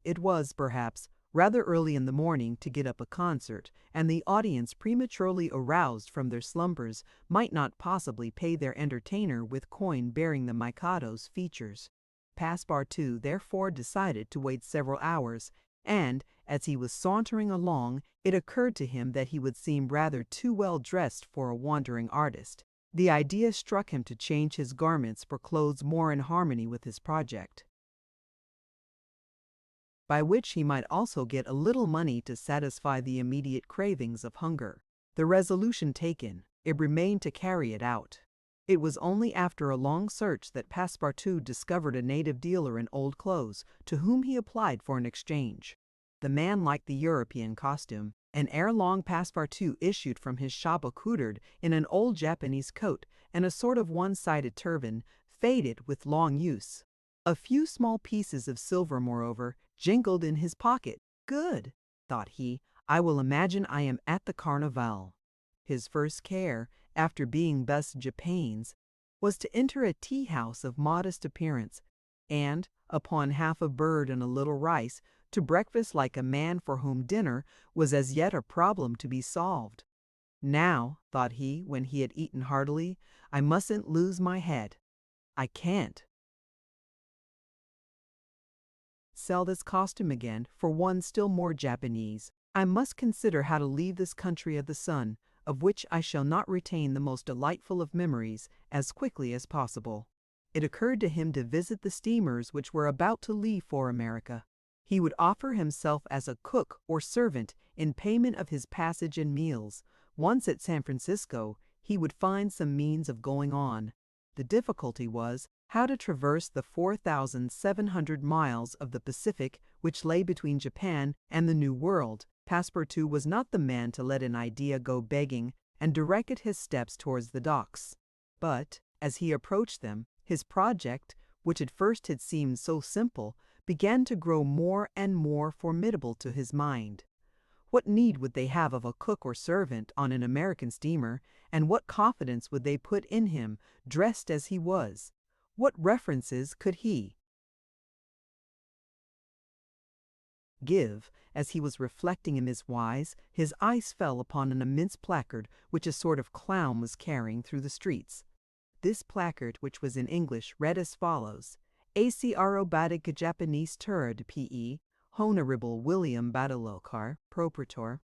It was, perhaps, rather early in the morning to get up a concert, and the audience, prematurely aroused from their slumbers, might not possibly pay their entertainer with coin bearing the Mikado's features. Passepartout therefore decided to wait several hours, and, as he was sauntering along, it occurred to him that he would seem rather too well dressed for a wandering artist. The idea struck him to change his garments for clothes more in harmony with his project, by which he might also get a little money to satisfy the immediate cravings of hunger. The resolution taken, it remained to carry it out. It was only after a long search that Passepartout discovered a native dealer in old clothes, to whom he applied for an exchange. The man liked the European costume, and ere long Passepartout issued from his shop accoutered in an old Japanese coat and a sort of one-sided turban, faded with long use. A few small pieces of silver, moreover, jingled in his pocket. "Good," thought he, "I will imagine I am at the Carnival." His first care, after being thus japanes, was to enter a tea-house of modest appearance, and, upon half a bird and a little rice, to breakfast like a man for whom dinner was as yet a problem to be solved. "Now," thought he, when he had eaten heartily, "I mustn't lose my head. I can't sell this costume again for one still more Japanese. I must consider how to leave this country of the sun, of which I shall not retain the most delightful of memories, as quickly as possible." It occurred to him to visit the steamers which were about to leave for America. He would offer himself as a cook or servant in payment of his passage and meals. Once at San Francisco, he would find some means of going on. The difficulty was how to traverse the 4,700 miles of the Pacific which lay between Japan and the New World. Passepartout was not the man to let an idea go begging, and directed his steps towards the docks. But, as he approached them, his project, which at first had seemed so simple, began to grow more and more formidable to his mind. What need would they have of a cook or servant on an American steamer, and what confidence would they put in him, dressed as he was? What references could he give? As he was reflecting in this wise, his eyes fell upon an immense placard which a sort of clown was carrying through the streets. This placard, which was in English, read as follows: "Acro Badig Japanese Tour de P.E. Honorable William Badalokar, Proprietor."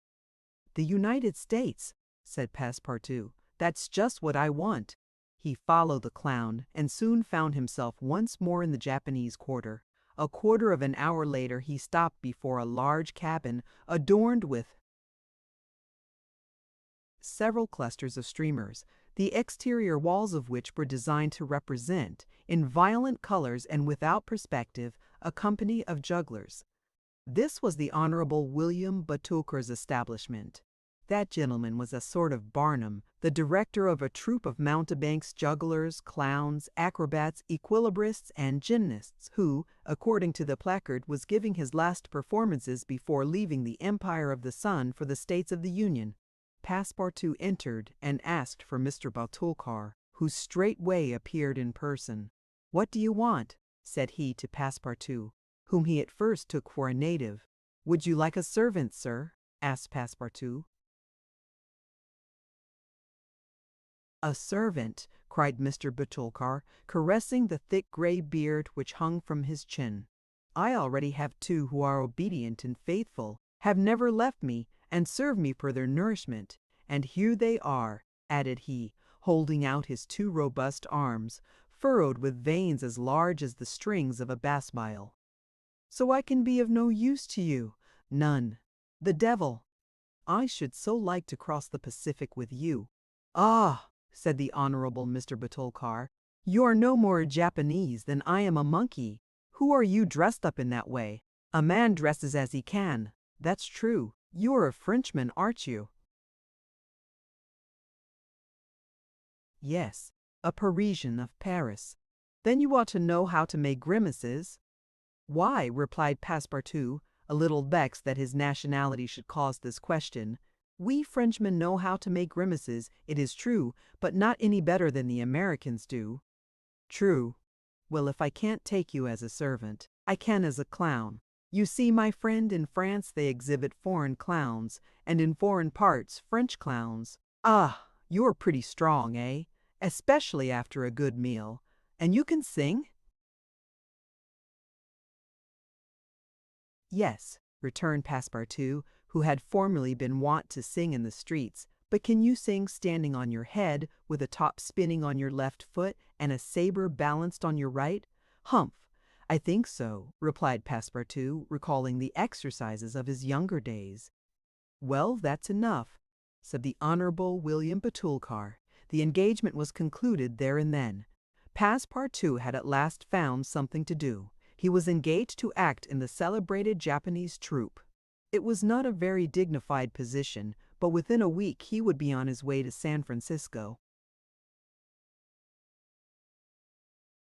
"The United States," said Passepartout. "That's just what I want." He followed the clown, and soon found himself once more in the Japanese quarter. A quarter of an hour later he stopped before a large cabin adorned with several clusters of streamers, the exterior walls of which were designed to represent, in violent colors and without perspective, a company of jugglers. This was the Honorable William Batulkar's establishment. That gentleman was a sort of Barnum, the director of a troupe of mountebanks, jugglers, clowns, acrobats, equilibrists, and gymnasts, who, according to the placard, was giving his last performances before leaving the Empire of the Sun for the States of the Union. Passepartout entered and asked for Mr. Batulkar, who straightway appeared in person. "What do you want?" said he to Passepartout, whom he at first took for a native. "Would you like a servant, sir?" asked Passepartout. "A servant!" cried Mr. Batulkar, caressing the thick gray beard which hung from his chin. "I already have two who are obedient and faithful, have never left me, and serve me for their nourishment. And here they are," added he, holding out his two robust arms, furrowed with veins as large as the strings of a bass viol. "So I can be of no use to you?" "None." "The devil!" I should so like to cross the Pacific with you." "Ah," said the Honorable Mr. Batulcar, "you are no more a Japanese than I am a monkey. Who are you dressed up in that way?" "A man dresses as he can. That's true. You are a Frenchman, aren't you?" "Yes, a Parisian of Paris." "Then you ought to know how to make grimaces." "Why," replied Passepartout, a little vexed that his nationality should cause this question, "we Frenchmen know how to make grimaces, it is true, but not any better than the Americans do." "True. Well, if I can't take you as a servant, I can as a clown. You see, my friend, in France they exhibit foreign clowns, and in foreign parts French clowns. Ah, you're pretty strong, eh? Especially after a good meal. And you can sing?" "Yes," returned Passepartout, who had formerly been wont to sing in the streets. "But can you sing standing on your head, with a top spinning on your left foot, and a saber balanced on your right?" "Humph! I think so," replied Passepartout, recalling the exercises of his younger days. "Well, that's enough," said the Honorable William Batulcar. The engagement was concluded there and then. Passepartout had at last found something to do. He was engaged to act in the celebrated Japanese troupe. It was not a very dignified position, but within a week he would be on his way to San Francisco.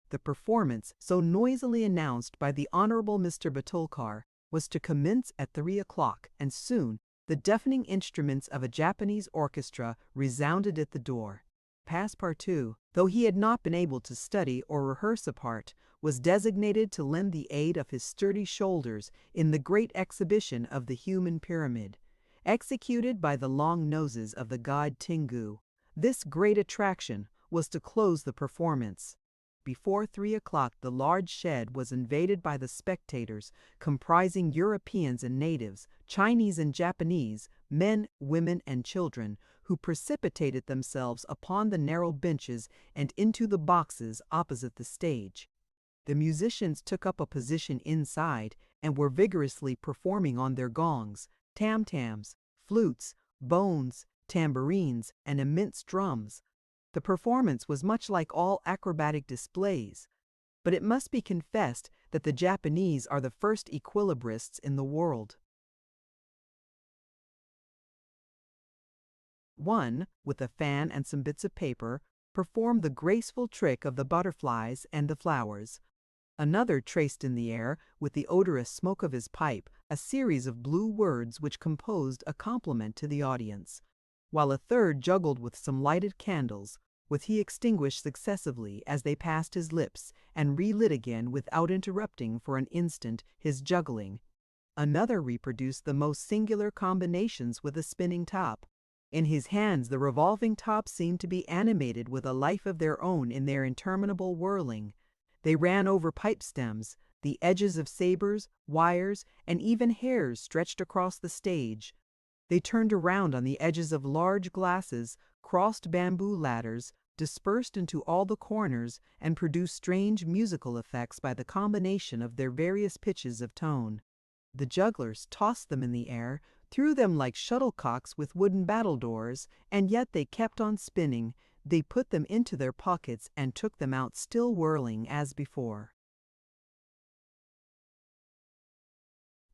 The performance, so noisily announced by the Honorable Mr. Batulcar, was to commence at 3 o'clock, and soon the deafening instruments of a Japanese orchestra resounded at the door. Passepartout, though he had not been able to study or rehearse a part, was designated to lend the aid of his sturdy shoulders in the great exhibition of the human pyramid, executed by the long noses of the god Tingu. This great attraction was to close the performance. Before 3 o'clock the large shed was invaded by the spectators, comprising Europeans and natives, Chinese and Japanese, men, women, and children, who precipitated themselves upon the narrow benches and into the boxes opposite the stage. The musicians took up a position inside and were vigorously performing on their gongs, tam-tams, flutes, bones, tambourines, and immense drums. The performance was much like all acrobatic displays, but it must be confessed that the Japanese are the first equilibrists in the world. One, with a fan and some bits of paper, performed the graceful trick of the butterflies and the flowers. Another traced in the air, with the odorous smoke of his pipe, a series of blue words which composed a compliment to the audience, while a third juggled with some lighted candles, which he extinguished successively as they passed his lips, and relit again without interrupting for an instant his juggling. Another reproduced the most singular combinations with a spinning top. In his hands the revolving tops seemed to be animated with a life of their own in their interminable whirling. They ran over pipe stems, the edges of sabers, wires, and even hairs stretched across the stage. They turned around on the edges of large glasses, crossed bamboo ladders, dispersed into all the corners, and produced strange musical effects by the combination of their various pitches of tone. The jugglers tossed them in the air, threw them like shuttlecocks with wooden battledores, and yet they kept on spinning. They put them into their pockets and took them out still whirling as before.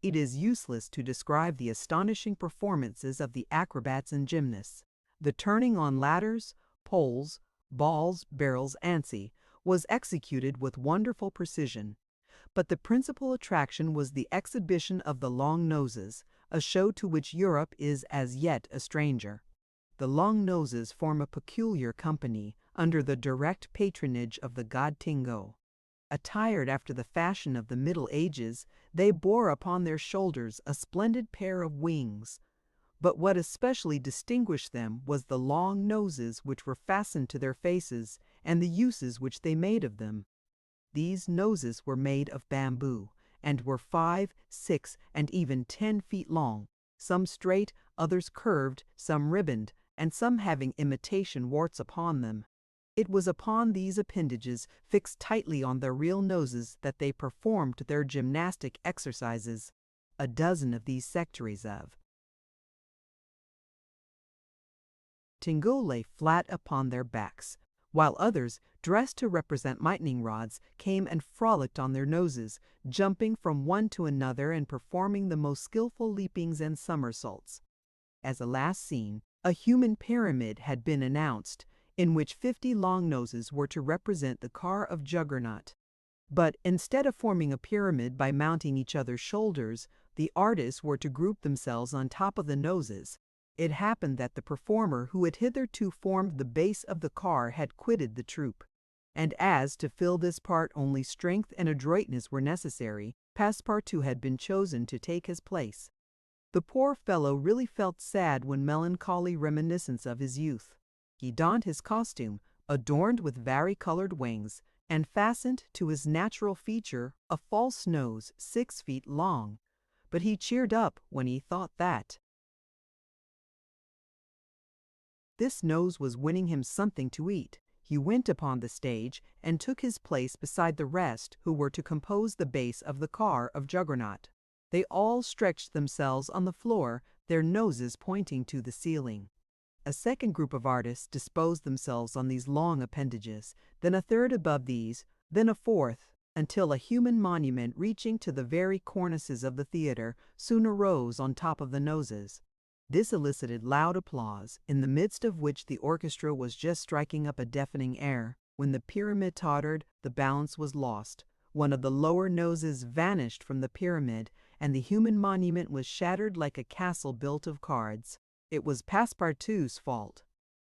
It is useless to describe the astonishing performances of the acrobats and gymnasts. The turning on ladders, poles, balls, barrels, etc., was executed with wonderful precision. But the principal attraction was the exhibition of the long noses, a show to which Europe is as yet a stranger. The long noses form a peculiar company, under the direct patronage of the god Tingo. Attired after the fashion of the Middle Ages, they bore upon their shoulders a splendid pair of wings. But what especially distinguished them was the long noses which were fastened to their faces, and the uses which they made of them. These noses were made of bamboo, and were 5, 6, and even 10 feet long, some straight, others curved, some ribboned, and some having imitation warts upon them. It was upon these appendages, fixed tightly on their real noses, that they performed their gymnastic exercises. A dozen of these sectaries of martingaux lay flat upon their backs, while others, dressed to represent lightning rods, came and frolicked on their noses, jumping from one to another and performing the most skillful leapings and somersaults. As a last scene, a human pyramid had been announced, in which 50 long noses were to represent the car of Juggernaut. But instead of forming a pyramid by mounting each other's shoulders, the artists were to group themselves on top of the noses. It happened that the performer who had hitherto formed the base of the car had quitted the troupe, and as to fill this part only strength and adroitness were necessary, Passepartout had been chosen to take his place. The poor fellow really felt sad when melancholy reminiscence of his youth. He donned his costume, adorned with vari-colored wings, and fastened to his natural feature a false nose 6 feet long. But he cheered up when he thought that this nose was winning him something to eat. He went upon the stage and took his place beside the rest who were to compose the base of the car of Juggernaut. They all stretched themselves on the floor, their noses pointing to the ceiling. A second group of artists disposed themselves on these long appendages, then a third above these, then a fourth, until a human monument reaching to the very cornices of the theater soon arose on top of the noses. This elicited loud applause, in the midst of which the orchestra was just striking up a deafening air. When the pyramid tottered, the balance was lost. One of the lower noses vanished from the pyramid, and the human monument was shattered like a castle built of cards. It was Passepartout's fault.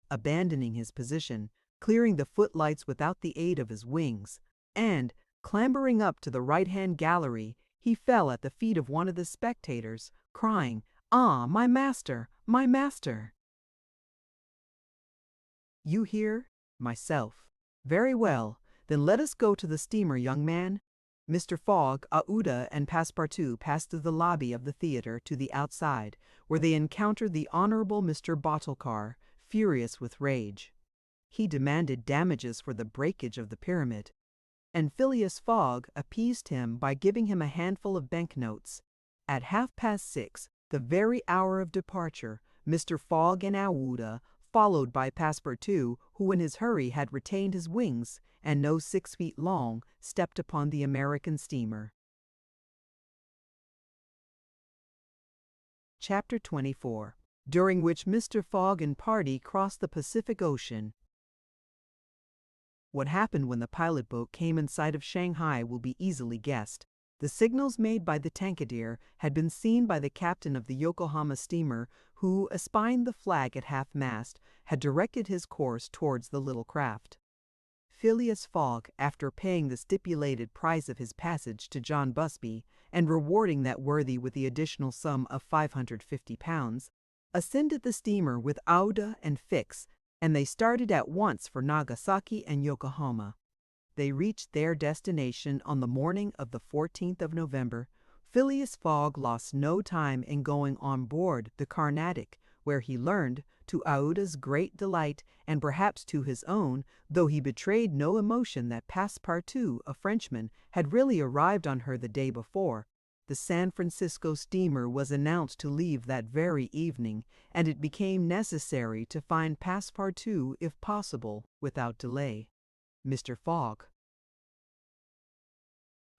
Abandoning his position, clearing the footlights without the aid of his wings, and, clambering up to the right-hand gallery, he fell at the feet of one of the spectators, crying, "Ah, my master, my master!" You hear? Myself. Very well, then let us go to the steamer, young man. Mr. Fogg, Aouda, and Passepartout passed through the lobby of the theater to the outside, where they encountered the Honorable Mr. Bottlecar, furious with rage. He demanded damages for the breakage of the pyramid, and Phileas Fogg appeased him by giving him a handful of banknotes. At 6:30, the very hour of departure, Mr. Fogg and Aouda, followed by Passepartout, who in his hurry had retained his wings, and no 6 feet long, stepped upon the American steamer. Chapter 24, during which Mr. Fogg and party crossed the Pacific Ocean. What happened when the pilot boat came in sight of Shanghai will be easily guessed. The signals made by the Tankadier had been seen by the captain of the Yokohama steamer, who, espying the flag at half-mast, had directed his course towards the little craft. Phileas Fogg, after paying the stipulated price of his passage to John Busby, and rewarding that worthy with the additional sum of £550, ascended the steamer with Aouda and Fix, and they started at once for Nagasaki and Yokohama. They reached their destination on the morning of the 14th of November. Phileas Fogg lost no time in going on board the Carnatic, where he learned, to Aouda's great delight, and perhaps to his own, though he betrayed no emotion, that Passepartout, a Frenchman, had really arrived on her the day before. The San Francisco steamer was announced to leave that very evening, and it became necessary to find Passepartout, if possible, without delay. Mr. Fogg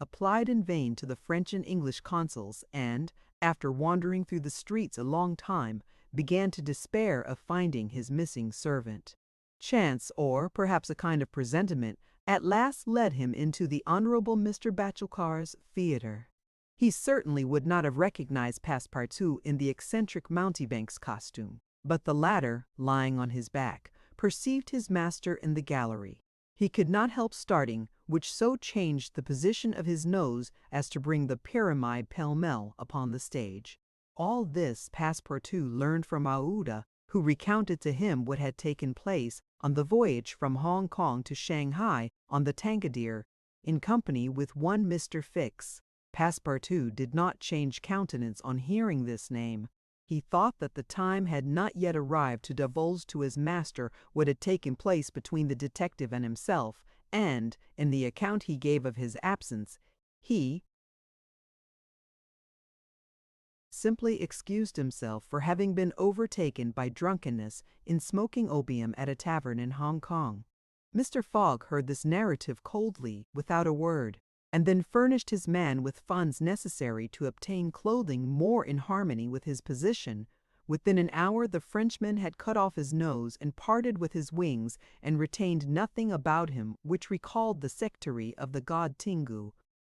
applied in vain to the French and English consuls, and, after wandering through the streets a long time, began to despair of finding his missing servant. Chance, or perhaps a kind of presentiment, at last led him into the Honorable Mr. Batchelcar's theatre. He certainly would not have recognized Passepartout in the eccentric mountebank's costume, but the latter, lying on his back, perceived his master in the gallery. He could not help starting, which so changed the position of his nose as to bring the pyramid pell-mell upon the stage. All this Passepartout learned from Aouda, who recounted to him what had taken place on the voyage from Hong Kong to Shanghai on the Tankadier, in company with one Mr. Fix. Passepartout did not change countenance on hearing this name. He thought that the time had not yet arrived to divulge to his master what had taken place between the detective and himself, and, in the account he gave of his absence, he simply excused himself for having been overtaken by drunkenness in smoking opium at a tavern in Hong Kong. Mr. Fogg heard this narrative coldly, without a word, and then furnished his man with funds necessary to obtain clothing more in harmony with his position. Within an hour the Frenchman had cut off his nose and parted with his wings, and retained nothing about him which recalled the sectary of the god Tingu.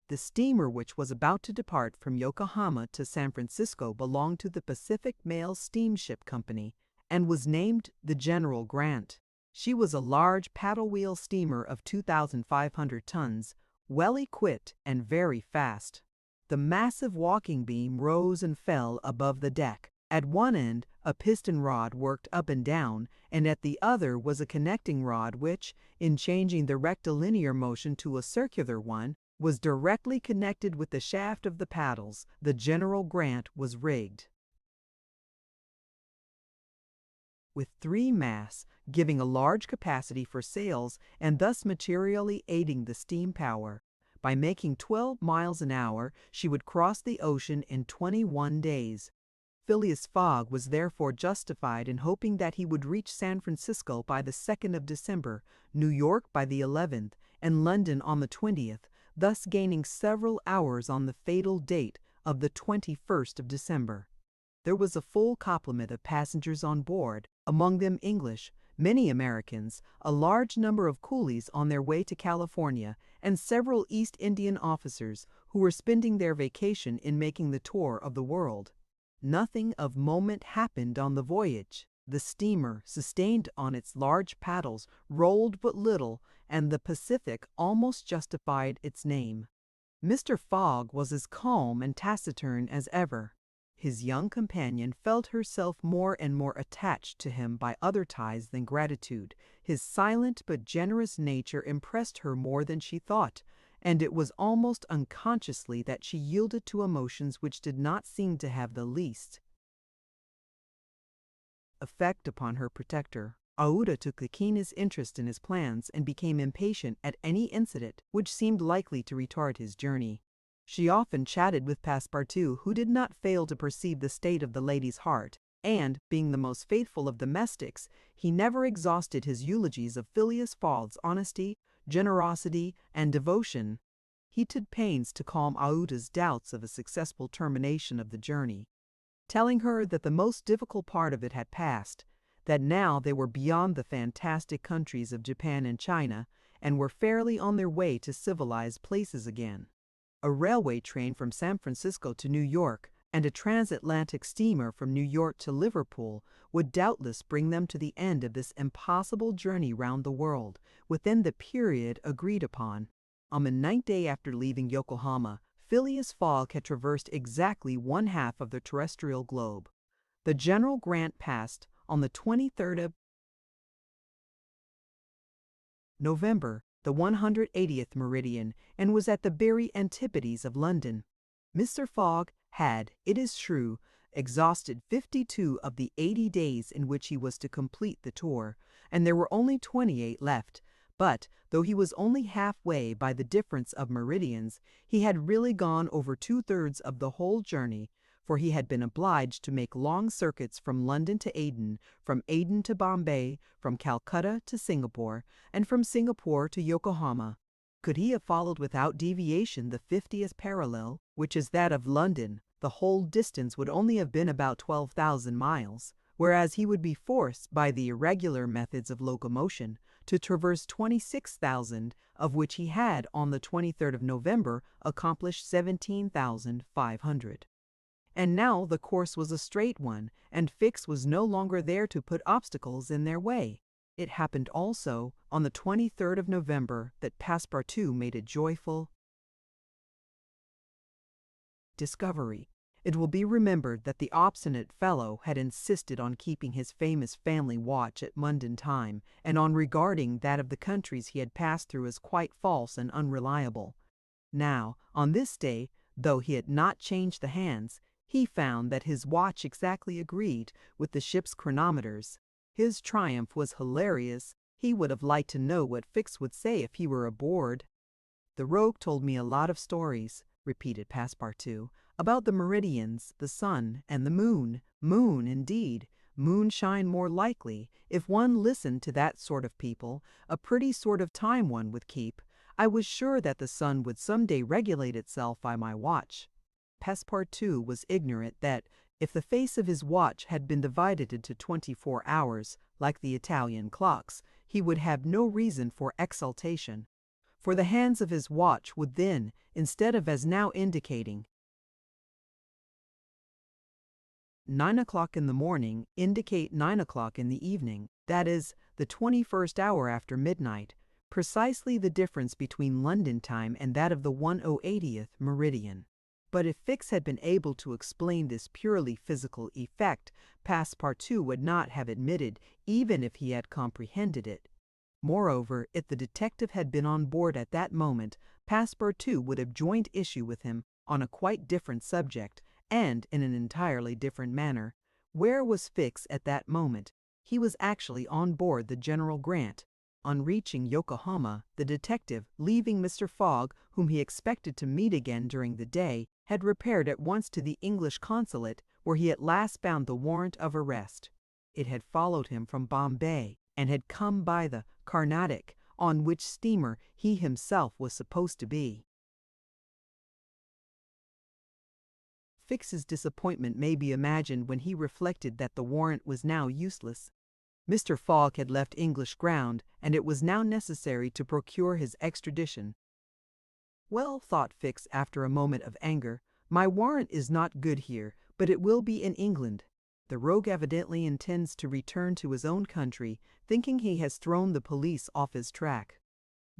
The steamer which was about to depart from Yokohama to San Francisco belonged to the Pacific Mail Steamship Company, and was named the General Grant. She was a large paddle-wheel steamer of 2,500 tons, well equipped and very fast. The massive walking beam rose and fell above the deck. At one end, a piston rod worked up and down, and at the other was a connecting rod which, in changing the rectilinear motion to a circular one, was directly connected with the shaft of the paddles. The General Grant was rigged with 3 masts, giving a large capacity for sails and thus materially aiding the steam power. By making 12 miles an hour, she would cross the ocean in 21 days. Phileas Fogg was therefore justified in hoping that he would reach San Francisco by the 2nd of December, New York by the 11th, and London on the 20th, thus gaining several hours on the fatal date of the 21st of December. There was a full complement of passengers on board, among them English, many Americans, a large number of coolies on their way to California, and several East Indian officers who were spending their vacation in making the tour of the world. Nothing of moment happened on the voyage. The steamer, sustained on its large paddles, rolled but little, and the Pacific almost justified its name. Mr. Fogg was as calm and taciturn as ever. His young companion felt herself more and more attached to him by other ties than gratitude. His silent but generous nature impressed her more than she thought, and it was almost unconsciously that she yielded to emotions which did not seem to have the least effect upon her protector. Aouda took the keenest interest in his plans and became impatient at any incident which seemed likely to retard his journey. She often chatted with Passepartout, who did not fail to perceive the state of the lady's heart, and, being the most faithful of domestics, he never exhausted his eulogies of Phileas Fogg's honesty, generosity, and devotion. He took pains to calm Aouda's doubts of a successful termination of the journey, telling her that the most difficult part of it had passed, that now they were beyond the fantastic countries of Japan and China, and were fairly on their way to civilized places again. A railway train from San Francisco to New York and a transatlantic steamer from New York to Liverpool would doubtless bring them to the end of this impossible journey round the world within the period agreed upon. On the 9th day after leaving Yokohama, Phileas Fogg had traversed exactly 1/2 of the terrestrial globe. The General Grant passed on the 23rd of November, the 180th meridian, and was at the very antipodes of London. Mr. Fogg had, it is true, exhausted 52 of the 80 days in which he was to complete the tour, and there were only 28 left. But, though he was only halfway by the difference of meridians, he had really gone over 2/3 of the whole journey, for he had been obliged to make long circuits from London to Aden, from Aden to Bombay, from Calcutta to Singapore, and from Singapore to Yokohama. Could he have followed without deviation the 50th parallel, which is that of London, the whole distance would only have been about 12,000 miles, whereas he would be forced, by the irregular methods of locomotion, to traverse 26,000, of which he had, on the 23rd of November, accomplished 17,500. And now the course was a straight one, and Fix was no longer there to put obstacles in their way. It happened also, on the 23rd of November, that Passepartout made a joyful discovery. It will be remembered that the obstinate fellow had insisted on keeping his famous family watch at London time, and on regarding that of the countries he had passed through as quite false and unreliable. Now, on this day, though he had not changed the hands, he found that his watch exactly agreed with the ship's chronometers. His triumph was hilarious. He would have liked to know what Fix would say if he were aboard. "The rogue told me a lot of stories," repeated Passepartout. About the meridians, the sun, and the moon. Moon, indeed. Moonshine more likely. If one listened to that sort of people, a pretty sort of time one would keep. I was sure that the sun would some day regulate itself by my watch. Passepartout was ignorant that, if the face of his watch had been divided into 24 hours, like the Italian clocks, he would have no reason for exultation. For the hands of his watch would then, instead of as now indicating 9 o'clock in the morning, indicate 9 o'clock in the evening, that is, the 21st hour after midnight, precisely the difference between London time and that of the 1/180th meridian. But if Fix had been able to explain this purely physical effect, Passepartout would not have admitted, even if he had comprehended it. Moreover, if the detective had been on board at that moment, Passepartout would have joined issue with him on a quite different subject, and in an entirely different manner. Where was Fix at that moment? He was actually on board the General Grant. On reaching Yokohama, the detective, leaving Mr. Fogg, whom he expected to meet again during the day, had repaired at once to the English consulate, where he at last found the warrant of arrest. It had followed him from Bombay, and had come by the Carnatic, on which steamer he himself was supposed to be. Fix's disappointment may be imagined when he reflected that the warrant was now useless. Mr. Fogg had left English ground, and it was now necessary to procure his extradition. Well, thought Fix after a moment of anger, my warrant is not good here, but it will be in England. The rogue evidently intends to return to his own country, thinking he has thrown the police off his track.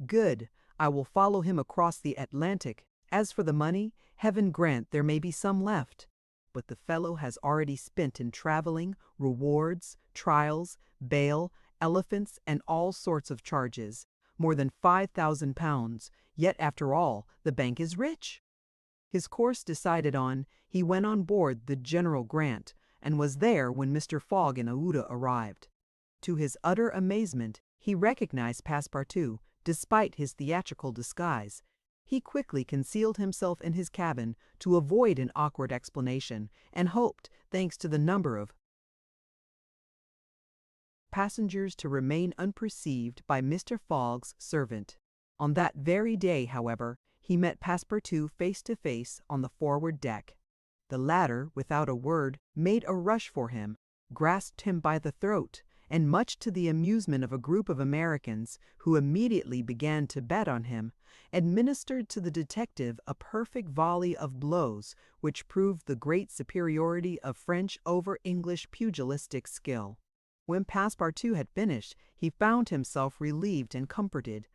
Good, I will follow him across the Atlantic. As for the money, heaven grant there may be some left. But the fellow has already spent in traveling, rewards, trials, bail, elephants, and all sorts of charges, more than £5,000, yet after all, the bank is rich. His course decided on, he went on board the General Grant, and was there when Mr. Fogg and Aouda arrived. To his utter amazement, he recognized Passepartout, despite his theatrical disguise. He quickly concealed himself in his cabin to avoid an awkward explanation, and hoped, thanks to the number of passengers, to remain unperceived by Mr. Fogg's servant. On that very day, however, he met Passepartout face to face on the forward deck. The latter, without a word, made a rush for him, grasped him by the throat, and much to the amusement of a group of Americans, who immediately began to bet on him, administered to the detective a perfect volley of blows, which proved the great superiority of French over English pugilistic skill. When Passepartout had finished, he found himself relieved and comforted.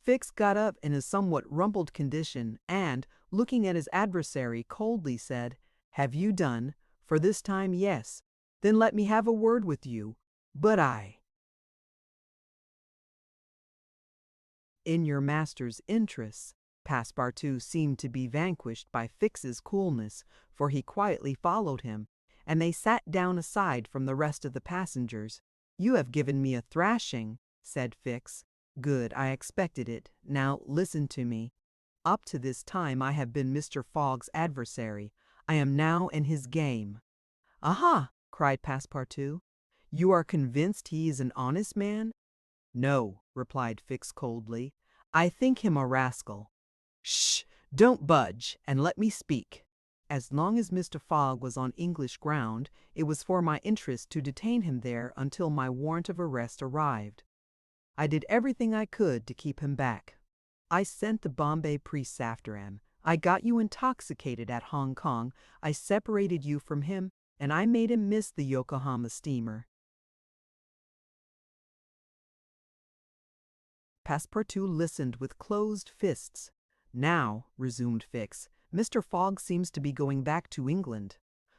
Fix got up in a somewhat rumpled condition, and, looking at his adversary, coldly said, "Have you done? For this time, yes. Then let me have a word with you. But in your master's interests." Passepartout seemed to be vanquished by Fix's coolness, for he quietly followed him, and they sat down aside from the rest of the passengers. "You have given me a thrashing," said Fix. "Good, I expected it. Now listen to me. Up to this time I have been Mr. Fogg's adversary. I am now in his game." "Aha!" cried Passepartout. "You are convinced he is an honest man?" "No," replied Fix coldly. "I think him a rascal." "Shh! Don't budge, and let me speak." As long as Mr. Fogg was on English ground, it was for my interest to detain him there until my warrant of arrest arrived. I did everything I could to keep him back. I sent the Bombay priests after him. I got you intoxicated at Hong Kong. I separated you from him, and I made him miss the Yokohama steamer. Passepartout listened with closed fists. "Now," resumed Fix, "Mr. Fogg seems to be going back to England.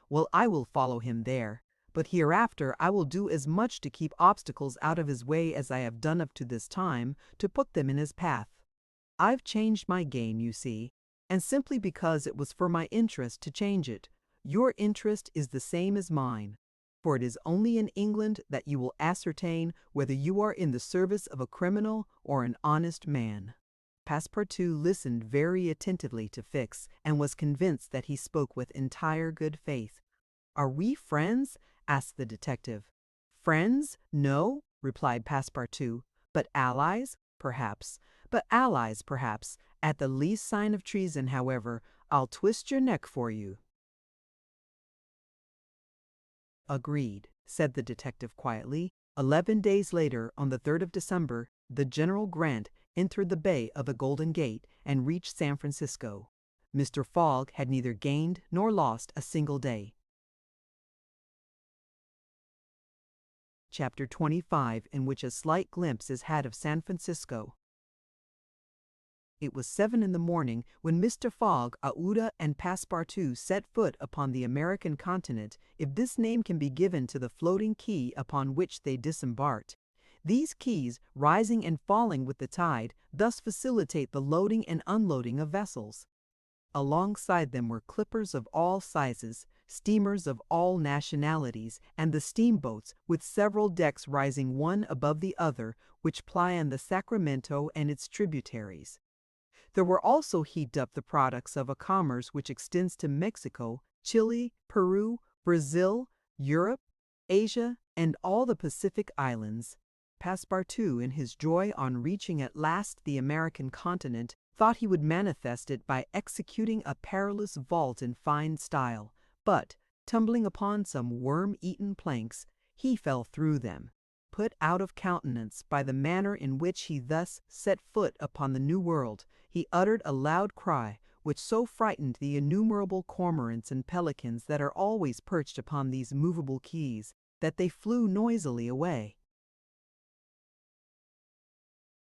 Well, I will follow him there, but hereafter I will do as much to keep obstacles out of his way as I have done up to this time to put them in his path. I've changed my game, you see, and simply because it was for my interest to change it. Your interest is the same as mine, for it is only in England that you will ascertain whether you are in the service of a criminal or an honest man." Passepartout listened very attentively to Fix and was convinced that he spoke with entire good faith. "Are we friends?" asked the detective. "Friends? No," replied Passepartout. "But allies? Perhaps. At the least sign of treason, however, I'll twist your neck for you." "Agreed," said the detective quietly. 11 days later, on the 3rd of December, the General Grant entered the Bay of the Golden Gate and reached San Francisco. Mr. Fogg had neither gained nor lost a single day. Chapter 25, in which a slight glimpse is had of San Francisco. It was 7 in the morning when Mr. Fogg, Aouda, and Passepartout set foot upon the American continent, if this name can be given to the floating quay upon which they disembarked. These quays, rising and falling with the tide, thus facilitate the loading and unloading of vessels. Alongside them were clippers of all sizes, steamers of all nationalities, and the steamboats, with several decks rising one above the other, which ply on the Sacramento and its tributaries. There were also heaped up the products of a commerce which extends to Mexico, Chile, Peru, Brazil, Europe, Asia, and all the Pacific islands. Passepartout, in his joy on reaching at last the American continent, thought he would manifest it by executing a perilous vault in fine style, but, tumbling upon some worm-eaten planks, he fell through them. Put out of countenance by the manner in which he thus set foot upon the New World, he uttered a loud cry, which so frightened the innumerable cormorants and pelicans that are always perched upon these movable quays, that they flew noisily away.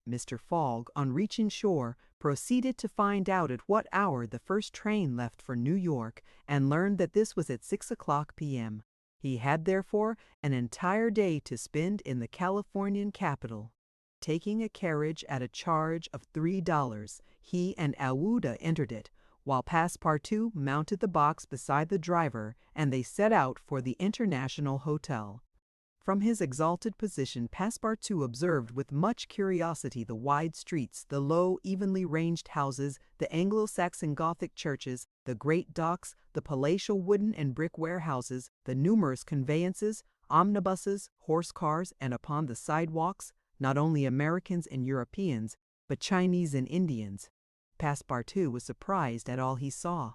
Mr. Fogg, on reaching shore, proceeded to find out at what hour the first train left for New York, and learned that this was at 6 o'clock p.m. He had, therefore, an entire day to spend in the Californian capital. Taking a carriage at a charge of $3, he and Aouda entered it, while Passepartout mounted the box beside the driver, and they set out for the International Hotel. From his exalted position, Passepartout observed with much curiosity the wide streets, the low, evenly ranged houses, the Anglo-Saxon Gothic churches, the great docks, the palatial wooden and brick warehouses, the numerous conveyances, omnibuses, horse cars, and upon the sidewalks, not only Americans and Europeans, but Chinese and Indians. Passepartout was surprised at all he saw.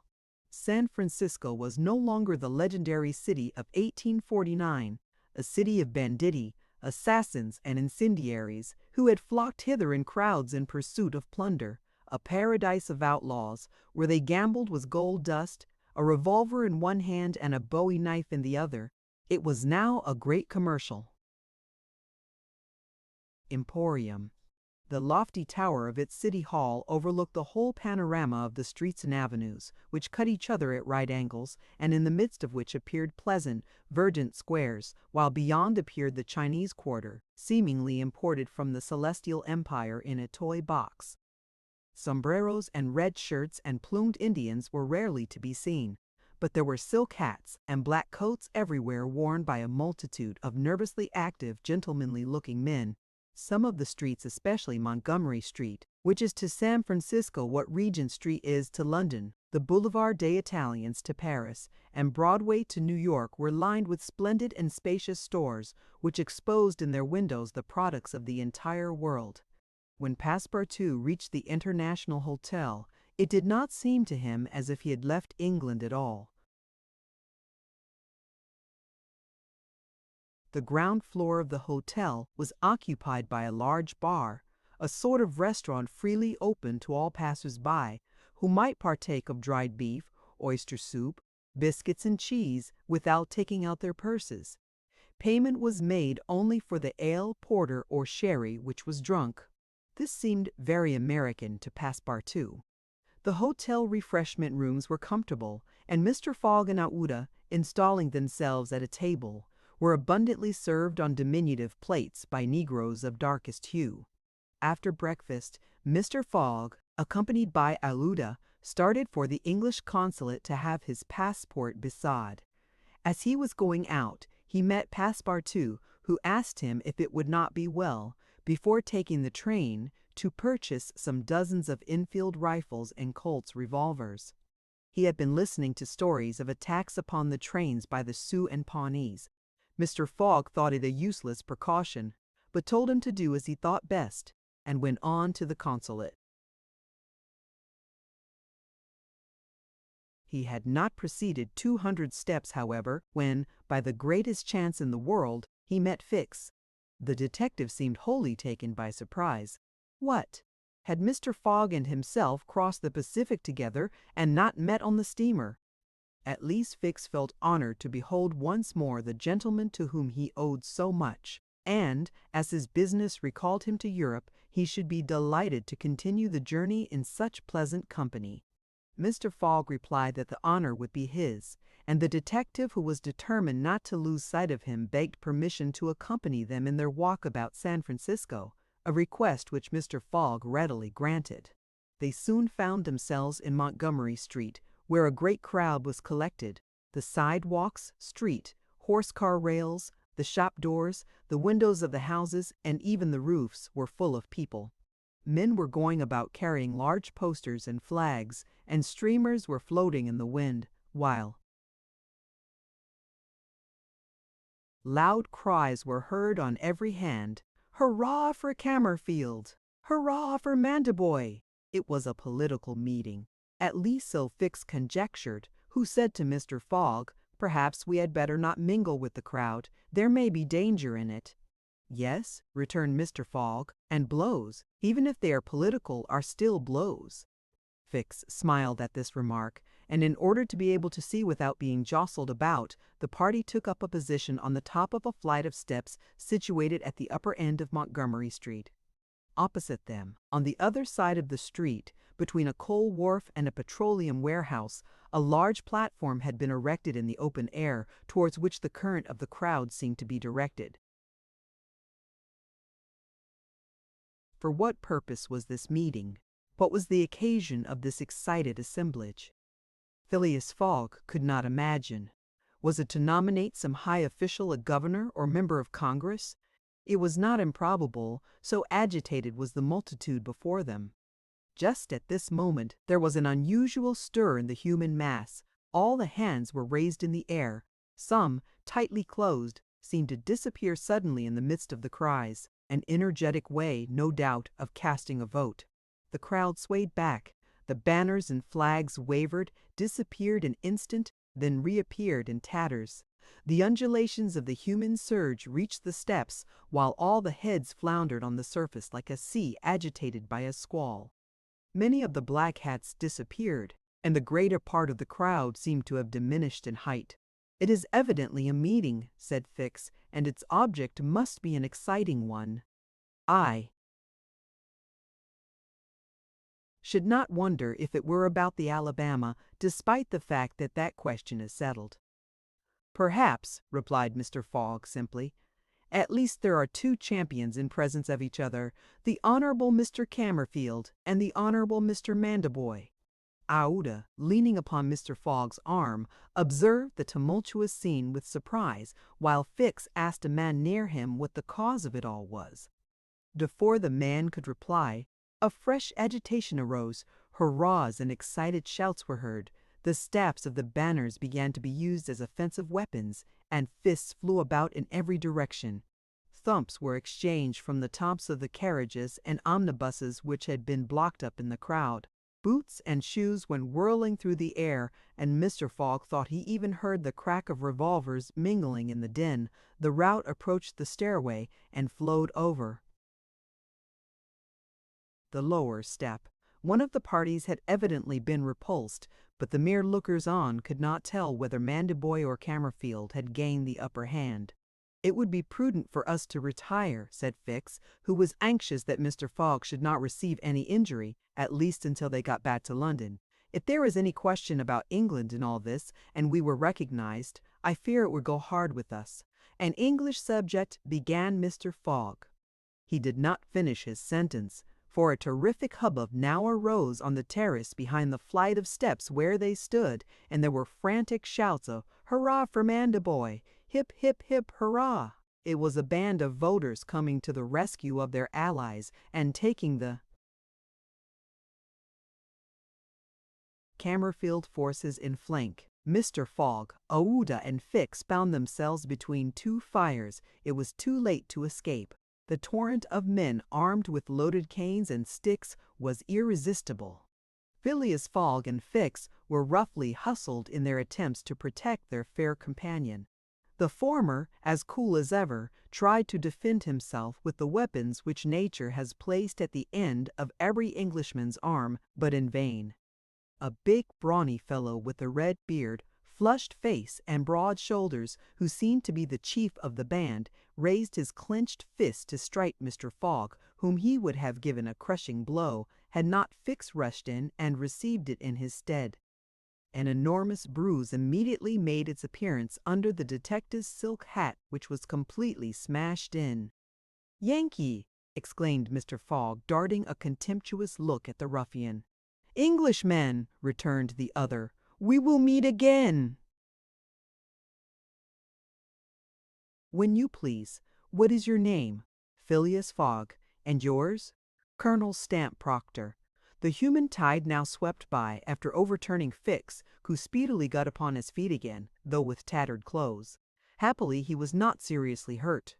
San Francisco was no longer the legendary city of 1849, a city of banditti, assassins, and incendiaries, who had flocked hither in crowds in pursuit of plunder, a paradise of outlaws, where they gambled with gold dust, a revolver in one hand and a bowie knife in the other. It was now a great commercial emporium. The lofty tower of its city hall overlooked the whole panorama of the streets and avenues, which cut each other at right angles, and in the midst of which appeared pleasant, verdant squares, while beyond appeared the Chinese quarter, seemingly imported from the Celestial Empire in a toy box. Sombreros and red shirts and plumed Indians were rarely to be seen, but there were silk hats and black coats everywhere worn by a multitude of nervously active, gentlemanly-looking men. Some of the streets, especially Montgomery Street, which is to San Francisco what Regent Street is to London, the Boulevard des Italiens to Paris, and Broadway to New York, were lined with splendid and spacious stores, which exposed in their windows the products of the entire world. When Passepartout reached the International Hotel, it did not seem to him as if he had left England at all. The ground floor of the hotel was occupied by a large bar, a sort of restaurant freely open to all passers-by, who might partake of dried beef, oyster soup, biscuits, and cheese without taking out their purses. Payment was made only for the ale, porter, or sherry which was drunk. This seemed very American to Passepartout. The hotel refreshment rooms were comfortable, and Mr. Fogg and Aouda, installing themselves at a table, were abundantly served on diminutive plates by Negroes of darkest hue. After breakfast, Mr. Fogg, accompanied by Aouda, started for the English consulate to have his passport beside. As he was going out, he met Passepartout, who asked him if it would not be well, before taking the train, to purchase some dozens of Enfield rifles and Colt's revolvers. He had been listening to stories of attacks upon the trains by the Sioux and Pawnees. Mr. Fogg thought it a useless precaution, but told him to do as he thought best, and went on to the consulate. He had not proceeded 200 steps, however, when, by the greatest chance in the world, he met Fix. The detective seemed wholly taken by surprise. What? Had Mr. Fogg and himself crossed the Pacific together and not met on the steamer? At least Fix felt honored to behold once more the gentleman to whom he owed so much, and, as his business recalled him to Europe, he should be delighted to continue the journey in such pleasant company. Mr. Fogg replied that the honor would be his, and the detective, who was determined not to lose sight of him, begged permission to accompany them in their walk about San Francisco, a request which Mr. Fogg readily granted. They soon found themselves in Montgomery Street, where a great crowd was collected. The sidewalks, street, horse-car rails, the shop doors, the windows of the houses, and even the roofs were full of people. Men were going about carrying large posters and flags, and streamers were floating in the wind, while loud cries were heard on every hand. "Hurrah for Camerfield! Hurrah for Mandaboy!" It was a political meeting. At least so Fix conjectured, who said to Mr. Fogg, "Perhaps we had better not mingle with the crowd. There may be danger in it." "Yes," returned Mr. Fogg, "and blows, even if they are political, are still blows." Fix smiled at this remark, and in order to be able to see without being jostled about, the party took up a position on the top of a flight of steps situated at the upper end of Montgomery Street. Opposite them, on the other side of the street, between a coal wharf and a petroleum warehouse, a large platform had been erected in the open air, towards which the current of the crowd seemed to be directed. For what purpose was this meeting? What was the occasion of this excited assemblage? Phileas Fogg could not imagine. Was it to nominate some high official, a governor or member of Congress? It was not improbable, so agitated was the multitude before them. Just at this moment there was an unusual stir in the human mass. All the hands were raised in the air. Some, tightly closed, seemed to disappear suddenly in the midst of the cries. An energetic way, no doubt, of casting a vote. The crowd swayed back. The banners and flags wavered, disappeared an instant, then reappeared in tatters. The undulations of the human surge reached the steps, while all the heads floundered on the surface like a sea agitated by a squall. Many of the black hats disappeared, and the greater part of the crowd seemed to have diminished in height. "It is evidently a meeting," said Fix, "and its object must be an exciting one. I should not wonder if it were about the Alabama, despite the fact that that question is settled." "Perhaps," replied Mr. Fogg simply. "At least there are two champions in presence of each other, the Honorable Mr. Camerfield and the Honorable Mr. Mandaboy." Aouda, leaning upon Mr. Fogg's arm, observed the tumultuous scene with surprise, while Fix asked a man near him what the cause of it all was. Before the man could reply, a fresh agitation arose. Hurrahs and excited shouts were heard. The staffs of the banners began to be used as offensive weapons, and fists flew about in every direction. Thumps were exchanged from the tops of the carriages and omnibuses which had been blocked up in the crowd. Boots and shoes went whirling through the air, and Mr. Fogg thought he even heard the crack of revolvers mingling in the din. The rout approached the stairway and flowed over the lower step. One of the parties had evidently been repulsed, but the mere lookers-on could not tell whether Mandaboy or Camerfield had gained the upper hand. "It would be prudent for us to retire," said Fix, who was anxious that Mr. Fogg should not receive any injury, at least until they got back to London. "If there is any question about England in all this, and we were recognized, I fear it would go hard with us." "An English subject," began Mr. Fogg. He did not finish his sentence, for a terrific hubbub now arose on the terrace behind the flight of steps where they stood, and there were frantic shouts of "Hurrah for Mandaboy! Hip, hip, hip, hurrah!" It was a band of voters coming to the rescue of their allies and taking the Camerfield forces in flank. Mr. Fogg, Aouda, and Fix found themselves between two fires. It was too late to escape. The torrent of men armed with loaded canes and sticks was irresistible. Phileas Fogg and Fix were roughly hustled in their attempts to protect their fair companion. The former, as cool as ever, tried to defend himself with the weapons which nature has placed at the end of every Englishman's arm, but in vain. A big, brawny fellow with a red beard, flushed face, and broad shoulders, who seemed to be the chief of the band, raised his clenched fist to strike Mr. Fogg, whom he would have given a crushing blow had not Fix rushed in and received it in his stead. An enormous bruise immediately made its appearance under the detective's silk hat, which was completely smashed in. "Yankee!" exclaimed Mr. Fogg, darting a contemptuous look at the ruffian. "Englishman!" returned the other. "We will meet again." "When you please. What is your name?" "Phileas Fogg. And yours?" "Colonel Stamp Proctor." The human tide now swept by, after overturning Fix, who speedily got upon his feet again, though with tattered clothes. Happily he was not seriously hurt.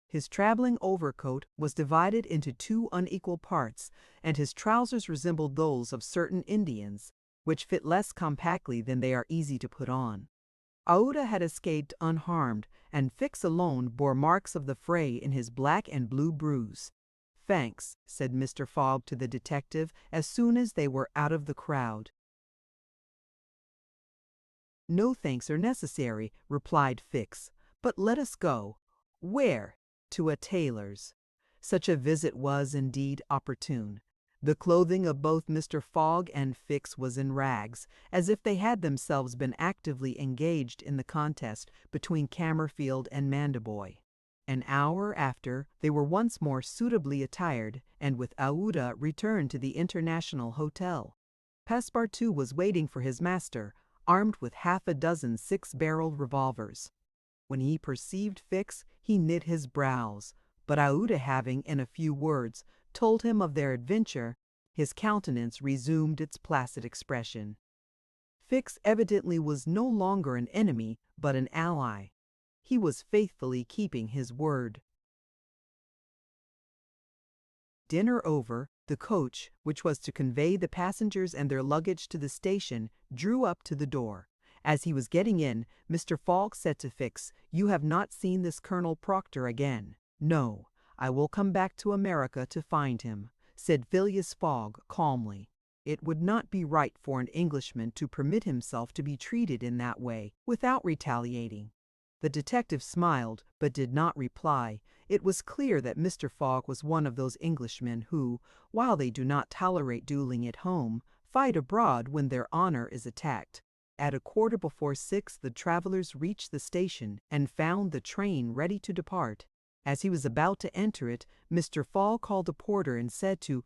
His traveling overcoat was divided into two unequal parts, and his trousers resembled those of certain Indians, which fit less compactly than they are easy to put on. Aouda had escaped unharmed, and Fix alone bore marks of the fray in his black and blue bruise. "Thanks," said Mr. Fogg to the detective as soon as they were out of the crowd. "No thanks are necessary," replied Fix. "But let us go." "Where?" "To a tailor's." Such a visit was, indeed, opportune. The clothing of both Mr. Fogg and Fix was in rags, as if they had themselves been actively engaged in the contest between Camerfield and Mandaboy. An hour after, they were once more suitably attired, and with Aouda returned to the International Hotel. Passepartout was waiting for his master, armed with half a dozen six-barreled revolvers. When he perceived Fix, he knit his brows, but Aouda having, in a few words, told him of their adventure, his countenance resumed its placid expression. Fix evidently was no longer an enemy, but an ally. He was faithfully keeping his word. Dinner over, the coach, which was to convey the passengers and their luggage to the station, drew up to the door. As he was getting in, Mr. Fogg said to Fix, "You have not seen this Colonel Proctor again." "No, I will come back to America to find him," said Phileas Fogg calmly. It would not be right for an Englishman to permit himself to be treated in that way, without retaliating. The detective smiled, but did not reply. It was clear that Mr. Fogg was one of those Englishmen who, while they do not tolerate duelling at home, fight abroad when their honor is attacked. At 6:15 the travelers reached the station and found the train ready to depart. As he was about to enter it, Mr. Fogg called a porter and said to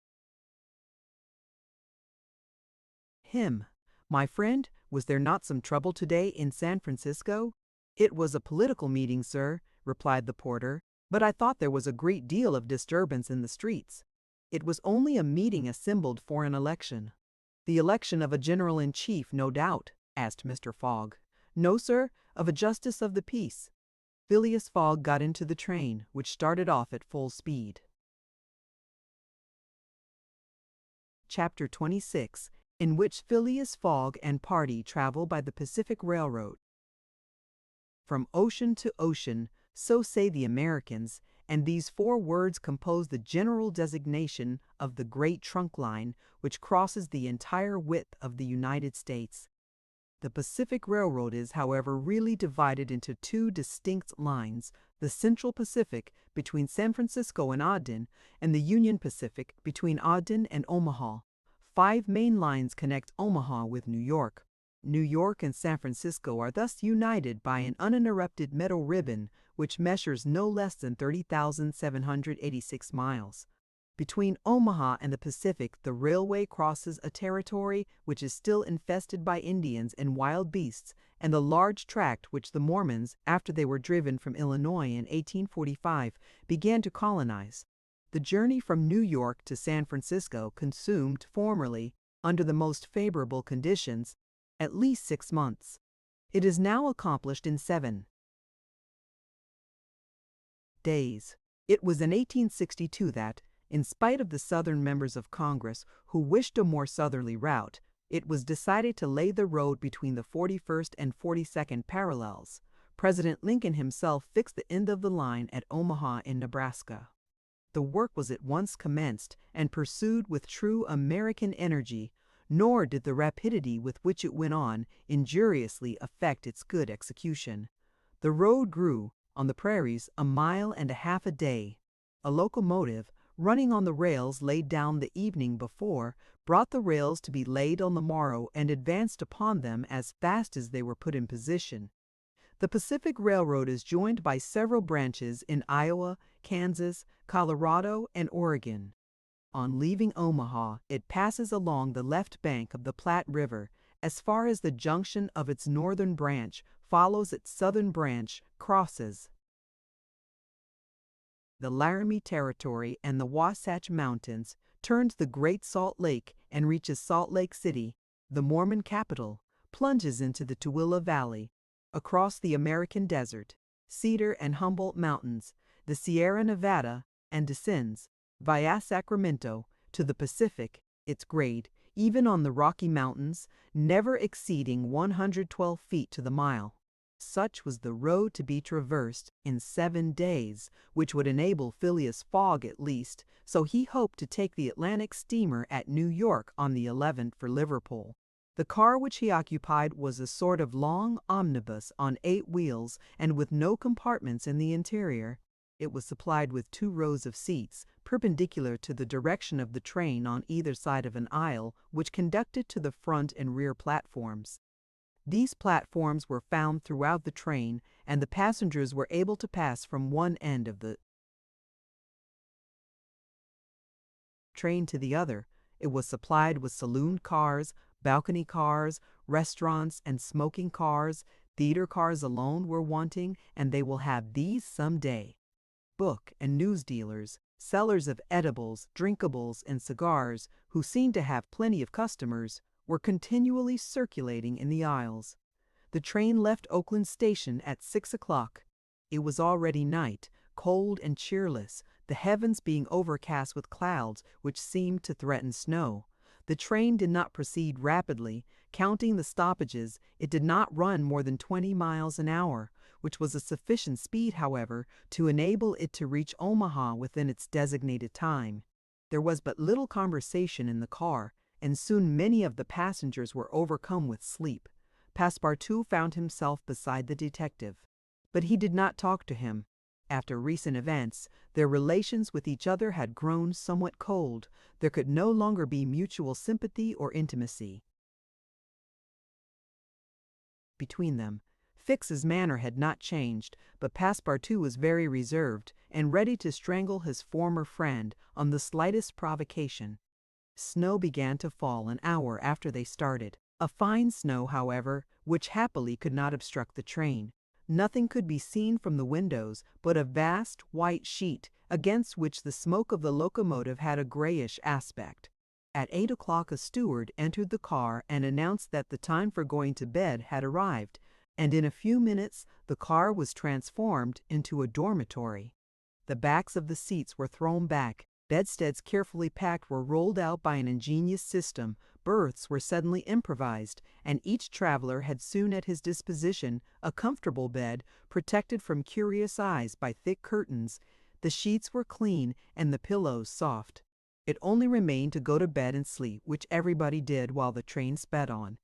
him, "My friend, was there not some trouble today in San Francisco?" "It was a political meeting, sir," replied the porter, "but I thought there was a great deal of disturbance in the streets." "It was only a meeting assembled for an election." "The election of a general-in-chief, no doubt?" asked Mr. Fogg. "No, sir, of a justice of the peace." Phileas Fogg got into the train, which started off at full speed. Chapter 26, in which Phileas Fogg and party travel by the Pacific Railroad. From ocean to ocean, so say the Americans, and these four words compose the general designation of the great trunk line which crosses the entire width of the United States. The Pacific Railroad is, however, really divided into two distinct lines, the Central Pacific between San Francisco and Ogden, and the Union Pacific between Ogden and Omaha. 5 main lines connect Omaha with New York. New York and San Francisco are thus united by an uninterrupted metal ribbon which measures no less than 30,786 miles. Between Omaha and the Pacific, the railway crosses a territory which is still infested by Indians and wild beasts, and the large tract which the Mormons, after they were driven from Illinois in 1845, began to colonize. The journey from New York to San Francisco consumed, formerly, under the most favorable conditions, at least 6 months. It is now accomplished in 7 days. It was in 1862 that, in spite of the Southern members of Congress who wished a more southerly route, it was decided to lay the road between the 41st and 42nd parallels. President Lincoln himself fixed the end of the line at Omaha in Nebraska. The work was at once commenced and pursued with true American energy, nor did the rapidity with which it went on injuriously affect its good execution. The road grew, on the prairies, 1.5 miles a day. A locomotive, running on the rails laid down the evening before, brought the rails to be laid on the morrow and advanced upon them as fast as they were put in position. The Pacific Railroad is joined by several branches in Iowa, Kansas, Colorado, and Oregon. On leaving Omaha, it passes along the left bank of the Platte River as far as the junction of its northern branch, follows its southern branch, crosses the Laramie Territory and the Wasatch Mountains, turns the Great Salt Lake and reaches Salt Lake City, the Mormon capital, plunges into the Tooele Valley, across the American desert, Cedar and Humboldt Mountains, the Sierra Nevada, and descends, via Sacramento, to the Pacific, its grade, even on the Rocky Mountains, never exceeding 112 feet to the mile. Such was the road to be traversed in 7 days, which would enable Phileas Fogg at least, so he hoped to take the Atlantic steamer at New York on the 11th for Liverpool. The car which he occupied was a sort of long omnibus on 8 wheels and with no compartments in the interior. It was supplied with 2 rows of seats, perpendicular to the direction of the train on either side of an aisle, which conducted to the front and rear platforms. These platforms were found throughout the train, and the passengers were able to pass from one end of the train to the other. It was supplied with saloon cars, balcony cars, restaurants, and smoking cars. Theater cars alone were wanting, and they will have these some day. Book and news dealers, sellers of edibles, drinkables, and cigars, who seemed to have plenty of customers, were continually circulating in the aisles. The train left Oakland Station at 6 o'clock. It was already night, cold and cheerless, the heavens being overcast with clouds which seemed to threaten snow. The train did not proceed rapidly. Counting the stoppages, it did not run more than 20 miles an hour, which was a sufficient speed, however, to enable it to reach Omaha within its designated time. There was but little conversation in the car, and soon many of the passengers were overcome with sleep. Passepartout found himself beside the detective, but he did not talk to him. After recent events, their relations with each other had grown somewhat cold. There could no longer be mutual sympathy or intimacy between them. Fix's manner had not changed, but Passepartout was very reserved and ready to strangle his former friend on the slightest provocation. Snow began to fall an hour after they started. A fine snow, however, which happily could not obstruct the train. Nothing could be seen from the windows but a vast white sheet, against which the smoke of the locomotive had a grayish aspect. At 8 o'clock a steward entered the car and announced that the time for going to bed had arrived, and in a few minutes the car was transformed into a dormitory. The backs of the seats were thrown back. Bedsteads carefully packed were rolled out by an ingenious system, berths were suddenly improvised, and each traveler had soon at his disposition a comfortable bed, protected from curious eyes by thick curtains. The sheets were clean and the pillows soft. It only remained to go to bed and sleep, which everybody did while the train sped on.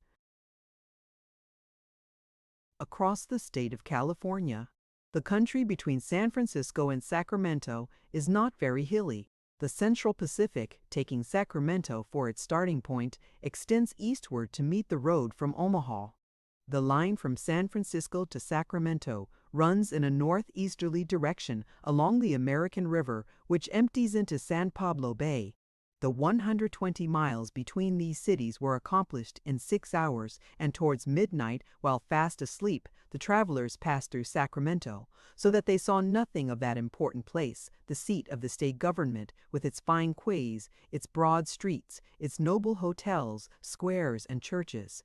Across the state of California, the country between San Francisco and Sacramento is not very hilly. The Central Pacific, taking Sacramento for its starting point, extends eastward to meet the road from Omaha. The line from San Francisco to Sacramento runs in a northeasterly direction along the American River, which empties into San Pablo Bay. The 120 miles between these cities were accomplished in 6 hours, and towards midnight, while fast asleep, the travelers passed through Sacramento, so that they saw nothing of that important place, the seat of the state government, with its fine quays, its broad streets, its noble hotels, squares, and churches.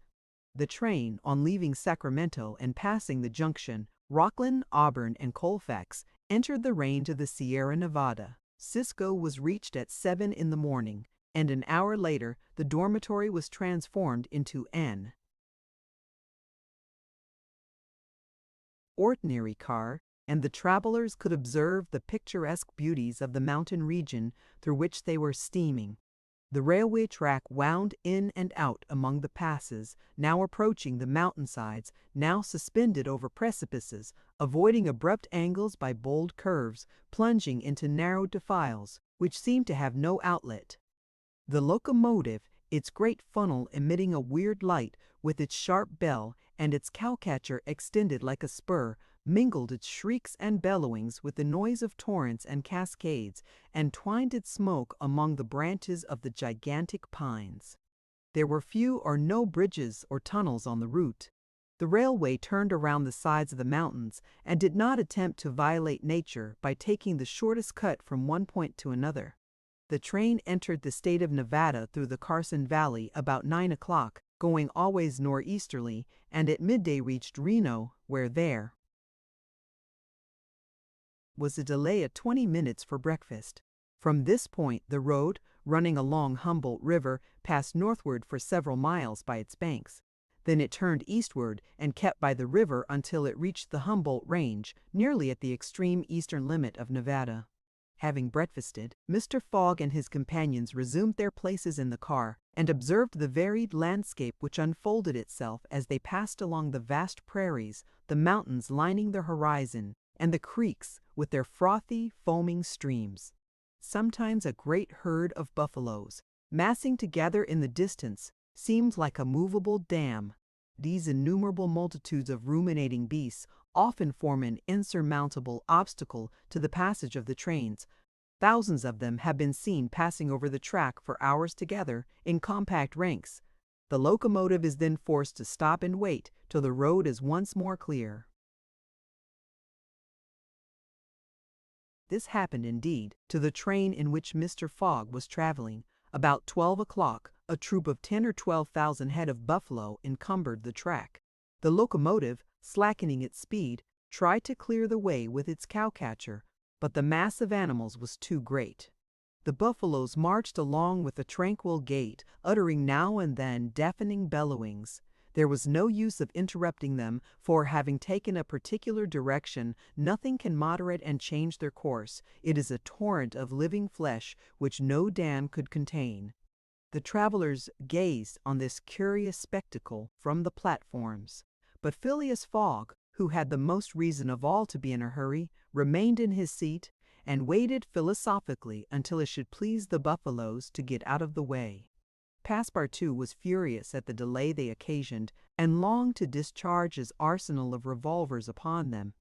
The train, on leaving Sacramento and passing the junction, Rocklin, Auburn, and Colfax, entered the range of the Sierra Nevada. Cisco was reached at 7 in the morning, and an hour later the dormitory was transformed into an ordinary car, and the travelers could observe the picturesque beauties of the mountain region through which they were steaming. The railway track wound in and out among the passes, now approaching the mountainsides, now suspended over precipices, avoiding abrupt angles by bold curves, plunging into narrow defiles, which seemed to have no outlet. The locomotive, its great funnel emitting a weird light, with its sharp bell and its cowcatcher extended like a spur, mingled its shrieks and bellowings with the noise of torrents and cascades, and twined its smoke among the branches of the gigantic pines. There were few or no bridges or tunnels on the route. The railway turned around the sides of the mountains and did not attempt to violate nature by taking the shortest cut from one point to another. The train entered the state of Nevada through the Carson Valley about 9 o'clock, going always northeasterly, and at midday reached Reno, where there was a delay of 20 minutes for breakfast. From this point the road, running along Humboldt River, passed northward for several miles by its banks. Then it turned eastward and kept by the river until it reached the Humboldt Range, nearly at the extreme eastern limit of Nevada. Having breakfasted, Mr. Fogg and his companions resumed their places in the car and observed the varied landscape which unfolded itself as they passed along the vast prairies, the mountains lining the horizon, and the creeks with their frothy, foaming streams. Sometimes a great herd of buffaloes, massing together in the distance, seemed like a movable dam. These innumerable multitudes of ruminating beasts often form an insurmountable obstacle to the passage of the trains. Thousands of them have been seen passing over the track for hours together in compact ranks. The locomotive is then forced to stop and wait till the road is once more clear. This happened, indeed, to the train in which Mr. Fogg was traveling. About 12 o'clock, a troop of 10 or 12,000 head of buffalo encumbered the track. The locomotive, slackening its speed, tried to clear the way with its cowcatcher, but the mass of animals was too great. The buffaloes marched along with a tranquil gait, uttering now and then deafening bellowings. There was no use of interrupting them, for, having taken a particular direction, nothing can moderate and change their course. It is a torrent of living flesh which no dam could contain. The travelers gazed on this curious spectacle from the platforms, but Phileas Fogg, who had the most reason of all to be in a hurry, remained in his seat and waited philosophically until it should please the buffaloes to get out of the way. Passepartout was furious at the delay they occasioned, and longed to discharge his arsenal of revolvers upon them.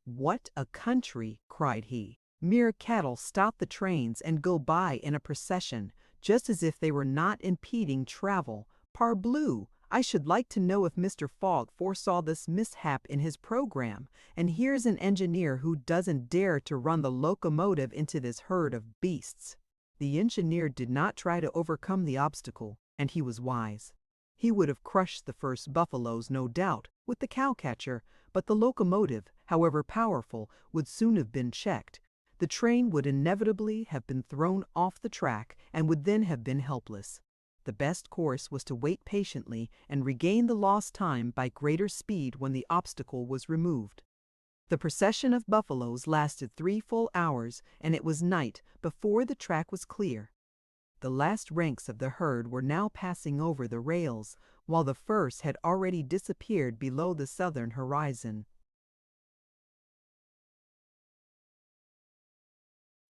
"What a country!" cried he. "Mere cattle stop the trains and go by in a procession, just as if they were not impeding travel. Parbleu! I should like to know if Mr. Fogg foresaw this mishap in his program, and here's an engineer who doesn't dare to run the locomotive into this herd of beasts." The engineer did not try to overcome the obstacle, and he was wise. He would have crushed the first buffaloes, no doubt, with the cowcatcher, but the locomotive, however powerful, would soon have been checked. The train would inevitably have been thrown off the track and would then have been helpless. The best course was to wait patiently and regain the lost time by greater speed when the obstacle was removed. The procession of buffaloes lasted 3 full hours, and it was night before the track was clear. The last ranks of the herd were now passing over the rails, while the first had already disappeared below the southern horizon.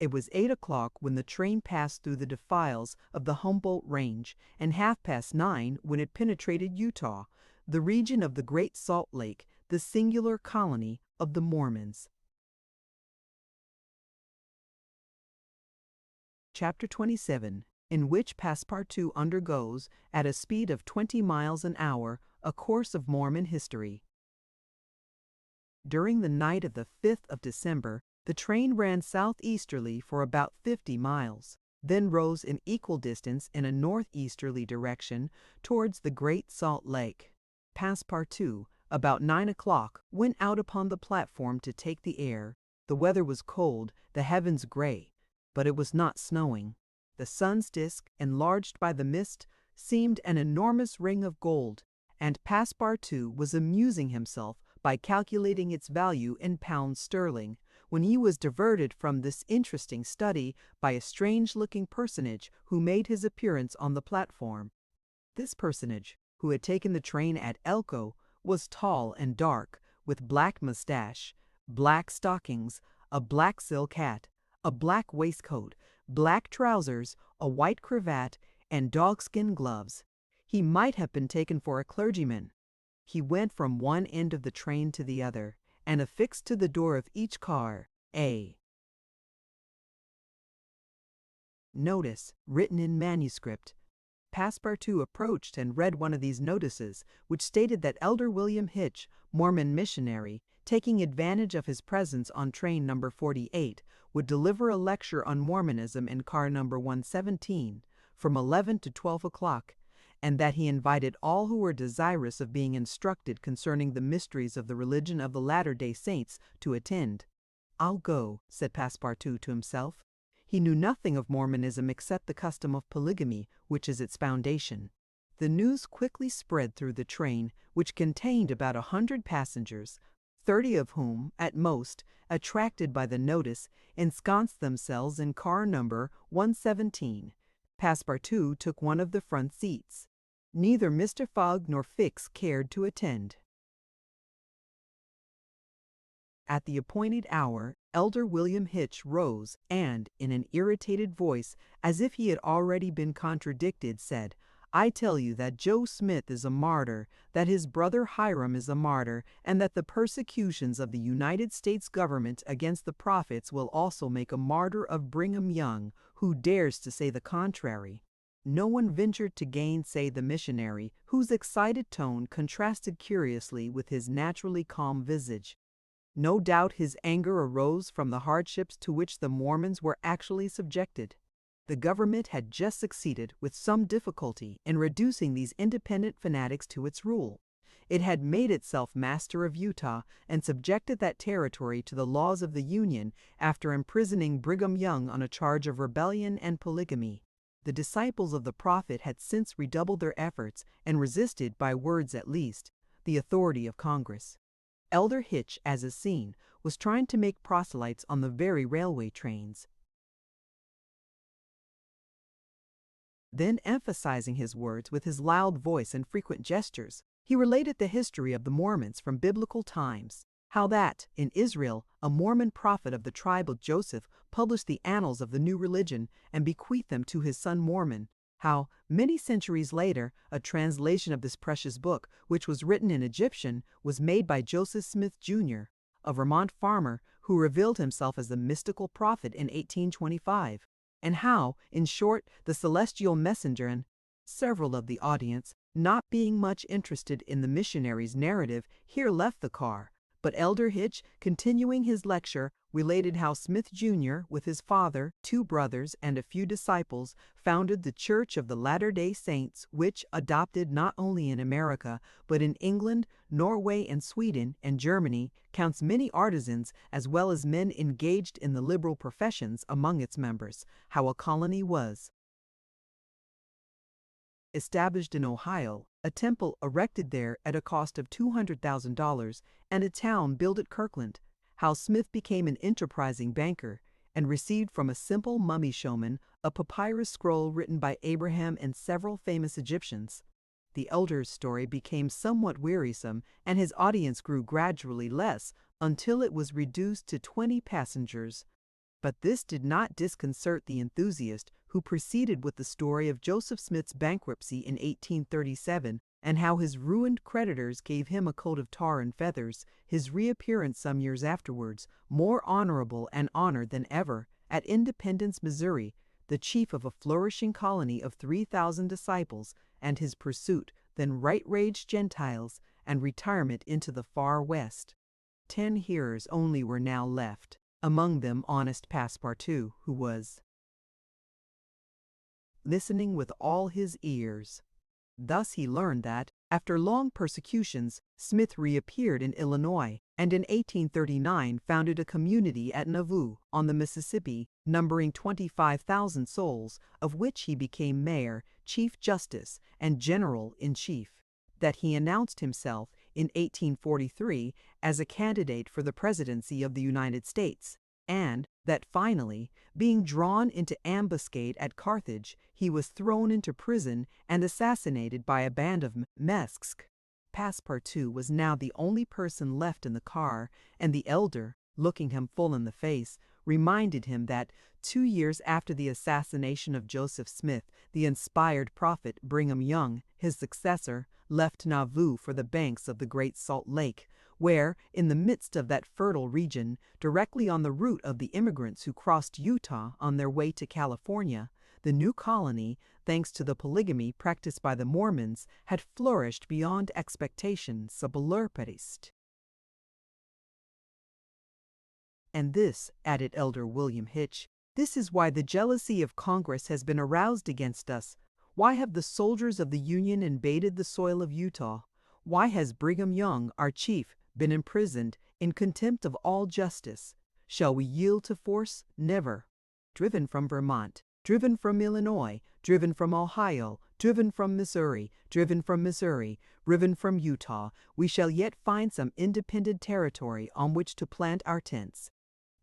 It was 8 o'clock when the train passed through the defiles of the Humboldt Range, and 9:30 when it penetrated Utah, the region of the Great Salt Lake, the singular colony of the Mormons. Chapter 27, in which Passepartout undergoes, at a speed of 20 miles an hour, a course of Mormon history. During the night of the 5th of December, the train ran southeasterly for about 50 miles, then rose in equal distance in a northeasterly direction towards the Great Salt Lake. Passepartout, about 9 o'clock, went out upon the platform to take the air. The weather was cold, the heavens gray, but it was not snowing. The sun's disk, enlarged by the mist, seemed an enormous ring of gold, and Passepartout was amusing himself by calculating its value in pounds sterling, when he was diverted from this interesting study by a strange-looking personage who made his appearance on the platform. This personage, who had taken the train at Elko, was tall and dark, with black mustache, black stockings, a black silk hat, a black waistcoat, black trousers, a white cravat, and dogskin gloves. He might have been taken for a clergyman. He went from one end of the train to the other, and affixed to the door of each car a notice written in manuscript. Passepartout approached and read one of these notices, which stated that Elder William Hitch, Mormon missionary, taking advantage of his presence on train number 48, would deliver a lecture on Mormonism in car number 117 from 11 to 12 o'clock, and that he invited all who were desirous of being instructed concerning the mysteries of the religion of the Latter-day Saints to attend. "I'll go," said Passepartout to himself. He knew nothing of Mormonism except the custom of polygamy, which is its foundation. The news quickly spread through the train, which contained about 100 passengers, 30 of whom, at most, attracted by the notice, ensconced themselves in car number 117. Passepartout took one of the front seats. Neither Mr. Fogg nor Fix cared to attend. At the appointed hour, Elder William Hitch rose and, in an irritated voice, as if he had already been contradicted, said, "I tell you that Joe Smith is a martyr, that his brother Hiram is a martyr, and that the persecutions of the United States government against the prophets will also make a martyr of Brigham Young, who dares to say the contrary." No one ventured to gainsay the missionary, whose excited tone contrasted curiously with his naturally calm visage. No doubt his anger arose from the hardships to which the Mormons were actually subjected. The government had just succeeded with some difficulty in reducing these independent fanatics to its rule. It had made itself master of Utah and subjected that territory to the laws of the Union after imprisoning Brigham Young on a charge of rebellion and polygamy. The disciples of the prophet had since redoubled their efforts and resisted, by words at least, the authority of Congress. Elder Hitch, as is seen, was trying to make proselytes on the very railway trains. Then, emphasizing his words with his loud voice and frequent gestures, he related the history of the Mormons from biblical times, how that, in Israel, a Mormon prophet of the tribe of Joseph published the annals of the new religion and bequeathed them to his son Mormon, how, many centuries later, a translation of this precious book, which was written in Egyptian, was made by Joseph Smith, Jr., a Vermont farmer who revealed himself as the mystical prophet in 1825, and how, in short, the celestial messenger and several of the audience, not being much interested in the missionary's narrative, here left the car. But Elder Hitch, continuing his lecture, related how Smith Jr., with his father, 2 brothers, and a few disciples, founded the Church of the Latter-day Saints, which, adopted not only in America, but in England, Norway, and Sweden, and Germany, counts many artisans as well as men engaged in the liberal professions among its members, how a colony was established in Ohio, a temple erected there at a cost of $200,000, and a town built at Kirkland, how Smith became an enterprising banker, and received from a simple mummy showman a papyrus scroll written by Abraham and several famous Egyptians. The elder's story became somewhat wearisome, and his audience grew gradually less until it was reduced to 20 passengers. But this did not disconcert the enthusiast who proceeded with the story of Joseph Smith's bankruptcy in 1837 and how his ruined creditors gave him a coat of tar and feathers, his reappearance some years afterwards, more honorable and honored than ever, at Independence, Missouri, the chief of a flourishing colony of 3,000 disciples, and his pursuit, then right-raged Gentiles, and retirement into the far West. 10 hearers only were now left, among them honest Passepartout, who was listening with all his ears. Thus he learned that, after long persecutions, Smith reappeared in Illinois, and in 1839 founded a community at Nauvoo, on the Mississippi, numbering 25,000 souls, of which he became mayor, chief justice, and general-in-chief. That he announced himself, in 1843, as a candidate for the presidency of the United States, and that finally, being drawn into ambuscade at Carthage, he was thrown into prison and assassinated by a band of Mesques. Passepartout was now the only person left in the car, and the elder, looking him full in the face, reminded him that 2 years after the assassination of Joseph Smith, the inspired prophet Brigham Young, his successor, left Nauvoo for the banks of the Great Salt Lake, where, in the midst of that fertile region, directly on the route of the immigrants who crossed Utah on their way to California, the new colony, thanks to the polygamy practiced by the Mormons, had flourished beyond expectation. And this, added Elder William Hitch, this is why the jealousy of Congress has been aroused against us. Why have the soldiers of the Union invaded the soil of Utah? Why has Brigham Young, our chief, been imprisoned in contempt of all justice? Shall we yield to force? Never. Driven from Vermont, driven from Illinois, driven from Ohio, driven from Missouri, driven from Utah, we shall yet find some independent territory on which to plant our tents.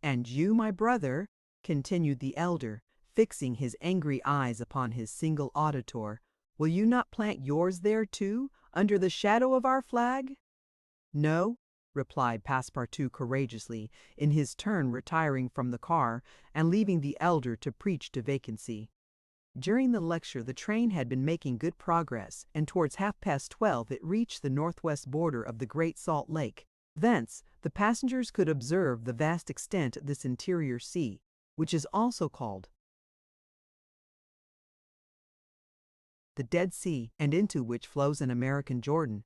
And you, my brother, continued the elder, fixing his angry eyes upon his single auditor, will you not plant yours there too, under the shadow of our flag? No, replied Passepartout courageously, in his turn retiring from the car and leaving the elder to preach to vacancy. During the lecture the train had been making good progress, and towards 12:30 it reached the northwest border of the Great Salt Lake. Thence the passengers could observe the vast extent of this interior sea, which is also called the Dead Sea, and into which flows an American Jordan.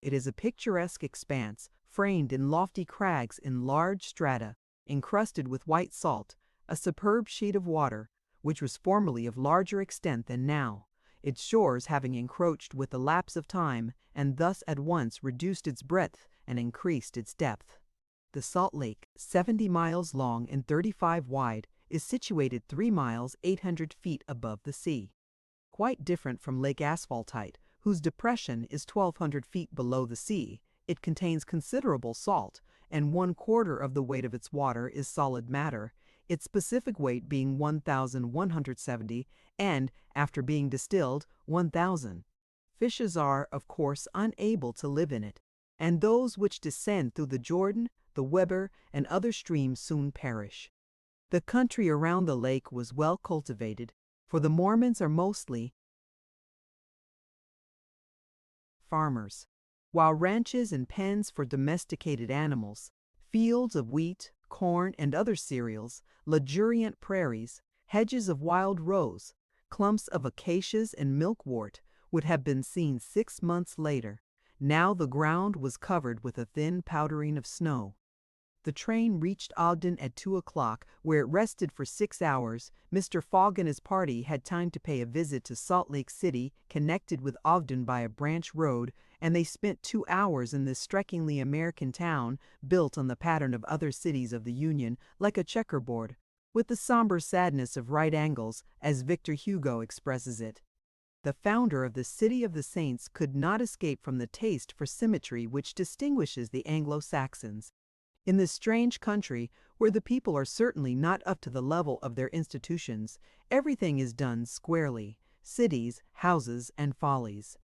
It is a picturesque expanse, framed in lofty crags in large strata, encrusted with white salt, a superb sheet of water, which was formerly of larger extent than now, its shores having encroached with the lapse of time, and thus at once reduced its breadth and increased its depth. The Salt Lake, 70 miles long and 35 wide, is situated 3 miles 800 feet above the sea. Quite different from Lake Asphaltite, whose depression is 1,200 feet below the sea, it contains considerable salt, and 1/4 of the weight of its water is solid matter, its specific weight being 1,170, and, after being distilled, 1,000. Fishes are, of course, unable to live in it, and those which descend through the Jordan, the Weber, and other streams soon perish. The country around the lake was well cultivated, for the Mormons are mostly farmers, while ranches and pens for domesticated animals, fields of wheat, corn, and other cereals, luxuriant prairies, hedges of wild rose, clumps of acacias and milkwort would have been seen 6 months later. Now the ground was covered with a thin powdering of snow. The train reached Ogden at 2 o'clock, where it rested for 6 hours. Mr. Fogg and his party had time to pay a visit to Salt Lake City, connected with Ogden by a branch road, and they spent 2 hours in this strikingly American town, built on the pattern of other cities of the Union, like a checkerboard, with the somber sadness of right angles, as Victor Hugo expresses it. The founder of the City of the Saints could not escape from the taste for symmetry which distinguishes the Anglo-Saxons. In this strange country, where the people are certainly not up to the level of their institutions, everything is done squarely: cities, houses, and follies.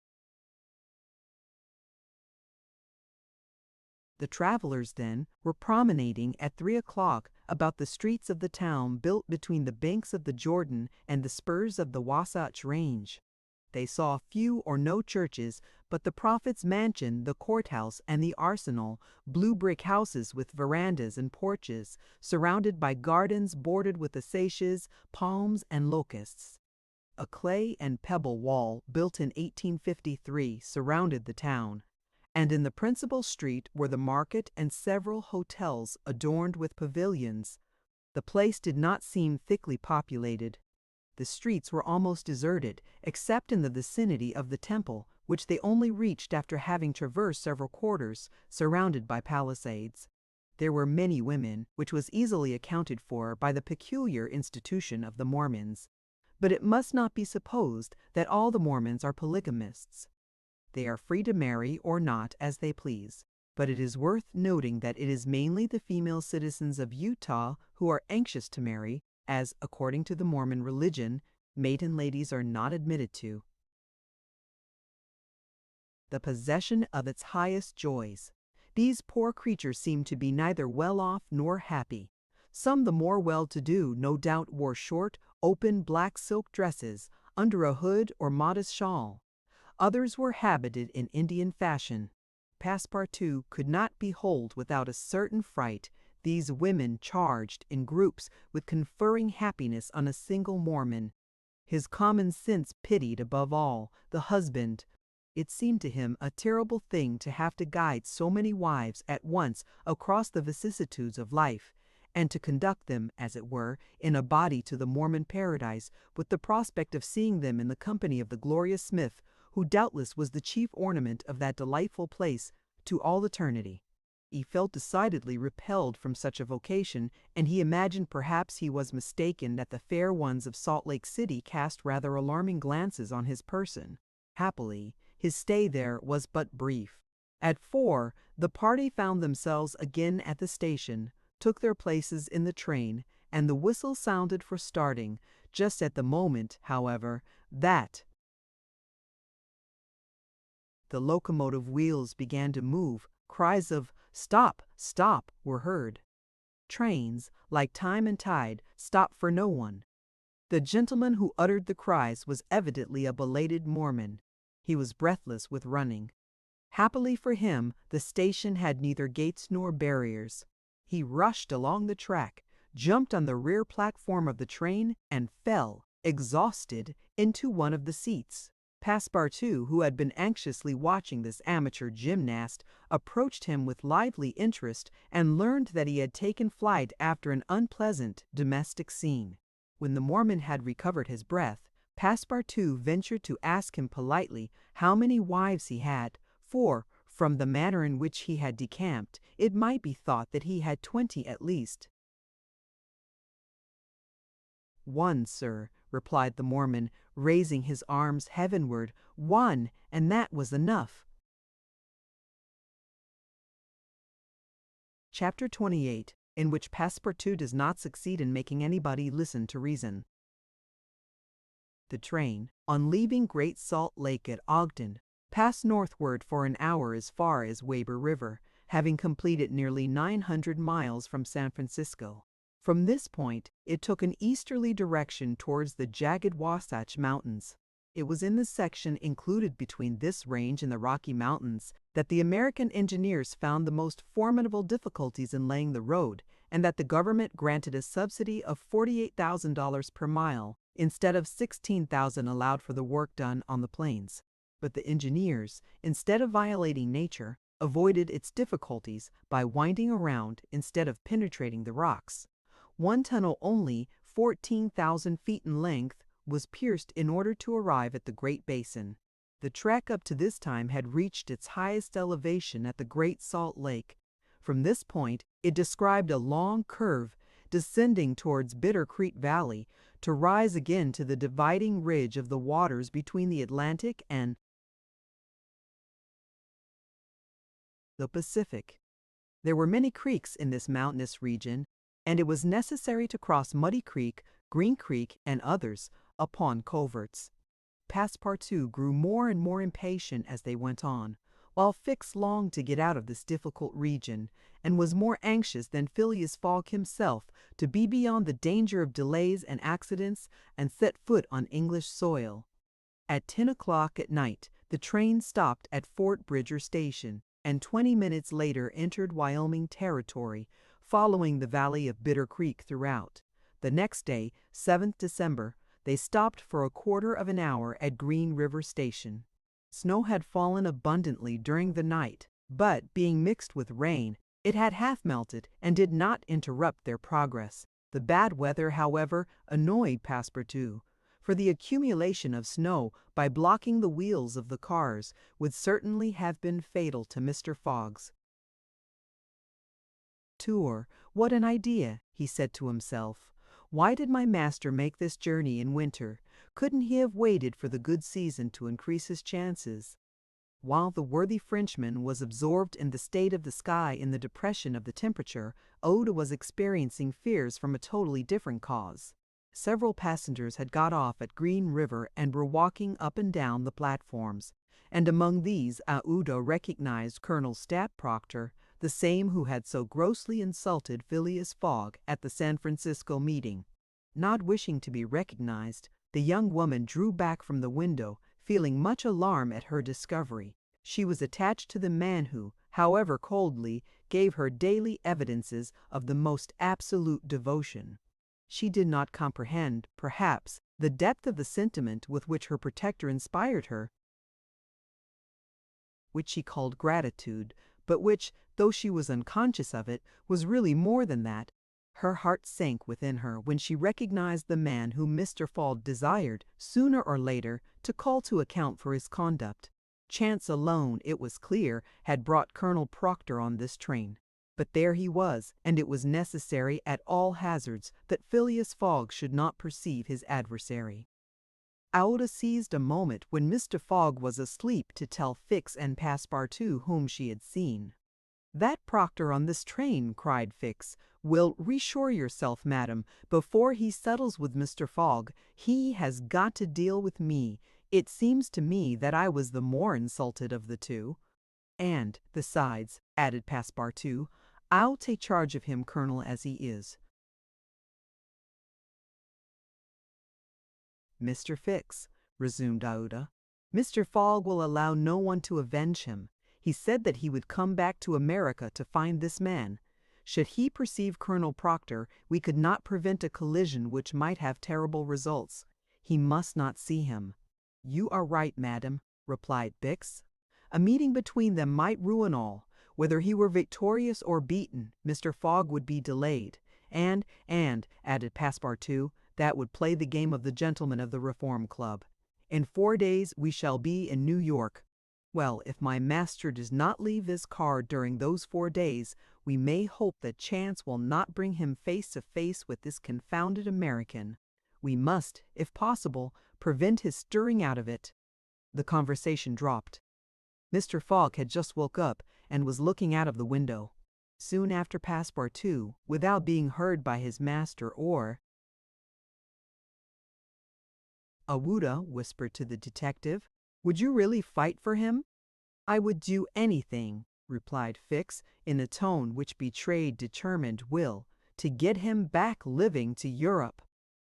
The travelers, then, were promenading at 3 o'clock about the streets of the town built between the banks of the Jordan and the spurs of the Wasatch Range. They saw few or no churches, but the prophet's mansion, the courthouse, and the arsenal, blue brick houses with verandas and porches, surrounded by gardens bordered with acacias, palms, and locusts. A clay and pebble wall, built in 1853, surrounded the town, and in the principal street were the market and several hotels adorned with pavilions. The place did not seem thickly populated. The streets were almost deserted, except in the vicinity of the temple, which they only reached after having traversed several quarters, surrounded by palisades. There were many women, which was easily accounted for by the peculiar institution of the Mormons. But it must not be supposed that all the Mormons are polygamists. They are free to marry or not as they please, but it is worth noting that it is mainly the female citizens of Utah who are anxious to marry, as, according to the Mormon religion, maiden ladies are not admitted to. The possession of its highest joys. These poor creatures seemed to be neither well off nor happy. Some, the more well-to-do, no doubt wore short, open black silk dresses, under a hood or modest shawl. Others were habited in Indian fashion. Passepartout could not behold without a certain fright these women charged in groups with conferring happiness on a single Mormon. His common sense pitied above all the husband. It seemed to him a terrible thing to have to guide so many wives at once across the vicissitudes of life, and to conduct them, as it were, in a body to the Mormon paradise, with the prospect of seeing them in the company of the glorious Smith, who doubtless was the chief ornament of that delightful place to all eternity. He felt decidedly repelled from such a vocation, and he imagined perhaps he was mistaken, that the fair ones of Salt Lake City cast rather alarming glances on his person. Happily, his stay there was but brief. At 4, the party found themselves again at the station, took their places in the train, and the whistle sounded for starting, just at the moment, however, that the locomotive wheels began to move. Cries of "Stop! Stop!" were heard. Trains, like time and tide, stopped for no one. The gentleman who uttered the cries was evidently a belated Mormon. He was breathless with running. Happily for him, the station had neither gates nor barriers. He rushed along the track, jumped on the rear platform of the train, and fell, exhausted, into one of the seats. Passepartout, who had been anxiously watching this amateur gymnast, approached him with lively interest and learned that he had taken flight after an unpleasant domestic scene. When the Mormon had recovered his breath, Passepartout ventured to ask him politely how many wives he had, for, from the manner in which he had decamped, it might be thought that he had 20 at least. "One, sir," replied the Mormon, raising his arms heavenward. "One, and that was enough." Chapter 28, in which Passepartout does not succeed in making anybody listen to reason. The train, on leaving Great Salt Lake at Ogden, passed northward for an hour as far as Weber River, having completed nearly 900 miles from San Francisco. From this point, it took an easterly direction towards the jagged Wasatch Mountains. It was in the section included between this range and the Rocky Mountains that the American engineers found the most formidable difficulties in laying the road, and that the government granted a subsidy of $48,000 per mile instead of $16,000 allowed for the work done on the plains. But the engineers, instead of violating nature, avoided its difficulties by winding around instead of penetrating the rocks. One tunnel only, 14,000 feet in length, was pierced in order to arrive at the Great Basin. The trek up to this time had reached its highest elevation at the Great Salt Lake. From this point, it described a long curve, descending towards Bitter Creek Valley, to rise again to the dividing ridge of the waters between the Atlantic and the Pacific. There were many creeks in this mountainous region, and it was necessary to cross Muddy Creek, Green Creek, and others, upon culverts. Passepartout grew more and more impatient as they went on, while Fix longed to get out of this difficult region, and was more anxious than Phileas Fogg himself to be beyond the danger of delays and accidents and set foot on English soil. At 10 o'clock at night, the train stopped at Fort Bridger Station, and 20 minutes later entered Wyoming territory, following the valley of Bitter Creek throughout. The next day, 7th December, they stopped for a quarter of an hour at Green River Station. Snow had fallen abundantly during the night, but, being mixed with rain, it had half melted and did not interrupt their progress. The bad weather, however, annoyed Passepartout, for the accumulation of snow by blocking the wheels of the cars would certainly have been fatal to Mr. Fogg's tour. What an idea, he said to himself. Why did my master make this journey in winter? Couldn't he have waited for the good season to increase his chances? While the worthy Frenchman was absorbed in the state of the sky in the depression of the temperature, Oda was experiencing fears from a totally different cause. Several passengers had got off at Green River and were walking up and down the platforms, and among these Aouda recognized Colonel Stat Proctor, the same who had so grossly insulted Phileas Fogg at the San Francisco meeting. Not wishing to be recognized, the young woman drew back from the window, feeling much alarm at her discovery. She was attached to the man who, however coldly, gave her daily evidences of the most absolute devotion. She did not comprehend, perhaps, the depth of the sentiment with which her protector inspired her, which she called gratitude, but which, though she was unconscious of it, was really more than that. Her heart sank within her when she recognized the man whom Mr. Fogg desired, sooner or later, to call to account for his conduct. Chance alone, it was clear, had brought Colonel Proctor on this train. But there he was, and it was necessary at all hazards that Phileas Fogg should not perceive his adversary. Aouda seized a moment when Mr. Fogg was asleep to tell Fix and Passepartout whom she had seen. "That Proctor on this train," cried Fix, "will reassure yourself, madam, before he settles with Mr. Fogg. He has got to deal with me. It seems to me that I was the more insulted of the two. And, besides," added Passepartout, "I'll take charge of him, Colonel, as he is." "Mr. Fix," resumed Aouda, "Mr. Fogg will allow no one to avenge him. He said that he would come back to America to find this man. Should he perceive Colonel Proctor, we could not prevent a collision which might have terrible results. He must not see him." "You are right, madam," replied Fix. "A meeting between them might ruin all. Whether he were victorious or beaten, Mr. Fogg would be delayed. And, added Passepartout, that would play the game of the gentlemen of the Reform Club. In 4 days we shall be in New York. Well, if my master does not leave this car during those 4 days, we may hope that chance will not bring him face to face with this confounded American. We must, if possible, prevent his stirring out of it." The conversation dropped. Mr. Fogg had just woke up and was looking out of the window. Soon after Passepartout, without being heard by his master or Aouda, whispered to the detective, "Would you really fight for him?" "I would do anything," replied Fix, in a tone which betrayed determined will, "to get him back living to Europe."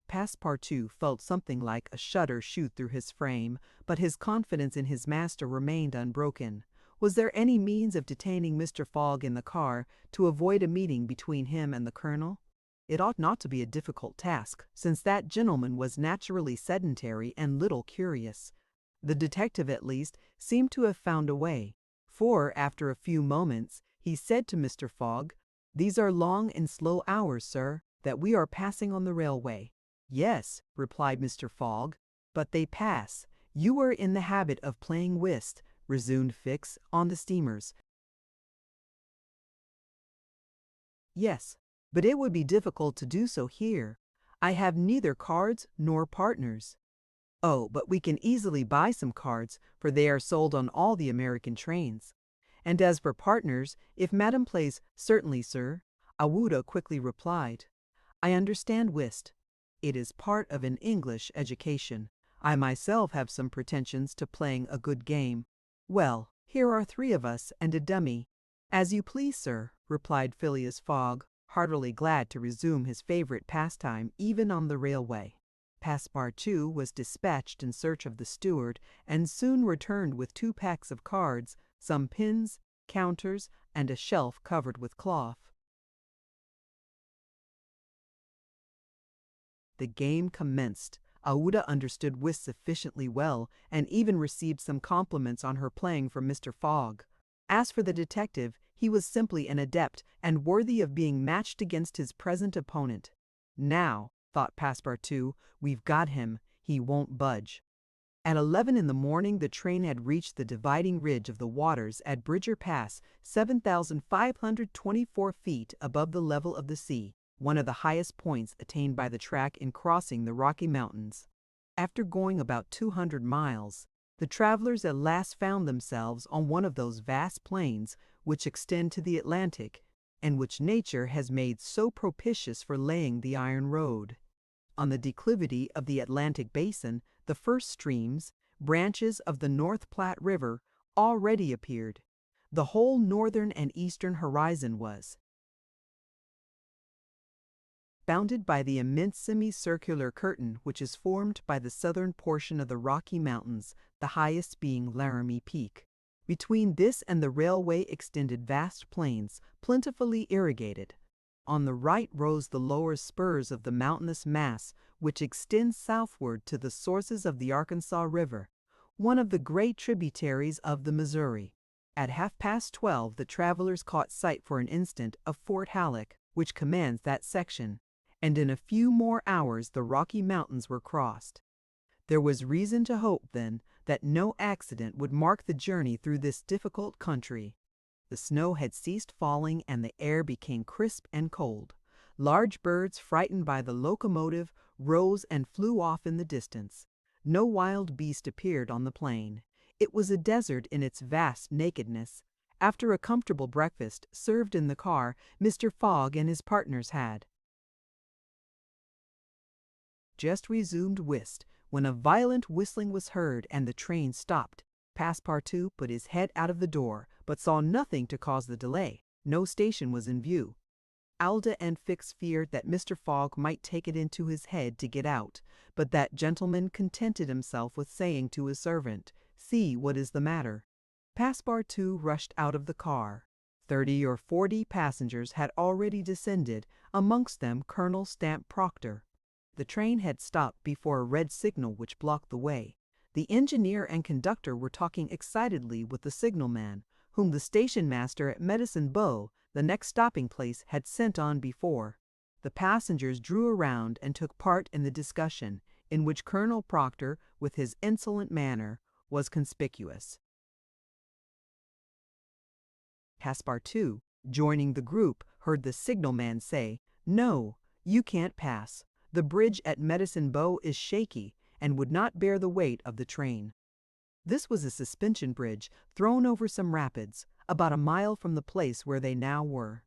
Passepartout felt something like a shudder shoot through his frame, but his confidence in his master remained unbroken. Was there any means of detaining Mr. Fogg in the car to avoid a meeting between him and the Colonel? It ought not to be a difficult task, since that gentleman was naturally sedentary and little curious. The detective, at least, seemed to have found a way, for, after a few moments, he said to Mr. Fogg, "These are long and slow hours, sir, that we are passing on the railway." "Yes," replied Mr. Fogg, "but they pass. You were in the habit of playing whist," resumed Fix, "on the steamers." "Yes, but it would be difficult to do so here. I have neither cards nor partners." "Oh, but we can easily buy some cards, for they are sold on all the American trains. And as for partners, if Madam plays, certainly, sir," Aouda quickly replied. "I understand whist. It is part of an English education. I myself have some pretensions to playing a good game. Well, Here are 3 of us and a dummy." "As you please, sir," replied Phileas Fogg, heartily glad to resume his favorite pastime even on the railway. Passepartout was dispatched in search of the steward, and soon returned with 2 packs of cards, some pins, counters, and a shelf covered with cloth. The game commenced. Aouda understood whist sufficiently well, and even received some compliments on her playing from Mr. Fogg. As for the detective, he was simply an adept, and worthy of being matched against his present opponent. "Now," thought Passepartout, "we've got him. He won't budge." At 11 in the morning the train had reached the dividing ridge of the waters at Bridger Pass, 7,524 feet above the level of the sea, one of the highest points attained by the track in crossing the Rocky Mountains. After going about 200 miles, the travelers at last found themselves on one of those vast plains which extend to the Atlantic, and which nature has made so propitious for laying the iron road. On the declivity of the Atlantic basin, the first streams, branches of the North Platte River, already appeared. The whole northern and eastern horizon was bounded by the immense semicircular curtain which is formed by the southern portion of the Rocky Mountains, the highest being Laramie Peak. Between this and the railway extended vast plains, plentifully irrigated. On the right rose the lower spurs of the mountainous mass which extends southward to the sources of the Arkansas River, one of the great tributaries of the Missouri. At 12:30 the travelers caught sight for an instant of Fort Halleck, which commands that section, and in a few more hours the Rocky Mountains were crossed. There was reason to hope, then, that no accident would mark the journey through this difficult country. The snow had ceased falling and the air became crisp and cold. Large birds, frightened by the locomotive, rose and flew off in the distance. No wild beast appeared on the plain. It was a desert in its vast nakedness. After a comfortable breakfast, served in the car, Mr. Fogg and his partners had just resumed whist, when a violent whistling was heard and the train stopped. Passepartout put his head out of the door, but saw nothing to cause the delay. No station was in view. Aouda and Fix feared that Mr. Fogg might take it into his head to get out, but that gentleman contented himself with saying to his servant, "See what is the matter." Passepartout rushed out of the car. 30 or 40 passengers had already descended, amongst them Colonel Stamp Proctor. The train had stopped before a red signal which blocked the way. The engineer and conductor were talking excitedly with the signalman, whom the station master at Medicine Bow, the next stopping place, had sent on before. The passengers drew around and took part in the discussion, in which Colonel Proctor, with his insolent manner, was conspicuous. Passepartout, joining the group, heard the signalman say, "No, you can't pass. The bridge at Medicine Bow is shaky and would not bear the weight of the train." This was a suspension bridge thrown over some rapids, about a mile from the place where they now were.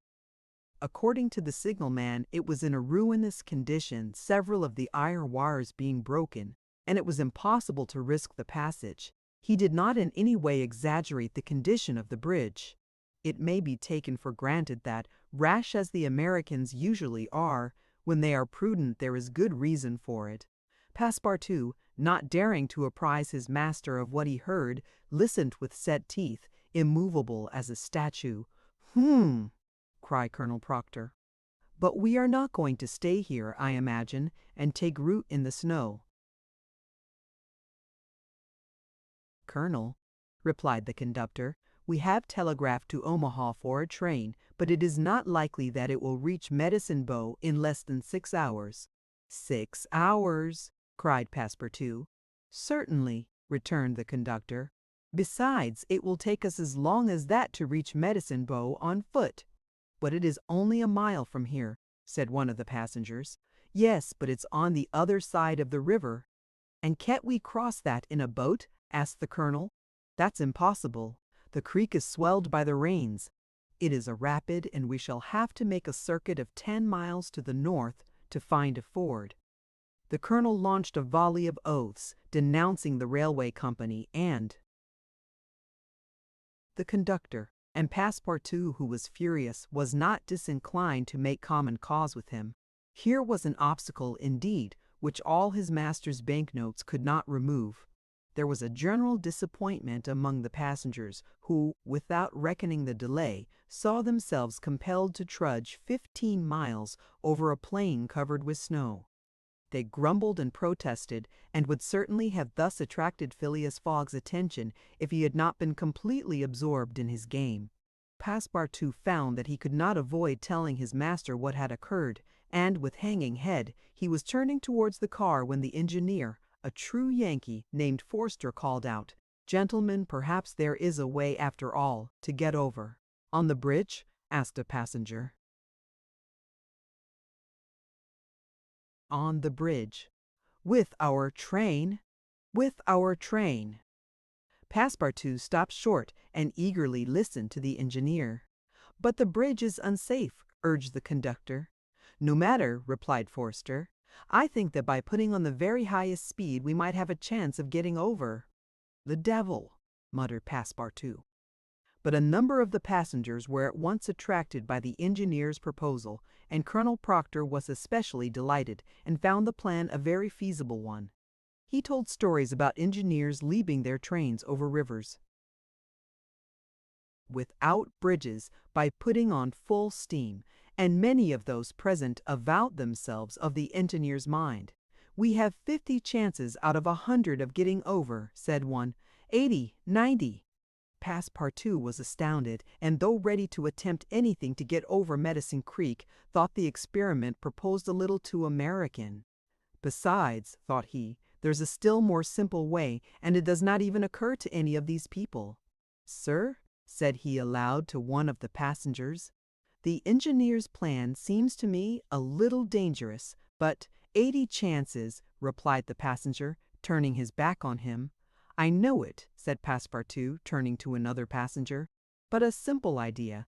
According to the signalman, it was in a ruinous condition, several of the iron wires being broken, and it was impossible to risk the passage. He did not in any way exaggerate the condition of the bridge. It may be taken for granted that, rash as the Americans usually are, when they are prudent there is good reason for it. Passepartout, not daring to apprise his master of what he heard, listened with set teeth, immovable as a statue. "Hmm," cried Colonel Proctor. "But we are not going to stay here, I imagine, and take root in the snow." "Colonel," replied the conductor, "we have telegraphed to Omaha for a train, but it is not likely that it will reach Medicine Bow in less than 6 hours." "6 hours!" cried Passepartout. "Certainly," returned the conductor. "Besides, it will take us as long as that to reach Medicine Bow on foot." "But it is only a mile from here," said one of the passengers. "Yes, but it's on the other side of the river." "And can't we cross that in a boat?" asked the colonel. "That's impossible. The creek is swelled by the rains. It is a rapid, and we shall have to make a circuit of 10 miles to the north to find a ford." The colonel launched a volley of oaths, denouncing the railway company and the conductor, and Passepartout, who was furious, was not disinclined to make common cause with him. Here was an obstacle, indeed, which all his master's banknotes could not remove. There was a general disappointment among the passengers, who, without reckoning the delay, saw themselves compelled to trudge 15 miles over a plain covered with snow. They grumbled and protested, and would certainly have thus attracted Phileas Fogg's attention if he had not been completely absorbed in his game. Passepartout found that he could not avoid telling his master what had occurred, and with hanging head, he was turning towards the car when the engineer, a true Yankee named Forster, called out, "Gentlemen, perhaps there is a way after all to get over." "On the bridge?" asked a passenger. "On the bridge." "With our train?" "With our train." Passepartout stopped short and eagerly listened to the engineer. "But the bridge is unsafe," urged the conductor. "No matter," replied Forster. "I think that by putting on the very highest speed we might have a chance of getting over." "The devil!" muttered Passepartout. But a number of the passengers were at once attracted by the engineer's proposal, and Colonel Proctor was especially delighted, and found the plan a very feasible one. He told stories about engineers leaping their trains over rivers without bridges by putting on full steam, and many of those present avowed themselves of the engineer's mind. "We have 50 chances out of 100 of getting over," said one. 80, 90. Passepartout was astounded, and though ready to attempt anything to get over Medicine Creek, thought the experiment proposed a little too American. "Besides," thought he, "there's a still more simple way, and it does not even occur to any of these people." "Sir," said he aloud to one of the passengers, "the engineer's plan seems to me a little dangerous, but 80 chances," replied the passenger, turning his back on him. "I know it," said Passepartout, turning to another passenger, "but a simple idea."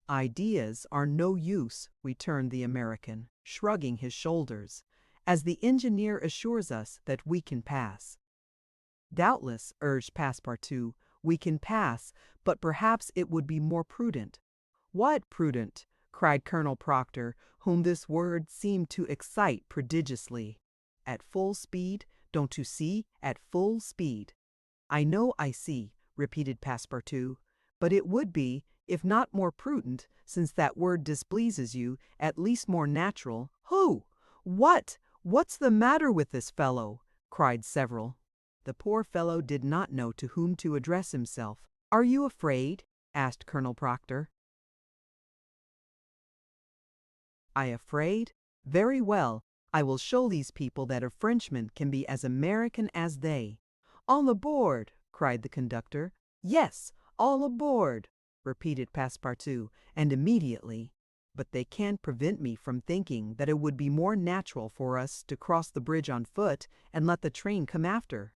"Ideas are no use," returned the American, shrugging his shoulders, "as the engineer assures us that we can pass." "Doubtless," urged Passepartout, "we can pass, but perhaps it would be more prudent." "What prudent?" cried Colonel Proctor, whom this word seemed to excite prodigiously. "At full speed, don't you see? At full speed." "I know I see," repeated Passepartout, "but it would be, if not more prudent, since that word displeases you, at least more natural." "Who? What's the matter with this fellow?" cried several. The poor fellow did not know to whom to address himself. "Are you afraid?" asked Colonel Proctor. "I afraid? Very well. I will show these people that a Frenchman can be as American as they." "All aboard!" cried the conductor. "Yes, all aboard!" repeated Passepartout, and immediately, "But they can't prevent me from thinking that it would be more natural for us to cross the bridge on foot and let the train come after."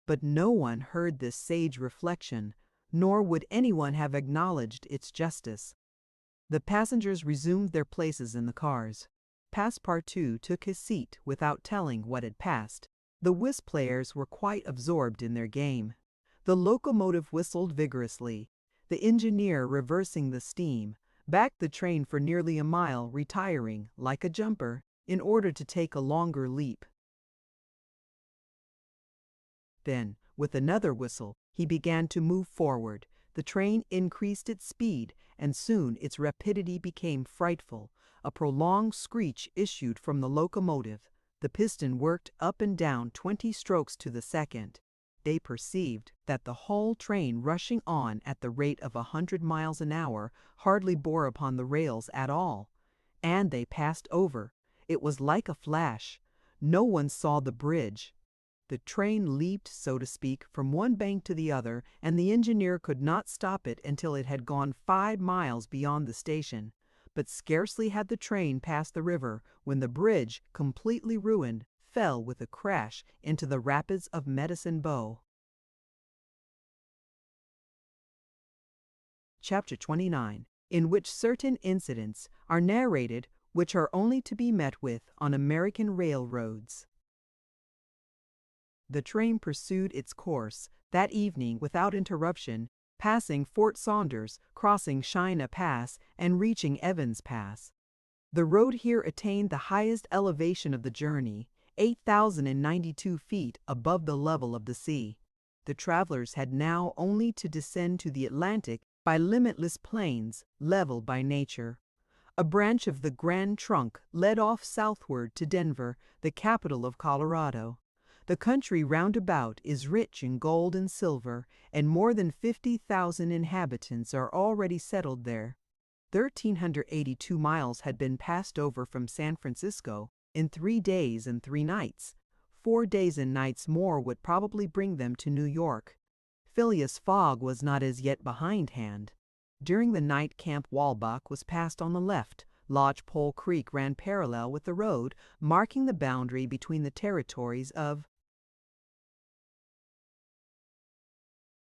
But no one heard this sage reflection, nor would anyone have acknowledged its justice. The passengers resumed their places in the cars. Passepartout took his seat without telling what had passed. The whist players were quite absorbed in their game. The locomotive whistled vigorously. The engineer, reversing the steam, backed the train for nearly a mile, retiring, like a jumper, in order to take a longer leap. Then, with another whistle, he began to move forward. The train increased its speed, and soon its rapidity became frightful. A prolonged screech issued from the locomotive. The piston worked up and down 20 strokes to the second. They perceived that the whole train, rushing on at the rate of 100 miles an hour, hardly bore upon the rails at all. And they passed over. It was like a flash. No one saw the bridge. The train leaped, so to speak, from one bank to the other, and the engineer could not stop it until it had gone 5 miles beyond the station. But scarcely had the train passed the river when the bridge, completely ruined, fell with a crash into the rapids of Medicine Bow. Chapter 29, in which certain incidents are narrated which are only to be met with on American railroads. The train pursued its course that evening without interruption, passing Fort Saunders, crossing China Pass, and reaching Evans Pass. The road here attained the highest elevation of the journey, 8,092 feet above the level of the sea. The travelers had now only to descend to the Atlantic by limitless plains, leveled by nature. A branch of the Grand Trunk led off southward to Denver, the capital of Colorado. The country round about is rich in gold and silver, and more than 50,000 inhabitants are already settled there. 1,382 miles had been passed over from San Francisco in 3 days and 3 nights. 4 days and nights more would probably bring them to New York. Phileas Fogg was not as yet behindhand. During the night Camp Walbach was passed on the left. Lodgepole Creek ran parallel with the road, marking the boundary between the territories of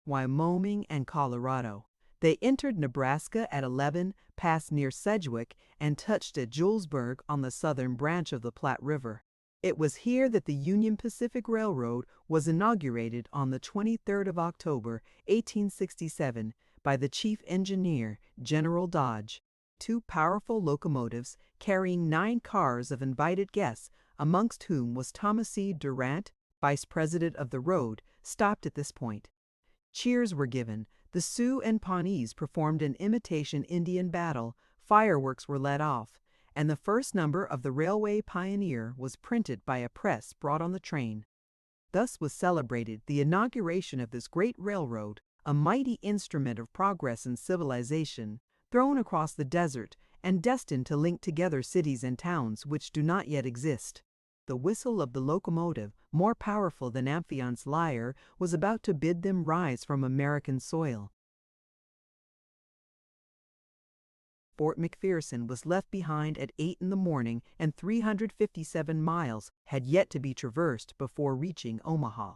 Wyoming and Colorado. They entered Nebraska at 11, passed near Sedgwick, and touched at Julesburg on the southern branch of the Platte River. It was here that the Union Pacific Railroad was inaugurated on the 23rd of October, 1867, by the chief engineer, General Dodge. 2 powerful locomotives, carrying 9 cars of invited guests, amongst whom was Thomas E. Durant, vice president of the road, stopped at this point. Cheers were given. The Sioux and Pawnees performed an imitation Indian battle, fireworks were let off, and the first number of the Railway Pioneer was printed by a press brought on the train. Thus was celebrated the inauguration of this great railroad, a mighty instrument of progress and civilization, thrown across the desert and destined to link together cities and towns which do not yet exist. The whistle of the locomotive, more powerful than Amphion's lyre, was about to bid them rise from American soil. Fort McPherson was left behind at 8 in the morning, and 357 miles had yet to be traversed before reaching Omaha.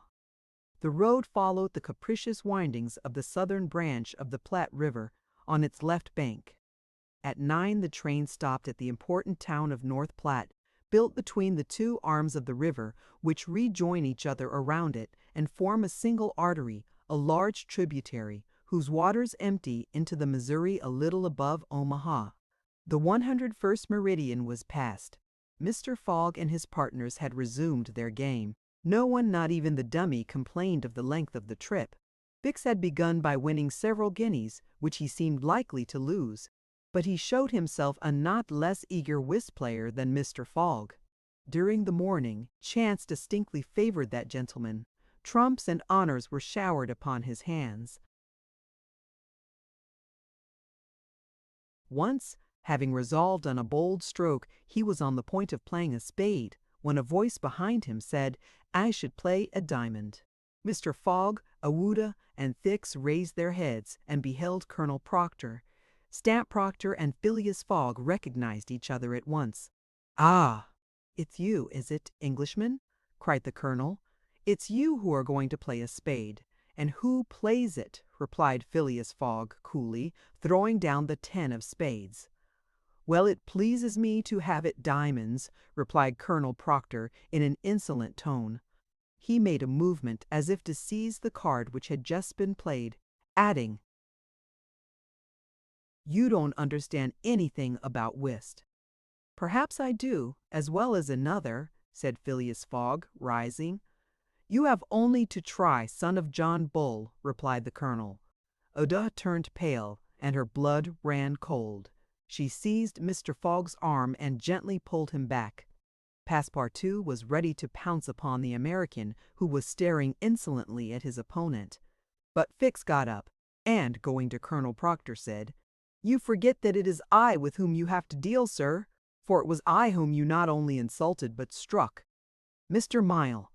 The road followed the capricious windings of the southern branch of the Platte River on its left bank. At 9 the train stopped at the important town of North Platte, built between the 2 arms of the river, which rejoin each other around it and form a single artery, a large tributary, whose waters empty into the Missouri a little above Omaha. The 101st meridian was passed. Mr. Fogg and his partners had resumed their game. No one, not even the dummy, complained of the length of the trip. Fix had begun by winning several guineas, which he seemed likely to lose, but he showed himself a not less eager whist player than Mr. Fogg. During the morning, chance distinctly favored that gentleman. Trumps and honors were showered upon his hands. Once, having resolved on a bold stroke, he was on the point of playing a spade, when a voice behind him said, "I should play a diamond." Mr. Fogg, Awuda, and Fix raised their heads and beheld Colonel Proctor. Stamp Proctor and Phileas Fogg recognized each other at once. "Ah, it's you, is it, Englishman?" cried the colonel. "It's you who are going to play a spade." "And who plays it?" replied Phileas Fogg coolly, throwing down the 10 of spades. "Well, it pleases me to have it diamonds," replied Colonel Proctor in an insolent tone. He made a movement as if to seize the card which had just been played, adding, "You don't understand anything about whist." "Perhaps I do, as well as another," said Phileas Fogg, rising. "You have only to try, son of John Bull," replied the colonel. Oda turned pale, and her blood ran cold. She seized Mr. Fogg's arm and gently pulled him back. Passepartout was ready to pounce upon the American, who was staring insolently at his opponent. But Fix got up, and, going to Colonel Proctor, said, "You forget that it is I with whom you have to deal, sir, for it was I whom you not only insulted but struck." "Mr. Mile."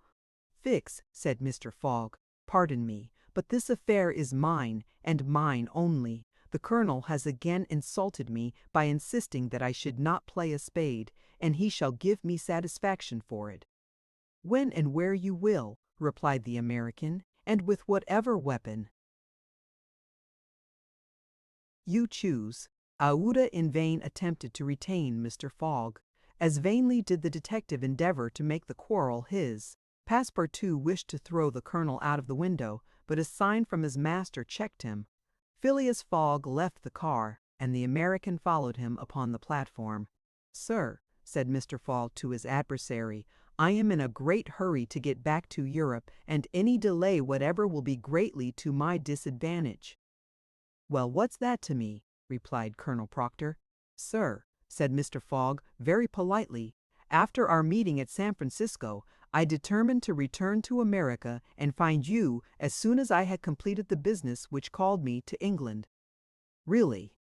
"Fix," said Mr. Fogg, "pardon me, but this affair is mine, and mine only. The colonel has again insulted me by insisting that I should not play a spade, and he shall give me satisfaction for it." "When and where you will," replied the American, "and with whatever weapon you choose." Aouda in vain attempted to retain Mr. Fogg. As vainly did the detective endeavor to make the quarrel his. Passepartout wished to throw the colonel out of the window, but a sign from his master checked him. Phileas Fogg left the car, and the American followed him upon the platform. "Sir," said Mr. Fogg to his adversary, "I am in a great hurry to get back to Europe, and any delay whatever will be greatly to my disadvantage." "Well, what's that to me?" replied Colonel Proctor. "Sir," said Mr. Fogg very politely, "after our meeting at San Francisco, I determined to return to America and find you as soon as I had completed the business which called me to England." "Really?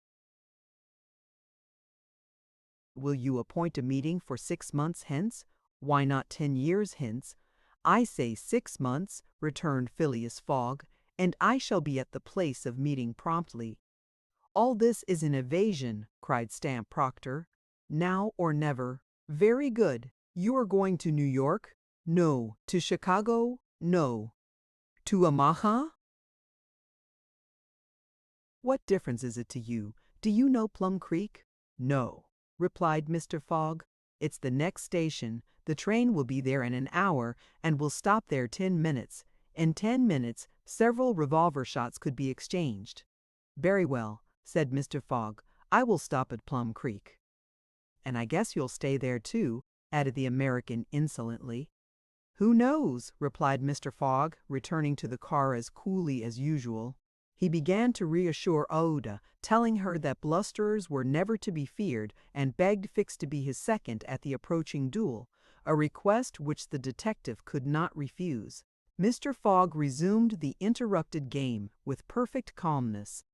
Will you appoint a meeting for 6 months hence? Why not 10 years hence?" "I say 6 months," returned Phileas Fogg, "and I shall be at the place of meeting promptly." "All this is an evasion," cried Stamp Proctor. "Now or never." "Very good. You are going to New York?" "No." "To Chicago?" "No." "To Omaha?" "What difference is it to you? Do you know Plum Creek?" "No," replied Mr. Fogg. "It's the next station. The train will be there in an hour, and will stop there 10 minutes. In 10 minutes, several revolver shots could be exchanged." "Very well," said Mr. Fogg. "I will stop at Plum Creek." "And I guess you'll stay there too," added the American insolently. "Who knows?" replied Mr. Fogg, returning to the car as coolly as usual. He began to reassure Aouda, telling her that blusterers were never to be feared, and begged Fix to be his second at the approaching duel, a request which the detective could not refuse. Mr. Fogg resumed the interrupted game with perfect calmness.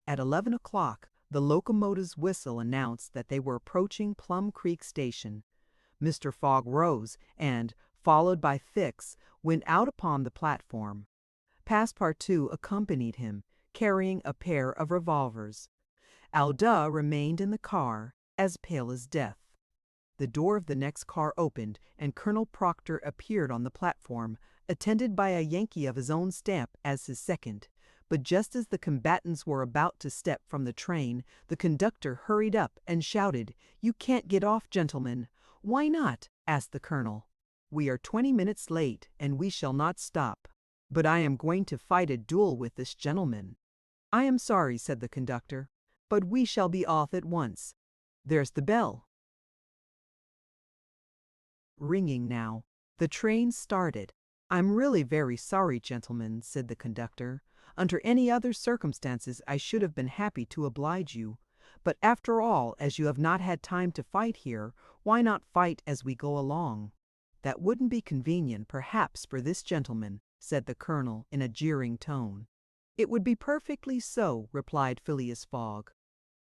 At 11 o'clock, the locomotive's whistle announced that they were approaching Plum Creek Station. Mr. Fogg rose and, followed by Fix, went out upon the platform. Passepartout accompanied him, carrying a pair of revolvers. Aouda remained in the car, as pale as death. The door of the next car opened, and Colonel Proctor appeared on the platform, attended by a Yankee of his own stamp as his second. But just as the combatants were about to step from the train, the conductor hurried up and shouted, "You can't get off, gentlemen." "Why not?" asked the colonel. "We are 20 minutes late, and we shall not stop." "But I am going to fight a duel with this gentleman." "I am sorry," said the conductor, "but we shall be off at once. There's the bell." Ringing now. The train started. "I'm really very sorry, gentlemen," said the conductor. "Under any other circumstances I should have been happy to oblige you. But after all, as you have not had time to fight here, why not fight as we go along?" "That wouldn't be convenient, perhaps, for this gentleman," said the colonel in a jeering tone. "It would be perfectly so," replied Phileas Fogg.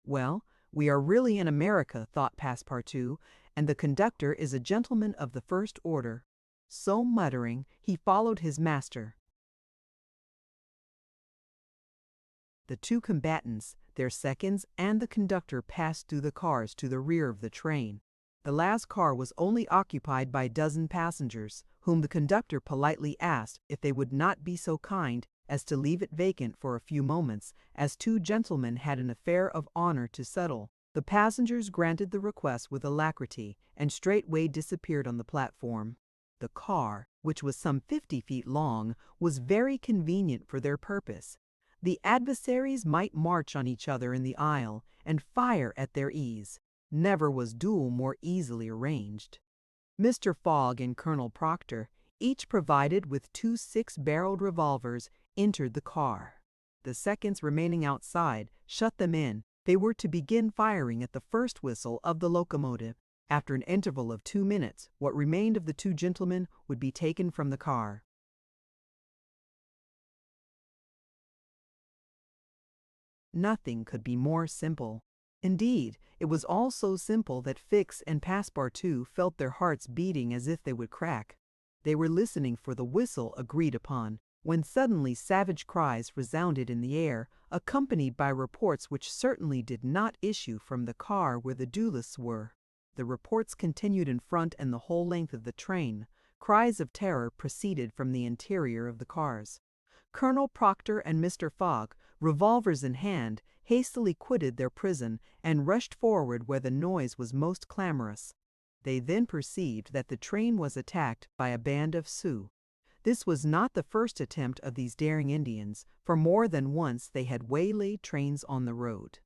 "Well, we are really in America," thought Passepartout, "and the conductor is a gentleman of the first order." So muttering, he followed his master. The two combatants, their seconds, and the conductor passed through the cars to the rear of the train. The last car was only occupied by a dozen passengers, whom the conductor politely asked if they would not be so kind as to leave it vacant for a few moments, as two gentlemen had an affair of honor to settle. The passengers granted the request with alacrity, and straightway disappeared on the platform. The car, which was some 50 feet long, was very convenient for their purpose. The adversaries might march on each other in the aisle, and fire at their ease. Never was duel more easily arranged. Mr. Fogg and Colonel Proctor, each provided with 2 six-barreled revolvers, entered the car. The seconds remaining outside shut them in. They were to begin firing at the first whistle of the locomotive. After an interval of 2 minutes, what remained of the two gentlemen would be taken from the car. Nothing could be more simple. Indeed, it was all so simple that Fix and Passepartout felt their hearts beating as if they would crack. They were listening for the whistle agreed upon, when suddenly savage cries resounded in the air, accompanied by reports which certainly did not issue from the car where the duelists were. The reports continued in front and the whole length of the train. Cries of terror proceeded from the interior of the cars. Colonel Proctor and Mr. Fogg, revolvers in hand, hastily quitted their prison and rushed forward where the noise was most clamorous. They then perceived that the train was attacked by a band of Sioux. This was not the first attempt of these daring Indians, for more than once they had waylaid trains on the road.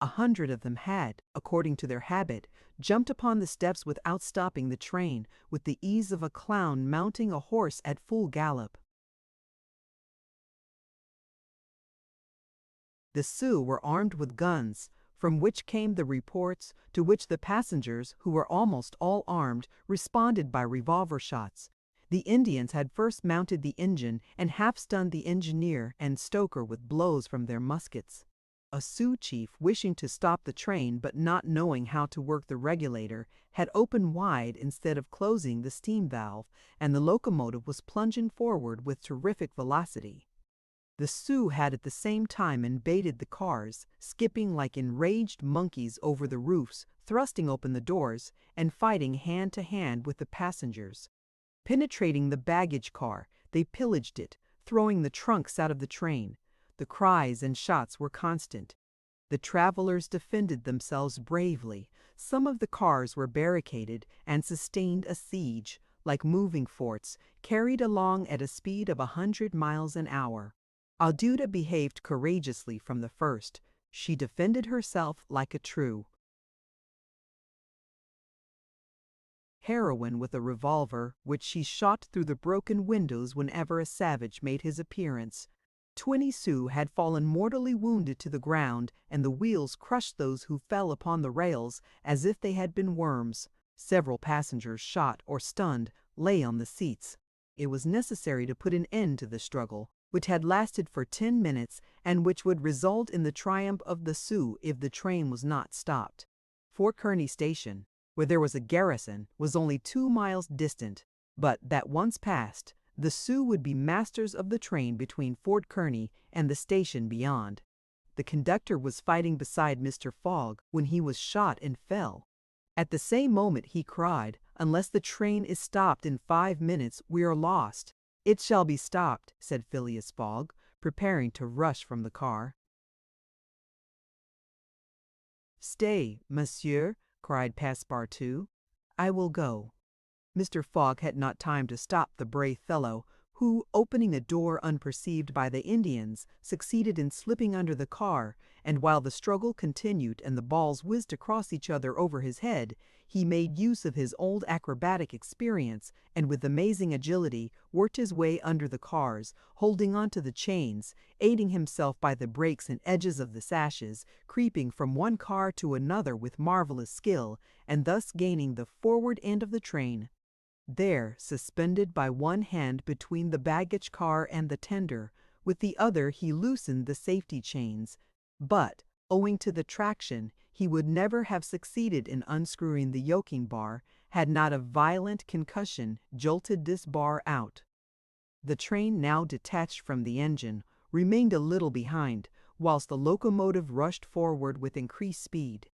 100 of them had, according to their habit, jumped upon the steps without stopping the train, with the ease of a clown mounting a horse at full gallop. The Sioux were armed with guns, from which came the reports, to which the passengers, who were almost all armed, responded by revolver shots. The Indians had first mounted the engine and half-stunned the engineer and stoker with blows from their muskets. A Sioux chief, wishing to stop the train but not knowing how to work the regulator, had opened wide instead of closing the steam valve, and the locomotive was plunging forward with terrific velocity. The Sioux had at the same time invaded the cars, skipping like enraged monkeys over the roofs, thrusting open the doors, and fighting hand to hand with the passengers. Penetrating the baggage car, they pillaged it, throwing the trunks out of the train. The cries and shots were constant. The travelers defended themselves bravely. Some of the cars were barricaded and sustained a siege, like moving forts, carried along at a speed of 100 miles an hour. Alduda behaved courageously from the first. She defended herself like a true heroine with a revolver, which she shot through the broken windows whenever a savage made his appearance. 20 Sioux had fallen mortally wounded to the ground, and the wheels crushed those who fell upon the rails as if they had been worms. Several passengers, shot or stunned, lay on the seats. It was necessary to put an end to the struggle, which had lasted for 10 minutes and which would result in the triumph of the Sioux if the train was not stopped. Fort Kearny Station, where there was a garrison, was only 2 miles distant, but that once passed, the Sioux would be masters of the train between Fort Kearny and the station beyond. The conductor was fighting beside Mr. Fogg when he was shot and fell. At the same moment he cried, "Unless the train is stopped in 5 minutes, we are lost." "It shall be stopped," said Phileas Fogg, preparing to rush from the car. "Stay, monsieur," cried Passepartout. "I will go." Mr. Fogg had not time to stop the brave fellow, who, opening a door unperceived by the Indians, succeeded in slipping under the car, and while the struggle continued and the balls whizzed across each other over his head, he made use of his old acrobatic experience, and with amazing agility worked his way under the cars, holding on to the chains, aiding himself by the brakes and edges of the sashes, creeping from one car to another with marvelous skill, and thus gaining the forward end of the train. There, suspended by one hand between the baggage car and the tender, with the other he loosened the safety chains. But, owing to the traction, he would never have succeeded in unscrewing the yoking bar had not a violent concussion jolted this bar out. The train, now detached from the engine, remained a little behind, whilst the locomotive rushed forward with increased speed.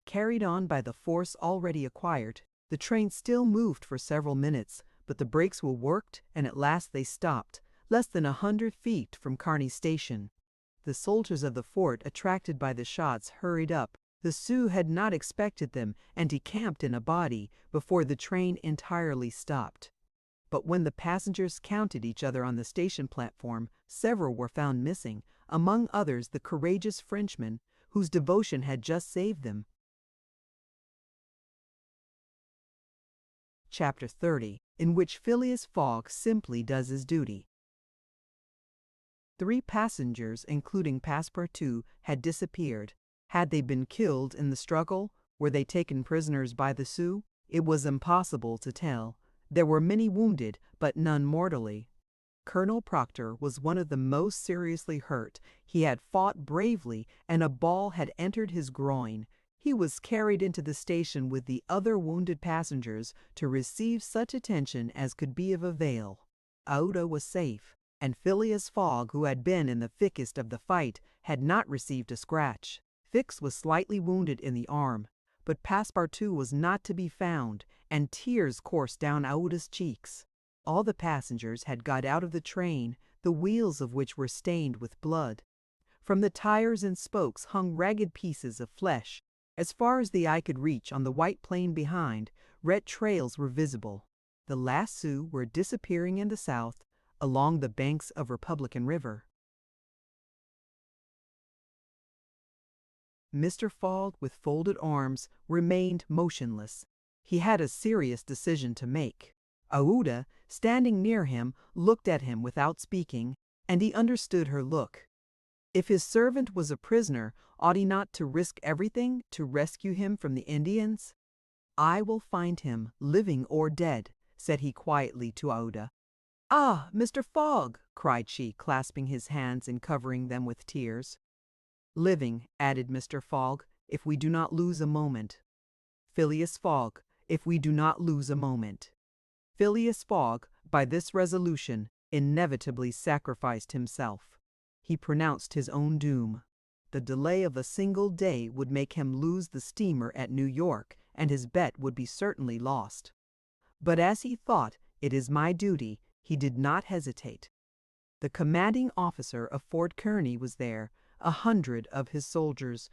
Carried on by the force already acquired, the train still moved for several minutes, but the brakes were worked, and at last they stopped, less than 100 feet from Kearny Station. The soldiers of the fort, attracted by the shots, hurried up. The Sioux had not expected them, and decamped in a body before the train entirely stopped. But when the passengers counted each other on the station platform, several were found missing, among others the courageous Frenchman, whose devotion had just saved them. Chapter 30, in which Phileas Fogg simply does his duty. 3 passengers, including Passepartout, had disappeared. Had they been killed in the struggle? Were they taken prisoners by the Sioux? It was impossible to tell. There were many wounded, but none mortally. Colonel Proctor was one of the most seriously hurt. He had fought bravely, and a ball had entered his groin. He was carried into the station with the other wounded passengers to receive such attention as could be of avail. Aouda was safe, and Phileas Fogg, who had been in the thickest of the fight, had not received a scratch. Fix was slightly wounded in the arm, but Passepartout was not to be found, and tears coursed down Aouda's cheeks. All the passengers had got out of the train, the wheels of which were stained with blood. From the tires and spokes hung ragged pieces of flesh. As far as the eye could reach on the white plain behind, red trails were visible. The last Sioux were disappearing in the south, along the banks of Republican River. Mr. Fogg, with folded arms, remained motionless. He had a serious decision to make. Aouda, standing near him, looked at him without speaking, and he understood her look. If his servant was a prisoner, ought he not to risk everything to rescue him from the Indians? "I will find him, living or dead," said he quietly to Aouda. "Ah, Mr. Fogg!" cried she, clasping his hands and covering them with tears. "Living," added Mr. Fogg, "if we do not lose a moment. Phileas Fogg, if we do not lose a moment." Phileas Fogg, by this resolution, inevitably sacrificed himself. He pronounced his own doom. The delay of a single day would make him lose the steamer at New York, and his bet would be certainly lost. But as he thought, "It is my duty," he did not hesitate. The commanding officer of Fort Kearny was there. 100 of his soldiers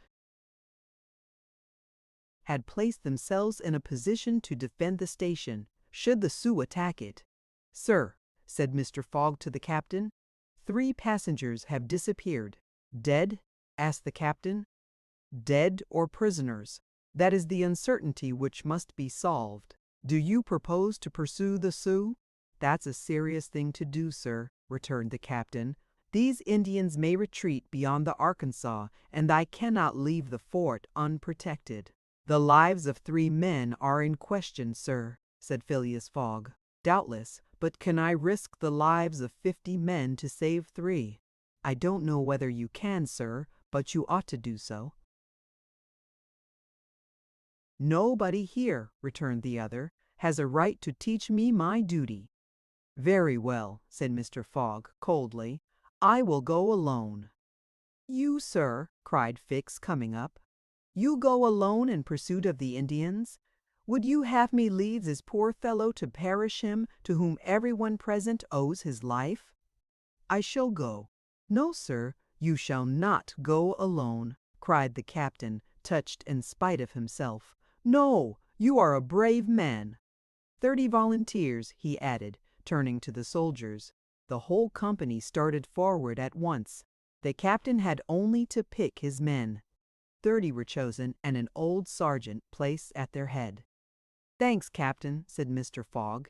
had placed themselves in a position to defend the station, should the Sioux attack it. "Sir," said Mr. Fogg to the captain, "3 passengers have disappeared." "Dead?" asked the captain. "Dead or prisoners. That is the uncertainty which must be solved. Do you propose to pursue the Sioux?" "That's a serious thing to do, sir," returned the captain. "These Indians may retreat beyond the Arkansas, and I cannot leave the fort unprotected." "The lives of 3 men are in question, sir," said Phileas Fogg. "Doubtless, but can I risk the lives of 50 men to save 3? "I don't know whether you can, sir, but you ought to do so." "Nobody here," returned the other, "has a right to teach me my duty." "Very well," said Mr. Fogg coldly, "I will go alone." "You, sir?" cried Fix, coming up. "You go alone in pursuit of the Indians? Would you have me leave this poor fellow to perish, him to whom everyone present owes his life?" "I shall go." "No, sir, you shall not go alone," cried the captain, touched in spite of himself. "No, you are a brave man. 30 volunteers," he added, turning to the soldiers. The whole company started forward at once. The captain had only to pick his men. 30 were chosen, and an old sergeant placed at their head. "Thanks, Captain," said Mr. Fogg.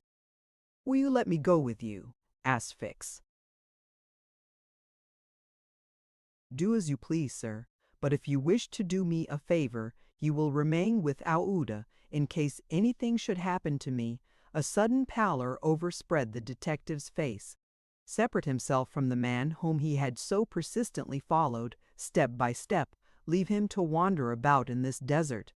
"Will you let me go with you?" asked Fix. "Do as you please, sir, but if you wish to do me a favor, you will remain with Aouda in case anything should happen to me." A sudden pallor overspread the detective's face. Separate himself from the man whom he had so persistently followed, step by step, leave him to wander about in this desert.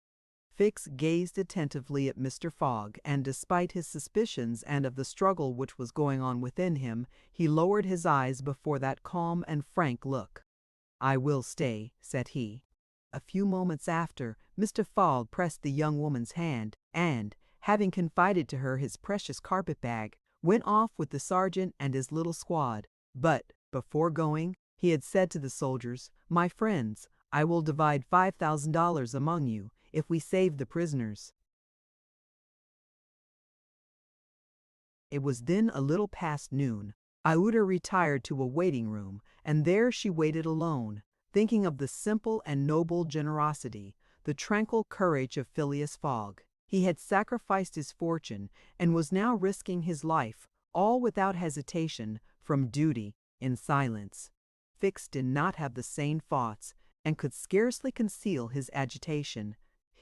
Fix gazed attentively at Mr. Fogg, and despite his suspicions and of the struggle which was going on within him, he lowered his eyes before that calm and frank look. "I will stay," said he. A few moments after, Mr. Fogg pressed the young woman's hand, and, having confided to her his precious carpet-bag, went off with the sergeant and his little squad. But, before going, he had said to the soldiers, "My friends, I will divide $5,000 among you, if we save the prisoners." It was then a little past noon. Aouda retired to a waiting room, and there she waited alone, thinking of the simple and noble generosity, the tranquil courage of Phileas Fogg. He had sacrificed his fortune, and was now risking his life, all without hesitation, from duty, in silence. Fix did not have the same thoughts, and could scarcely conceal his agitation.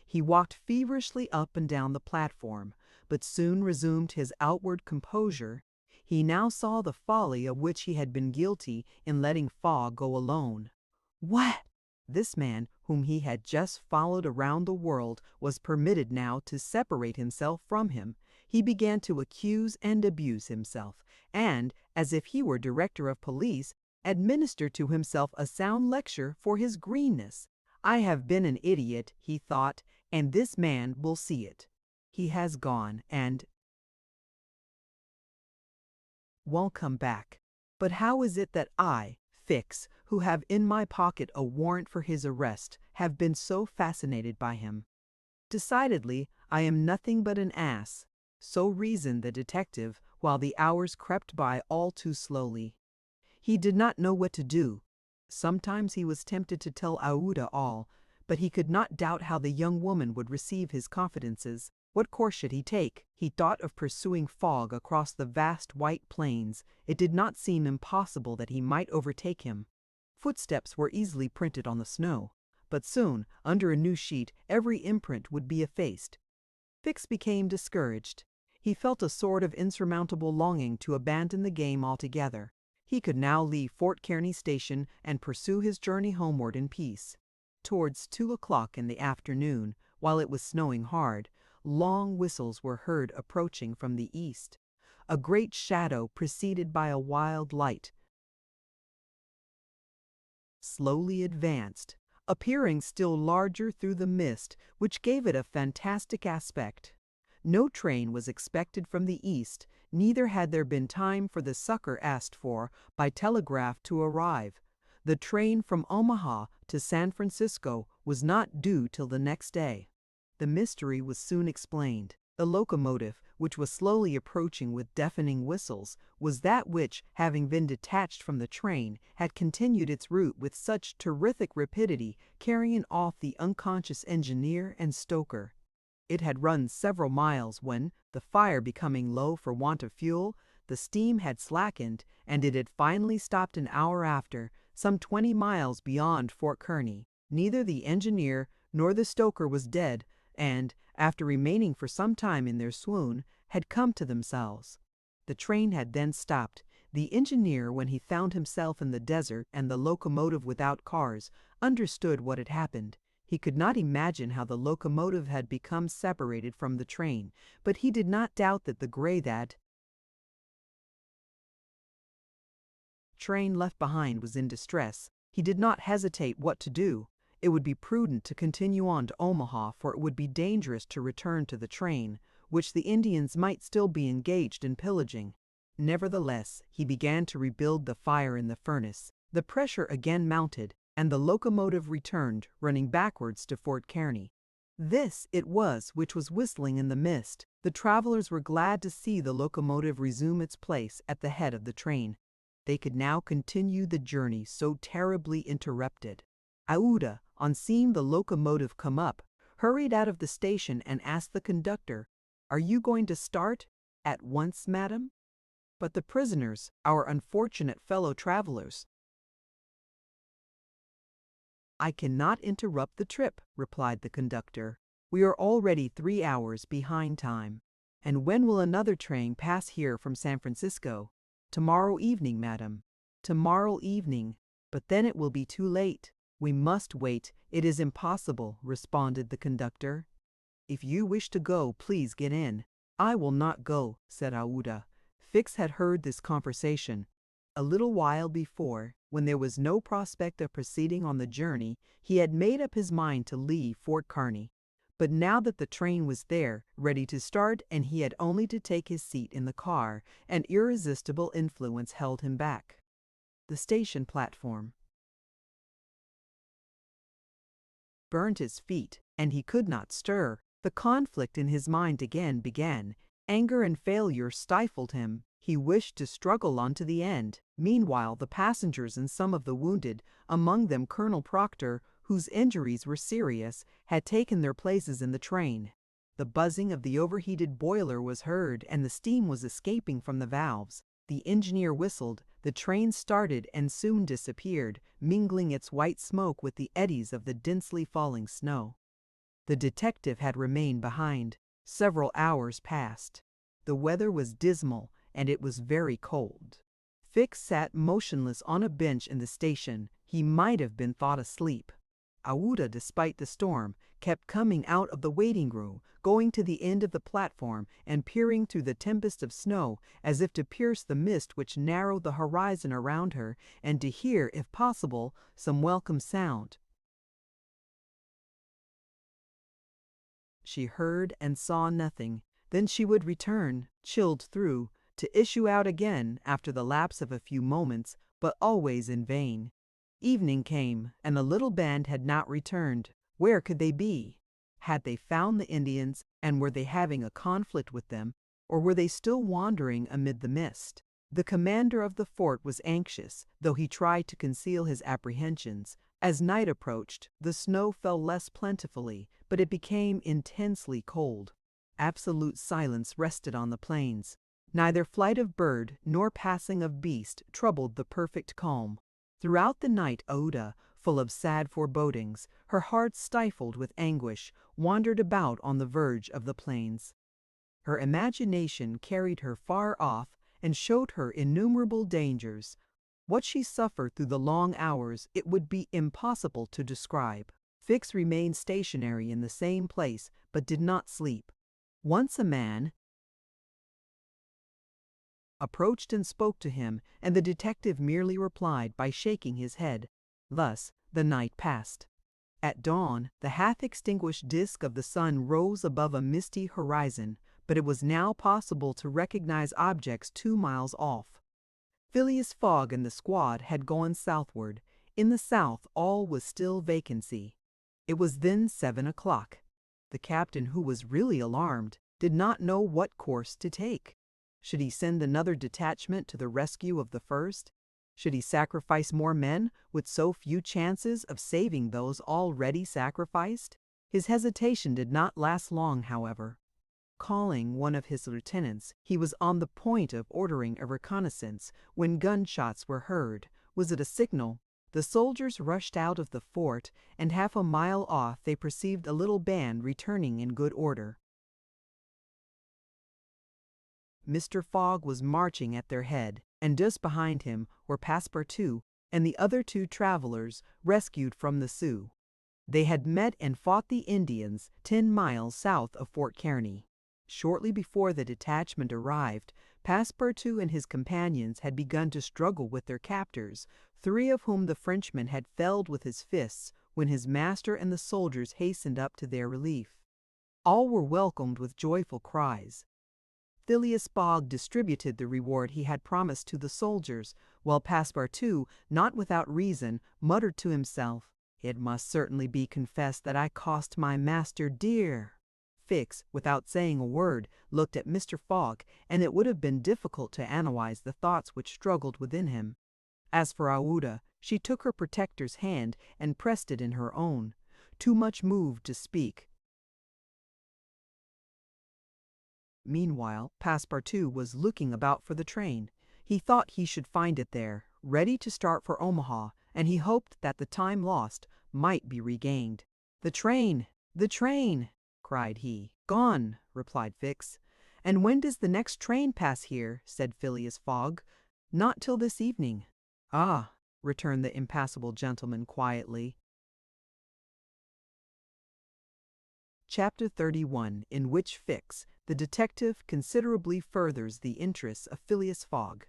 He walked feverishly up and down the platform, but soon resumed his outward composure. He now saw the folly of which he had been guilty in letting Fogg go alone. What? This man, whom he had just followed around the world, was permitted now to separate himself from him. He began to accuse and abuse himself, and, as if he were director of police, administer to himself a sound lecture for his greenness. "I have been an idiot," he thought, "and this man will see it. He has gone, and won't come back. But how is it that I, Fix, who have in my pocket a warrant for his arrest, have been so fascinated by him. Decidedly, I am nothing but an ass, so reasoned the detective while the hours crept by all too slowly. He did not know what to do. Sometimes he was tempted to tell Aouda all, but he could not doubt how the young woman would receive his confidences. What course should he take? He thought of pursuing Fogg across the vast white plains. It did not seem impossible that he might overtake him. Footsteps were easily printed on the snow, but soon, under a new sheet, every imprint would be effaced. Fix became discouraged. He felt a sort of insurmountable longing to abandon the game altogether. He could now leave Fort Kearny Station and pursue his journey homeward in peace. Towards 2 o'clock in the afternoon, while it was snowing hard, long whistles were heard approaching from the east. A great shadow preceded by a wild light slowly advanced, appearing still larger through the mist, which gave it a fantastic aspect. No train was expected from the east, neither had there been time for the succor asked for by telegraph to arrive. The train from Omaha to San Francisco was not due till the next day. The mystery was soon explained. The locomotive, which was slowly approaching with deafening whistles, was that which, having been detached from the train, had continued its route with such terrific rapidity, carrying off the unconscious engineer and stoker. It had run several miles when, the fire becoming low for want of fuel, the steam had slackened, and it had finally stopped an hour after, some 20 miles beyond Fort Kearny. Neither the engineer nor the stoker was dead, and, after remaining for some time in their swoon, had come to themselves. The train had then stopped. The engineer, when he found himself in the desert and the locomotive without cars, understood what had happened. He could not imagine how the locomotive had become separated from the train, but he did not doubt that the gray that train left behind was in distress. He did not hesitate what to do. It would be prudent to continue on to Omaha, for it would be dangerous to return to the train, which the Indians might still be engaged in pillaging. Nevertheless, he began to rebuild the fire in the furnace. The pressure again mounted, and the locomotive returned, running backwards to Fort Kearny. This it was which was whistling in the mist. The travelers were glad to see the locomotive resume its place at the head of the train. They could now continue the journey so terribly interrupted. Aouda, on seeing the locomotive come up, hurried out of the station and asked the conductor, "Are you going to start at once, madam?" But the prisoners, our unfortunate fellow travelers. "I cannot interrupt the trip," replied the conductor. "We are already 3 hours behind time." "And when will another train pass here from San Francisco?" "Tomorrow evening, madam." "Tomorrow evening, but then it will be too late." "We must wait. It is impossible," responded the conductor. "If you wish to go, please get in." "I will not go," said Aouda. Fix had heard this conversation. A little while before, when there was no prospect of proceeding on the journey, he had made up his mind to leave Fort Kearny. But now that the train was there, ready to start, and he had only to take his seat in the car, an irresistible influence held him back. The station platform burned his feet, and he could not stir. The conflict in his mind again began. Anger and failure stifled him. He wished to struggle on to the end. Meanwhile, the passengers and some of the wounded, among them Colonel Proctor, whose injuries were serious, had taken their places in the train. The buzzing of the overheated boiler was heard, and the steam was escaping from the valves. The engineer whistled, the train started and soon disappeared, mingling its white smoke with the eddies of the densely falling snow. The detective had remained behind. Several hours passed. The weather was dismal, and it was very cold. Fix sat motionless on a bench in the station. He might have been thought asleep. Aouda, despite the storm, kept coming out of the waiting room, going to the end of the platform, and peering through the tempest of snow, as if to pierce the mist which narrowed the horizon around her, and to hear, if possible, some welcome sound. She heard and saw nothing. Then she would return, chilled through, to issue out again after the lapse of a few moments, but always in vain. Evening came, and the little band had not returned. Where could they be? Had they found the Indians, and were they having a conflict with them, or were they still wandering amid the mist? The commander of the fort was anxious, though he tried to conceal his apprehensions. As night approached, the snow fell less plentifully, but it became intensely cold. Absolute silence rested on the plains. Neither flight of bird nor passing of beast troubled the perfect calm. Throughout the night Aouda, full of sad forebodings, her heart stifled with anguish, wandered about on the verge of the plains. Her imagination carried her far off and showed her innumerable dangers. What she suffered through the long hours it would be impossible to describe. Fix remained stationary in the same place, but did not sleep. Once a man approached and spoke to him, and the detective merely replied by shaking his head. Thus the night passed. At dawn, the half-extinguished disk of the sun rose above a misty horizon, but it was now possible to recognize objects 2 miles off. Phileas Fogg and the squad had gone southward. In the south all was still vacancy. It was then 7 o'clock. The captain, who was really alarmed, did not know what course to take. Should he send another detachment to the rescue of the first? Should he sacrifice more men with so few chances of saving those already sacrificed? His hesitation did not last long, however. Calling one of his lieutenants, he was on the point of ordering a reconnaissance when gunshots were heard. Was it a signal? The soldiers rushed out of the fort, and 1/2 mile off they perceived a little band returning in good order. Mr. Fogg was marching at their head, and just behind him were Passepartout and the other 2 travelers rescued from the Sioux. They had met and fought the Indians 10 miles south of Fort Kearny. Shortly before the detachment arrived, Passepartout and his companions had begun to struggle with their captors, 3 of whom the Frenchman had felled with his fists when his master and the soldiers hastened up to their relief. All were welcomed with joyful cries. Phileas Fogg distributed the reward he had promised to the soldiers, while Passepartout, not without reason, muttered to himself, "It must certainly be confessed that I cost my master dear." Fix, without saying a word, looked at Mr. Fogg, and it would have been difficult to analyze the thoughts which struggled within him. As for Aouda, she took her protector's hand and pressed it in her own, too much moved to speak. Meanwhile, Passepartout was looking about for the train. He thought he should find it there, ready to start for Omaha, and he hoped that the time lost might be regained. "The train! The train!" cried he. "Gone," replied Fix. "And when does the next train pass here?" said Phileas Fogg. "Not till this evening." "Ah," returned the impassible gentleman quietly. Chapter 31, in which Fix, the detective, considerably furthers the interests of Phileas Fogg.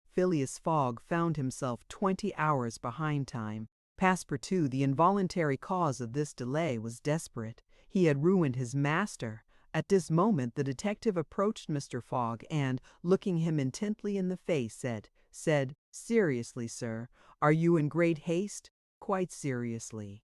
Phileas Fogg found himself 20 hours behind time. Passepartout, the involuntary cause of this delay, was desperate. He had ruined his master. At this moment the detective approached Mr. Fogg and, looking him intently in the face, said, "Seriously, sir, are you in great haste?" "Quite seriously."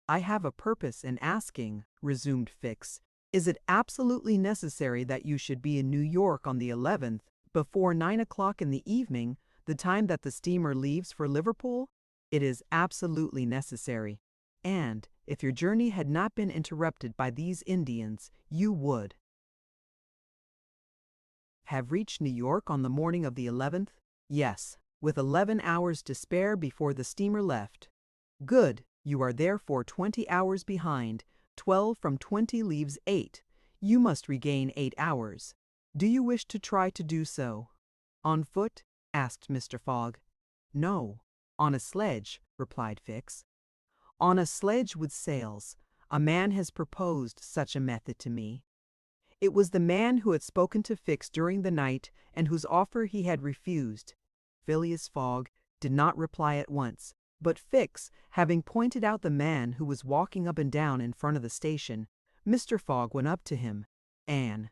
"I have a purpose in asking," resumed Fix. "Is it absolutely necessary that you should be in New York on the 11th, before 9 o'clock in the evening, the time that the steamer leaves for Liverpool?" "It is absolutely necessary. And, if your journey had not been interrupted by these Indians, you would have reached New York on the morning of the 11th? "Yes, with 11 hours to spare before the steamer left." "Good. You are therefore 20 hours behind. 12 from 20 leaves 8. You must regain 8 hours. Do you wish to try to do so?" "On foot?" asked Mr. Fogg. "No, on a sledge," replied Fix. "On a sledge with sails. A man has proposed such a method to me." It was the man who had spoken to Fix during the night and whose offer he had refused. Phileas Fogg did not reply at once, but Fix, having pointed out the man who was walking up and down in front of the station, Mr. Fogg went up to him. An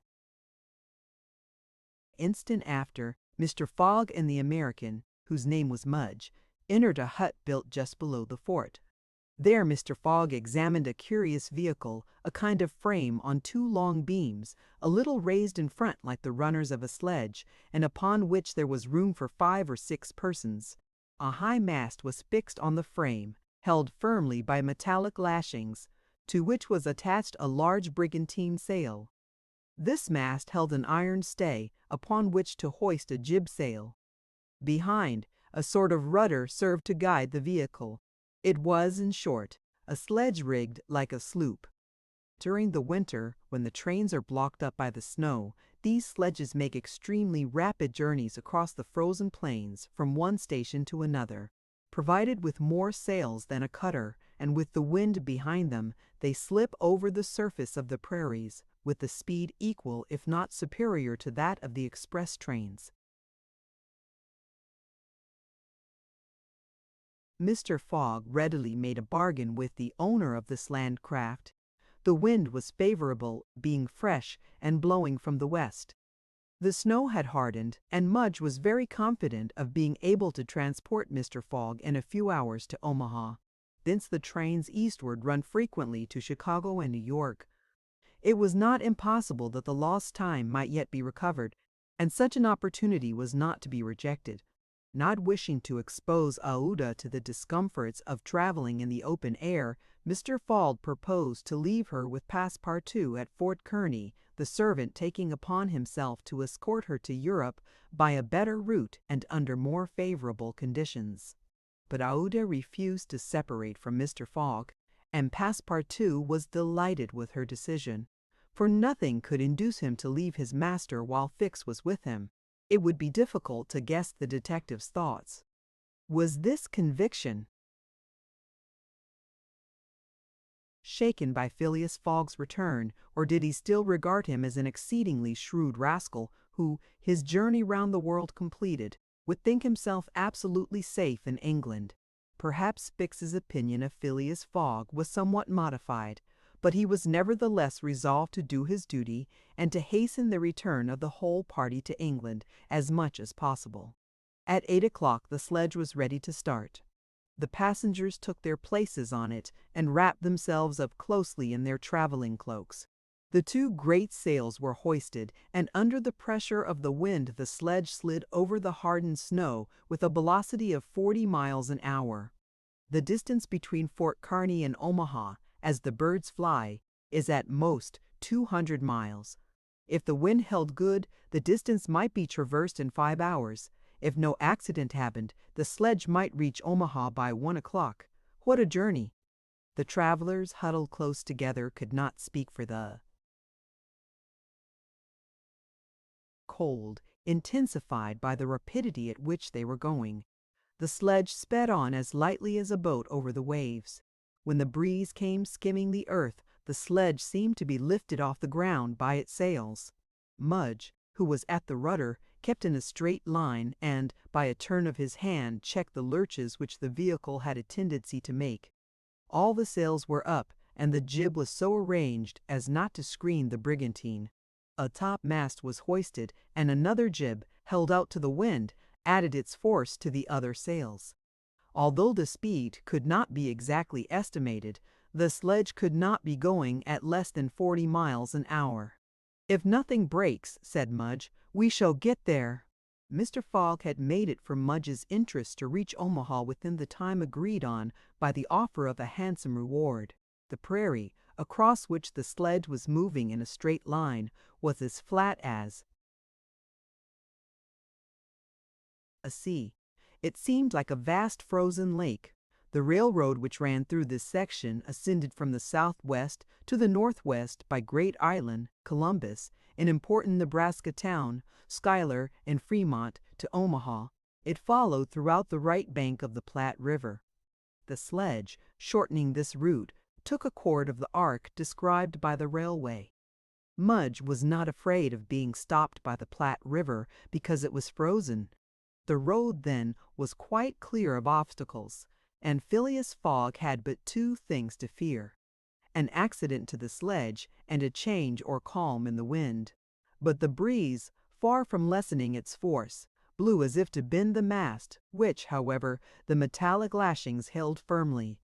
instant after, Mr. Fogg and the American, whose name was Mudge, entered a hut built just below the fort. There Mr. Fogg examined a curious vehicle, a kind of frame on two long beams, a little raised in front like the runners of a sledge, and upon which there was room for 5 or 6 persons. A high mast was fixed on the frame, held firmly by metallic lashings, to which was attached a large brigantine sail. This mast held an iron stay, upon which to hoist a jib sail. Behind, a sort of rudder served to guide the vehicle. It was, in short, a sledge rigged like a sloop. During the winter, when the trains are blocked up by the snow, these sledges make extremely rapid journeys across the frozen plains from one station to another. Provided with more sails than a cutter, and with the wind behind them, they slip over the surface of the prairies with a speed equal if not superior to that of the express trains. Mr. Fogg readily made a bargain with the owner of this land craft. The wind was favorable, being fresh and blowing from the west. The snow had hardened, and Mudge was very confident of being able to transport Mr. Fogg in a few hours to Omaha. Thence the trains eastward run frequently to Chicago and New York. It was not impossible that the lost time might yet be recovered, and such an opportunity was not to be rejected. Not wishing to expose Aouda to the discomforts of traveling in the open air, Mr. Fogg proposed to leave her with Passepartout at Fort Kearny, the servant taking upon himself to escort her to Europe by a better route and under more favorable conditions. But Aouda refused to separate from Mr. Fogg, and Passepartout was delighted with her decision, for nothing could induce him to leave his master while Fix was with him. It would be difficult to guess the detective's thoughts. Was this conviction shaken by Phileas Fogg's return, or did he still regard him as an exceedingly shrewd rascal who, his journey round the world completed, would think himself absolutely safe in England? Perhaps Fix's opinion of Phileas Fogg was somewhat modified, but he was nevertheless resolved to do his duty and to hasten the return of the whole party to England as much as possible. At 8 o'clock the sledge was ready to start. The passengers took their places on it and wrapped themselves up closely in their traveling cloaks. The 2 great sails were hoisted, and under the pressure of the wind the sledge slid over the hardened snow with a velocity of 40 miles an hour. The distance between Fort Kearny and Omaha, as the birds fly, is at most 200 miles. If the wind held good, the distance might be traversed in 5 hours. If no accident happened, the sledge might reach Omaha by 1 o'clock. What a journey! The travelers, huddled close together, could not speak for the cold, intensified by the rapidity at which they were going. The sledge sped on as lightly as a boat over the waves. When the breeze came skimming the earth, the sledge seemed to be lifted off the ground by its sails. Mudge, who was at the rudder, kept in a straight line and, by a turn of his hand, checked the lurches which the vehicle had a tendency to make. All the sails were up, and the jib was so arranged as not to screen the brigantine. A topmast was hoisted, and another jib, held out to the wind, added its force to the other sails. Although the speed could not be exactly estimated, the sledge could not be going at less than 40 miles an hour. "If nothing breaks," said Mudge, "we shall get there." Mr. Fogg had made it for Mudge's interest to reach Omaha within the time agreed on by the offer of a handsome reward. The prairie, across which the sledge was moving in a straight line, was as flat as a sea. It seemed like a vast frozen lake. The railroad which ran through this section ascended from the southwest to the northwest by Great Island, Columbus, an important Nebraska town, Schuyler, and Fremont, to Omaha. It followed throughout the right bank of the Platte River. The sledge, shortening this route, took a chord of the arc described by the railway. Mudge was not afraid of being stopped by the Platte River because it was frozen. The road, then, was quite clear of obstacles, and Phileas Fogg had but 2 things to fear: an accident to the sledge and a change or calm in the wind. But the breeze, far from lessening its force, blew as if to bend the mast, which, however, the metallic lashings held firmly.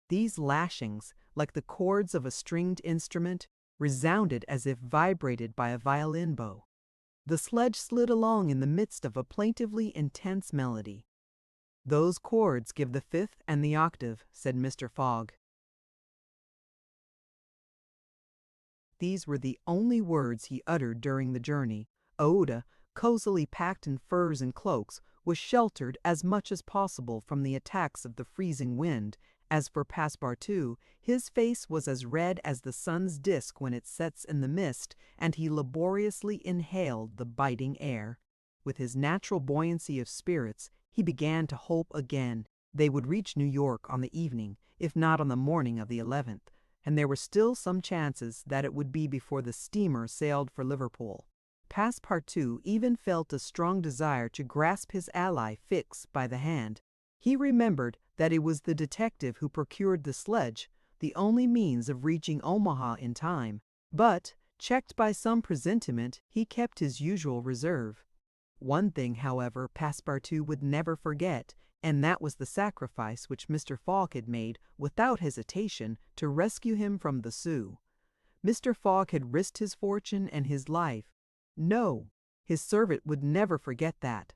These lashings, like the chords of a stringed instrument, resounded as if vibrated by a violin bow. The sledge slid along in the midst of a plaintively intense melody. "Those chords give the fifth and the octave," said Mr. Fogg. These were the only words he uttered during the journey. Aouda, cozily packed in furs and cloaks, was sheltered as much as possible from the attacks of the freezing wind. As for Passepartout, his face was as red as the sun's disk when it sets in the mist, and he laboriously inhaled the biting air. With his natural buoyancy of spirits, he began to hope again. They would reach New York on the evening, if not on the morning of the 11th, and there were still some chances that it would be before the steamer sailed for Liverpool. Passepartout even felt a strong desire to grasp his ally Fix by the hand. He remembered that it was the detective who procured the sledge, the only means of reaching Omaha in time, but, checked by some presentiment, he kept his usual reserve. One thing, however, Passepartout would never forget, and that was the sacrifice which Mr. Fogg had made, without hesitation, to rescue him from the Sioux. Mr. Fogg had risked his fortune and his life. No, his servant would never forget that.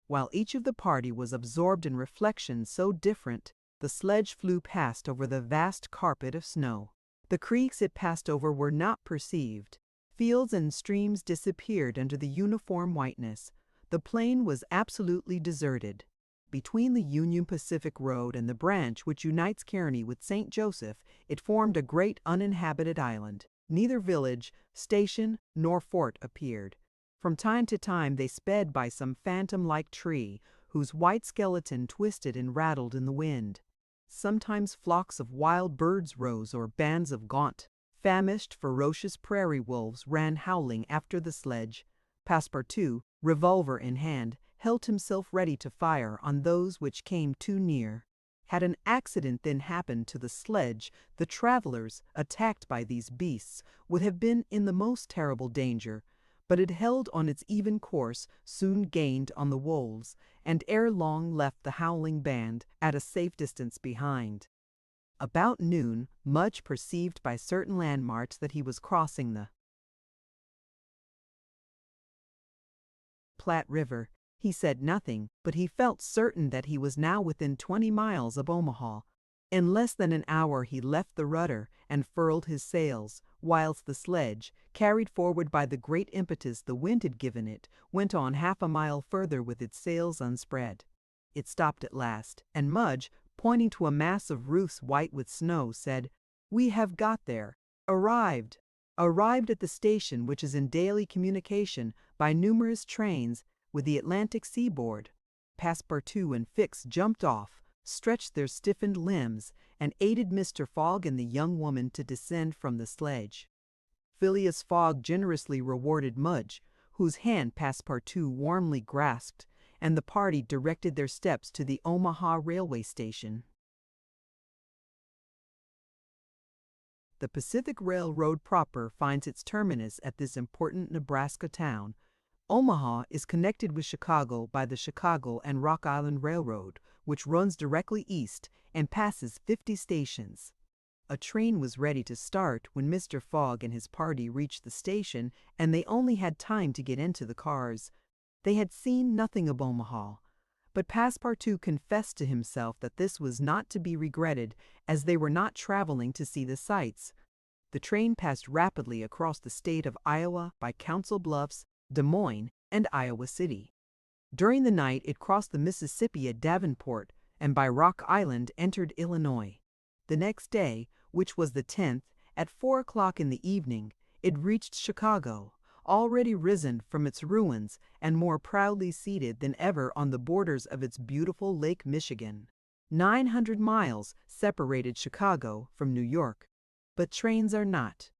While each of the party was absorbed in reflections so different, the sledge flew past over the vast carpet of snow. The creeks it passed over were not perceived. Fields and streams disappeared under the uniform whiteness. The plain was absolutely deserted. Between the Union Pacific Road and the branch which unites Kearney with St. Joseph, it formed a great uninhabited island. Neither village, station, nor fort appeared. From time to time they sped by some phantom-like tree, whose white skeleton twisted and rattled in the wind. Sometimes flocks of wild birds rose, or bands of gaunt, famished, ferocious prairie wolves ran howling after the sledge. Passepartout, revolver in hand, held himself ready to fire on those which came too near. Had an accident then happened to the sledge, the travelers, attacked by these beasts, would have been in the most terrible danger, but it held on its even course, soon gained on the wolves, and ere long left the howling band at a safe distance behind. About noon, Mudge perceived by certain landmarks that he was crossing the Platte River. He said nothing, but he felt certain that he was now within 20 miles of Omaha. In less than an hour he left the rudder and furled his sails, whilst the sledge, carried forward by the great impetus the wind had given it, went on half a mile further with its sails unspread. It stopped at last, and Mudge, pointing to a mass of roofs white with snow, said, "We have got there. Arrived at the station which is in daily communication by numerous trains with the Atlantic seaboard." Passepartout and Fix jumped off, stretched their stiffened limbs, and aided Mr. Fogg and the young woman to descend from the sledge. Phileas Fogg generously rewarded Mudge, whose hand Passepartout warmly grasped, and the party directed their steps to the Omaha railway station. The Pacific Railroad proper finds its terminus at this important Nebraska town. Omaha is connected with Chicago by the Chicago and Rock Island Railroad, which runs directly east and passes 50 stations. A train was ready to start when Mr. Fogg and his party reached the station, and they only had time to get into the cars. They had seen nothing of Omaha, but Passepartout confessed to himself that this was not to be regretted, as they were not traveling to see the sights. The train passed rapidly across the state of Iowa by Council Bluffs, Des Moines, and Iowa City. During the night it crossed the Mississippi at Davenport, and by Rock Island entered Illinois. The next day, which was the 10th, at 4 o'clock in the evening, it reached Chicago, already risen from its ruins and more proudly seated than ever on the borders of its beautiful Lake Michigan. 900 miles separated Chicago from New York, but trains are not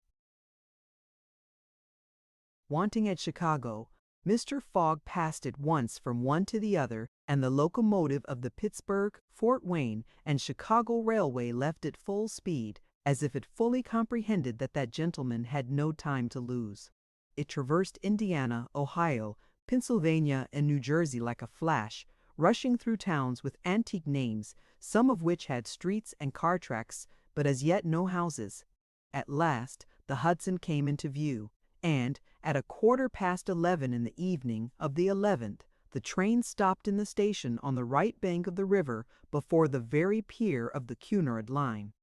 wanting at Chicago. Mr. Fogg passed at once from one to the other, and the locomotive of the Pittsburgh, Fort Wayne, and Chicago Railway left at full speed, as if it fully comprehended that that gentleman had no time to lose. It traversed Indiana, Ohio, Pennsylvania, and New Jersey like a flash, rushing through towns with antique names, some of which had streets and car tracks, but as yet no houses. At last, the Hudson came into view, and, at 11:15 in the evening of the 11th, the train stopped in the station on the right bank of the river before the very pier of the Cunard line.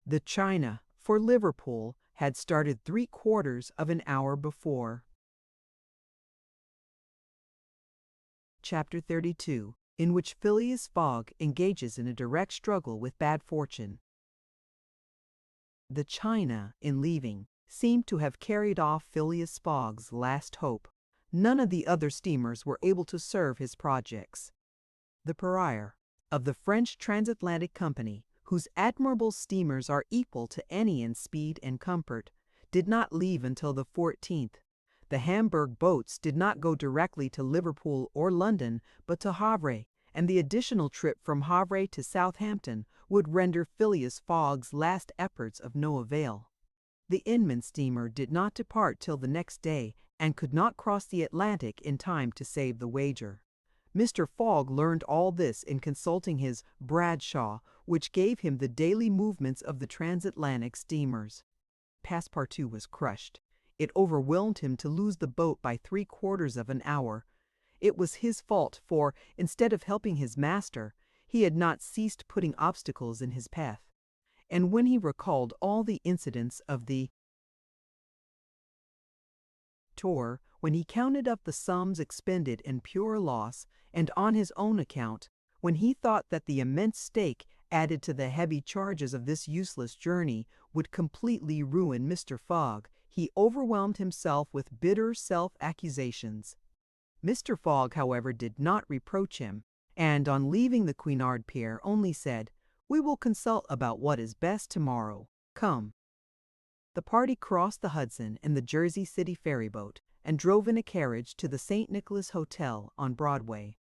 The China, for Liverpool, had started 3/4 of an hour before. Chapter 32, in which Phileas Fogg engages in a direct struggle with bad fortune. The China, in leaving, seemed to have carried off Phileas Fogg's last hope. None of the other steamers were able to serve his projects. The Parier, of the French Transatlantic Company, whose admirable steamers are equal to any in speed and comfort, did not leave until the 14th. The Hamburg boats did not go directly to Liverpool or London, but to Havre, and the additional trip from Havre to Southampton would render Phileas Fogg's last efforts of no avail. The Inman steamer did not depart till the next day, and could not cross the Atlantic in time to save the wager. Mr. Fogg learned all this in consulting his Bradshaw, which gave him the daily movements of the transatlantic steamers. Passepartout was crushed. It overwhelmed him to lose the boat by 3/4 of an hour. It was his fault, for, instead of helping his master, he had not ceased putting obstacles in his path. And when he recalled all the incidents of the tour, when he counted up the sums expended in pure loss, and on his own account, when he thought that the immense stake added to the heavy charges of this useless journey would completely ruin Mr. Fogg, he overwhelmed himself with bitter self-accusations. Mr. Fogg, however, did not reproach him, and on leaving the Cunard pier only said, "We will consult about what is best tomorrow. Come." The party crossed the Hudson in the Jersey City ferryboat and drove in a carriage to the St. Nicholas Hotel on Broadway.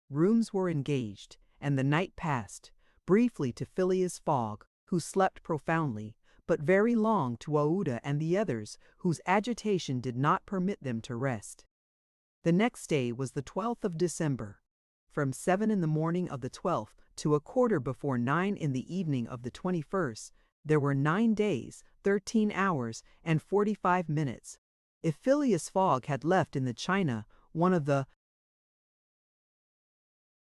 Rooms were engaged, and the night passed, briefly to Phileas Fogg, who slept profoundly, but very long to Aouda and the others, whose agitation did not permit them to rest. The next day was the 12th of December. From 7 in the morning of the 12th to 9:15 in the evening of the 21st, there were 9 days, 13 hours, and 45 minutes. If Phileas Fogg had left in the China, one of the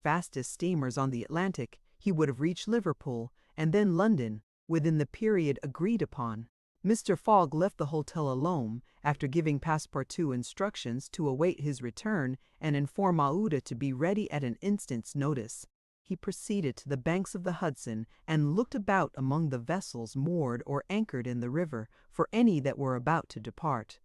fastest steamers on the Atlantic, he would have reached Liverpool, and then London, within the period agreed upon. Mr. Fogg left the hotel alone, after giving Passepartout instructions to await his return and inform Aouda to be ready at an instant's notice. He proceeded to the banks of the Hudson and looked about among the vessels moored or anchored in the river for any that were about to depart.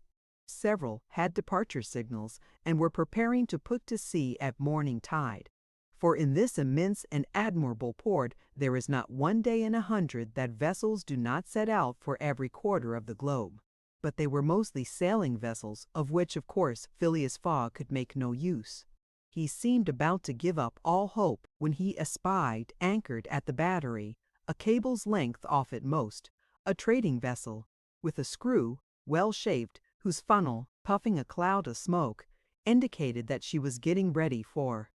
Several had departure signals and were preparing to put to sea at morning tide. For in this immense and admirable port there is not one day in 100 that vessels do not set out for every quarter of the globe. But they were mostly sailing vessels, of which, of course, Phileas Fogg could make no use. He seemed about to give up all hope when he espied, anchored at the battery, a cable's length off at most, a trading vessel, with a screw, well shaped, whose funnel, puffing a cloud of smoke, indicated that she was getting ready for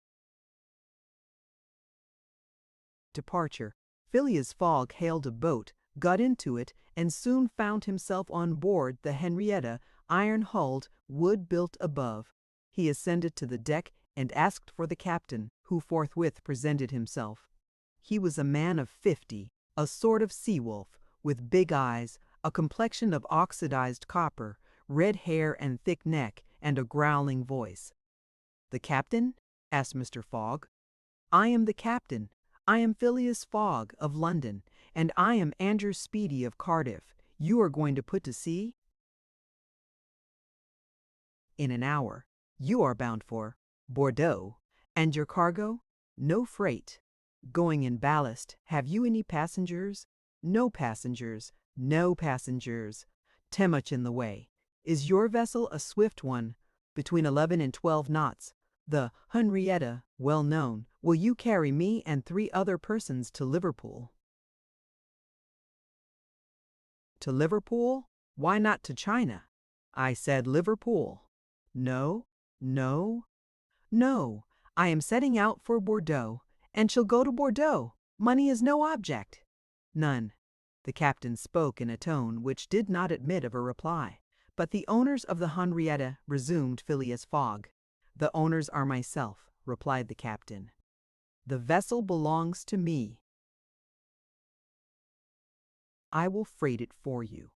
departure. Phileas Fogg hailed a boat, got into it, and soon found himself on board the Henrietta, iron-hulled, wood built above. He ascended to the deck and asked for the captain, who forthwith presented himself. He was a man of 50, a sort of sea-wolf, with big eyes, a complexion of oxidized copper, red hair and thick neck, and a growling voice. "The captain?" asked Mr. Fogg. "I am the captain. I am Phileas Fogg of London, and I am Andrew Speedy of Cardiff. You are going to put to sea?" "In an hour. You are bound for Bordeaux. And your cargo?" "No freight. Going in ballast. Have you any passengers?" "No passengers. No passengers. Too much in the way. Is your vessel a swift one?" "Between 11 and 12 knots. The Henrietta, well known. Will you carry me and 3 other persons to Liverpool?" "To Liverpool? Why not to China?" I said Liverpool. No, no, no. I am setting out for Bordeaux, and shall go to Bordeaux. Money is no object. None. The captain spoke in a tone which did not admit of a reply. But the owners of the Henrietta, resumed Phileas Fogg. The owners are myself, replied the captain. The vessel belongs to me. I will freight it for you.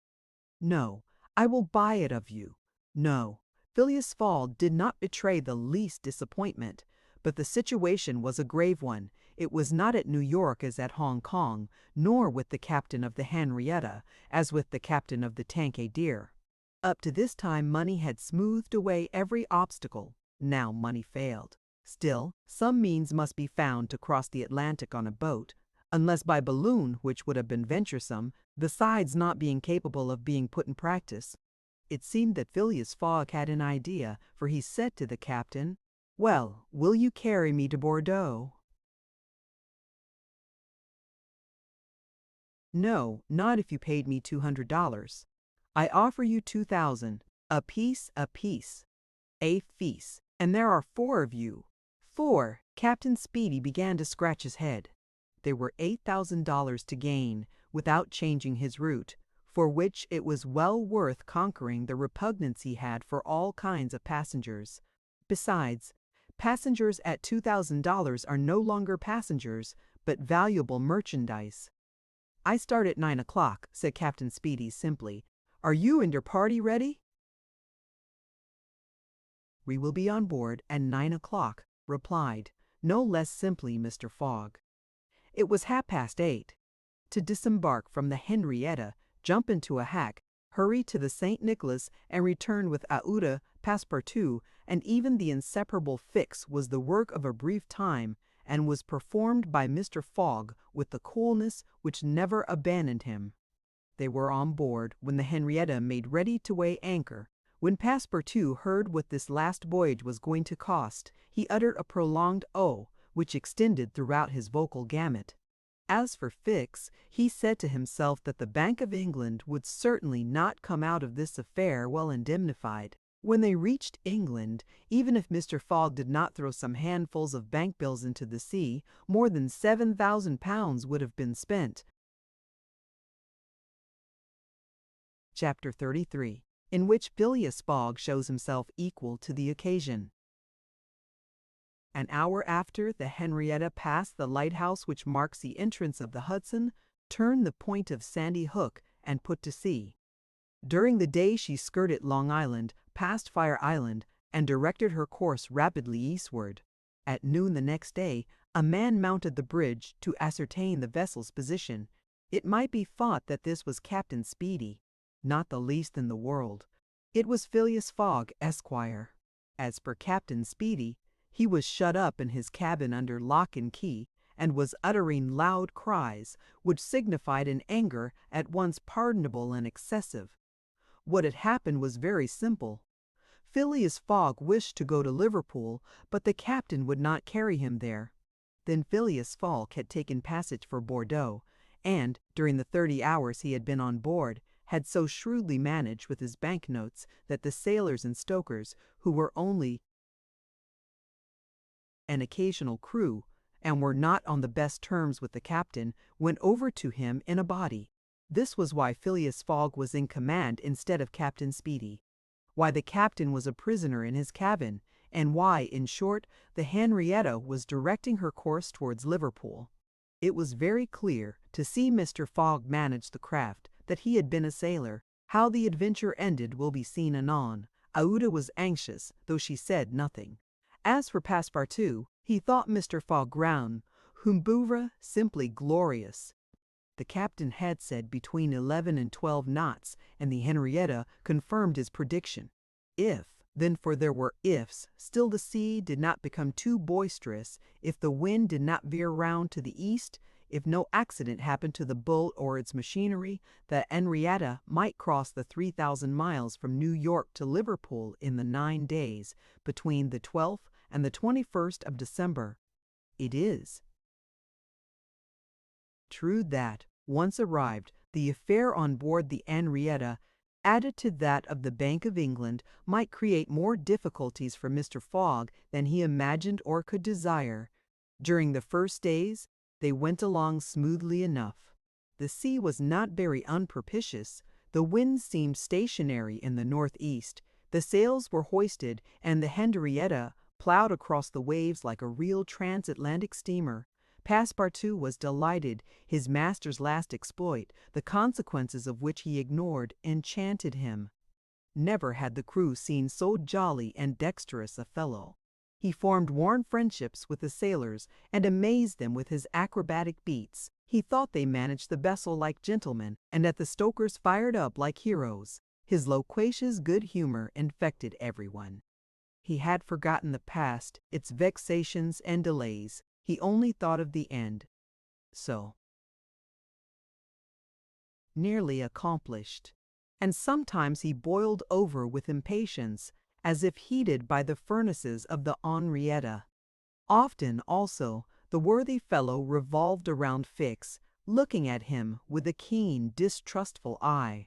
No, I will buy it of you. No. Phileas Fogg did not betray the least disappointment, but the situation was a grave one. It was not at New York as at Hong Kong, nor with the captain of the Henrietta as with the captain of the Tankadere. Up to this time money had smoothed away every obstacle. Now money failed. Still, some means must be found to cross the Atlantic on a boat, unless by balloon, which would have been venturesome, besides not being capable of being put in practice. It seemed that Phileas Fogg had an idea, for he said to the captain, "Well, will you carry me to Bordeaux?" "No, not if you paid me $200. I offer you 2,000, a piece, a feast, and there are 4 of you." 4. Captain Speedy began to scratch his head. There were $8,000 to gain, without changing his route, for which it was well worth conquering the repugnance he had for all kinds of passengers. Besides, passengers at $2,000 are no longer passengers, but valuable merchandise. "I start at 9 o'clock, said Captain Speedy simply. "Are you and your party ready?" "We will be on board at 9 o'clock, replied, no less simply, Mr. Fogg. It was 8:30. To disembark from the Henrietta, jump into a hack, hurry to the St. Nicholas, and return with Aouda, Passepartout, and even the inseparable Fix was the work of a brief time, and was performed by Mr. Fogg with the coolness which never abandoned him. They were on board when the Henrietta made ready to weigh anchor. When Passepartout heard what this last voyage was going to cost, he uttered a prolonged "oh," which extended throughout his vocal gamut. As for Fix, he said to himself that the Bank of England would certainly not come out of this affair well indemnified. When they reached England, even if Mr. Fogg did not throw some handfuls of bank bills into the sea, more than £7,000 would have been spent. Chapter 33, in which Phileas Fogg shows himself equal to the occasion. An hour after the Henrietta passed the lighthouse which marks the entrance of the Hudson, turned the point of Sandy Hook, and put to sea. During the day she skirted Long Island, passed Fire Island, and directed her course rapidly eastward. At noon the next day, a man mounted the bridge to ascertain the vessel's position. It might be thought that this was Captain Speedy. Not the least in the world. It was Phileas Fogg, Esquire. As for Captain Speedy, he was shut up in his cabin under lock and key, and was uttering loud cries, which signified an anger at once pardonable and excessive. What had happened was very simple. Phileas Fogg wished to go to Liverpool, but the captain would not carry him there. Then Phileas Fogg had taken passage for Bordeaux, and, during the 30 hours he had been on board, had so shrewdly managed with his banknotes that the sailors and stokers, who were only an occasional crew, and were not on the best terms with the captain, went over to him in a body. This was why Phileas Fogg was in command instead of Captain Speedy, why the captain was a prisoner in his cabin, and why, in short, the Henrietta was directing her course towards Liverpool. It was very clear, to see Mr. Fogg manage the craft, that he had been a sailor. How the adventure ended will be seen anon. Aouda was anxious, though she said nothing. As for Passepartout, he thought Mr. Fogg grand, humbouvre, simply glorious. The captain had said between 11 and 12 knots, and the Henrietta confirmed his prediction. If, then, for there were ifs, still the sea did not become too boisterous, if the wind did not veer round to the east, if no accident happened to the boat or its machinery, the Henrietta might cross the 3,000 miles from New York to Liverpool in the 9 days, between the 12th and the 21st of December. It is true that, once arrived, the affair on board the Henrietta added to that of the Bank of England, might create more difficulties for Mr. Fogg than he imagined or could desire. During the first days, they went along smoothly enough. The sea was not very unpropitious. The wind seemed stationary in the northeast. The sails were hoisted, and the Henrietta plowed across the waves like a real transatlantic steamer. Passepartout was delighted. His master's last exploit, the consequences of which he ignored, enchanted him. Never had the crew seen so jolly and dexterous a fellow. He formed warm friendships with the sailors and amazed them with his acrobatic beats. He thought they managed the vessel like gentlemen, and that the stokers fired up like heroes. His loquacious good humor infected everyone. He had forgotten the past, its vexations and delays. He only thought of the end. So nearly accomplished. And sometimes he boiled over with impatience, as if heated by the furnaces of the Henrietta. Often, also, the worthy fellow revolved around Fix, looking at him with a keen, distrustful eye.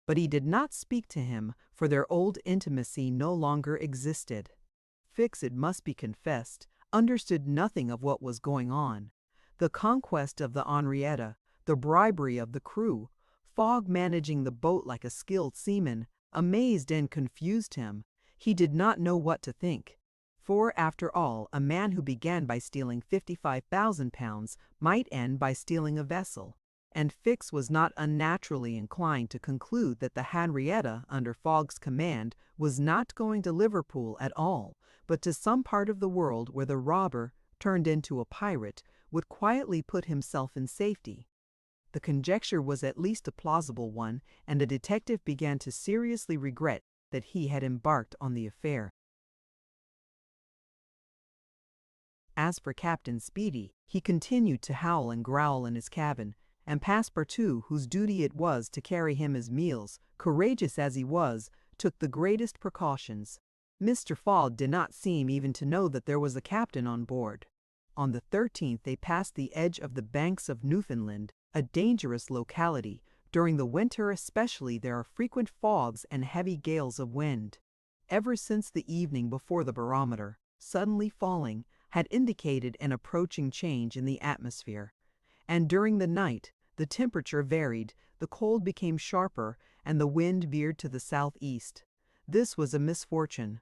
But he did not speak to him, for their old intimacy no longer existed. Fix, it must be confessed, understood nothing of what was going on. The conquest of the Henrietta, the bribery of the crew, Fogg managing the boat like a skilled seaman, amazed and confused him. He did not know what to think. For, after all, a man who began by stealing £55,000 might end by stealing a vessel. And Fix was not unnaturally inclined to conclude that the Henrietta, under Fogg's command, was not going to Liverpool at all, but to some part of the world where the robber, turned into a pirate, would quietly put himself in safety. The conjecture was at least a plausible one, and the detective began to seriously regret that he had embarked on the affair. As for Captain Speedy, he continued to howl and growl in his cabin, and Passepartout, whose duty it was to carry him his meals, courageous as he was, took the greatest precautions. Mr. Fogg did not seem even to know that there was a captain on board. On the 13th they passed the edge of the banks of Newfoundland, a dangerous locality. During the winter especially there are frequent fogs and heavy gales of wind. Ever since the evening before, the barometer, suddenly falling, had indicated an approaching change in the atmosphere. And during the night the temperature varied, the cold became sharper, and the wind veered to the southeast. This was a misfortune.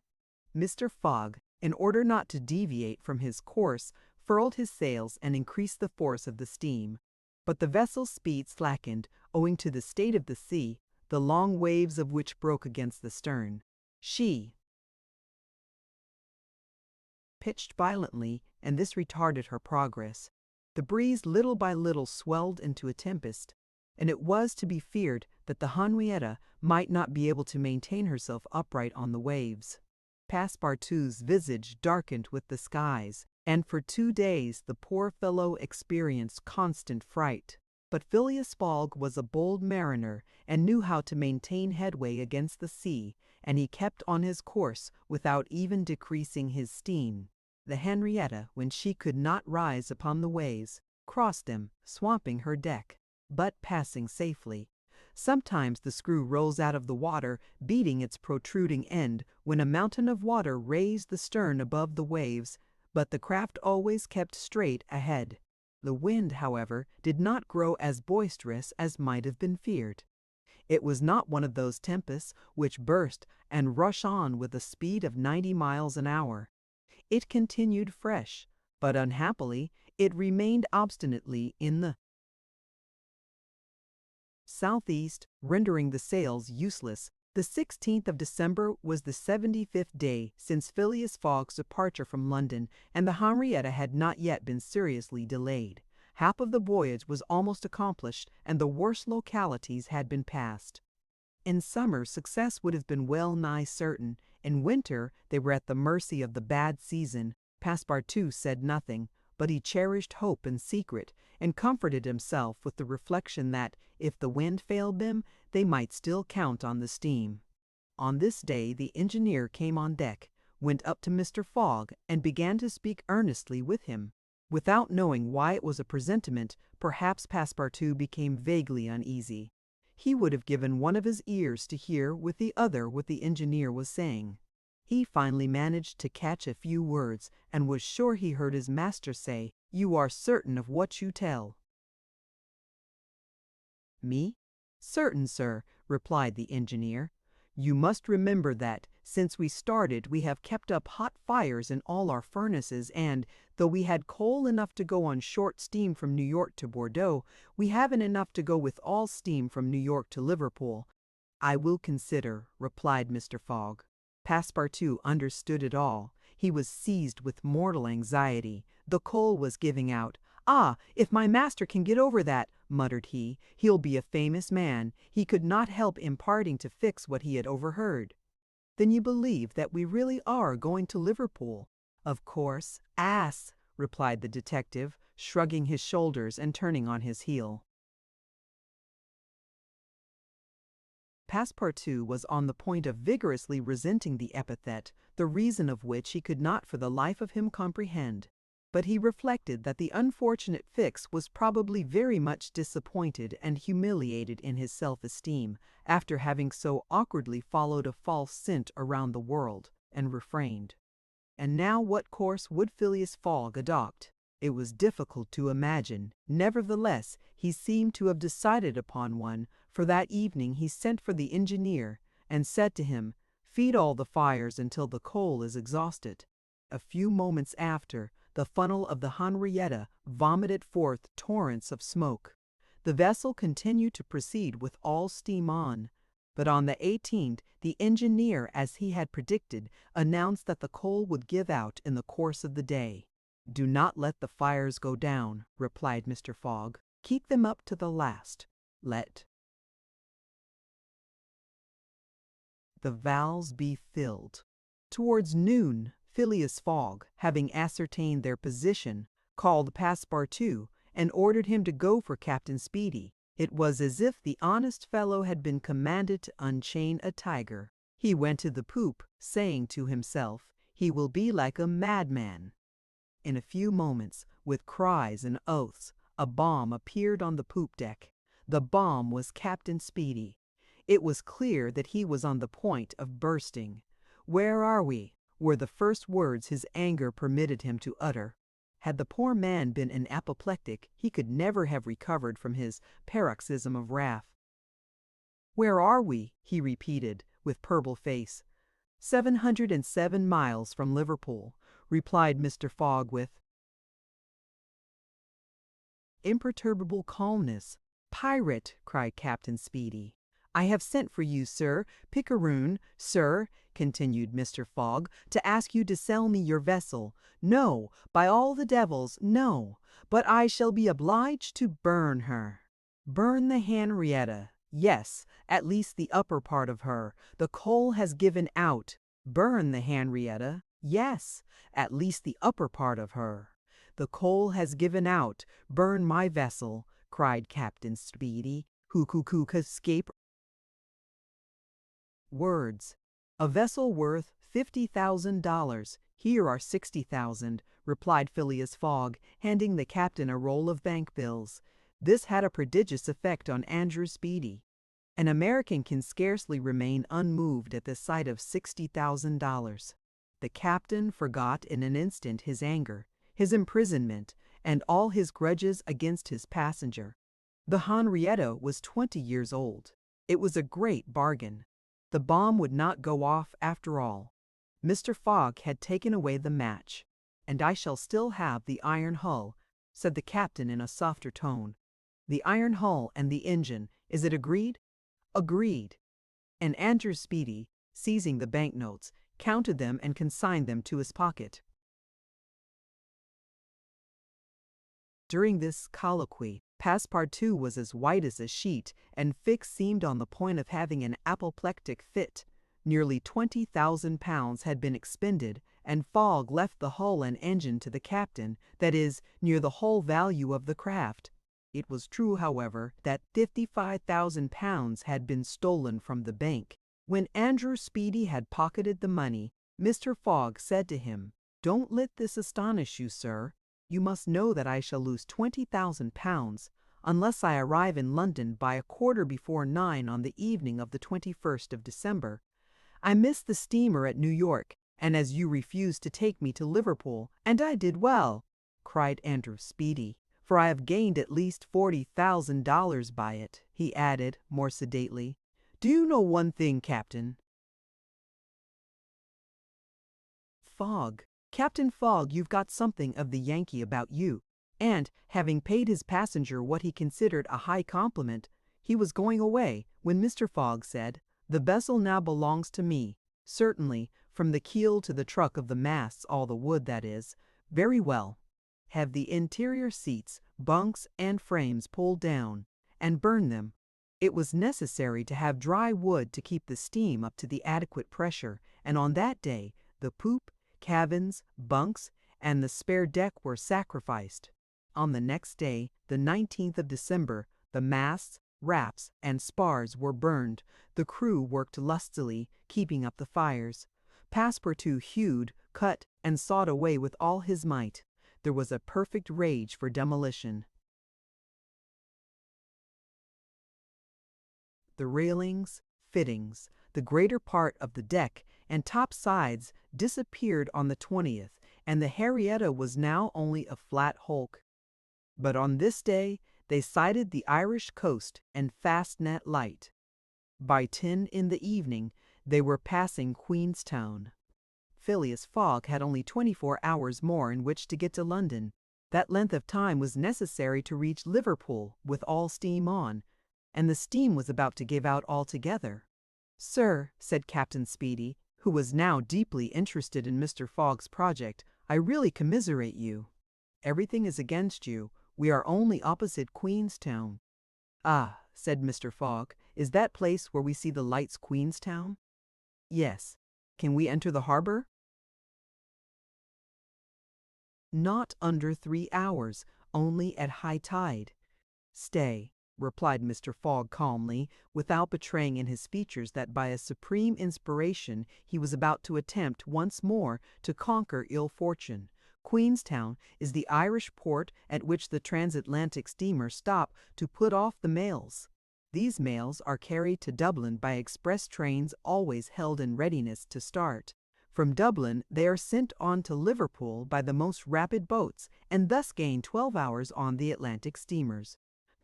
Mr. Fogg, in order not to deviate from his course, furled his sails and increased the force of the steam. But the vessel's speed slackened, owing to the state of the sea, the long waves of which broke against the stern. She pitched violently, and this retarded her progress. The breeze little by little swelled into a tempest, and it was to be feared that the Henrietta might not be able to maintain herself upright on the waves. Passepartout's visage darkened with the skies, and for 2 days the poor fellow experienced constant fright. But Phileas Fogg was a bold mariner, and knew how to maintain headway against the sea, and he kept on his course without even decreasing his steam. The Henrietta, when she could not rise upon the waves, crossed them, swamping her deck, but passing safely. Sometimes the screw rose out of the water, beating its protruding end, when a mountain of water raised the stern above the waves, but the craft always kept straight ahead. The wind, however, did not grow as boisterous as might have been feared. It was not one of those tempests which burst and rush on with a speed of 90 miles an hour. It continued fresh, but unhappily it remained obstinately in the southeast, rendering the sails useless. The 16th of December was the 75th day since Phileas Fogg's departure from London, and the Henrietta had not yet been seriously delayed. Half of the voyage was almost accomplished, and the worst localities had been passed. In summer, success would have been well nigh certain. In winter, they were at the mercy of the bad season. Passepartout said nothing, but he cherished hope in secret, and comforted himself with the reflection that, if the wind failed them, they might still count on the steam. On this day the engineer came on deck, went up to Mr. Fogg, and began to speak earnestly with him. Without knowing why it was a presentiment, perhaps Passepartout became vaguely uneasy. he would have given one of his ears to hear with the other what the engineer was saying. He finally managed to catch a few words and was sure he heard his master say, "You are certain of what you tell?" "Me? Certain, sir," replied the engineer. "You must remember that, since we started, we have kept up hot fires in all our furnaces, and, though we had coal enough to go on short steam from New York to Bordeaux, we haven't enough to go with all steam from New York to Liverpool." "I will consider," replied Mr. Fogg. Passepartout understood it all. He was seized with mortal anxiety. The coal was giving out. "Ah, if my master can get over that," muttered he, "he'll be a famous man." He could not help imparting to Fix what he had overheard. "Then you believe that we really are going to Liverpool?" "Of course, ass," replied the detective, shrugging his shoulders and turning on his heel. Passepartout was on the point of vigorously resenting the epithet, the reason of which he could not for the life of him comprehend. But he reflected that the unfortunate Fix was probably very much disappointed and humiliated in his self-esteem, after having so awkwardly followed a false scent around the world, and refrained. And now what course would Phileas Fogg adopt? It was difficult to imagine. Nevertheless, he seemed to have decided upon one, for that evening he sent for the engineer, and said to him, "Feed all the fires until the coal is exhausted." A few moments after, the funnel of the Henrietta vomited forth torrents of smoke. The vessel continued to proceed with all steam on, but on the 18th the engineer, as he had predicted, announced that the coal would give out in the course of the day. "Do not let the fires go down," replied Mr. Fogg. "Keep them up to the last. Let the valves be filled." Towards noon, Phileas Fogg, having ascertained their position, called Passepartout and ordered him to go for Captain Speedy. It was as if the honest fellow had been commanded to unchain a tiger. He went to the poop, saying to himself, "He will be like a madman." In a few moments, with cries and oaths, a bomb appeared on the poop deck. The bomb was Captain Speedy. It was clear that he was on the point of bursting. "Where are we?" were the first words his anger permitted him to utter. Had the poor man been an apoplectic, he could never have recovered from his paroxysm of wrath. "Where are we?" he repeated, with purple face. 707 miles from Liverpool," replied Mr. Fogg with imperturbable calmness. "Pirate!" cried Captain Speedy. "I have sent for you, Sir Picaroon, sir," continued Mr. Fogg, "to ask you to sell me your vessel. No, by all the devils, no, but I shall be obliged to burn her." "Burn the Henrietta. Yes, at least the upper part of her. The coal has given out." "Burn the Henrietta. Yes, at least the upper part of her." "The coal has given out. Burn my vessel," cried Captain Speedy, who could escape words. "A vessel worth $50,000. Here are 60,000, replied Phileas Fogg, handing the captain a roll of bank bills. This had a prodigious effect on Andrew Speedy. An American can scarcely remain unmoved at the sight of $60,000. The captain forgot in an instant his anger, his imprisonment, and all his grudges against his passenger. The Henrietta was 20 years old. It was a great bargain. The bomb would not go off after all. Mr. Fogg had taken away the match. "And I shall still have the iron hull," said the captain in a softer tone. "The iron hull and the engine. Is it agreed?" "Agreed." And Andrew Speedy, seizing the banknotes, counted them and consigned them to his pocket. During this colloquy, Passepartout was as white as a sheet, and Fix seemed on the point of having an apoplectic fit. Nearly £20,000 had been expended, and Fogg left the hull and engine to the captain, that is, near the whole value of the craft. It was true, however, that £55,000 had been stolen from the bank. When Andrew Speedy had pocketed the money, Mr. Fogg said to him, "Don't let this astonish you, sir. You must know that I shall lose £20,000. unless I arrive in London by 9:15 on the evening of the 21st of December. I missed the steamer at New York, and as you refused to take me to Liverpool, and I did well," cried Andrew Speedy, "for I have gained at least $40,000 by it," he added, more sedately. "Do you know one thing, Captain Fogg? Captain Fogg, you've got something of the Yankee about you." And, having paid his passenger what he considered a high compliment, he was going away, when Mr. Fogg said, "The vessel now belongs to me. Certainly, from the keel to the truck of the masts, all the wood, that is. Very well. Have the interior seats, bunks, and frames pulled down, and burn them." It was necessary to have dry wood to keep the steam up to the adequate pressure, and on that day the poop, cabins, bunks, and the spare deck were sacrificed. On the next day, the 19th of December, the masts, raps, and spars were burned. The crew worked lustily, keeping up the fires. Passepartout hewed, cut, and sawed away with all his might. There was a perfect rage for demolition. The railings, fittings, the greater part of the deck, and top sides disappeared on the 20th, and the Henrietta was now only a flat hulk. But on this day they sighted the Irish coast and Fastnet Light. By 10 in the evening they were passing Queenstown. Phileas Fogg had only 24 hours more in which to get to London. That length of time was necessary to reach Liverpool with all steam on, and the steam was about to give out altogether. "Sir," said Captain Speedy, who was now deeply interested in Mr. Fogg's project, "I really commiserate you. Everything is against you. We are only opposite Queenstown." "Ah," said Mr. Fogg, "is that place where we see the lights Queenstown?" "Yes. Can we enter the harbor?" "Not under 3 hours, only at high tide." "Stay," replied Mr. Fogg calmly, without betraying in his features that by a supreme inspiration he was about to attempt once more to conquer ill fortune. "Queenstown is the Irish port at which the transatlantic steamers stop to put off the mails. These mails are carried to Dublin by express trains always held in readiness to start. From Dublin they are sent on to Liverpool by the most rapid boats, and thus gain 12 hours on the Atlantic steamers."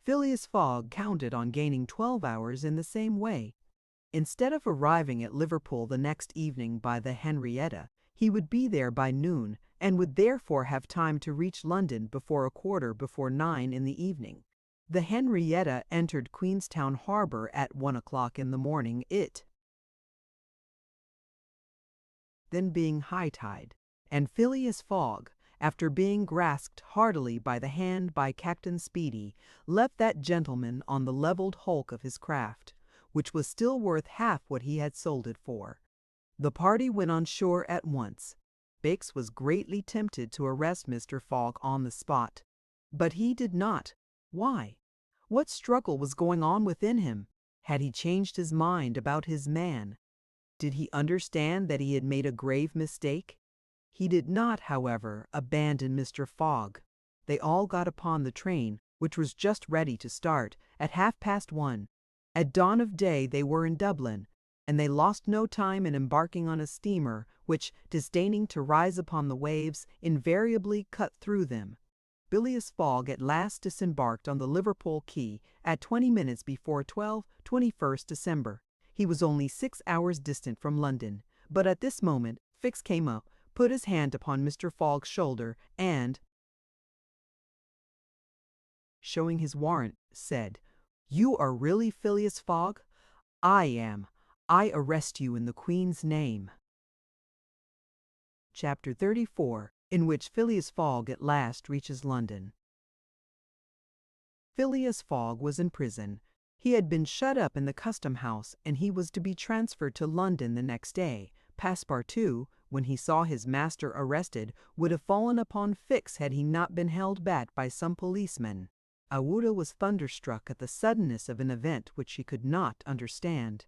Phileas Fogg counted on gaining 12 hours in the same way. Instead of arriving at Liverpool the next evening by the Henrietta, he would be there by noon, and would therefore have time to reach London before 9:15 in the evening. The Henrietta entered Queenstown Harbor at 1 o'clock in the morning, it then being high tide, and Phileas Fogg, after being grasped heartily by the hand by Captain Speedy, left that gentleman on the levelled hulk of his craft, which was still worth half what he had sold it for. The party went on shore at once. Bakes was greatly tempted to arrest Mr. Fogg on the spot, but he did not. Why? What struggle was going on within him? Had he changed his mind about his man? Did he understand that he had made a grave mistake? He did not, however, abandon Mr. Fogg. They all got upon the train, which was just ready to start, at 1:30. At dawn of day they were in Dublin, and they lost no time in embarking on a steamer which, disdaining to rise upon the waves, invariably cut through them. Phileas Fogg at last disembarked on the Liverpool quay at 20 minutes before 12, 21st December. He was only 6 hours distant from London, but at this moment Fix came up, put his hand upon Mr. Fogg's shoulder, and, showing his warrant, said, "You are really Phileas Fogg?" "I am. I arrest you in the Queen's name." Chapter 34, in which Phileas Fogg at last reaches London. Phileas Fogg was in prison. He had been shut up in the custom house, and he was to be transferred to London the next day. Passepartout, when he saw his master arrested, would have fallen upon Fix had he not been held back by some policemen. Aouda was thunderstruck at the suddenness of an event which she could not understand.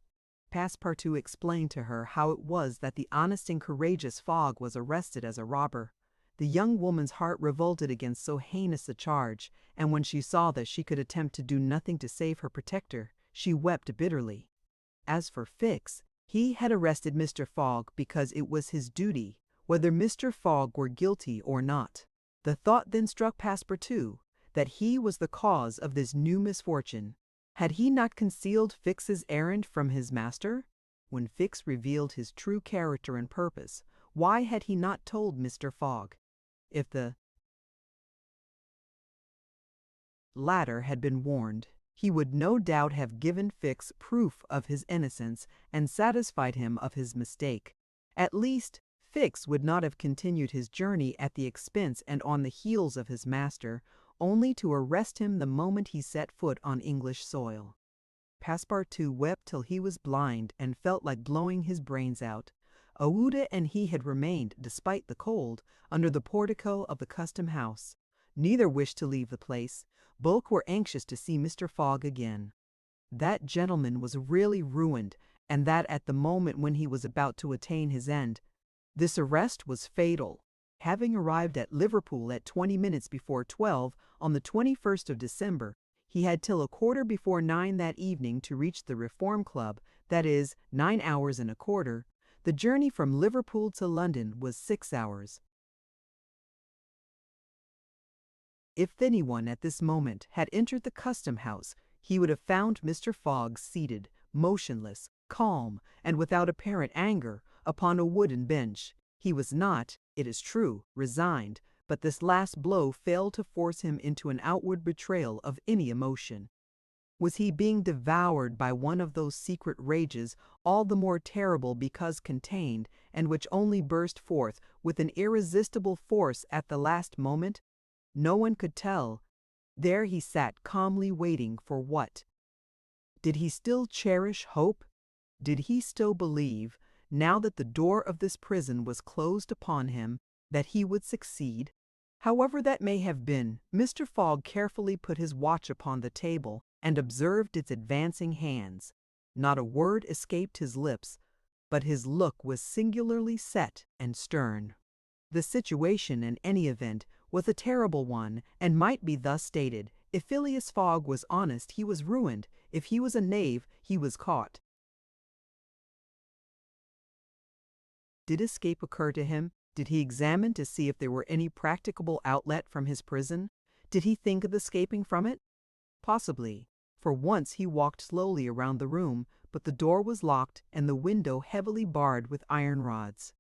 Passepartout explained to her how it was that the honest and courageous Fogg was arrested as a robber. The young woman's heart revolted against so heinous a charge, and when she saw that she could attempt to do nothing to save her protector, she wept bitterly. As for Fix, he had arrested Mr. Fogg because it was his duty, whether Mr. Fogg were guilty or not. The thought then struck Passepartout that he was the cause of this new misfortune. Had he not concealed Fix's errand from his master? When Fix revealed his true character and purpose, why had he not told Mr. Fogg? If the latter had been warned, he would no doubt have given Fix proof of his innocence and satisfied him of his mistake. At least, Fix would not have continued his journey at the expense and on the heels of his master, only to arrest him the moment he set foot on English soil. Passepartout wept till he was blind and felt like blowing his brains out. Aouda and he had remained, despite the cold, under the portico of the custom house. Neither wished to leave the place. Both were anxious to see Mr. Fogg again. That gentleman was really ruined, and that at the moment when he was about to attain his end. This arrest was fatal. Having arrived at Liverpool at 20 minutes before 12 on the 21st of December, he had till 9:15 that evening to reach the Reform Club, that is, 9 hours and a quarter. The journey from Liverpool to London was 6 hours. If anyone at this moment had entered the custom house, he would have found Mr. Fogg seated, motionless, calm, and without apparent anger, upon a wooden bench. He was not, it is true, resigned, but this last blow failed to force him into an outward betrayal of any emotion. Was he being devoured by one of those secret rages, all the more terrible because contained, and which only burst forth with an irresistible force at the last moment? No one could tell. There he sat calmly waiting for what? Did he still cherish hope? Did he still believe, now that the door of this prison was closed upon him, that he would succeed? However that may have been, Mr. Fogg carefully put his watch upon the table and observed its advancing hands. Not a word escaped his lips, but his look was singularly set and stern. The situation, in any event, was a terrible one, and might be thus stated: if Phileas Fogg was honest, he was ruined; if he was a knave, he was caught. Did escape occur to him? Did he examine to see if there were any practicable outlet from his prison? Did he think of escaping from it? Possibly. For once he walked slowly around the room, but the door was locked and the window heavily barred with iron rods.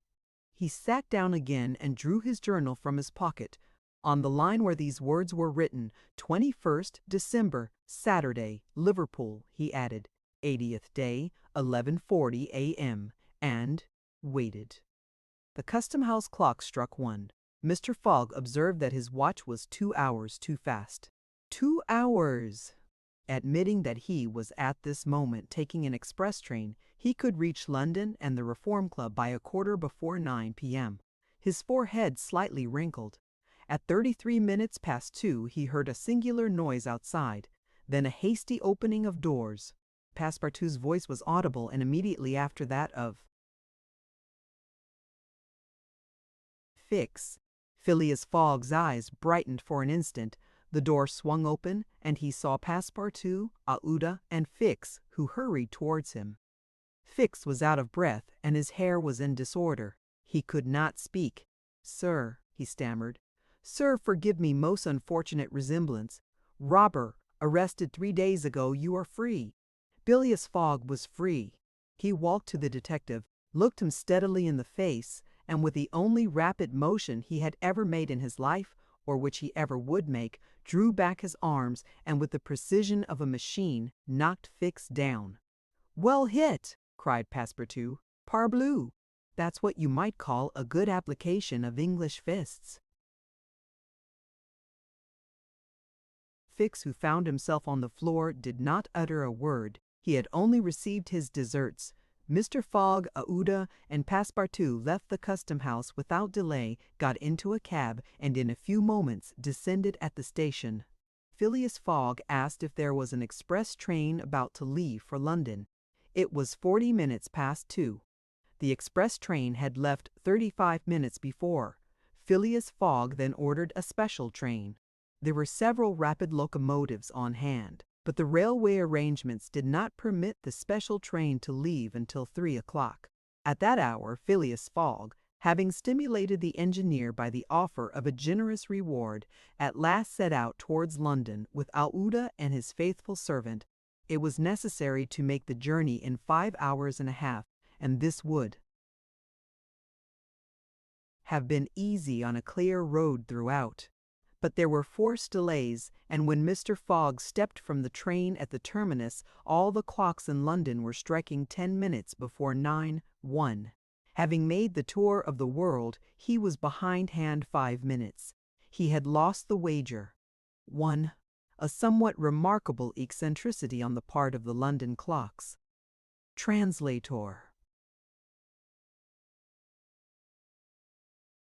He sat down again and drew his journal from his pocket. On the line where these words were written, 21st December, Saturday, Liverpool, he added, 80th day, 11:40 a.m., and waited. The custom-house clock struck 1. Mr. Fogg observed that his watch was 2 hours too fast. 2 hours! Admitting that he was at this moment taking an express train, he could reach London and the Reform Club by 9:15 p.m. His forehead slightly wrinkled. At 33 minutes past 2 he heard a singular noise outside, then a hasty opening of doors. Passepartout's voice was audible, and immediately after that of Fix. Phileas Fogg's eyes brightened for an instant. The door swung open, and he saw Passepartout, Aouda, and Fix, who hurried towards him. Fix was out of breath, and his hair was in disorder. He could not speak. "Sir," he stammered. "Sir, forgive me most unfortunate resemblance. Robber, arrested 3 days ago, you are free." Phileas Fogg was free. He walked to the detective, looked him steadily in the face, and with the only rapid motion he had ever made in his life, or which he ever would make, drew back his arms, and with the precision of a machine knocked Fix down. "Well hit!" cried Passepartout. "Parbleu! That's what you might call a good application of English fists." Fix, who found himself on the floor, did not utter a word. He had only received his deserts. Mr. Fogg, Aouda, and Passepartout left the custom-house without delay, got into a cab, and in a few moments descended at the station. Phileas Fogg asked if there was an express train about to leave for London. It was 40 minutes past 2. The express train had left 35 minutes before. Phileas Fogg then ordered a special train. There were several rapid locomotives on hand, but the railway arrangements did not permit the special train to leave until 3 o'clock. At that hour, Phileas Fogg, having stimulated the engineer by the offer of a generous reward, at last set out towards London with Aouda and his faithful servant. It was necessary to make the journey in 5 hours and a half, and this would have been easy on a clear road throughout. But there were forced delays, and when Mr. Fogg stepped from the train at the terminus, all the clocks in London were striking 10 minutes before 9:1. Having made the tour of the world, he was behindhand 5 minutes. He had lost the wager. 1. A somewhat remarkable eccentricity on the part of the London clocks. Translator.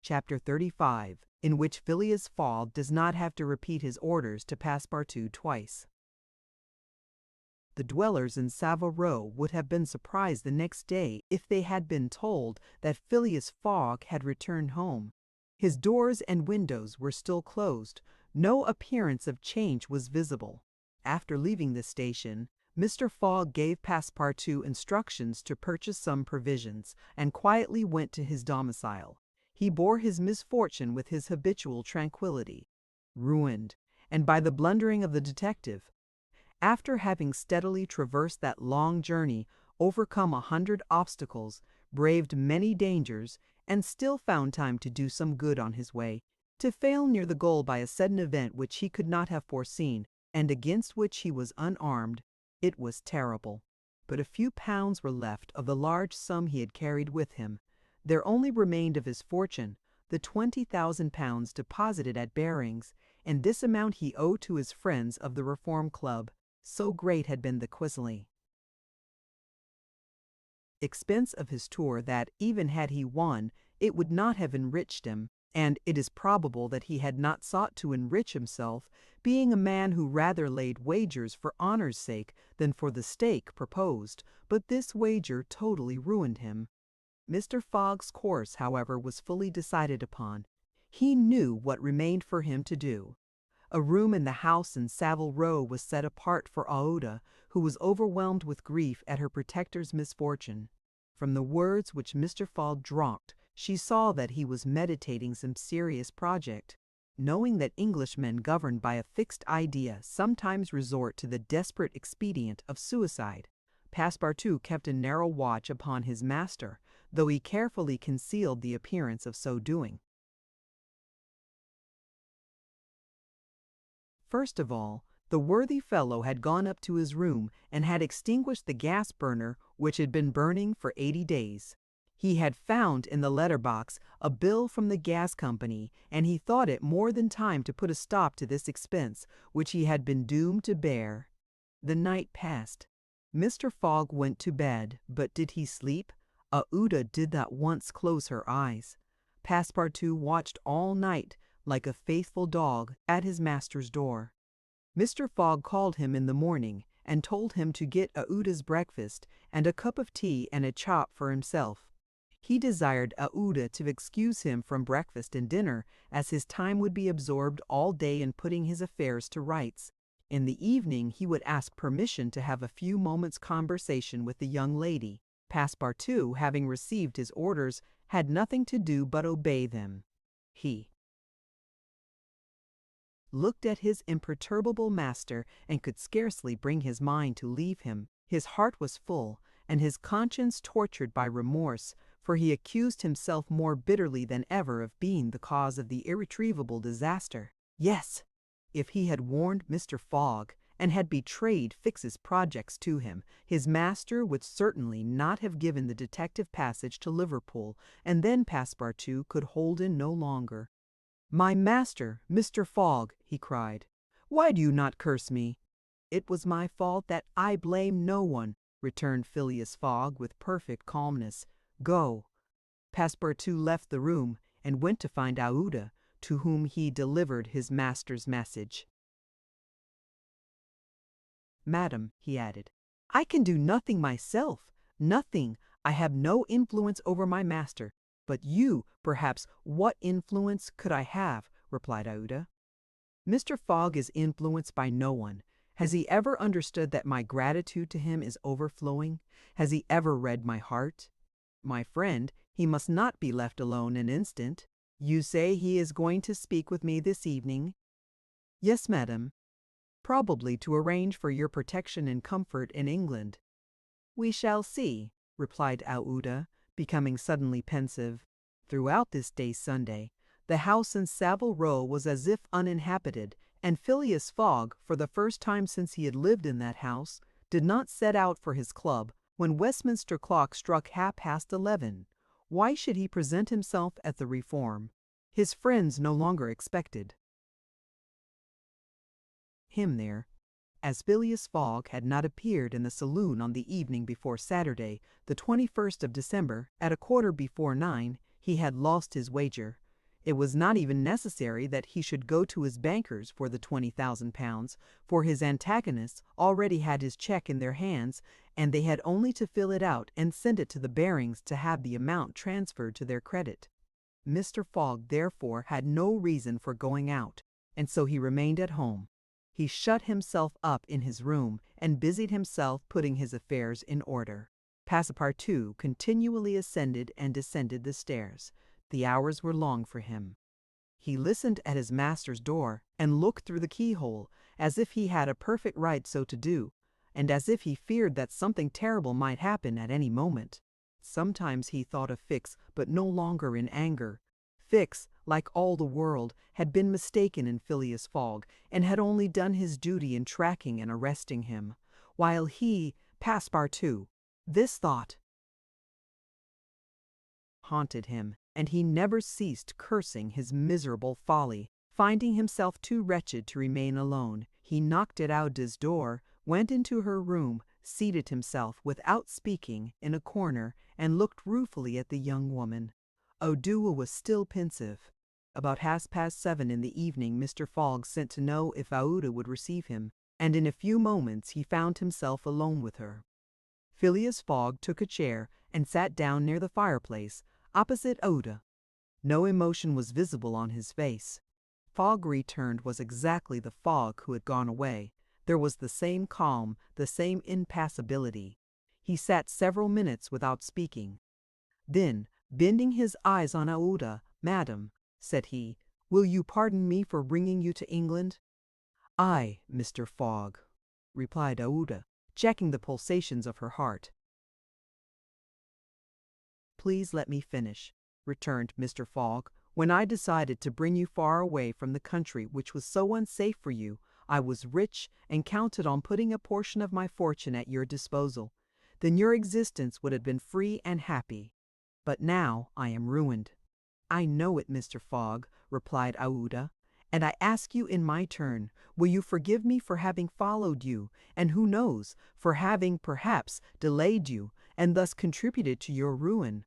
Chapter 35, in which Phileas Fogg does not have to repeat his orders to Passepartout twice. The dwellers in Savile Row would have been surprised the next day if they had been told that Phileas Fogg had returned home. His doors and windows were still closed. No appearance of change was visible. After leaving the station, Mr. Fogg gave Passepartout instructions to purchase some provisions, and quietly went to his domicile. He bore his misfortune with his habitual tranquillity. Ruined, and by the blundering of the detective. After having steadily traversed that long journey, overcome 100 obstacles, braved many dangers, and still found time to do some good on his way, to fail near the goal by a sudden event which he could not have foreseen, and against which he was unarmed, it was terrible. But a few pounds were left of the large sum he had carried with him. There only remained of his fortune the £20,000 deposited at Barings, and this amount he owed to his friends of the Reform Club, so great had been the quizzly expense of his tour that, even had he won, it would not have enriched him, and it is probable that he had not sought to enrich himself, being a man who rather laid wagers for honor's sake than for the stake proposed, but this wager totally ruined him. Mr. Fogg's course, however, was fully decided upon. He knew what remained for him to do. A room in the house in Savile Row was set apart for Aouda, who was overwhelmed with grief at her protector's misfortune. From the words which Mr. Fogg dropped, she saw that he was meditating some serious project. Knowing that Englishmen governed by a fixed idea sometimes resort to the desperate expedient of suicide, Passepartout kept a narrow watch upon his master, though he carefully concealed the appearance of so doing. First of all, the worthy fellow had gone up to his room and had extinguished the gas burner which had been burning for 80 days. He had found in the letter-box a bill from the gas company, and he thought it more than time to put a stop to this expense, which he had been doomed to bear. The night passed. Mr. Fogg went to bed, but did he sleep? Aouda did not once close her eyes. Passepartout watched all night, like a faithful dog, at his master's door. Mr. Fogg called him in the morning, and told him to get Aouda's breakfast, and a cup of tea and a chop for himself. He desired Aouda to excuse him from breakfast and dinner, as his time would be absorbed all day in putting his affairs to rights. In the evening he would ask permission to have a few moments' conversation with the young lady. Passepartout, having received his orders, had nothing to do but obey them. He looked at his imperturbable master and could scarcely bring his mind to leave him. His heart was full, and his conscience tortured by remorse, for he accused himself more bitterly than ever of being the cause of the irretrievable disaster. Yes, if he had warned Mr. Fogg, and had betrayed Fix's projects to him, his master would certainly not have given the detective passage to Liverpool, and then Passepartout could hold in no longer. "My master, Mr. Fogg," he cried, "why do you not curse me?" "It was my fault that I blame no one," returned Phileas Fogg with perfect calmness. "Go." Passepartout left the room, and went to find Aouda, to whom he delivered his master's message. "Madam," he added, "I can do nothing myself, nothing. I have no influence over my master. But you, perhaps, what influence could I have? Replied Aouda. Mr. Fogg is influenced by no one. Has he ever understood that my gratitude to him is overflowing? Has he ever read my heart? My friend, he must not be left alone an instant. You say he is going to speak with me this evening? Yes, madam. Probably to arrange for your protection and comfort in England. We shall see, replied Aouda, becoming suddenly pensive. Throughout this day Sunday, the house in Savile Row was as if uninhabited, and Phileas Fogg, for the first time since he had lived in that house, did not set out for his club when Westminster clock struck 11:30. Why should he present himself at the Reform? His friends no longer expected him there. As Phileas Fogg had not appeared in the saloon on the evening before Saturday, the 21st of December, at 9:15, he had lost his wager. It was not even necessary that he should go to his bankers for the £20,000, for his antagonists already had his cheque in their hands, and they had only to fill it out and send it to the Barings to have the amount transferred to their credit. Mr. Fogg therefore had no reason for going out, and so he remained at home. He shut himself up in his room and busied himself putting his affairs in order. Passepartout continually ascended and descended the stairs. The hours were long for him. He listened at his master's door and looked through the keyhole, as if he had a perfect right so to do, and as if he feared that something terrible might happen at any moment. Sometimes he thought of Fix, but no longer in anger. Fix, like all the world, had been mistaken in Phileas Fogg, and had only done his duty in tracking and arresting him, while he, Passepartout, this thought haunted him, and he never ceased cursing his miserable folly. Finding himself too wretched to remain alone, he knocked at Aouda's door, went into her room, seated himself, without speaking, in a corner, and looked ruefully at the young woman. Aouda was still pensive. About 7:30 in the evening Mr. Fogg sent to know if Aouda would receive him, and in a few moments he found himself alone with her. Phileas Fogg took a chair and sat down near the fireplace, opposite Aouda. No emotion was visible on his face. Fogg returned was exactly the Fogg who had gone away. There was the same calm, the same impassibility. He sat several minutes without speaking. Then, bending his eyes on Aouda, "Madam," said he, "will you pardon me for bringing you to England?" "Aye, Mr. Fogg," replied Aouda, checking the pulsations of her heart. "Please let me finish," returned Mr. Fogg. "When I decided to bring you far away from the country which was so unsafe for you, I was rich and counted on putting a portion of my fortune at your disposal. Then your existence would have been free and happy. But now I am ruined." "I know it, Mr. Fogg," replied Aouda, "and I ask you in my turn, will you forgive me for having followed you, and who knows, for having, perhaps, delayed you, and thus contributed to your ruin?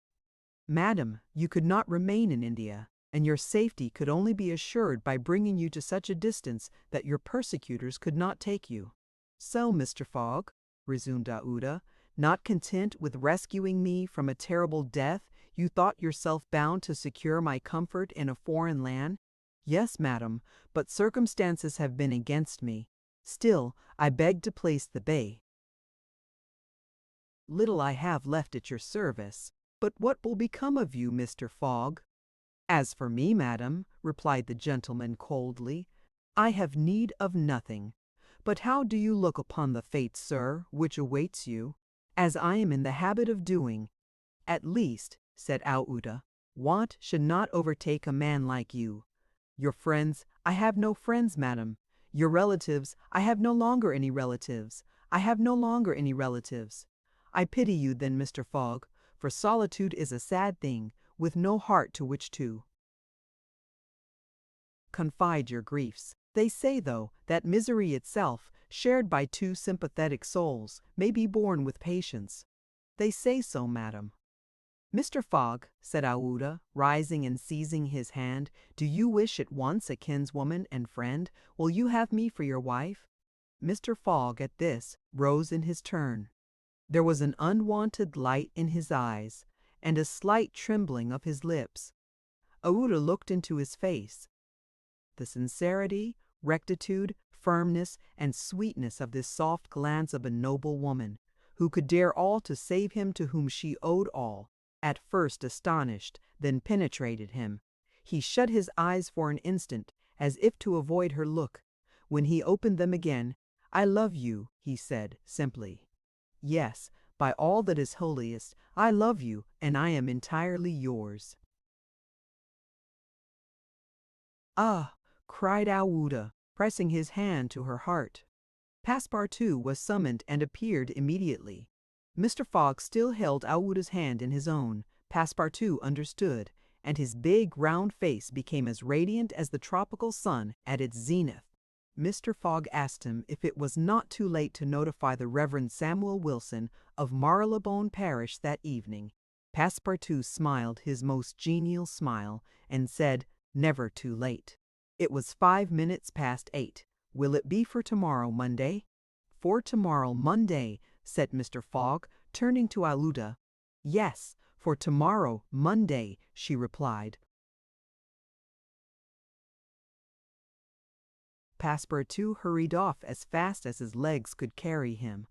Madam, you could not remain in India, and your safety could only be assured by bringing you to such a distance that your persecutors could not take you." "So, Mr. Fogg," resumed Aouda, "not content with rescuing me from a terrible death, you thought yourself bound to secure my comfort in a foreign land?" "Yes, madam, but circumstances have been against me. Still, I beg to place the bay. Little I have left at your service. But what will become of you, Mr. Fogg?" "As for me, madam," replied the gentleman coldly, "I have need of nothing. But how do you look upon the fate, sir, which awaits you, as I am in the habit of doing? At least," said Aouda, "want should not overtake a man like you. Your friends, I have no friends, madam. Your relatives, I have no longer any relatives. I have no longer any relatives. I pity you then, Mr. Fogg, for solitude is a sad thing, with no heart to which to confide your griefs. They say, though, that misery itself, shared by two sympathetic souls, may be borne with patience. They say so, madam." "Mr. Fogg," said Aouda, rising and seizing his hand, "do you wish at once a kinswoman and friend? Will you have me for your wife?" Mr. Fogg, at this, rose in his turn. There was an unwonted light in his eyes, and a slight trembling of his lips. Aouda looked into his face. The sincerity, rectitude, firmness, and sweetness of this soft glance of a noble woman, who could dare all to save him to whom she owed all, at first astonished, then penetrated him. He shut his eyes for an instant, as if to avoid her look. When he opened them again, "I love you," he said, simply. "Yes, by all that is holiest, I love you, and I am entirely yours." "Ah!" cried Aouda, pressing his hand to her heart. Passepartout was summoned and appeared immediately. Mr. Fogg still held Aouda's hand in his own. Passepartout understood, and his big round face became as radiant as the tropical sun at its zenith. Mr. Fogg asked him if it was not too late to notify the Reverend Samuel Wilson of Marylebone Parish that evening. Passepartout smiled his most genial smile and said, "Never too late." It was 5 minutes past 8. "Will it be for tomorrow, Monday?" "For tomorrow, Monday," said Mr. Fogg, turning to Aouda. "Yes, for tomorrow, Monday," she replied. Passepartout hurried off as fast as his legs could carry him.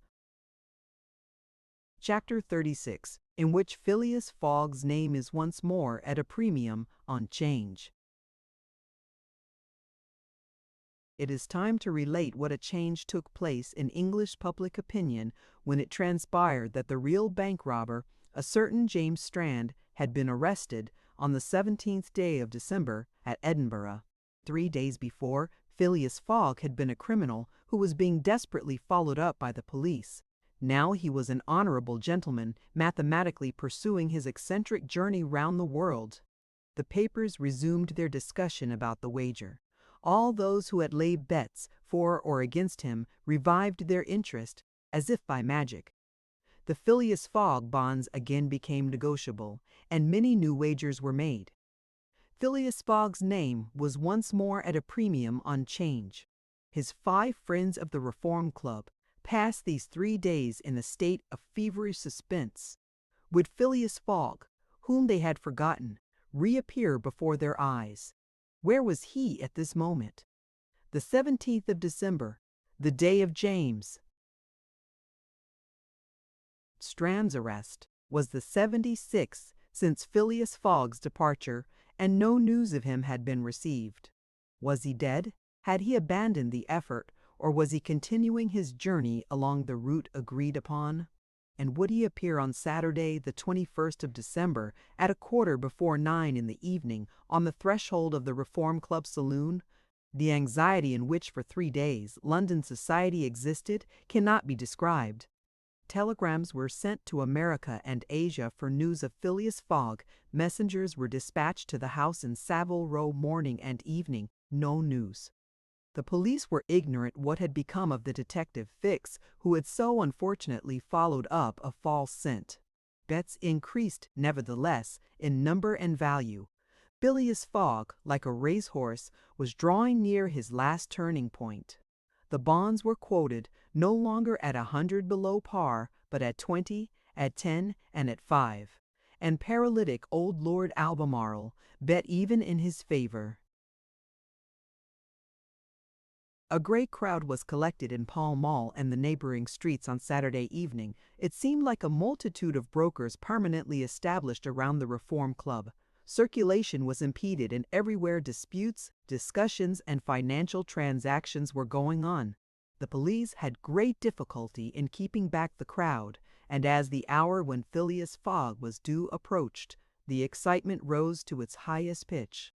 Chapter 36, in which Phileas Fogg's name is once more at a premium on 'Change. It is time to relate what a change took place in English public opinion when it transpired that the real bank robber, a certain James Strand, had been arrested on the 17th day of December at Edinburgh. 3 days before, Phileas Fogg had been a criminal who was being desperately followed up by the police. Now he was an honorable gentleman mathematically pursuing his eccentric journey round the world. The papers resumed their discussion about the wager. All those who had laid bets for or against him revived their interest, as if by magic. The Phileas Fogg bonds again became negotiable, and many new wagers were made. Phileas Fogg's name was once more at a premium on 'Change. His 5 friends of the Reform Club passed these 3 days in a state of feverish suspense. Would Phileas Fogg, whom they had forgotten, reappear before their eyes? Where was he at this moment? The 17th of December, the day of James Strand's arrest, was the 76th since Phileas Fogg's departure, and no news of him had been received. Was he dead? Had he abandoned the effort, or was he continuing his journey along the route agreed upon? And would he appear on Saturday, the 21st of December, at 9:15 in the evening, on the threshold of the Reform Club saloon? The anxiety in which for 3 days London society existed cannot be described. Telegrams were sent to America and Asia for news of Phileas Fogg. Messengers were dispatched to the house in Savile Row morning and evening. No news. The police were ignorant what had become of the detective Fix, who had so unfortunately followed up a false scent. Bets increased, nevertheless, in number and value. Phileas Fogg, like a racehorse, was drawing near his last turning point. The bonds were quoted no longer at 100 below par, but at 20, at 10, and at 5. And paralytic old Lord Albemarle bet even in his favor. A great crowd was collected in Pall Mall and the neighboring streets on Saturday evening. It seemed like a multitude of brokers permanently established around the Reform Club. Circulation was impeded, and everywhere disputes, discussions, and financial transactions were going on. The police had great difficulty in keeping back the crowd, and as the hour when Phileas Fogg was due approached, the excitement rose to its highest pitch.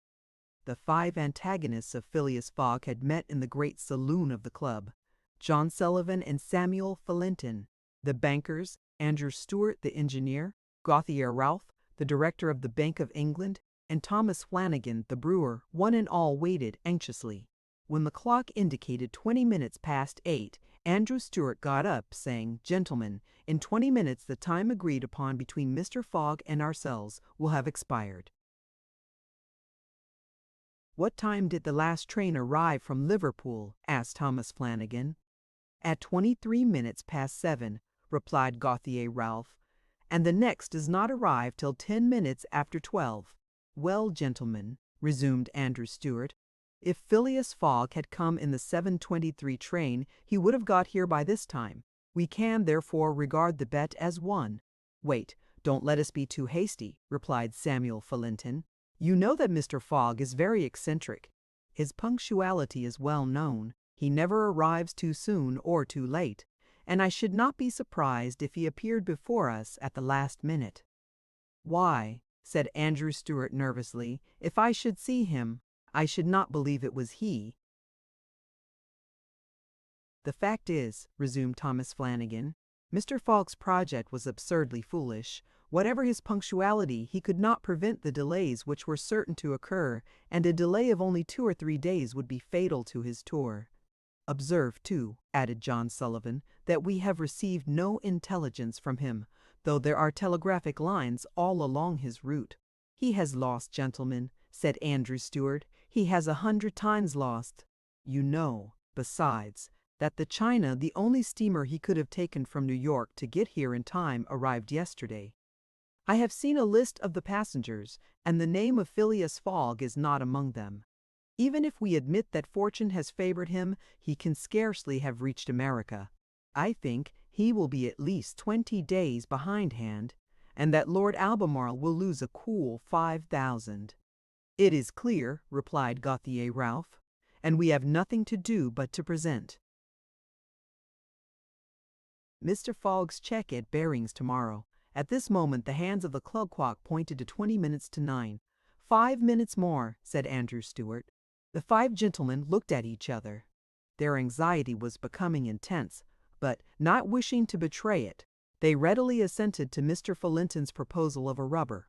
The 5 antagonists of Phileas Fogg had met in the great saloon of the club: John Sullivan and Samuel Fallentin, the bankers, Andrew Stuart the engineer, Gauthier Ralph, the director of the Bank of England, and Thomas Flanagan the brewer. One and all waited anxiously. When the clock indicated 20 minutes past 8, Andrew Stuart got up, saying, "Gentlemen, in 20 minutes the time agreed upon between Mr. Fogg and ourselves will have expired." "What time did the last train arrive from Liverpool?" asked Thomas Flanagan. "At 23 minutes past 7, replied Gauthier Ralph. and the next does not arrive till 10 minutes after 12. Well, gentlemen, resumed Andrew Stuart, if Phileas Fogg had come in the 7:23 train, he would have got here by this time. We can, therefore, regard the bet as won. Wait, don't let us be too hasty, replied Samuel Fallentin. You know that Mr. Fogg is very eccentric. His punctuality is well known. He never arrives too soon or too late, and I should not be surprised if he appeared before us at the last minute. Why, said Andrew Stuart nervously, if I should see him, I should not believe it was he. The fact is, resumed Thomas Flanagan, Mr. Fogg's project was absurdly foolish. Whatever his punctuality, he could not prevent the delays which were certain to occur, and a delay of only 2 or 3 days would be fatal to his tour. Observe, too, added John Sullivan, that we have received no intelligence from him, though there are telegraphic lines all along his route. He has lost, gentlemen, said Andrew Stuart. He has 100 times lost. You know, besides, that the China, the only steamer he could have taken from New York to get here in time, arrived yesterday. I have seen a list of the passengers, and the name of Phileas Fogg is not among them. Even if we admit that fortune has favored him, he can scarcely have reached America. I think he will be at least 20 days behindhand, and that Lord Albemarle will lose a cool 5,000. It is clear, replied Gauthier Ralph, and we have nothing to do but to present Mr. Fogg's check at Bering's tomorrow. At this moment the hands of the club clock pointed to 20 minutes to 9. 5 minutes more, said Andrew Stuart. The 5 gentlemen looked at each other. Their anxiety was becoming intense, but, not wishing to betray it, they readily assented to Mr. Fallentin's proposal of a rubber.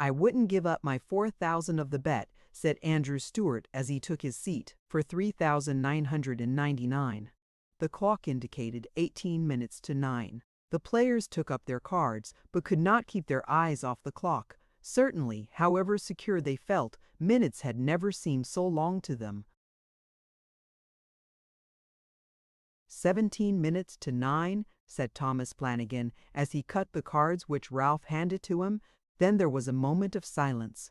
I wouldn't give up my 4,000 of the bet, said Andrew Stuart as he took his seat, for 3,999. The clock indicated 18 minutes to 9. The players took up their cards, but could not keep their eyes off the clock. Certainly, however secure they felt, minutes had never seemed so long to them. 17 minutes to 9, said Thomas Flanagan, as he cut the cards which Ralph handed to him. Then there was a moment of silence.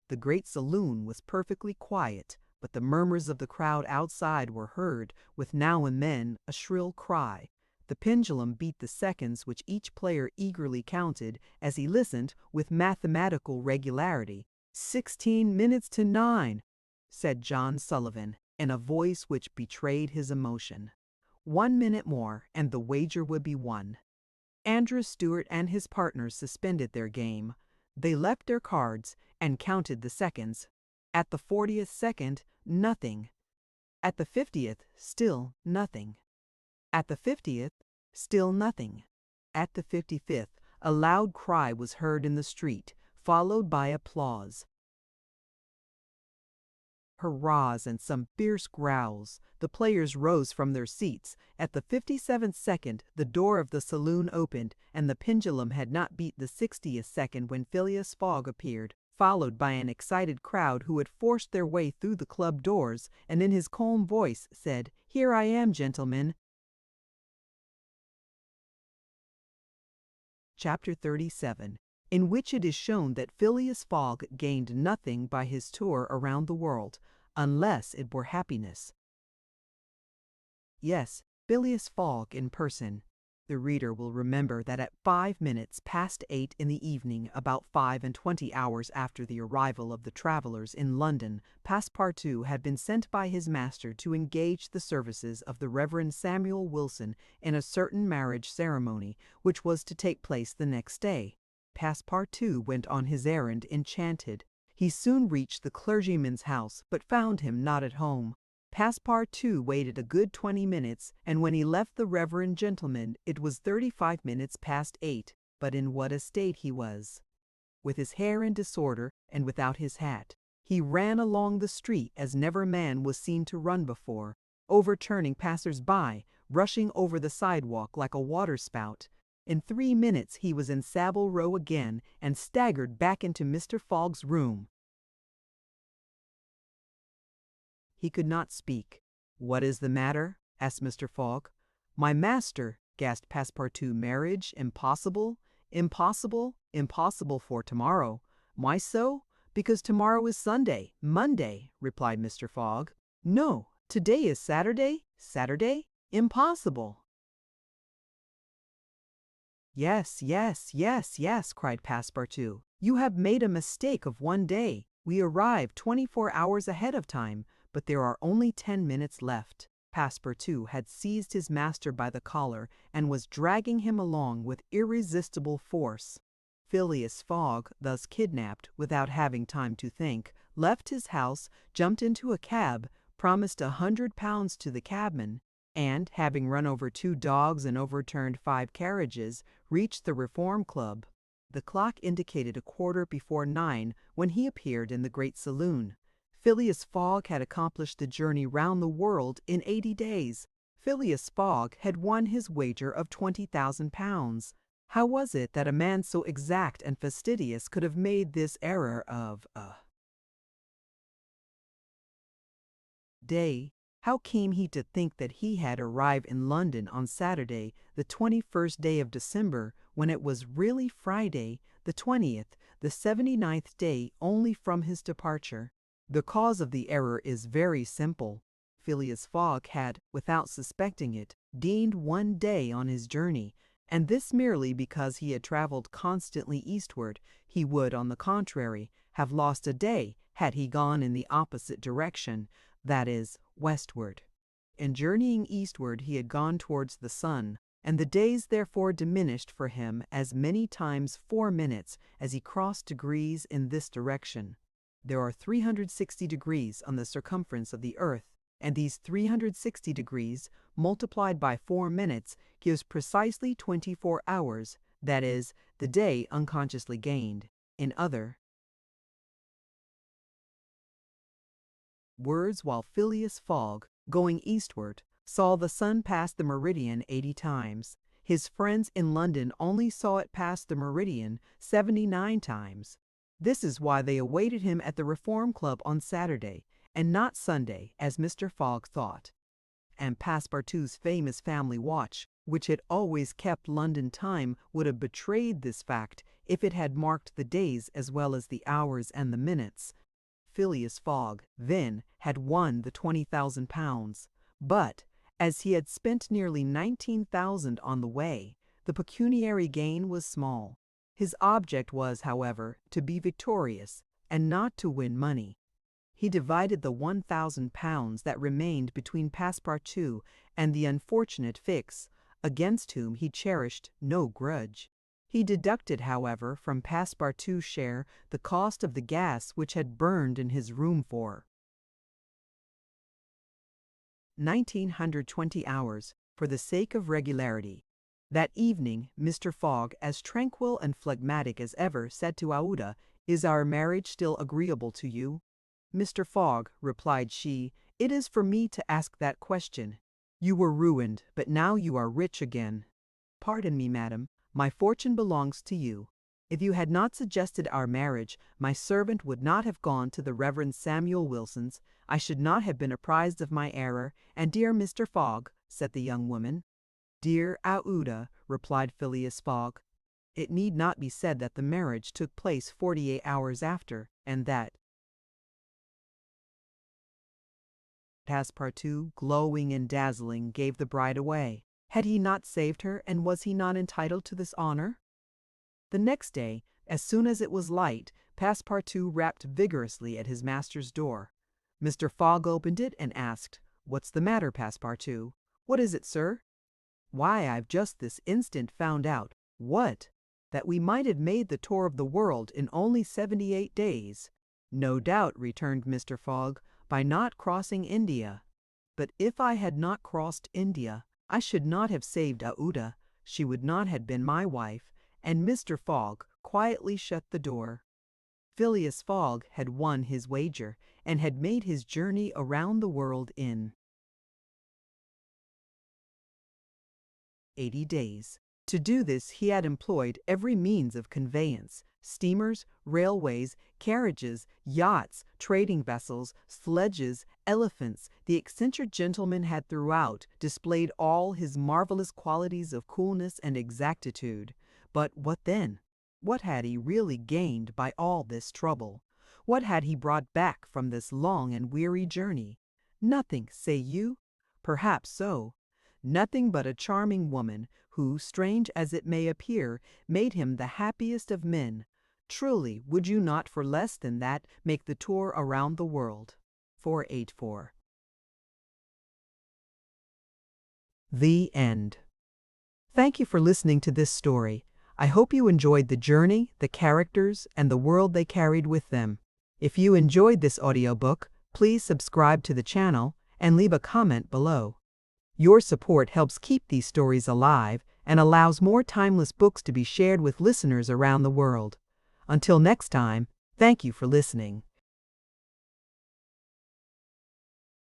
The great saloon was perfectly quiet, but the murmurs of the crowd outside were heard, with now and then a shrill cry. The pendulum beat the seconds which each player eagerly counted as he listened with mathematical regularity. 16 minutes to 9, said John Sullivan, in a voice which betrayed his emotion. 1 minute more, and the wager would be won. Andrew Stuart and his partners suspended their game. They left their cards and counted the seconds. At the 40th second, nothing. At the 50th, still nothing. At the 50th, still nothing. At the 55th, a loud cry was heard in the street, followed by applause, hurrahs, and some fierce growls. The players rose from their seats. At the 57th second, the door of the saloon opened, and the pendulum had not beat the 60th second when Phileas Fogg appeared, followed by an excited crowd who had forced their way through the club doors, and in his calm voice said, "Here I am, gentlemen." Chapter 37, in which it is shown that Phileas Fogg gained nothing by his tour around the world, unless it were happiness. Yes, Phileas Fogg in person. The reader will remember that at 5 minutes past 8 in the evening, about 25 hours after the arrival of the travellers in London, Passepartout had been sent by his master to engage the services of the Reverend Samuel Wilson in a certain marriage ceremony, which was to take place the next day. Passepartout went on his errand enchanted. He soon reached the clergyman's house, but found him not at home. Passepartout waited a good 20 minutes, and when he left the reverend gentleman, it was 35 minutes past 8. But in what a state he was! With his hair in disorder, and without his hat, he ran along the street as never man was seen to run before, overturning passers-by, rushing over the sidewalk like a waterspout. In 3 minutes he was in Savile Row again, and staggered back into Mr. Fogg's room. He could not speak. "What is the matter?" asked Mr. Fogg. "My master," gasped Passepartout. "Marriage impossible? Impossible, impossible for tomorrow. Why so? Because tomorrow is Sunday, Monday, replied Mr. Fogg. No, today is Saturday, Saturday? Impossible. Yes, yes, yes, yes, cried Passepartout. You have made a mistake of one day. We arrive 24 hours ahead of time, but there are only 10 minutes left. Passepartout had seized his master by the collar and was dragging him along with irresistible force. Phileas Fogg, thus kidnapped without having time to think, left his house, jumped into a cab, promised £100 to the cabman, and, having run over 2 dogs and overturned 5 carriages, reached the Reform Club. The clock indicated 9:15 when he appeared in the great saloon. Phileas Fogg had accomplished the journey round the world in 80 days. Phileas Fogg had won his wager of £20,000. How was it that a man so exact and fastidious could have made this error of a day? How came he to think that he had arrived in London on Saturday, the 21st day of December, when it was really Friday, the 20th, the 79th day only from his departure? The cause of the error is very simple. Phileas Fogg had, without suspecting it, gained 1 day on his journey, and this merely because he had traveled constantly eastward. He would, on the contrary, have lost a day had he gone in the opposite direction, that is, westward. In journeying eastward he had gone towards the sun, and the days therefore diminished for him as many times 4 minutes as he crossed degrees in this direction. There are 360 degrees on the circumference of the earth, and these 360 degrees, multiplied by 4 minutes, gives precisely 24 hours, that is, the day unconsciously gained. In other words, while Phileas Fogg, going eastward, saw the sun pass the meridian 80 times, his friends in London only saw it pass the meridian 79 times. This is why they awaited him at the Reform Club on Saturday, and not Sunday, as Mr. Fogg thought. And Passepartout's famous family watch, which had always kept London time, would have betrayed this fact if it had marked the days as well as the hours and the minutes. Phileas Fogg, then, had won the £20,000, but, as he had spent nearly 19,000 on the way, the pecuniary gain was small. His object was, however, to be victorious, and not to win money. He divided the £1,000 that remained between Passepartout and the unfortunate Fix, against whom he cherished no grudge. He deducted, however, from Passepartout's share the cost of the gas which had burned in his room for 1920 hours, for the sake of regularity. That evening, Mr. Fogg, as tranquil and phlegmatic as ever, said to Aouda, "Is our marriage still agreeable to you?" "Mr. Fogg," replied she, "it is for me to ask that question. You were ruined, but now you are rich again." "Pardon me, madam, my fortune belongs to you. If you had not suggested our marriage, my servant would not have gone to the Reverend Samuel Wilson's. I should not have been apprised of my error, and dear Mr. Fogg," said the young woman. "Dear Aouda," replied Phileas Fogg, "it need not be said that the marriage took place 48 hours after, and that Passepartout, glowing and dazzling, gave the bride away. Had he not saved her, and was he not entitled to this honor? The next day, as soon as it was light, Passepartout rapped vigorously at his master's door. Mr. Fogg opened it and asked, "What's the matter, Passepartout?" "What is it, sir?" "Why, I've just this instant found out." "What?" "That we might have made the tour of the world in only 78 days. "No doubt," returned Mr. Fogg, "by not crossing India." "But if I had not crossed India, I should not have saved Aouda. She would not have been my wife." And Mr. Fogg quietly shut the door. Phileas Fogg had won his wager, and had made his journey around the world in 80 days. To do this he had employed every means of conveyance: steamers, railways, carriages, yachts, trading vessels, sledges, elephants. The eccentric gentleman had throughout displayed all his marvelous qualities of coolness and exactitude. But what then? What had he really gained by all this trouble? What had he brought back from this long and weary journey? Nothing, say you? Perhaps so. Nothing but a charming woman who, strange as it may appear, made him the happiest of men. Truly, would you not for less than that make the tour around the world? 484. The end. Thank you for listening to this story. I hope you enjoyed the journey, the characters, and the world they carried with them. If you enjoyed this audiobook, please subscribe to the channel and leave a comment below. Your support helps keep these stories alive and allows more timeless books to be shared with listeners around the world. Until next time, thank you for listening.